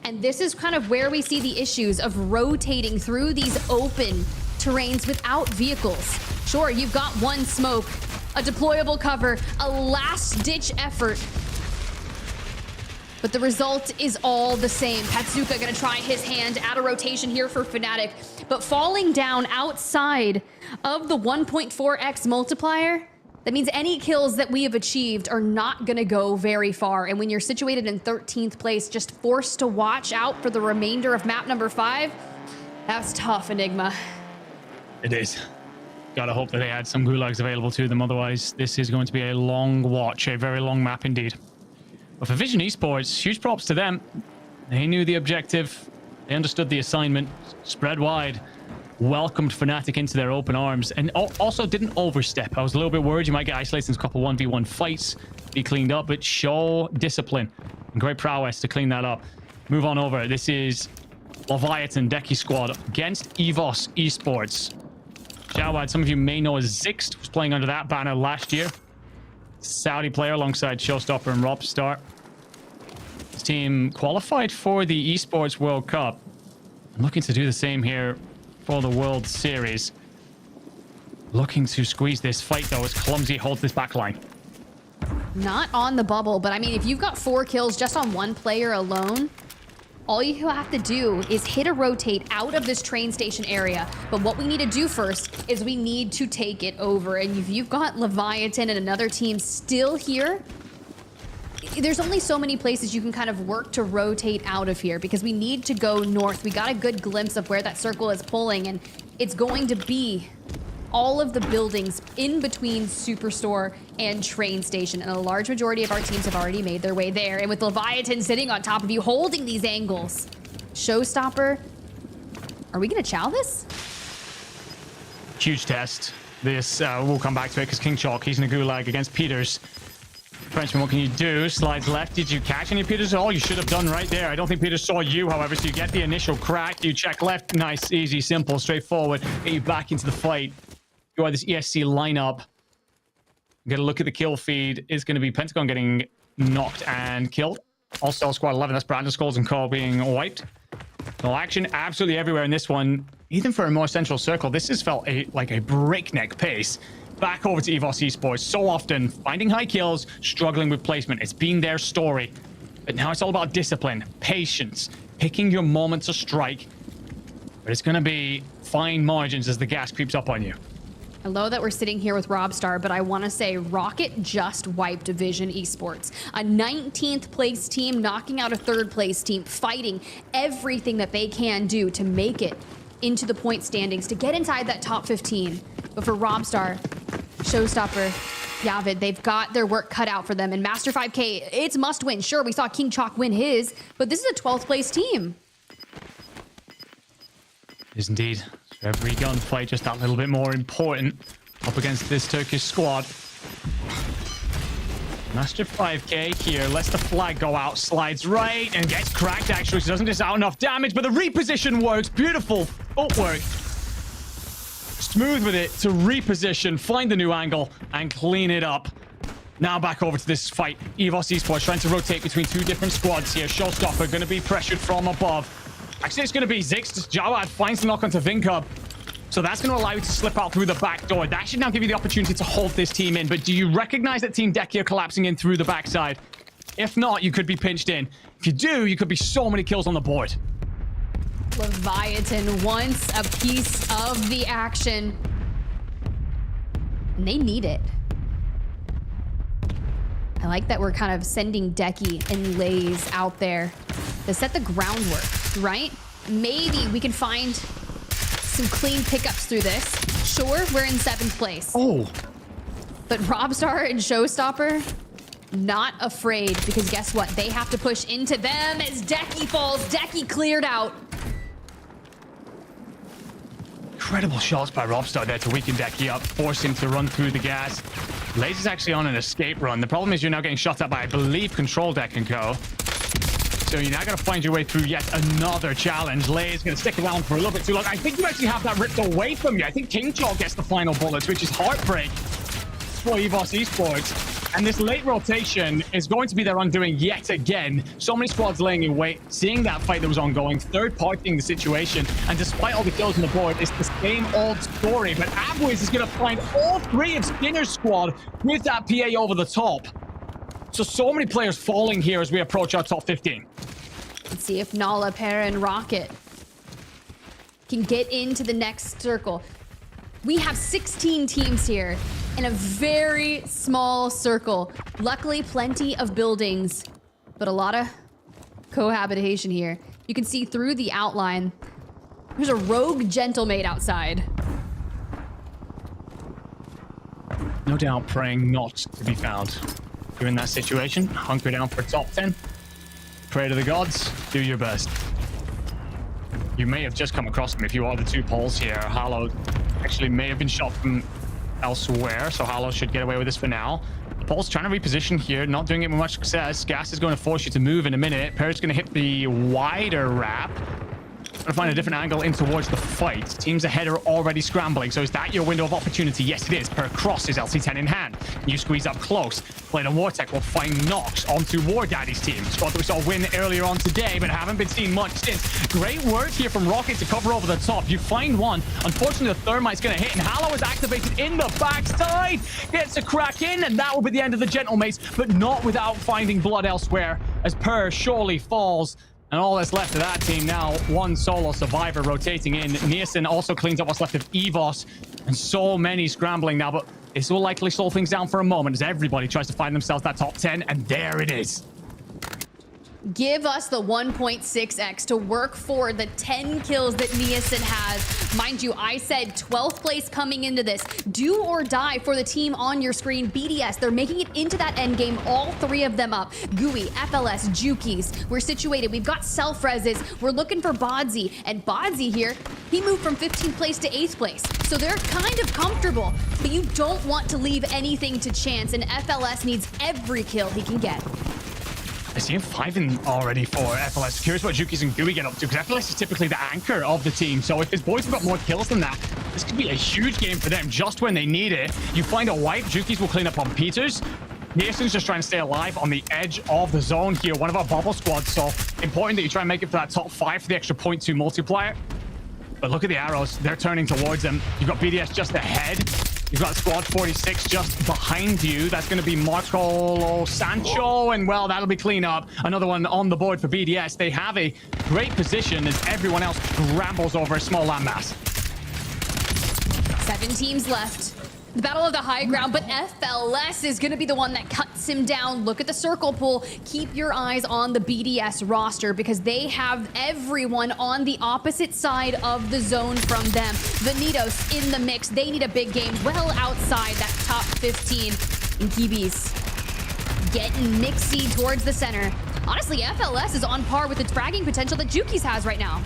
And this is kind of where we see the issues of rotating through these open terrains without vehicles. Sure, you've got one smoke, a deployable cover, a last-ditch effort. But the result is all the same. Patsuka gonna try his hand at a rotation here for Fnatic, but falling down outside of the 1.4x multiplier, that means any kills that we have achieved are not gonna go very far. And when you're situated in 13th place, just forced to watch out for the remainder of map number 5, that's tough, Enigma. It is. Gotta hope that they had some gulags available to them, otherwise this is going to be a long watch, a very long map indeed. But for Vision Esports, huge props to them. They knew the objective. They understood the assignment. Spread wide. Welcomed Fnatic into their open arms. And also didn't overstep. I was a little bit worried you might get isolated in a couple 1v1 fights. Be cleaned up, but show discipline. And great prowess to clean that up. Move on over. This is Leviathan Deki squad against EVOS Esports. Jawad, some of you may know as Zixt, was playing under that banner last year. Saudi player alongside Showstopper and Robstar. This team qualified for the Esports World Cup. I'm looking to do the same here for the World Series. Looking to squeeze this fight, though, as Clumsy holds this back line. Not on the bubble, but I mean, if you've got 4 kills just on one player alone, all you have to do is hit a rotate out of this train station area. But what we need to do first is we need to take it over. And if you've got Leviathan and another team still here, there's only so many places you can kind of work to rotate out of here because we need to go north. We got a good glimpse of where that circle is pulling, and it's going to be all of the buildings in between Superstore and train station, and a large majority of our teams have already made their way there. And with Leviathan sitting on top of you, holding these angles, Showstopper, are we gonna chow this? Huge test. This, we'll come back to it because King Chalk, he's in a gulag against Peters. Frenchman, what can you do? Slides left. Did you catch any Peters? Oh, you should have done right there. I don't think Peters saw you, however, so you get the initial crack. You check left. Nice, easy, simple, straightforward. Get you back into the fight. You are this ESC lineup. Get a look at the kill feed. Is going to be Pentagon getting knocked and killed. Also, squad 11. That's Brandon Skulls and Cole being wiped. No action absolutely everywhere in this one. Even for a more central circle, this has felt like a breakneck pace. Back over to EVOS Esports. So often finding high kills, struggling with placement. It's been their story. But now it's all about discipline, patience, picking your moment to strike. But it's going to be fine margins as the gas creeps up on you. I know that we're sitting here with Robstar, but I want to say Rocket just wiped Vision Esports. A 19th place team knocking out a 3rd place team, fighting everything that they can do to make it into the point standings, to get inside that top 15. But for Robstar, Showstopper, Yavid, they've got their work cut out for them. And Master 5K, it's must win. Sure, we saw King Chalk win his, but this is a 12th place team. It is indeed. Every gunfight just that little bit more important up against this Turkish squad. Master 5K here lets the flag go out, slides right, and gets cracked actually. So doesn't dish out enough damage, but the reposition works. Beautiful footwork. Smooth with it to reposition, find the new angle, and clean it up. Now back over to this fight. EVOS Esports trying to rotate between 2 different squads here. Showstopper going to be pressured from above. Actually, it's going to be Zix. Jawad finds the knock onto Vincub. So that's going to allow you to slip out through the back door. That should now give you the opportunity to hold this team in. But do you recognize that Team Deki are collapsing in through the backside? If not, you could be pinched in. If you do, you could be so many kills on the board. Leviathan wants a piece of the action. And they need it. I like that we're kind of sending Deki and Lays out there to set the groundwork, right? Maybe we can find some clean pickups through this. Sure, we're in 7th place. Oh. But Robstar and Showstopper, not afraid, because guess what? They have to push into them as Deki falls. Deki cleared out. Incredible shots by Robstar there to weaken Deki up, force him to run through the gas. Lays is actually on an escape run. The problem is you're now getting shot at by, I believe, Control Deck and Co. So you're now going to find your way through yet another challenge. Lays going to stick around for a little bit too long. I think you actually have that ripped away from you. I think King Chalk gets the final bullets, which is heartbreak for EVOS Esports. And this late rotation is going to be their undoing yet again. So many squads laying in wait, seeing that fight that was ongoing, third-partying the situation, and despite all the kills on the board, it's the same old story. But Abwiz is going to find all 3 of Skinner's squad with that PA over the top. So many players falling here as we approach our top 15. Let's see if Nala, Para, and Rocket can get into the next circle. We have 16 teams here in a very small circle. Luckily, plenty of buildings, but a lot of cohabitation here. You can see through the outline, there's a rogue gentlemate outside. No doubt praying not to be found. You're in that situation, hunker down for top 10. Pray to the gods, do your best. You may have just come across them if you are the 2 poles here. Hallow actually may have been shot from elsewhere, so Hallow should get away with this for now. The pole's trying to reposition here, not doing it with much success. Gas is going to force you to move in a minute. Per's going to hit the wider wrap. Going to find a different angle in towards the fight. Teams ahead are already scrambling, so is that your window of opportunity? Yes, it is. Per crosses LC10 in hand. You squeeze up close. Blade and Wartech will find knocks onto War Daddy's team. Squad that we saw win earlier on today, but haven't been seen much since. Great work here from Rocket to cover over the top. You find one. Unfortunately, the Thermite's going to hit, and Hallow is activated in the backside. Gets a crack in, and that will be the end of the Gentlemates, but not without finding blood elsewhere, as Per surely falls. And all that's left of that team now, 1 solo survivor rotating in. Nielsen also cleans up what's left of EVOS. And so many scrambling now, but this will likely slow things down for a moment as everybody tries to find themselves that top 10. And there it is. Give us the 1.6x to work for the 10 kills that Nielsen has. Mind you, I said 12th place coming into this. Do or die for the team on your screen. BDS, they're making it into that end game. All 3 of them up. GUI, FLS, Jukies. We're situated. We've got self-reses. We're looking for Bodsy. And Bodsy here, he moved from 15th place to 8th place. So they're kind of comfortable. But you don't want to leave anything to chance. And FLS needs every kill he can get. I see him 5 already for FLS. Curious what Jukies and GUI get up to, because FLS is typically the anchor of the team. So if his boys have got more kills than that, this could be a huge game for them just when they need it. You find a wipe, Jukies will clean up on Peters. Nielsen's just trying to stay alive on the edge of the zone here. One of our bubble squads, so important that you try and make it for that top 5 for the extra 0.2 multiplier. But look at the arrows. They're turning towards them. You've got BDS just ahead. You've got squad 46 just behind you. That's going to be Marco Sancho, and well, that'll be clean up. Another one on the board for BDS. They have a great position as everyone else scrambles over a small landmass. Set 7 teams left. The battle of the high ground, but FLS is going to be the one that cuts him down. Look at the circle pull. Keep your eyes on the BDS roster because they have everyone on the opposite side of the zone from them. Vanitos in the mix. They need a big game well outside that top 15. And Kibis getting mixy towards the center. Honestly, FLS is on par with the fragging potential that Juki's has right now.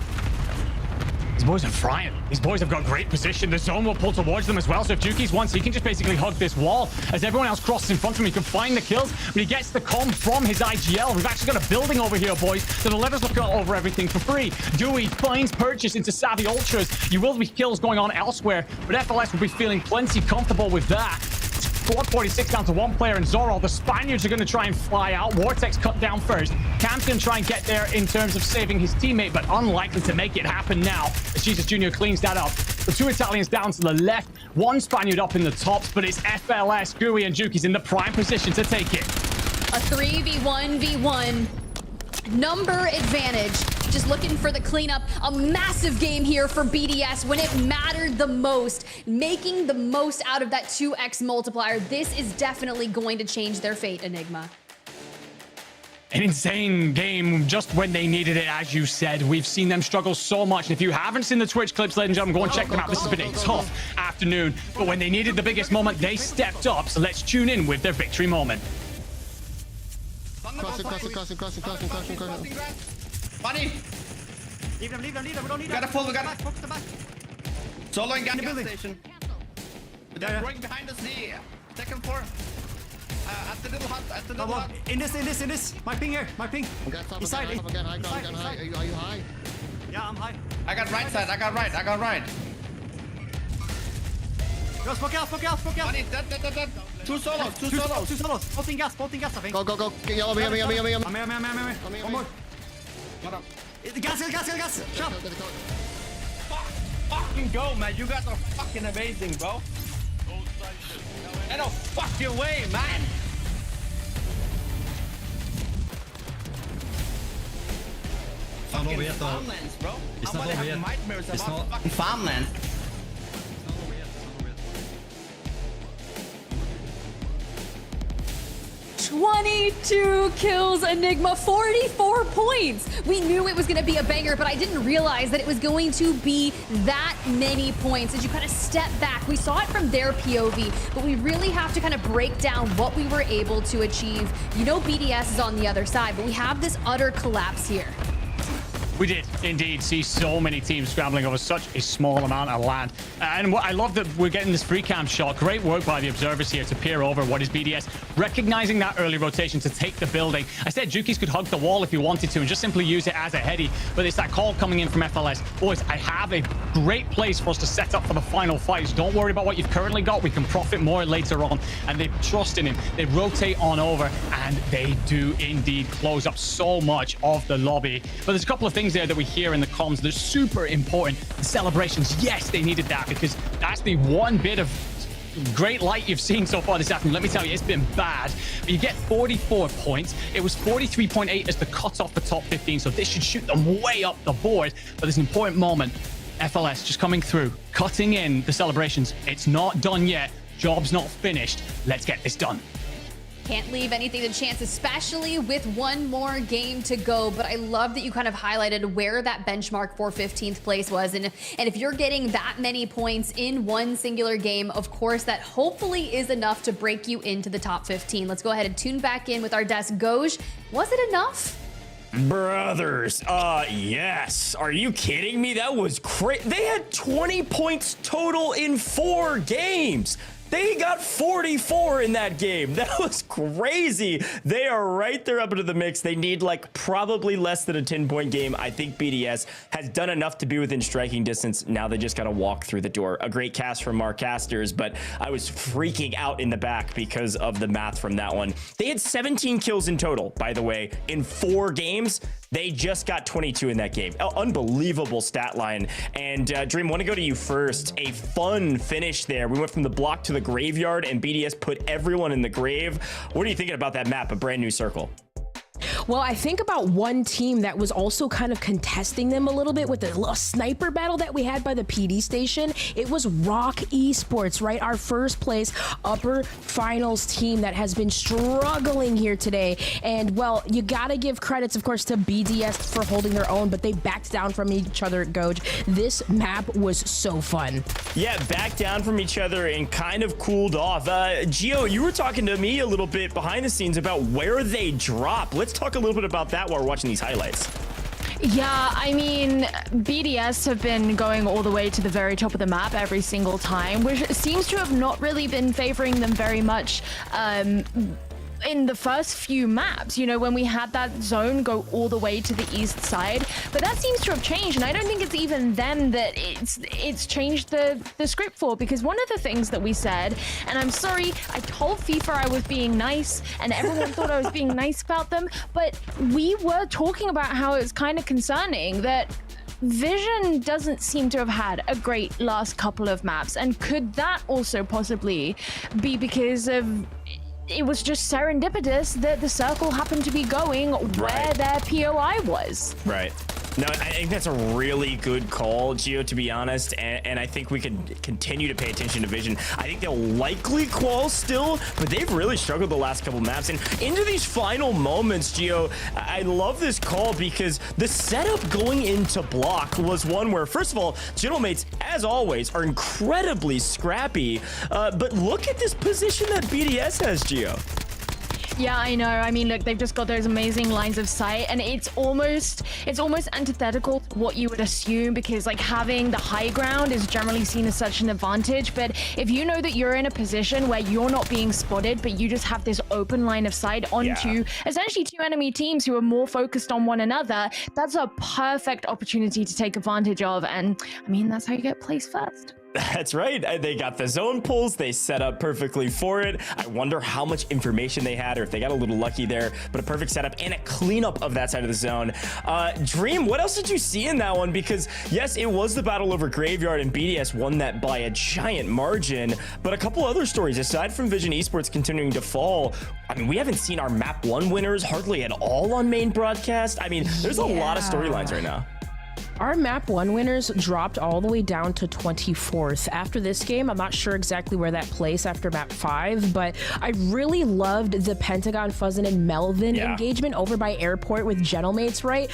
These boys are frying. These boys have got great position. The zone will pull towards them as well. So if Juki's wants, he can just basically hug this wall. As everyone else crosses in front of him, he can find the kills, but he gets the comm from his IGL. We've actually got a building over here, boys, that'll let us look over everything for free. Dewey finds purchase into Savvy Ultras. You will be kills going on elsewhere, but FLS will be feeling plenty comfortable with that. Squad 46 down to 1 player and Zoro. The Spaniards are going to try and fly out. Vortex cut down first. Cam's going to try and get there in terms of saving his teammate, but unlikely to make it happen now as Jesus Jr. cleans that up. The 2 Italians down to the left. 1 Spaniard up in the tops, but it's FLS, Gui, and Juki's in the prime position to take it. A 3v1v1. Number advantage. Just looking for the cleanup. A massive game here for BDS when it mattered the most. Making the most out of that 2x multiplier. This is definitely going to change their fate, Enigma. An insane game just when they needed it, as you said. We've seen them struggle so much. And if you haven't seen the Twitch clips, ladies and gentlemen, go and check them out. This has been a tough afternoon. But when they needed the biggest moment, they stepped up. So let's tune in with their victory moment. Crossing. Bunny! Leave them, we don't need them. We gotta focus the back. Solo in gas station. They're going behind us here. Second floor. At the little hut, In this. My ping here, Inside. Are you high? Yeah, I'm high. I got right side, I got right. Go, smoke out. Bunny, dead. Two solos. Bolting gas, I think. Go. Get yellow, me. One more. Gas. Shot. Fucking go, man. You guys are fucking amazing, bro. Get a fucking way, man. Fucking farmlands, bro. I'm gonna have nightmares about fucking farmlands. 22 kills, Enigma, 44 points. We knew it was going to be a banger, but I didn't realize that it was going to be that many points. As you kind of step back, we saw it from their POV, but we really have to kind of break down what we were able to achieve. You know BDS is on the other side, but we have this utter collapse here. We did indeed see so many teams scrambling over such a small amount of land. And I love that we're getting this free cam shot. Great work by the observers here to peer over what is BDS, recognizing that early rotation to take the building. I said Juki's could hug the wall if he wanted to and just simply use it as a heady, but it's that call coming in from FLS. Boys, I have a great place for us to set up for the final fights. Don't worry about what you've currently got. We can profit more later on. And they trust in him. They rotate on over, and they do indeed close up so much of the lobby. But there's a couple of things there that we hear in the comms that are super important. The celebrations, yes, they needed that because that's the one bit of great light you've seen so far this afternoon. Let me tell you, it's been bad. But you get 44 points. It was 43.8 as the cutoff for top 15, so this should shoot them way up the board. But there's an important moment. FLS just coming through, cutting in the celebrations. It's not done yet. Job's not finished. Let's get this done. Can't leave anything to chance, especially with one more game to go. But I love that you kind of highlighted where that benchmark for 15th place was. And if you're getting that many points in one singular game, of course, that hopefully is enough to break you into the top 15. Let's go ahead and tune back in with our desk. Goj, was it enough? Brothers, yes. Are you kidding me? That was crazy. They had 20 points total in 4 games. They got 44 in that game. That was crazy. They are right there up into the mix. They need like probably less than a 10-point game. I think BDS has done enough to be within striking distance. Now they just got to walk through the door. A great cast from Mark Casters, but I was freaking out in the back because of the math from that one. They had 17 kills in total, by the way, in 4 games. They just got 22 in that game. Unbelievable stat line. And Dream, want to go to you first. A fun finish there. We went from the block to the graveyard, and BDS put everyone in the grave. What are you thinking about that map, a brand new circle? Well, I think about one team that was also kind of contesting them a little bit with the little sniper battle that we had by the PD station. It was Rock Esports, right? Our first place upper finals team that has been struggling here today. And well, you gotta give credits, of course, to BDS for holding their own, but they backed down from each other, Goj. This map was so fun. Yeah, backed down from each other and kind of cooled off. Gio, you were talking to me a little bit behind the scenes about where they drop. Let's talk a little bit about that while we're watching these highlights. Yeah, I mean, BDS have been going all the way to the very top of the map every single time, which seems to have not really been favoring them very much in the first few maps, you know, when we had that zone go all the way to the east side. But that seems to have changed, and I don't think it's even them that it's changed the script for, because one of the things that we said, and I'm sorry, I told FIFA I was being nice, and everyone thought I was being nice about them, but we were talking about how it's kind of concerning that Vision doesn't seem to have had a great last couple of maps, and could that also possibly be because of it was just serendipitous that the circle happened to be going where their POI was? Right. No, I think that's a really good call, Gio, to be honest, and I think we could continue to pay attention to Vision. I think they'll likely qual still, but they've really struggled the last couple maps. And into these final moments, Gio, I love this call because the setup going into block was one where, first of all, Gentlemates, as always, are incredibly scrappy, but look at this position that BDS has, Gio. Yeah, I know. I mean, look, they've just got those amazing lines of sight, and it's almost antithetical to what you would assume, because like having the high ground is generally seen as such an advantage. But if you know that you're in a position where you're not being spotted, but you just have this open line of sight onto essentially two enemy teams who are more focused on one another, that's a perfect opportunity to take advantage of. And I mean, that's how you get placed first. That's right. They got the zone pulls. They set up perfectly for it. I wonder how much information they had or if they got a little lucky there, but a perfect setup and a cleanup of that side of the zone. Dream, what else did you see in that one? Because yes, it was the battle over Graveyard and BDS won that by a giant margin, but a couple other stories aside from Vision Esports continuing to fall. I mean, we haven't seen our map 1 winners hardly at all on main broadcast. I mean, there's a lot of storylines right now. Our map 1 winners dropped all the way down to 24th. After this game, I'm not sure exactly where that placed after map 5, but I really loved the Pentagon, Fuzzin, and Melvin engagement over by Airport with Gentlemates, right?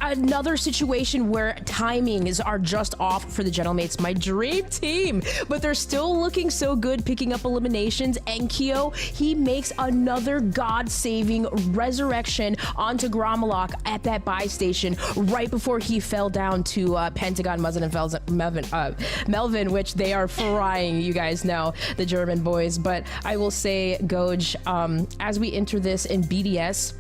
Another situation where timings are just off for the Gentlemates, my dream team, but they're still looking so good picking up eliminations. And Kyo, he makes another god-saving resurrection onto Gromalok at that buy station right before he fell down to Pentagon, Muzzin, and Melvin, which they are frying, you guys know, the German boys. But I will say, Goj, as we enter this in BDS,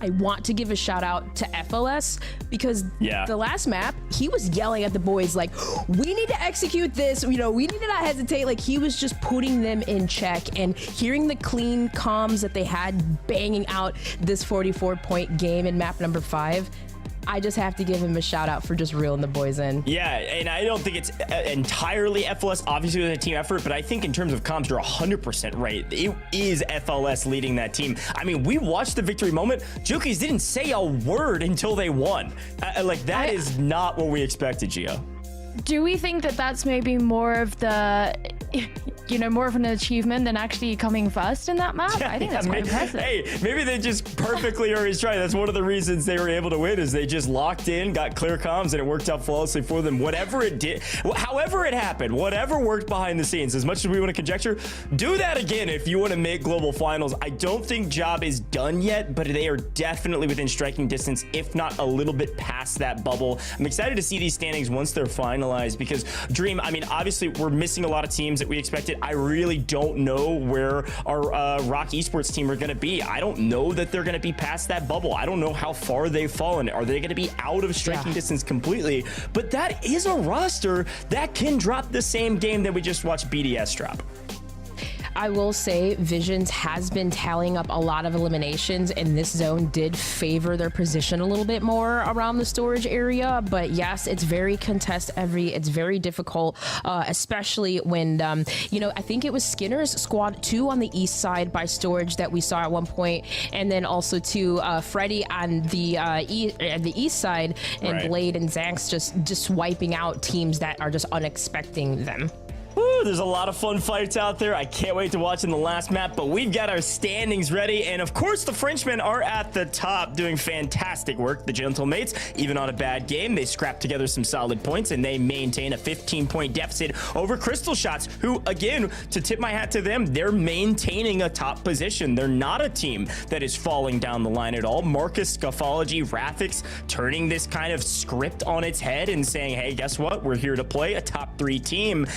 I want to give a shout out to FLS because the last map, he was yelling at the boys like, we need to execute this, you know, we need to not hesitate. Like, he was just putting them in check, and hearing the clean comms that they had banging out this 44-point game in map number 5, I just have to give him a shout out for just reeling the boys in. Yeah, and I don't think it's entirely FLS, obviously with a team effort, but I think in terms of comms, you're 100% right. It is FLS leading that team. I mean, we watched the victory moment. Jukis didn't say a word until they won. That is not what we expected, Gio. Do we think that that's maybe more of the, you know, more of an achievement than actually coming first in that map? I think that's quite impressive. Hey, maybe they just perfectly always tried. That's one of the reasons they were able to win, is they just locked in, got clear comms, and it worked out flawlessly for them. Whatever it did, however it happened, whatever worked behind the scenes, as much as we want to conjecture, do that again if you want to make global finals. I don't think job is done yet, but they are definitely within striking distance, if not a little bit past that bubble. I'm excited to see these standings once they're finalized, because Dream, I mean, obviously we're missing a lot of teams that we expected. I really don't know where our Rock Esports team are going to be. I don't know that they're going to be past that bubble. I don't know how far they've fallen. Are they going to be out of striking distance completely? But that is a roster that can drop the same game that we just watched BDS drop. I will say Visions has been tallying up a lot of eliminations, and this zone did favor their position a little bit more around the storage area. But yes, it's very it's very difficult, especially when, you know, I think it was Skinner's squad 2 on the east side by storage that we saw at one point, and then also to Freddy on the east side, and Blade and Zanx just wiping out teams that are just unexpecting them. Woo, there's a lot of fun fights out there. I can't wait to watch in the last map, but we've got our standings ready. And of course, the Frenchmen are at the top doing fantastic work. The Gentlemates, even on a bad game, they scrap together some solid points and they maintain a 15-point deficit over Crystal Shots, who, again, to tip my hat to them, they're maintaining a top position. They're not a team that is falling down the line at all. Marcus, Scuffology, Rafix turning this kind of script on its head and saying, hey, guess what? We're here to play a top 3 team.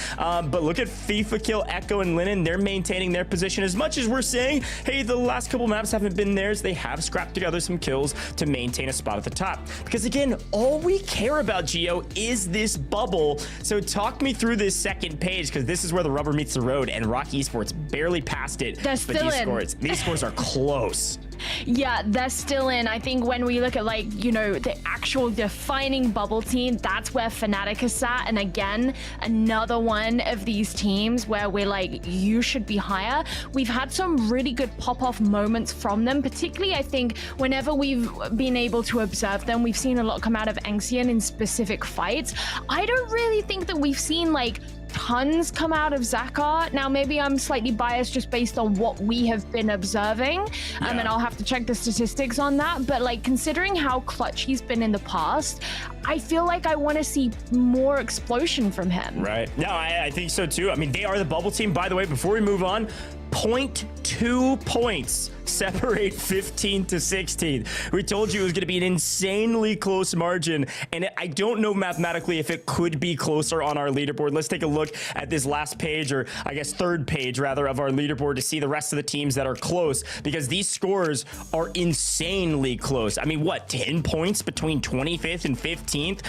But look at FIFA Kill, Echo, and Linen. They're maintaining their position. As much as we're saying, hey, the last couple maps haven't been theirs, they have scrapped together some kills to maintain a spot at the top. Because again, all we care about, Geo, is this bubble. So talk me through this second page, because this is where the rubber meets the road, and Rock Esports barely passed it. They're still in. These scores are close. Yeah, they're still in. I think when we look at, like, you know, the actual defining bubble team, that's where Fnatic is sat. And again, another one of these teams where we're like, you should be higher. We've had some really good pop-off moments from them, particularly I think whenever we've been able to observe them, we've seen a lot come out of Ancient in specific fights. I don't really think that we've seen like tons come out of Zakar. Now, maybe I'm slightly biased just based on what we have been observing, and I'll have to check the statistics on that. But like, considering how clutch he's been in the past, I feel like I want to see more explosion from him. Right. No, I think so too. I mean, they are the bubble team. By the way, before we move on, 0.2 points separate 15 to 16. We told you it was going to be an insanely close margin, and I don't know mathematically if it could be closer on our leaderboard. Let's take a look at this last page, or I guess third page rather, of our leaderboard to see the rest of the teams that are close, because these scores are insanely close. I mean, what, 10 points between 25th and 15th?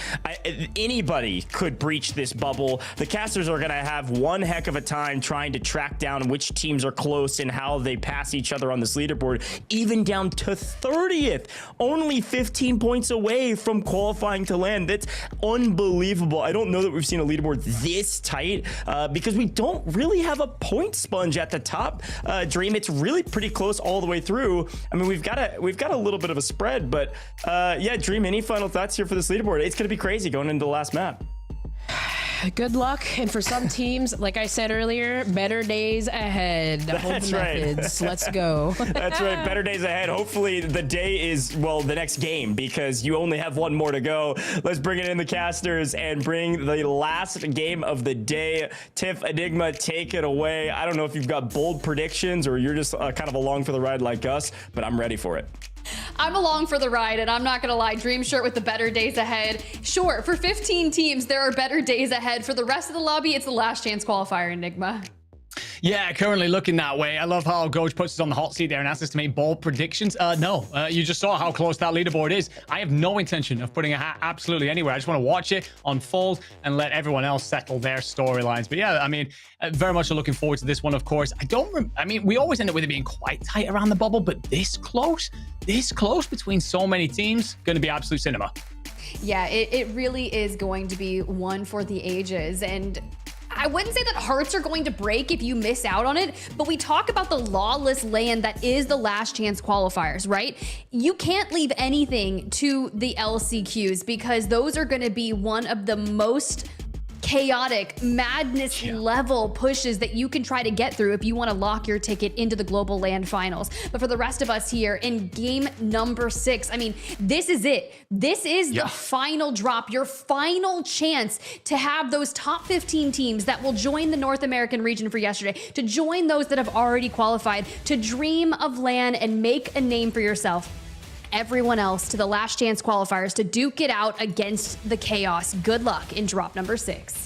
Anybody could breach this bubble. The casters are going to have one heck of a time trying to track down which teams are close and how they pass each other on this leaderboard, even down to 30th, only 15 points away from qualifying to land. That's unbelievable. I don't know that we've seen a leaderboard this tight, because we don't really have a point sponge at the top. Dream, it's really pretty close all the way through. I mean, we've got a little bit of a spread, but yeah, Dream, any final thoughts here for this leaderboard? It's going to be crazy going into the last map. Good luck, and for some teams, like I said earlier, better days ahead. That's right. Methods. Let's go. That's right. Better days ahead. Hopefully the day is, well, the next game, because you only have one more to go. Let's bring it in the casters and bring the last game of the day. Tiff, Enigma, take it away. I don't know if you've got bold predictions or you're just kind of along for the ride like us, but I'm ready for it. I'm along for the ride, and I'm not gonna lie, Dream shirt with the better days ahead. Sure, for 15 teams, there are better days ahead. For the rest of the lobby, it's the last chance qualifier, Enigma. Yeah, currently looking that way. I love how Goach puts us on the hot seat there and asks us to make bold predictions. No, you just saw how close that leaderboard is. I have no intention of putting a hat absolutely anywhere. I just want to watch it unfold and let everyone else settle their storylines. But yeah, I mean, very much looking forward to this one, of course. I mean, we always end up with it being quite tight around the bubble, but this close between so many teams, going to be absolute cinema. Yeah, it really is going to be one for the ages. And I wouldn't say that hearts are going to break if you miss out on it, but we talk about the lawless land that is the last chance qualifiers, right? You can't leave anything to the LCQs, because those are going to be one of the most chaotic madness level pushes that you can try to get through if you want to lock your ticket into the global land finals. But for the rest of us here in game number 6, I mean, this is it. This is the final drop, your final chance to have those top 15 teams that will join the North American region for yesterday, to join those that have already qualified, to dream of LAN and make a name for yourself. Everyone else to the last chance qualifiers to duke it out against the chaos. Good luck in drop number 6.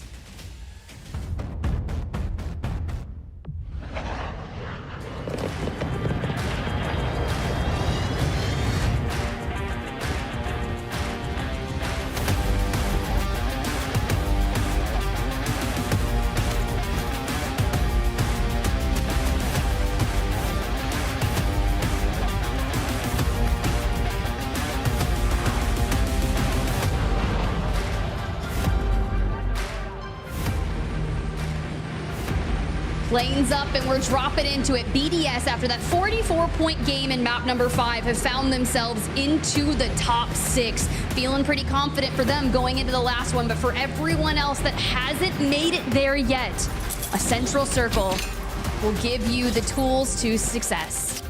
Lanes up and we're dropping into it. BDS, after that 44-point game in map number 5, have found themselves into the top 6. Feeling pretty confident for them going into the last one, but for everyone else that hasn't made it there yet, a central circle will give you the tools to success.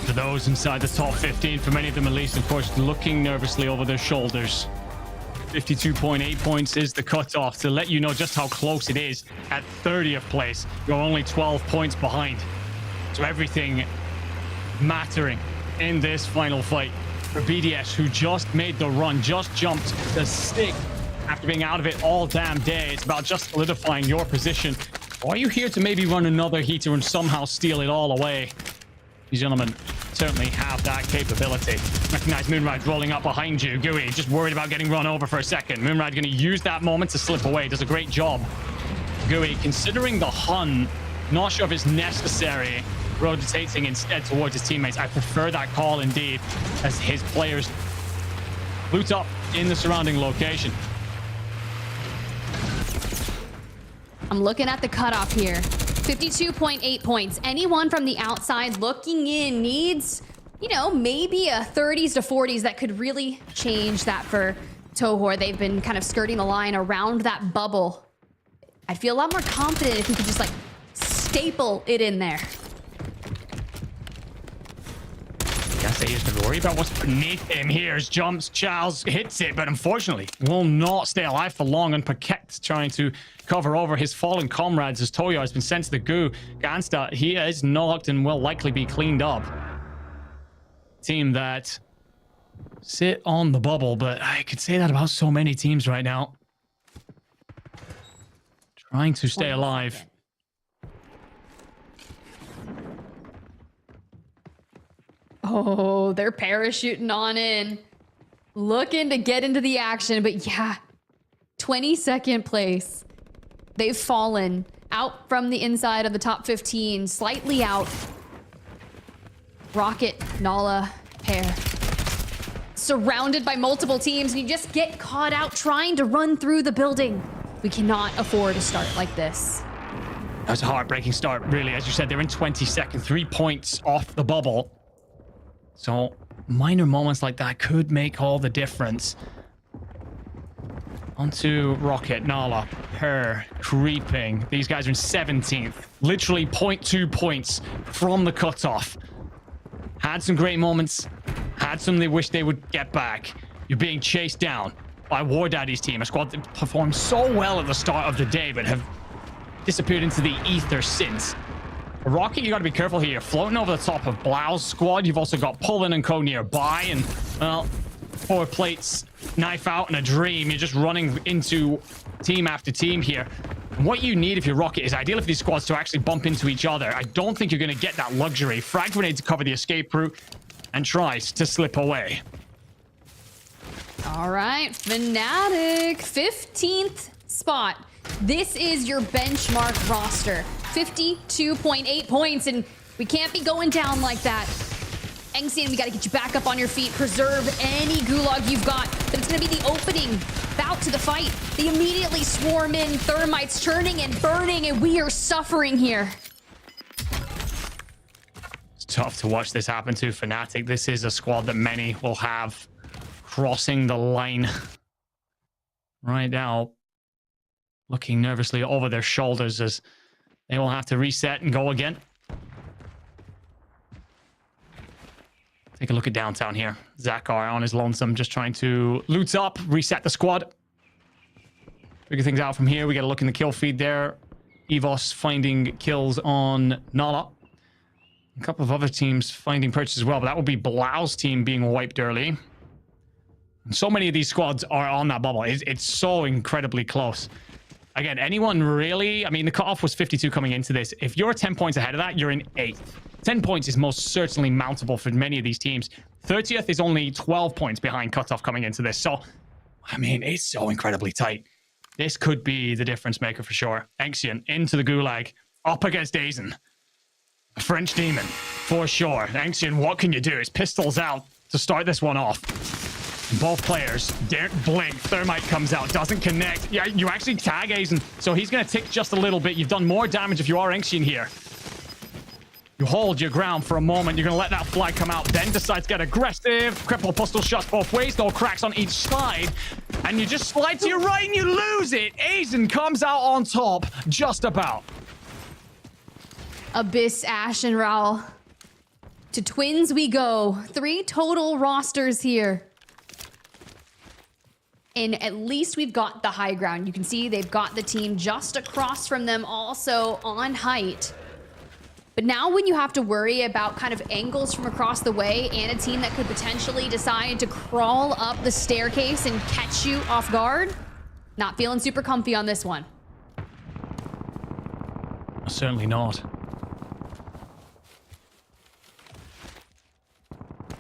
For those inside the top 15, for many of them at least, of course, looking nervously over their shoulders. 52.8 points is the cutoff to let you know just how close it is. At 30th place, you're only 12 points behind. So everything mattering in this final fight for BDS, who just made the run, just jumped the stick after being out of it all damn day. It's about just solidifying your position. Or are you here to maybe run another heater and somehow steal it all away? These gentlemen certainly have that capability. Recognize Moonride rolling up behind you. Gooey just worried about getting run over for a second. Moonride going to use that moment to slip away. Does a great job. Gooey, considering the Hun, not sure if it's necessary, rotating instead towards his teammates. I prefer that call indeed, as his players loot up in the surrounding location. I'm looking at the cutoff here. 52.8 points. Anyone from the outside looking in needs, you know, maybe a 30s to 40s that could really change that for Tohor. They've been kind of skirting the line around that bubble. I'd feel a lot more confident if he could just like staple it in there. Yes, he has to worry about what's beneath him here. As jumps, Charles hits it, but unfortunately will not stay alive for long. And Paquette trying to cover over his fallen comrades as Toyo has been sent to the goo. Gansta, he is knocked and will likely be cleaned up. Team that sit on the bubble, but I could say that about so many teams right now. Trying to stay alive. Oh, they're parachuting on in. Looking to get into the action, but yeah, 22nd place. They've fallen out from the inside of the top 15, slightly out. Rocket, Nala, pair. Surrounded by multiple teams, and you just get caught out trying to run through the building. We cannot afford a start like this. That was a heartbreaking start, really. As you said, they're in 22nd, 3 points off the bubble. So minor moments like that could make all the difference. Onto Rocket, Nala, her, creeping. These guys are in 17th. Literally 0.2 points from the cutoff. Had some great moments. Had some they wish they would get back. You're being chased down by War Daddy's team. A squad that performed so well at the start of the day, but have disappeared into the ether since. Rocket, you got to be careful here. You're floating over the top of Blau's squad. You've also got Pullen and Co nearby. And, well, 4 plates, knife out, and a dream. You're just running into team after team here. And what you need if you're Rocket is ideal for these squads to actually bump into each other. I don't think you're going to get that luxury. Frag grenade to cover the escape route and tries to slip away. All right, Fnatic, 15th spot. This is your benchmark roster. 52.8 points, and we can't be going down like that. Engsian, we got to get you back up on your feet. Preserve any gulag you've got, but it's going to be the opening bout to the fight. They immediately swarm in, thermites turning and burning, and we are suffering here. It's tough to watch this happen to Fnatic. This is a squad that many will have crossing the line right now, looking nervously over their shoulders as they will have to reset and go again. Take a look at downtown here. Zakar on his lonesome, just trying to loot up, reset the squad. Figure things out from here. We get a look in the kill feed there. Evos finding kills on Nala. A couple of other teams finding purchase as well, but that would be Blau's team being wiped early. And so many of these squads are on that bubble. It's so incredibly close. Again, anyone really... I mean, the cutoff was 52 coming into this. If you're 10 points ahead of that, you're in 8th. 10 points is most certainly mountable for many of these teams. 30th is only 12 points behind cutoff coming into this. So, I mean, it's so incredibly tight. This could be the difference maker for sure. Engsian into the gulag, up against Dazen. A French demon, for sure. Engsian, what can you do? His pistol's out to start this one off. Both players daren't blink. Thermite comes out, doesn't connect. Yeah, you actually tag Aizen, so he's going to tick just a little bit. You've done more damage if you are Inxian here. You hold your ground for a moment. You're going to let that flag come out, then decide to get aggressive. Cripple pistol shots both ways, no cracks on each side. And you just slide to your right and you lose it. Aizen comes out on top, just about. Abyss, Ash, and Raul. To Twins we go. 3 total rosters here. And at least we've got the high ground. You can see they've got the team just across from them also on height. But now when you have to worry about kind of angles from across the way and a team that could potentially decide to crawl up the staircase and catch you off guard, not feeling super comfy on this one. Certainly not.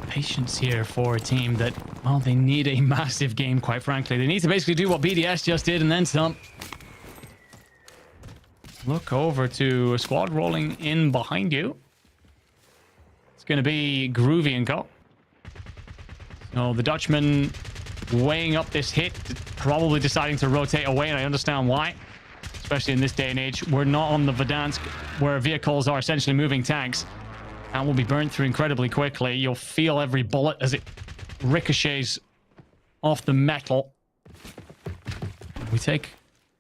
Patience here for a team that, well, they need a massive game, quite frankly. They need to basically do what BDS just did and then some. Look over to a squad rolling in behind you. It's going to be Groovy and Co. So the Dutchman weighing up this hit, probably deciding to rotate away, and I understand why. Especially in this day and age. We're not on the Verdansk, where vehicles are essentially moving tanks. And will be burnt through incredibly quickly. You'll feel every bullet as it ricochets off the metal. We take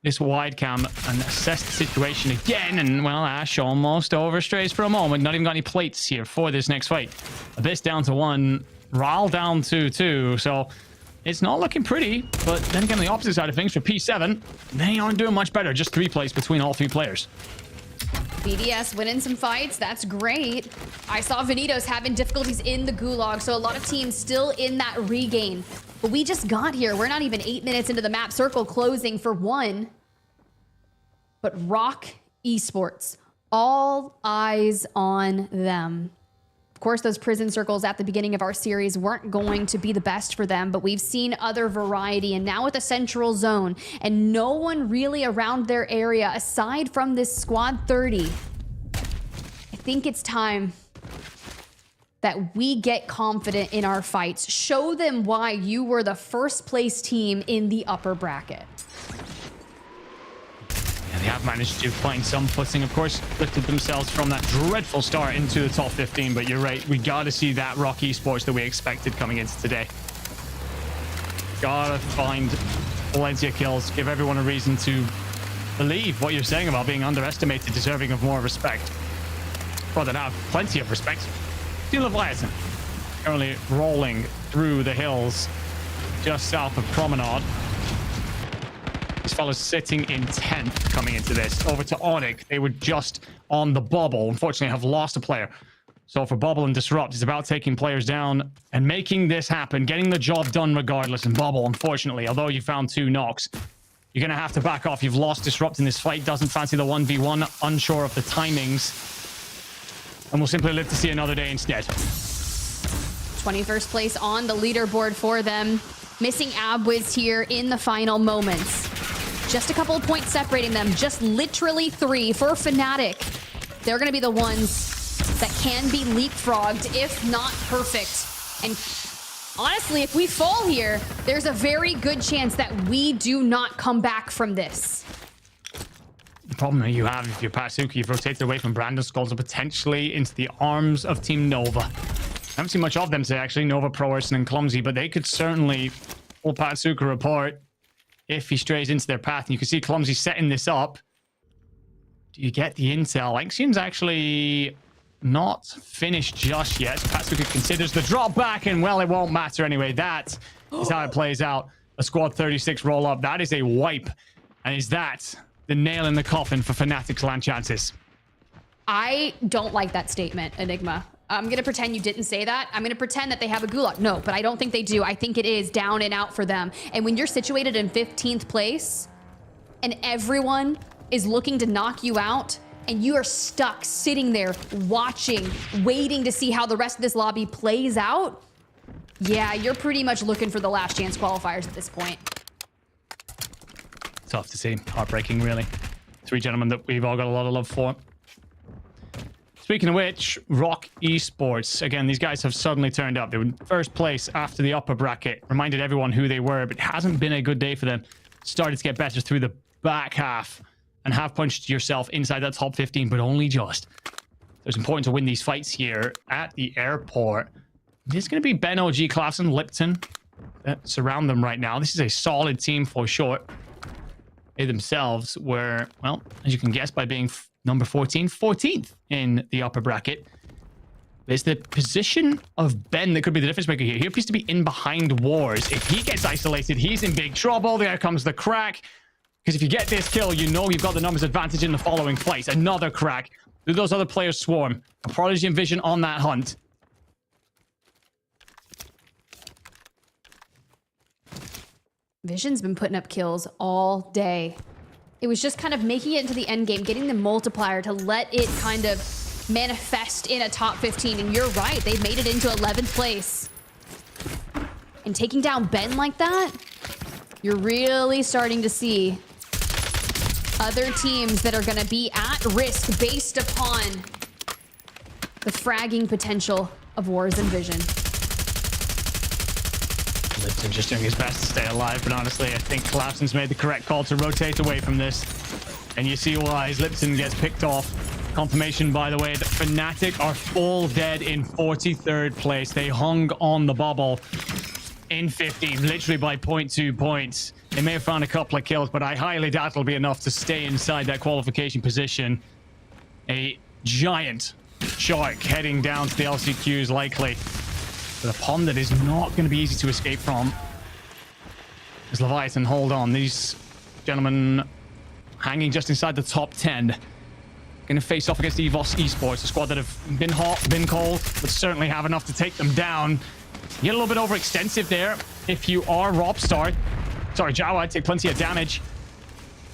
this wide cam and assess the situation again, and well, Ash almost overstrays for a moment. Not even got any plates here for this next fight. Abyss down to 1, Raul down to 2, so it's not looking pretty. But then again, the opposite side of things for P7, they aren't doing much better. Just 3 plays between all 3 players. BDS winning some fights, that's great. I saw Vanitos having difficulties in the gulag, so a lot of teams still in that regain. But we just got here. We're not even 8 minutes into the map. Circle closing for 1. But Rock Esports, all eyes on them. Of course, those prison circles at the beginning of our series weren't going to be the best for them, but we've seen other variety, and now with the central zone and no one really around their area aside from this squad 30, I think it's time that we get confident in our fights. Show them why you were the first place team in the upper bracket. Yeah, they have managed to find some footing. Of course, lifted themselves from that dreadful start into the top 15. But you're right, we got to see that Rock Esports that we expected coming into today. Gotta find plenty of kills. Give everyone a reason to believe what you're saying about being underestimated, deserving of more respect. Rather than have plenty of respect. Team Leviathan currently rolling through the hills just south of Promenade. This fella's sitting in 10th coming into this. Over to Onyx. They were just on the bubble. Unfortunately, have lost a player. So for Bubble and Disrupt, it's about taking players down and making this happen, getting the job done regardless. And Bubble, unfortunately, although you found 2 knocks, you're going to have to back off. You've lost Disrupt in this fight. Doesn't fancy the 1v1, unsure of the timings. And we'll simply live to see another day instead. 21st place on the leaderboard for them. Missing Abwiz here in the final moments. Just a couple of points separating them. Just literally 3 for Fnatic. They're going to be the ones that can be leapfrogged, if not perfect. And honestly, if we fall here, there's a very good chance that we do not come back from this. The problem that you have if you're Patsuki, you've rotated away from Brandon Skulls and potentially into the arms of Team Nova. I haven't seen much of them today, actually. Nova, Proerson, and Clumsy, but they could certainly pull Patsuka apart if he strays into their path. And you can see Clumsy setting this up. Do you get the intel? Ixian's actually not finished just yet. Patsuka considers the drop back, and well, it won't matter anyway. That is how it plays out. A squad 36 roll up. That is a wipe. And is that the nail in the coffin for Fnatic's land chances? I don't like that statement, Enigma. I'm going to pretend you didn't say that. I'm going to pretend that they have a gulag. No, but I don't think they do. I think it is down and out for them. And when you're situated in 15th place and everyone is looking to knock you out and you are stuck sitting there watching, waiting to see how the rest of this lobby plays out, yeah, you're pretty much looking for the last chance qualifiers at this point. Tough to see. Heartbreaking, really. 3 gentlemen that we've all got a lot of love for. Speaking of which, Rock Esports. Again, these guys have suddenly turned up. They were in first place after the upper bracket. Reminded everyone who they were, but it hasn't been a good day for them. Started to get better through the back half and have punched yourself inside that top 15, but only just. It's important to win these fights here at the airport. This is going to be Ben, OG, Klassen, Lipton that surround them right now. This is a solid team for sure. They themselves were, well, as you can guess by being number 14, 14th in the upper bracket. It's the position of Ben that could be the difference maker here. He appears to be in behind Wars. If he gets isolated, he's in big trouble. There comes the crack. Because if you get this kill, you know you've got the numbers advantage in the following fights. Another crack. Do those other players swarm? A Prodigy and Vision on that hunt. Vision's been putting up kills all day. It was just kind of making it into the end game, getting the multiplier to let it kind of manifest in a top 15. And you're right, they made it into 11th place. And taking down Ben like that, you're really starting to see other teams that are going to be at risk based upon the fragging potential of Wars and Vision. Lipton just doing his best to stay alive, but honestly, I think Collapson's made the correct call to rotate away from this. And you see why as Lipton gets picked off. Confirmation, by the way, that Fnatic are full dead in 43rd place. They hung on the bubble in 15, literally by 0.2 points. They may have found a couple of kills, but I highly doubt it'll be enough to stay inside that qualification position. A giant shark heading down to the LCQs likely. But a pond that is not going to be easy to escape from. As Leviathan hold on. These gentlemen hanging just inside the top 10. Going to face off against EVOS Esports, a squad that have been hot, been cold, but certainly have enough to take them down. You get a little bit overextensive there. If you are Robstar, sorry, Jawad, take plenty of damage.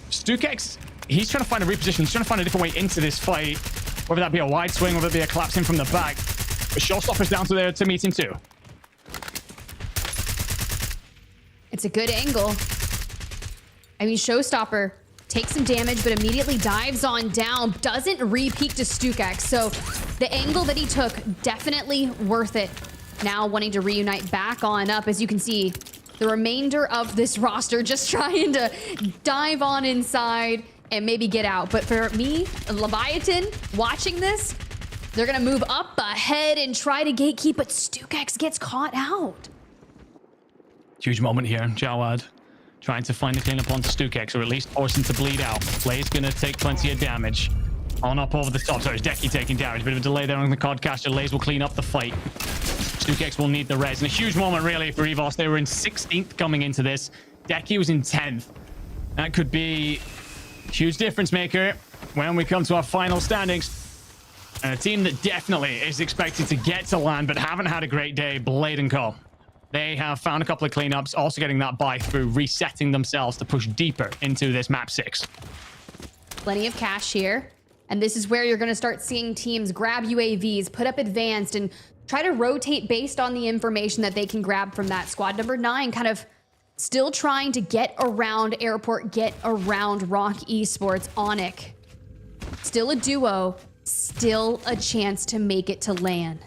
Stukex, he's trying to find a reposition. He's trying to find a different way into this fight. Whether that be a wide swing, whether it be a collapse in from the back. But Showstopper's down to there to meet him too. It's a good angle. I mean, Showstopper takes some damage, but immediately dives on down. Doesn't re-peek to Stukex. So the angle that he took, definitely worth it. Now wanting to reunite back on up. As you can see, the remainder of this roster just trying to dive on inside and maybe get out. But for me, Leviathan, watching this, they're going to move up ahead and try to gatekeep, but Stukex gets caught out. Huge moment here. Jawad trying to find the cleanup onto Stukex, or at least force him to bleed out. Play's going to take plenty of damage. On up over the top. Sorry, it's Deki taking damage. Bit of a delay there on the Codcaster. Lays will clean up the fight. Stukex will need the res. And a huge moment, really, for EVOS. They were in 16th coming into this. Deki was in 10th. That could be a huge difference maker when we come to our final standings. And a team that definitely is expected to get to land, but haven't had a great day, Blade & Co. They have found a couple of cleanups, also getting that buy through, resetting themselves to push deeper into this map 6. Plenty of cash here. And this is where you're going to start seeing teams grab UAVs, put up advanced, and try to rotate based on the information that they can grab from that. Squad number 9 kind of still trying to get around Airport, get around Rock Esports, Onyx. Still a duo, still a chance to make it to LAN.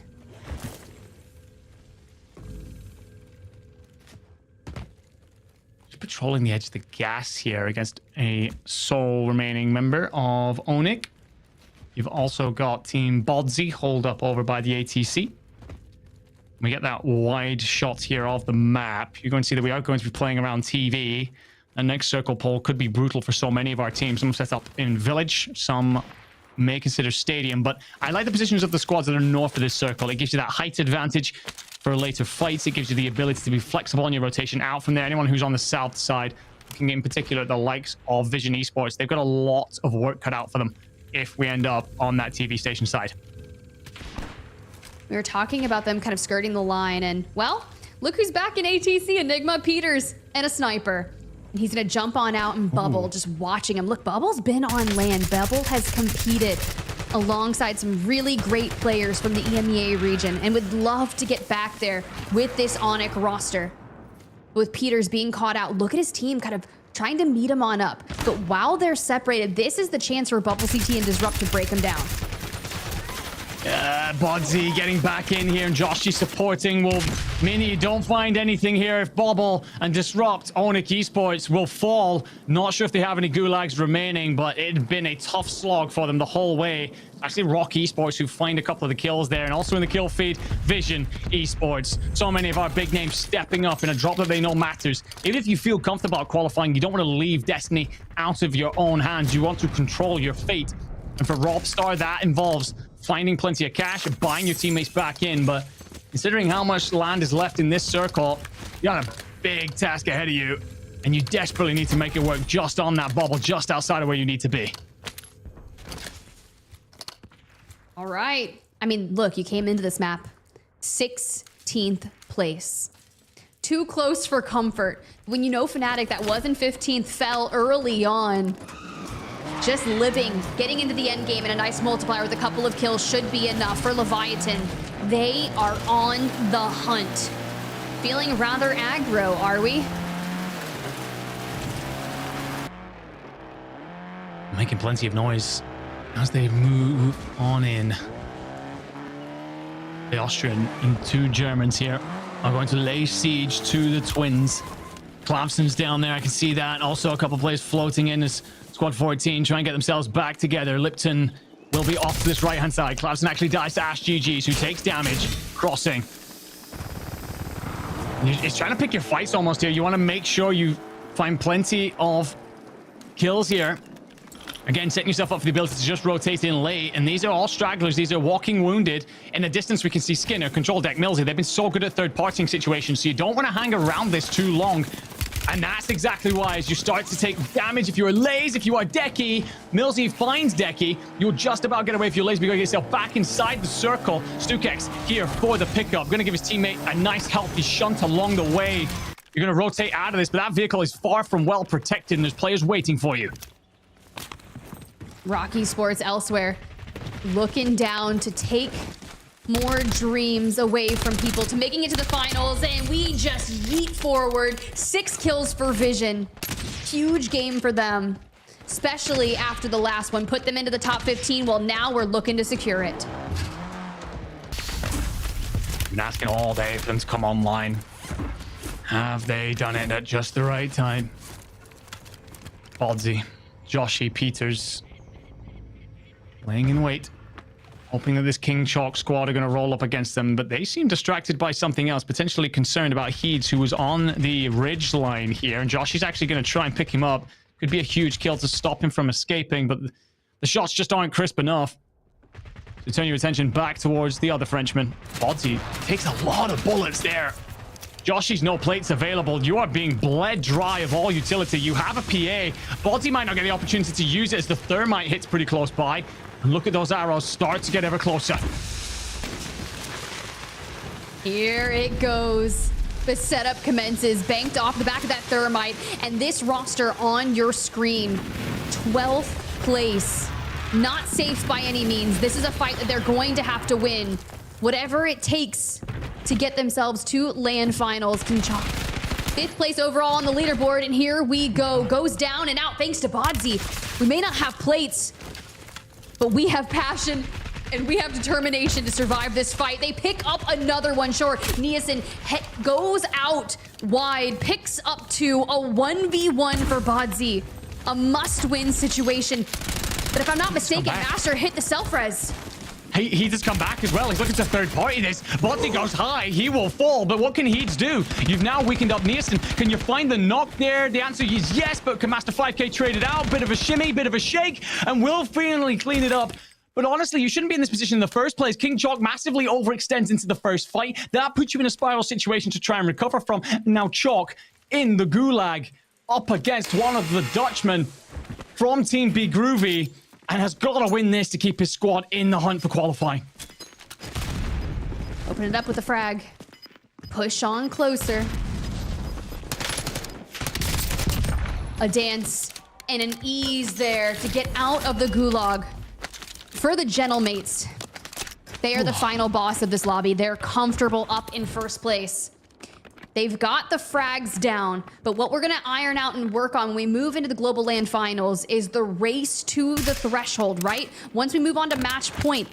Just patrolling the edge of the gas here against a sole remaining member of Onyx. You've also got Team Bodsy holed up over by the ATC. We get that wide shot here of the map. You're going to see that we are going to be playing around TV. The next circle pole could be brutal for so many of our teams. Some set up in Village, some may consider Stadium, but I like the positions of the squads that are north of this circle. It gives you that height advantage for later fights. It gives you the ability to be flexible on your rotation out from there. Anyone who's on the south side, looking in particular at the likes of Vision Esports, they've got a lot of work cut out for them if we end up on that TV station side. We were talking about them kind of skirting the line, and, well, look who's back in ATC, Enigma, Peters, and a sniper. And he's going to jump on out and Bubble, just watching him. Look, Bubble's been on LAN. Bubble has competed alongside some really great players from the EMEA region and would love to get back there with this Onyx roster. With Peters being caught out, look at his team kind of trying to meet him on up. But while they're separated, this is the chance for Bubble CT and Disrupt to break him down. Bodsy getting back in here, and Joshy supporting. Will Mini don't find anything here. If Bobble and Disrupt, Onyx Esports will fall. Not sure if they have any gulags remaining, but it'd been a tough slog for them the whole way. Actually, Rock Esports who find a couple of the kills there, and also in the kill feed, Vision Esports. So many of our big names stepping up in a drop that they know matters. Even if you feel comfortable about qualifying, you don't want to leave Destiny out of your own hands. You want to control your fate. And for Robstar, that involves finding plenty of cash and buying your teammates back in. But considering how much land is left in this circle, you got a big task ahead of you, and you desperately need to make it work just on that bubble, just outside of where you need to be. All right. I mean, look, you came into this map 16th place. Too close for comfort. When you know Fnatic that was in 15th fell early on. Just living, getting into the end game and a nice multiplier with a couple of kills should be enough for Leviathan. They are on the hunt. Feeling rather aggro, are we? Making plenty of noise as they move on in. The Austrian and two Germans here are going to lay siege to the Twins. Clamson's down there, I can see that. Also a couple players floating in as Squad 14 try and get themselves back together. Lipton will be off to this right-hand side. Clamson actually dies to Ash GGs, who takes damage. Crossing. It's trying to pick your fights almost here. You want to make sure you find plenty of kills here. Again, setting yourself up for the ability to just rotate in late. And these are all stragglers. These are walking wounded. In the distance, we can see Skinner, Control Deck, Millsy. They've been so good at third-partying situations, so you don't want to hang around this too long. And that's exactly why, as you start to take damage, if you're Laze, if you are Deki, Millsy finds Deki. You'll just about get away if you're Laze, but you got to get yourself back inside the circle. Stukex here for the pickup. Going to give his teammate a nice, healthy shunt along the way. You're going to rotate out of this, but that vehicle is far from well protected, and there's players waiting for you. Rocky Sports elsewhere, looking down to take more dreams away from people to making it to the finals, and we just yeet forward. 6 kills for Vision. Huge game for them, especially after the last one. Put them into the top 15. Well, now we're looking to secure it. Been asking all day for them to come online. Have they done it at just the right time? Bodsy, Joshy, Peters, laying in wait, hoping that this King Chalk squad are going to roll up against them, but they seem distracted by something else, potentially concerned about Heeds, who was on the ridge line here, and Josh is actually going to try and pick him up. Could be a huge kill to stop him from escaping, but the shots just aren't crisp enough to turn your attention back towards the other Frenchman. Bodsy takes a lot of bullets there. Joshy's no plates available. You are being bled dry of all utility. You have a PA. Bodsy might not get the opportunity to use it as the thermite hits pretty close by. And look at those arrows start to get ever closer. Here it goes. The setup commences, banked off the back of that thermite, and this roster on your screen, 12th place. Not safe by any means. This is a fight that they're going to have to win. Whatever it takes to get themselves to LAN finals. King Chalk, 5th place overall on the leaderboard, and here we go. Goes down and out thanks to Bodsy. We may not have plates, but we have passion and we have determination to survive this fight. They pick up another one short. Niasen goes out wide, picks up 2, a 1v1 for Bodsy. A must-win situation. But if I'm not mistaken, Master hit the self-res. He just come back as well. He's looking to third party this. Bodsy goes high. He will fall. But what can Heeds do? You've now weakened up Nielsen. Can you find the knock there? The answer is yes, but can Master 5K trade it out? Bit of a shimmy, bit of a shake, and will finally clean it up. But honestly, you shouldn't be in this position in the first place. King Chalk massively overextends into the first fight. That puts you in a spiral situation to try and recover from. Now Chalk in the gulag up against one of the Dutchmen from Team B Groovy, and has got to win this to keep his squad in the hunt for qualifying. Open it up with a frag. Push on closer. A dance and an ease there to get out of the gulag. For the Gentlemates, they are the final boss of this lobby. They're comfortable up in first place. They've got the frags down, but what we're going to iron out and work on when we move into the Global LAN Finals is the race to the threshold, right? Once we move on to match point,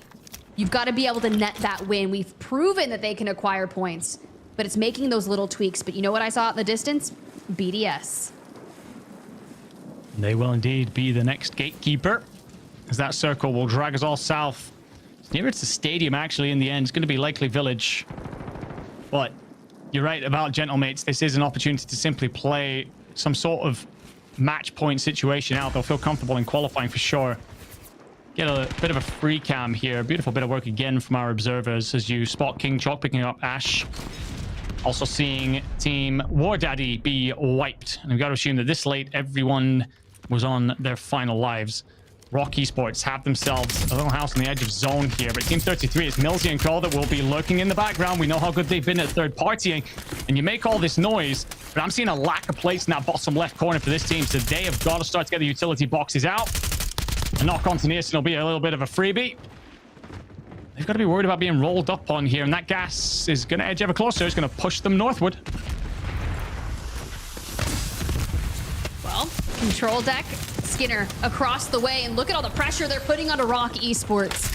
You've got to be able to net that win. We've proven that they can acquire points, but it's making those little tweaks. But you know what I saw in the distance? BDS. They will indeed be the next gatekeeper, as that circle will drag us all south. It's nearer to the stadium, actually, in the end. It's going to be likely Village. But you're right about Gentlemates. This is an opportunity to simply play some sort of match point situation out. They'll feel comfortable in qualifying for sure. Get a bit of a free cam here. Beautiful bit of work again from our observers as you spot King Chalk picking up Ash. Also seeing Team War Daddy be wiped. And we've got to assume that this late, everyone was on their final lives. Rock Esports have themselves a little house on the edge of zone here, but Team 33 is Millsy and Cole that will be lurking in the background. We know how good they've been at third partying, and you make all this noise, but I'm seeing a lack of place in that bottom left corner for this team, so they have got to start to get the utility boxes out. A knock on to Nielsen will be a little bit of a freebie. They've got to be worried about being rolled up on here, and that gas is going to edge ever closer. It's going to push them northward. Well, control deck, Skinner across the way, and look at all the pressure they're putting onto Rock Esports.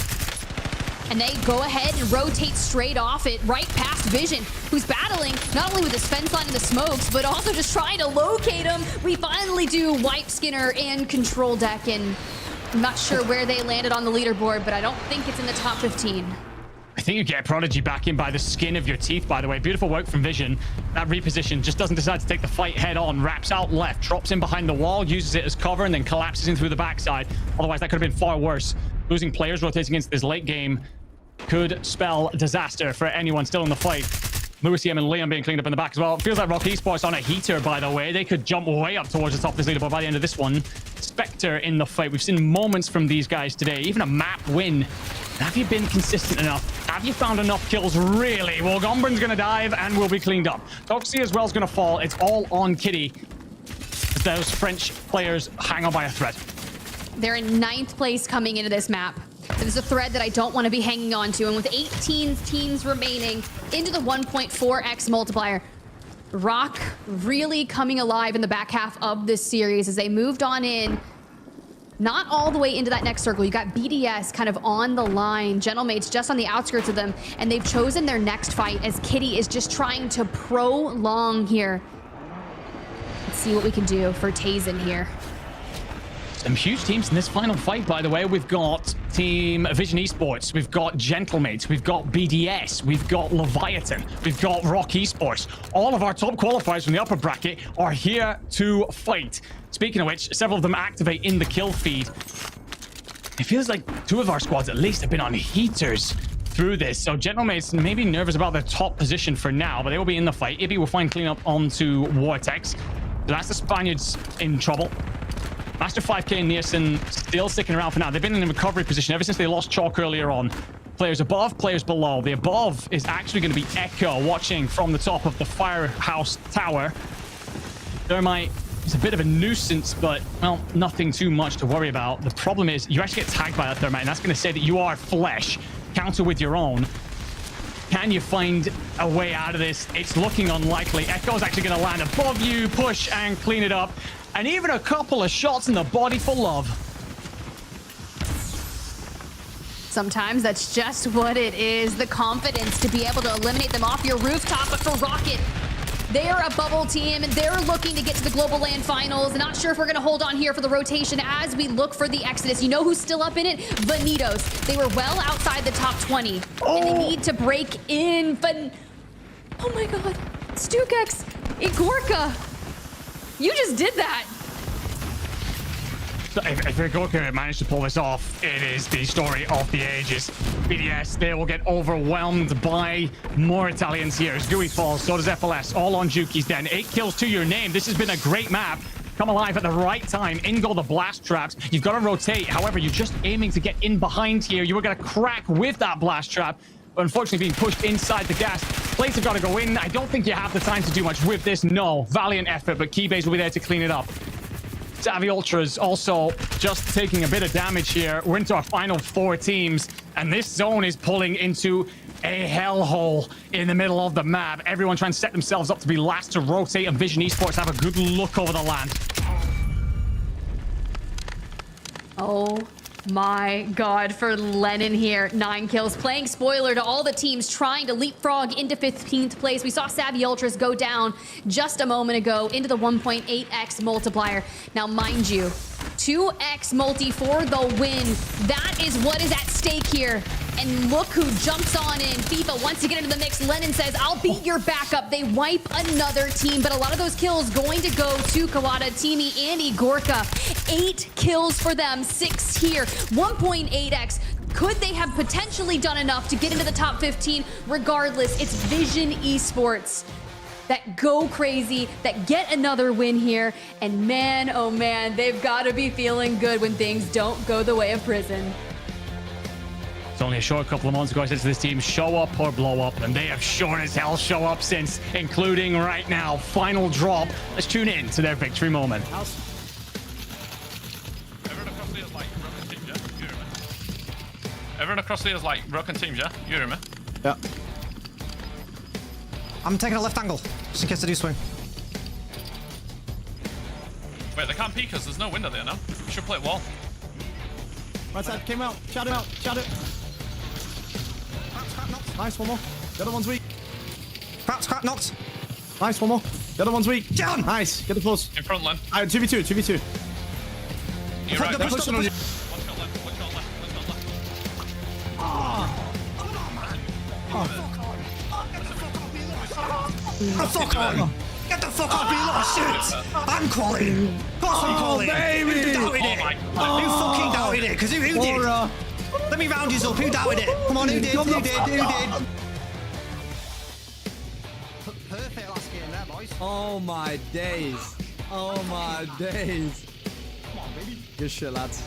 And they go ahead and rotate straight off it, right past Vision, who's battling not only with his fence line and the smokes, but also just trying to locate him. We finally do wipe Skinner and control deck, and I'm not sure where they landed on the leaderboard, but I don't think it's in the top 15. I think you get Prodigy back in by the skin of your teeth, by the way. Beautiful work from Vision. That reposition just doesn't decide to take the fight head on. Wraps out left, drops in behind the wall, uses it as cover, and then collapses in through the backside. Otherwise, that could have been far worse. Losing players rotating into this late game could spell disaster for anyone still in the fight. Lewis EM and Liam being cleaned up in the back as well. It feels like Rock Esports on a heater, by the way. They could jump way up towards the top of this leaderboard by the end of this one. Spectre in the fight. We've seen moments from these guys today. Even a map win. Have you been consistent enough? Have you found enough kills? Really? Well, Gombrin's going to dive and will be cleaned up. Doxy as well is going to fall. It's all on Kitty. Those French players hang on by a thread. They're in 9th place coming into this map. There's a thread that I don't want to be hanging on to. And with 18 teams remaining into the 1.4x multiplier, Rock really coming alive in the back half of this series as they moved on in. Not all the way into that next circle. You got BDS kind of on the line. Gentlemates just on the outskirts of them. And they've chosen their next fight as Kitty is just trying to prolong here. Let's see what we can do for Tazen here. Some huge teams in this final fight, by the way. We've got Team Vision Esports, we've got Gentlemates, we've got BDS, we've got Leviathan, we've got Rock Esports. All of our top qualifiers from the upper bracket are here to fight. Speaking of which, several of them activate in the kill feed. It feels like 2 of our squads at least have been on heaters through this. So Gentlemates may be nervous about their top position for now, but they will be in the fight. Ibby will find cleanup onto Vortex. So that's the Spaniards in trouble. Master 5K and Nielsen still sticking around for now. They've been in a recovery position ever since they lost Chalk earlier on. Players above, players below. The above is actually going to be Echo watching from the top of the firehouse tower. Thermite is a bit of a nuisance, but, well, nothing too much to worry about. The problem is you actually get tagged by that Thermite, and that's going to say that you are flesh. Counter with your own. Can you find a way out of this? It's looking unlikely. Echo's actually going to land above you, push, and clean it up. And even a couple of shots in the body for love. Sometimes that's just what it is. The confidence to be able to eliminate them off your rooftop. But for Rocket, they're a bubble team and they're looking to get to the Global LAN finals. Not sure if we're going to hold on here for the rotation as we look for the Exodus. You know who's still up in it? Vanitos. They were well outside the top 20. And they need to break in. Oh my God. Stukex, Igorka. You just did that. So if Igorka managed to pull this off, it is the story of the ages. BDS, they will get overwhelmed by more Italians here. As Gooey falls, so does FLS. All on Juki's den. 8 kills to your name. This has been a great map. Come alive at the right time. In go the blast traps. You've got to rotate. However, you're just aiming to get in behind here. You were going to crack with that blast trap. But unfortunately being pushed inside the gas. Plates have got to go in. I don't think you have the time to do much with this. No. Valiant effort, but Keybase will be there to clean it up. Savvy Ultras also just taking a bit of damage here. We're into our final 4 teams, and this zone is pulling into a hellhole in the middle of the map. Everyone trying to set themselves up to be last to rotate, and Vision Esports have a good look over the land. Oh My God, for Lennon here, 9 kills, playing spoiler to all the teams trying to leapfrog into 15th place. We saw Savvy Ultras go down just a moment ago into the 1.8x multiplier. Now, mind you, 2x multi for the win. That is what is at stake here. And look who jumps on in. FIFA wants to get into the mix. Lennon says, I'll be your backup. They wipe another team, but a lot of those kills going to go to Kawada, Teamy, and Igorka. 8 kills for them, 6 here, 1.8x. Could they have potentially done enough to get into the top 15? Regardless, it's Vision Esports that go crazy, that get another win here. And man, oh man, they've got to be feeling good when things don't go the way of Prison. It's only a short couple of months ago I said to this team, show up or blow up, and they have sure as hell show up since, including right now. Final drop. Let's tune in to their victory moment. Everyone across here is like broken teams, yeah? You hear me? Yeah. I'm taking a left angle, just in case they do swing. Wait, they can't peek us. There's no window there now. We should play wall. Right side, came out. Shout it out. Shout it. Nice, one more. The other one's weak. Scrap knocked. Nice, one more. The other one's weak. Down. Nice. Get the close. In front, Len. 2v2, 2v2. You're right. They're pushing on you. One shot left. One shot left. One shot left. Fuck on! Get the fuck off me, lot of shit! I'm quality! Of course I'm quality! Baby! Who doubted it? Who fucking doubted it? Because who did? Let me round you up, who doubted it? Come on, who did? Who did? Perfect last game there, boys. Oh my days. Oh my days. Come on, baby. Good shit, lads.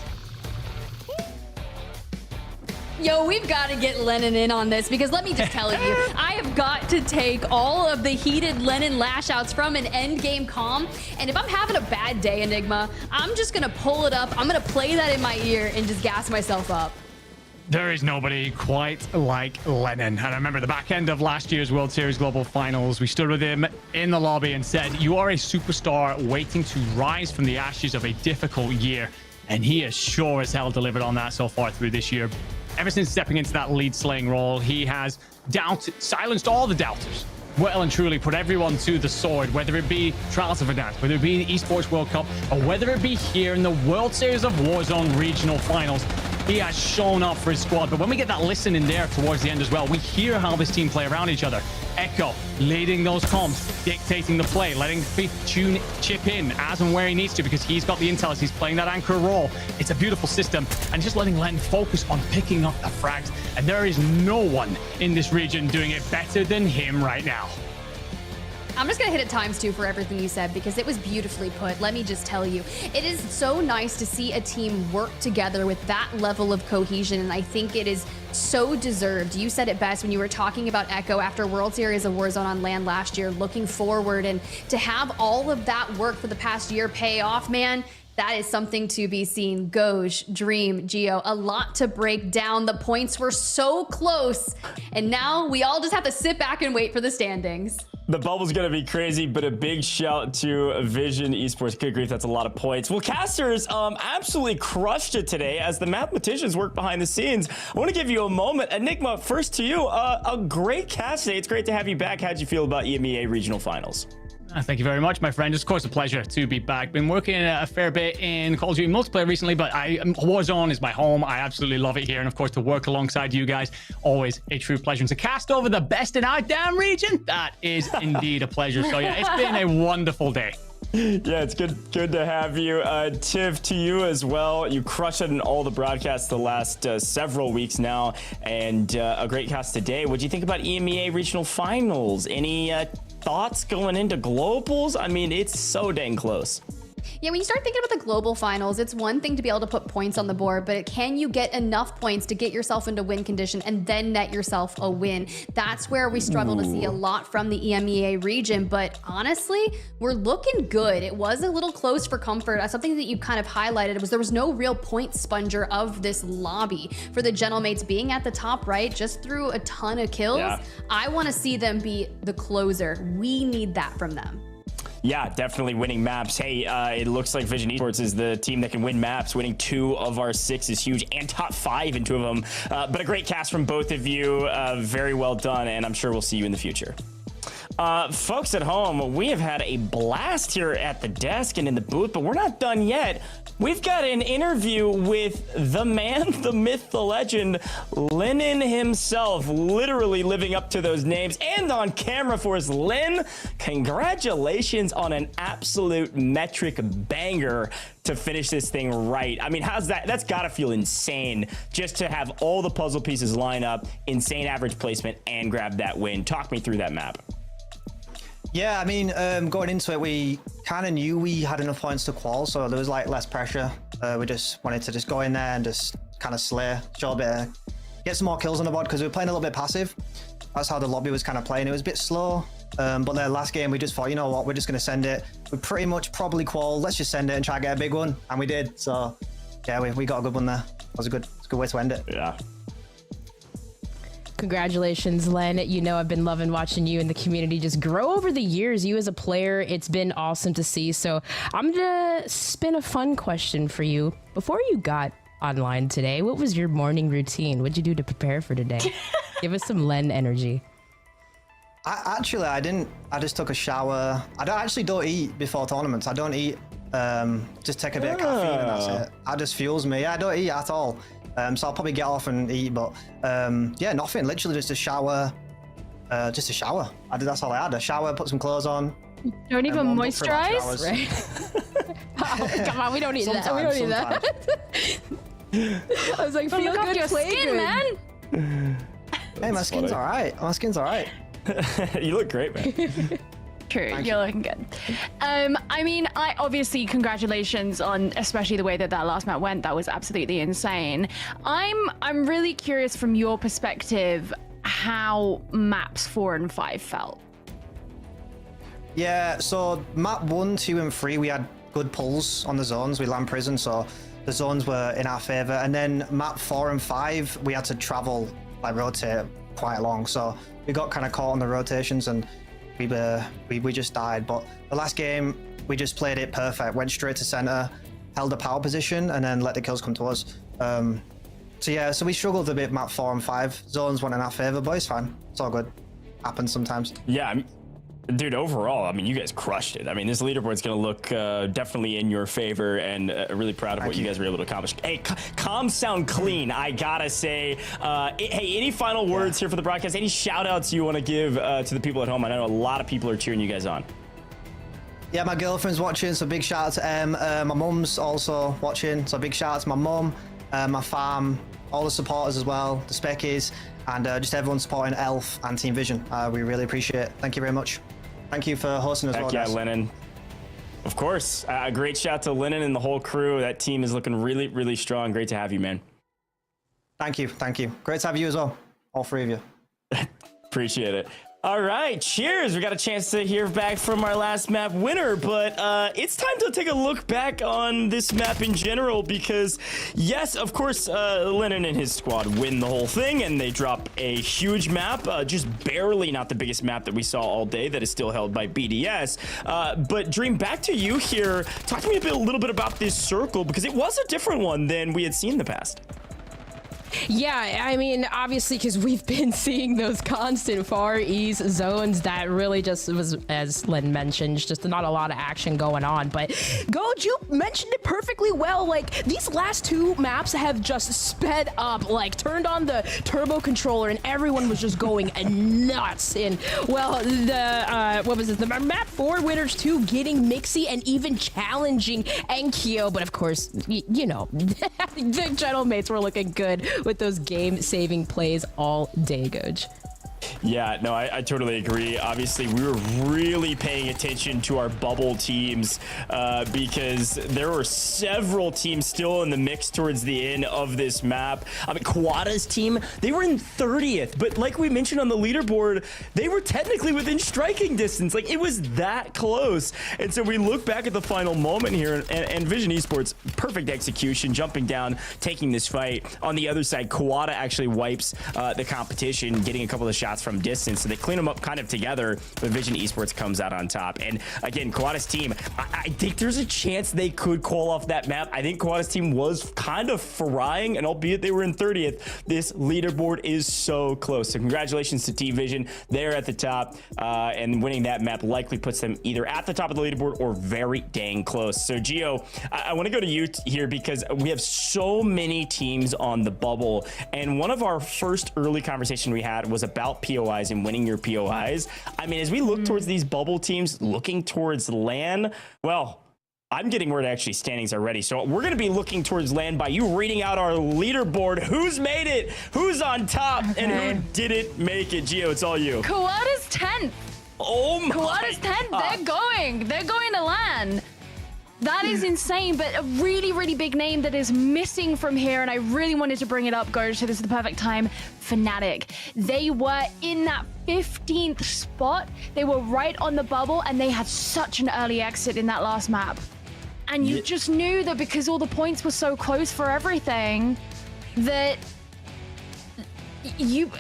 Yo, we've got to get Lennon in on this, because let me just tell you, I have got to take all of the heated Lennon lash outs from an end game calm. And if I'm having a bad day, Enigma, I'm just going to pull it up. I'm going to play that in my ear and just gas myself up. There is nobody quite like Lennon. And I remember the back end of last year's World Series Global Finals, we stood with him in the lobby and said, you are a superstar waiting to rise from the ashes of a difficult year. And he has sure as hell delivered on that so far through this year. Ever since stepping into that lead slaying role, he has silenced all the doubters. Well and truly put everyone to the sword, whether it be Trials of Verdansk, whether it be the Esports World Cup, or whether it be here in the World Series of Warzone regional finals. He has shown up for his squad. But when we get that listen in there towards the end as well, we hear how this team play around each other. Echo leading those comms, dictating the play, letting Tune chip in as and where he needs to, because he's got the intel as he's playing that anchor role. It's a beautiful system, and just letting Len focus on picking up the frags. And there is no one in this region doing it better than him right now. I'm just going to hit it ×2 for everything you said, because it was beautifully put. Let me just tell you, it is so nice to see a team work together with that level of cohesion, and I think it is so deserved. You said it best when you were talking about Echo after World Series of Warzone on LAN last year, looking forward, and to have all of that work for the past year pay off, man. That is something to be seen. Goj, Dream, Geo, a lot to break down. The points were so close, and now we all just have to sit back and wait for the standings. The bubble's gonna be crazy, but a big shout to Vision Esports. Good grief, that's a lot of points. Well, casters absolutely crushed it today as the mathematicians work behind the scenes. I want to give you a moment. Enigma, first to you. A great cast today. It's great to have you back. How'd you feel about EMEA regional finals? Thank you very much, my friend. It's of course a pleasure to be back. Been working a fair bit in Call of Duty multiplayer recently, but Warzone is my home. I absolutely love it here, and of course to work alongside you guys, always a true pleasure. And to cast over the best in our damn region, that is indeed a pleasure. So yeah, it's been a wonderful day. Yeah, it's good to have you. Tiv, to you as well. You crushed it in all the broadcasts the last several weeks now, and a great cast today. What do you think about EMEA regional finals? Any thoughts going into globals? I mean, it's so dang close. Yeah, when you start thinking about the global finals, it's one thing to be able to put points on the board, but can you get enough points to get yourself into win condition and then net yourself a win? That's where we struggle to see a lot from the EMEA region, but honestly, we're looking good. It was a little close for comfort. Something that you kind of highlighted was there was no real point sponger of this lobby for the Gentlemates being at the top right, just through a ton of kills. Yeah. I want to see them be the closer. We need that from them. Yeah, definitely winning maps. Hey, it looks like Vision Esports is the team that can win maps. Winning 2 of our 6 is huge, and top 5 in 2 of them. But a great cast from both of you. Very well done, and I'm sure we'll see you in the future. Folks at home, we have had a blast here at the desk and in the booth, but we're not done yet. We've got an interview with the man, the myth, the legend, Lennon himself, literally living up to those names and on camera for us. Lynn, congratulations on an absolute metric banger to finish this thing right. I mean, how's that? That's got to feel insane just to have all the puzzle pieces line up, insane average placement, and grab that win. Talk me through that map. Yeah, I mean, going into it, we kind of knew we had enough points to qual, so there was like less pressure. We just wanted to just go in there and just kind of slay, show a bit, get some more kills on the board because we were playing a little bit passive. That's how the lobby was kind of playing. It was a bit slow, but the last game we just thought, you know what, we're just going to send it. We pretty much probably qual. Let's just send it and try to get a big one, and we did. So yeah, we got a good one there. It was a good way to end it. Yeah. Congratulations, Len. You know, I've been loving watching you and the community just grow over the years. You as a player, it's been awesome to see. So I'm gonna spin a fun question for you. Before you got online today, what was your morning routine? What'd you do to prepare for today? Give us some Len energy. I didn't. I just took a shower. I don't eat before tournaments. I don't eat. Just take a bit of caffeine and that's it. That just fuels me. I don't eat at all. So I'll probably get off and eat, but yeah, nothing. Literally just a shower. Just a shower. That's all I had. A shower, put some clothes on. Don't even moisturize? Right? Oh, come on, we don't need that. We don't need that. I was like, feel look good, after your play skin, good. man. Hey, my skin's all right. My skin's all right. You look great, man. True, you're looking good. I mean, obviously congratulations on especially the way that last map went. That was absolutely insane. I'm really curious from your perspective how maps 4 and 5 felt. Yeah, so map 1, 2, and 3 we had good pulls on the zones. We land prison, so the zones were in our favor. And then map 4 and 5 we had to travel, like rotate quite long. So we got kind of caught on the rotations and we just died. But the last game we just played it perfect, went straight to center, held a power position, and then let the kills come to us. So yeah, so we struggled a bit map 4 and 5. Zones went in our favor, but it's fine. It's all good. Happens sometimes. Yeah, dude, overall, I mean, you guys crushed it. I mean, this leaderboard's going to look definitely in your favor, and really proud of what you guys were able to accomplish. Hey, comms sound clean, I gotta say. Hey, any final words here for the broadcast? Any shout outs you want to give to the people at home? I know a lot of people are cheering you guys on. Yeah, my girlfriend's watching, so big shout out to Em. My mum's also watching, so big shout out to my mum, my fam, all the supporters as well, the Speckies, and just everyone supporting Elf and Team Vision. We really appreciate it. Thank you very much. Thank you for hosting as well, Yeah, guys. Lennon. Of course. A great shout to Lennon and the whole crew. That team is looking really, really strong. Great to have you, man. Thank you. Thank you. Great to have you as well. All 3 of you. Appreciate it. All right, cheers. We got a chance to hear back from our last map winner, but it's time to take a look back on this map in general because, yes, of course, Lennon and his squad win the whole thing and they drop a huge map, just barely not the biggest map that we saw all day that is still held by BDS. But Dream, back to you here. Talk to me a little bit about this circle because it was a different one than we had seen in the past. Yeah, I mean, obviously, because we've been seeing those constant Far East zones that really just was, as Len mentioned, just not a lot of action going on. But Goj, you mentioned it perfectly well. Like, these last 2 maps have just sped up, like, turned on the turbo controller, and everyone was just going nuts. And, well, the map 4 winners, too, getting Mixie and even challenging Enkyo. But, of course, you know, the gentle mates were looking good with those game-saving plays all day, Goj. Yeah, no, I totally agree. Obviously, we were really paying attention to our bubble teams because there were several teams still in the mix towards the end of this map. I mean, Quada's team, they were in 30th, but like we mentioned on the leaderboard, they were technically within striking distance. Like, it was that close. And so we look back at the final moment here, and Vision Esports, perfect execution, jumping down, taking this fight. On the other side, Quada actually wipes the competition, getting a couple of shots shots from distance. So they clean them up kind of together, but Vision Esports comes out on top. And again, Quada's team, I think there's a chance they could call off that map. I think Quada's team was kind of frying, and albeit they were in 30th, this leaderboard is so close. So congratulations to T-Vision. They're at the top, and winning that map likely puts them either at the top of the leaderboard or very dang close. So Gio, I want to go to you here because we have so many teams on the bubble, and one of our first early conversation we had was about POIs and winning your POIs. I mean, as we look towards these bubble teams, looking towards LAN, well, I'm getting word actually standings are ready. So we're going to be looking towards LAN by you reading out our leaderboard. Who's made it? Who's on top? And who didn't make it? Gio, it's all you. Quada's 10th. Oh my Quada's 10th. They're going to LAN. That is insane, but a really, really big name that is missing from here, and I really wanted to bring it up, Goj, so this is the perfect time. Fnatic. They were in that 15th spot. They were right on the bubble, and they had such an early exit in that last map. And you just knew that because all the points were so close for everything, that you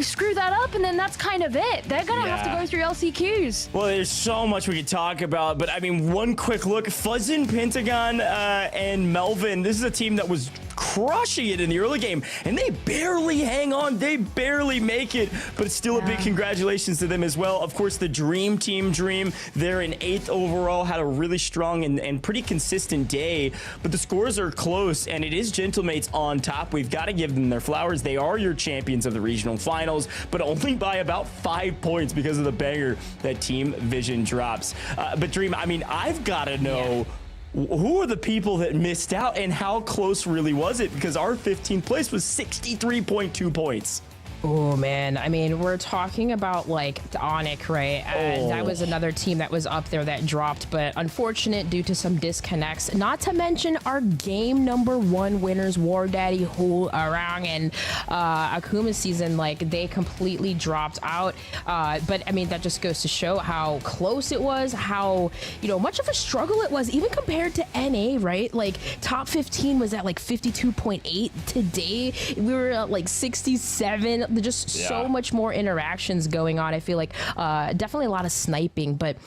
screw that up, and then that's kind of it. They're gonna have to go through LCQs. Well, there's so much we could talk about, but I mean, one quick look. Fuzzin, Pentagon, and Melvin. This is a team that was crushing it in the early game, and they barely hang on. They barely make it, but it's still a big congratulations to them as well. Of course, the Dream Team Dream, they're in 8th overall, had a really strong and pretty consistent day, but the scores are close, and it is Gentlemates on top. We've got to give them their flowers. They are your champions of the regional finals, but only by about 5 points because of the banger that Team Vision drops. But Dream, I mean, I've got to know, who are the people that missed out, and how close really was it? Because our 15th place was 63.2 points. Oh man, I mean, we're talking about like Onyx, right? That was another team that was up there that dropped, but unfortunate due to some disconnects. Not to mention our game #1 winners, War Daddy, Hu Arang, and Akuma season, like they completely dropped out. But I mean, that just goes to show how close it was, how, you know, much of a struggle it was, even compared to NA, right? Like top 15 was at like 52.8. Today we were at like 67. Just so much more interactions going on. I feel like definitely a lot of sniping, but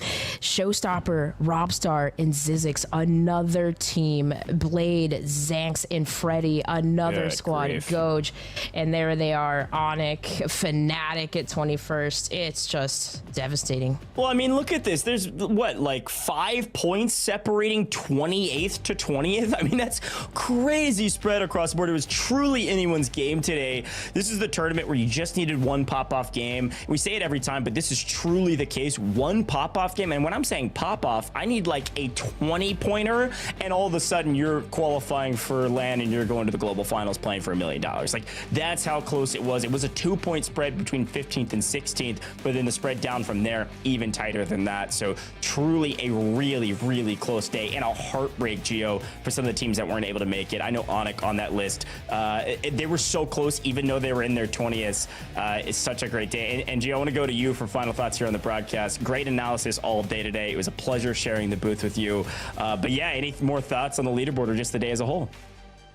Showstopper, Robstar, and Zizix, another team. Blade, Zanks, and Freddy, another squad. Goj, and there they are. Onyx, Fnatic at 21st. It's just devastating. Well, I mean, look at this. There's what, like 5 points separating 28th to 20th? I mean, that's crazy spread across the board. It was truly anyone's game today. This is the tournament where you just needed one pop-off game. We say it every time, but this is truly the case. One pop-off game, and when I'm saying pop-off, I need like a 20-pointer, and all of a sudden you're qualifying for LAN and you're going to the global finals playing for $1 million. Like, that's how close it was. It was a 2-point spread between 15th and 16th, but then the spread down from there even tighter than that. So truly a really, really close day, and a heartbreak, Gio, for some of the teams that weren't able to make it. I know Onyx on that list, they were so close, even though they were in their 20th. It's such a great day. And Gio, I want to go to you for final thoughts here on the broadcast. Great analysis all day today. It was a pleasure sharing the booth with you. But yeah, any more thoughts on the leaderboard or just the day as a whole?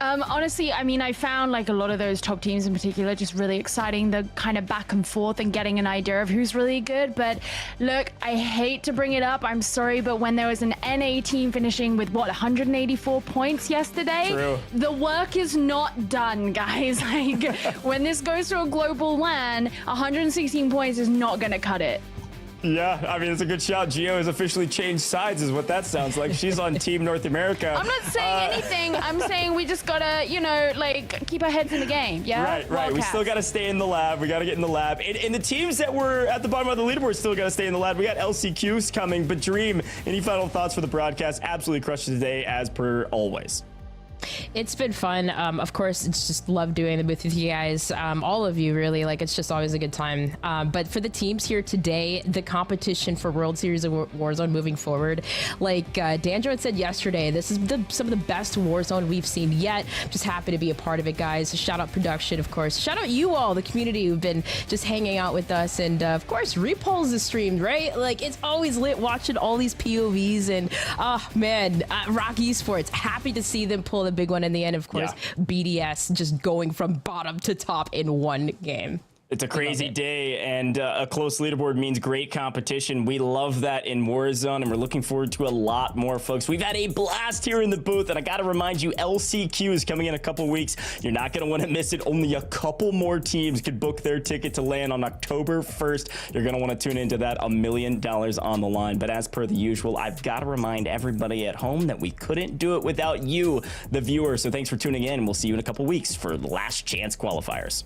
Honestly, I mean, I found like a lot of those top teams in particular just really exciting, the kind of back and forth and getting an idea of who's really good. But look, I hate to bring it up, I'm sorry, but when there was an NA team finishing with what, 184 points yesterday, the work is not done, guys. Like, when this goes to a global LAN, 116 points is not gonna cut it. Yeah, I mean, it's a good shout. Gio has officially changed sides, is what that sounds like. She's on Team North America. I'm not saying anything. I'm saying we just gotta, you know, like, keep our heads in the game. Yeah. Right. Wildcats. We still gotta stay in the lab. We gotta get in the lab. And the teams that were at the bottom of the leaderboard still gotta stay in the lab. We got LCQs coming. But Dream, any final thoughts for the broadcast? Absolutely crushed it today, as per always. It's been fun. Of course, it's just love doing the booth with you guys. All of you, really. Like, it's just always a good time. But for the teams here today, the competition for World Series of Warzone moving forward, like Danjo had said yesterday, this is some of the best Warzone we've seen yet. Just happy to be a part of it, guys. Shout out production, of course. Shout out you all, the community who've been just hanging out with us. And of course, Repulse is streamed, right? Like, it's always lit watching all these POVs. And man, Rock Esports, happy to see them pull the big one in the end. Of course, BDS just going from bottom to top in one game. It's a crazy day, and a close leaderboard means great competition. We love that in Warzone, and we're looking forward to a lot more, folks. We've had a blast here in the booth, and I got to remind you, LCQ is coming in a couple weeks. You're not going to want to miss it. Only a couple more teams could book their ticket to land on October 1st. You're going to want to tune into that. $1 million on the line. But as per the usual, I've got to remind everybody at home that we couldn't do it without you, the viewer. So thanks for tuning in, and we'll see you in a couple weeks for the last chance qualifiers.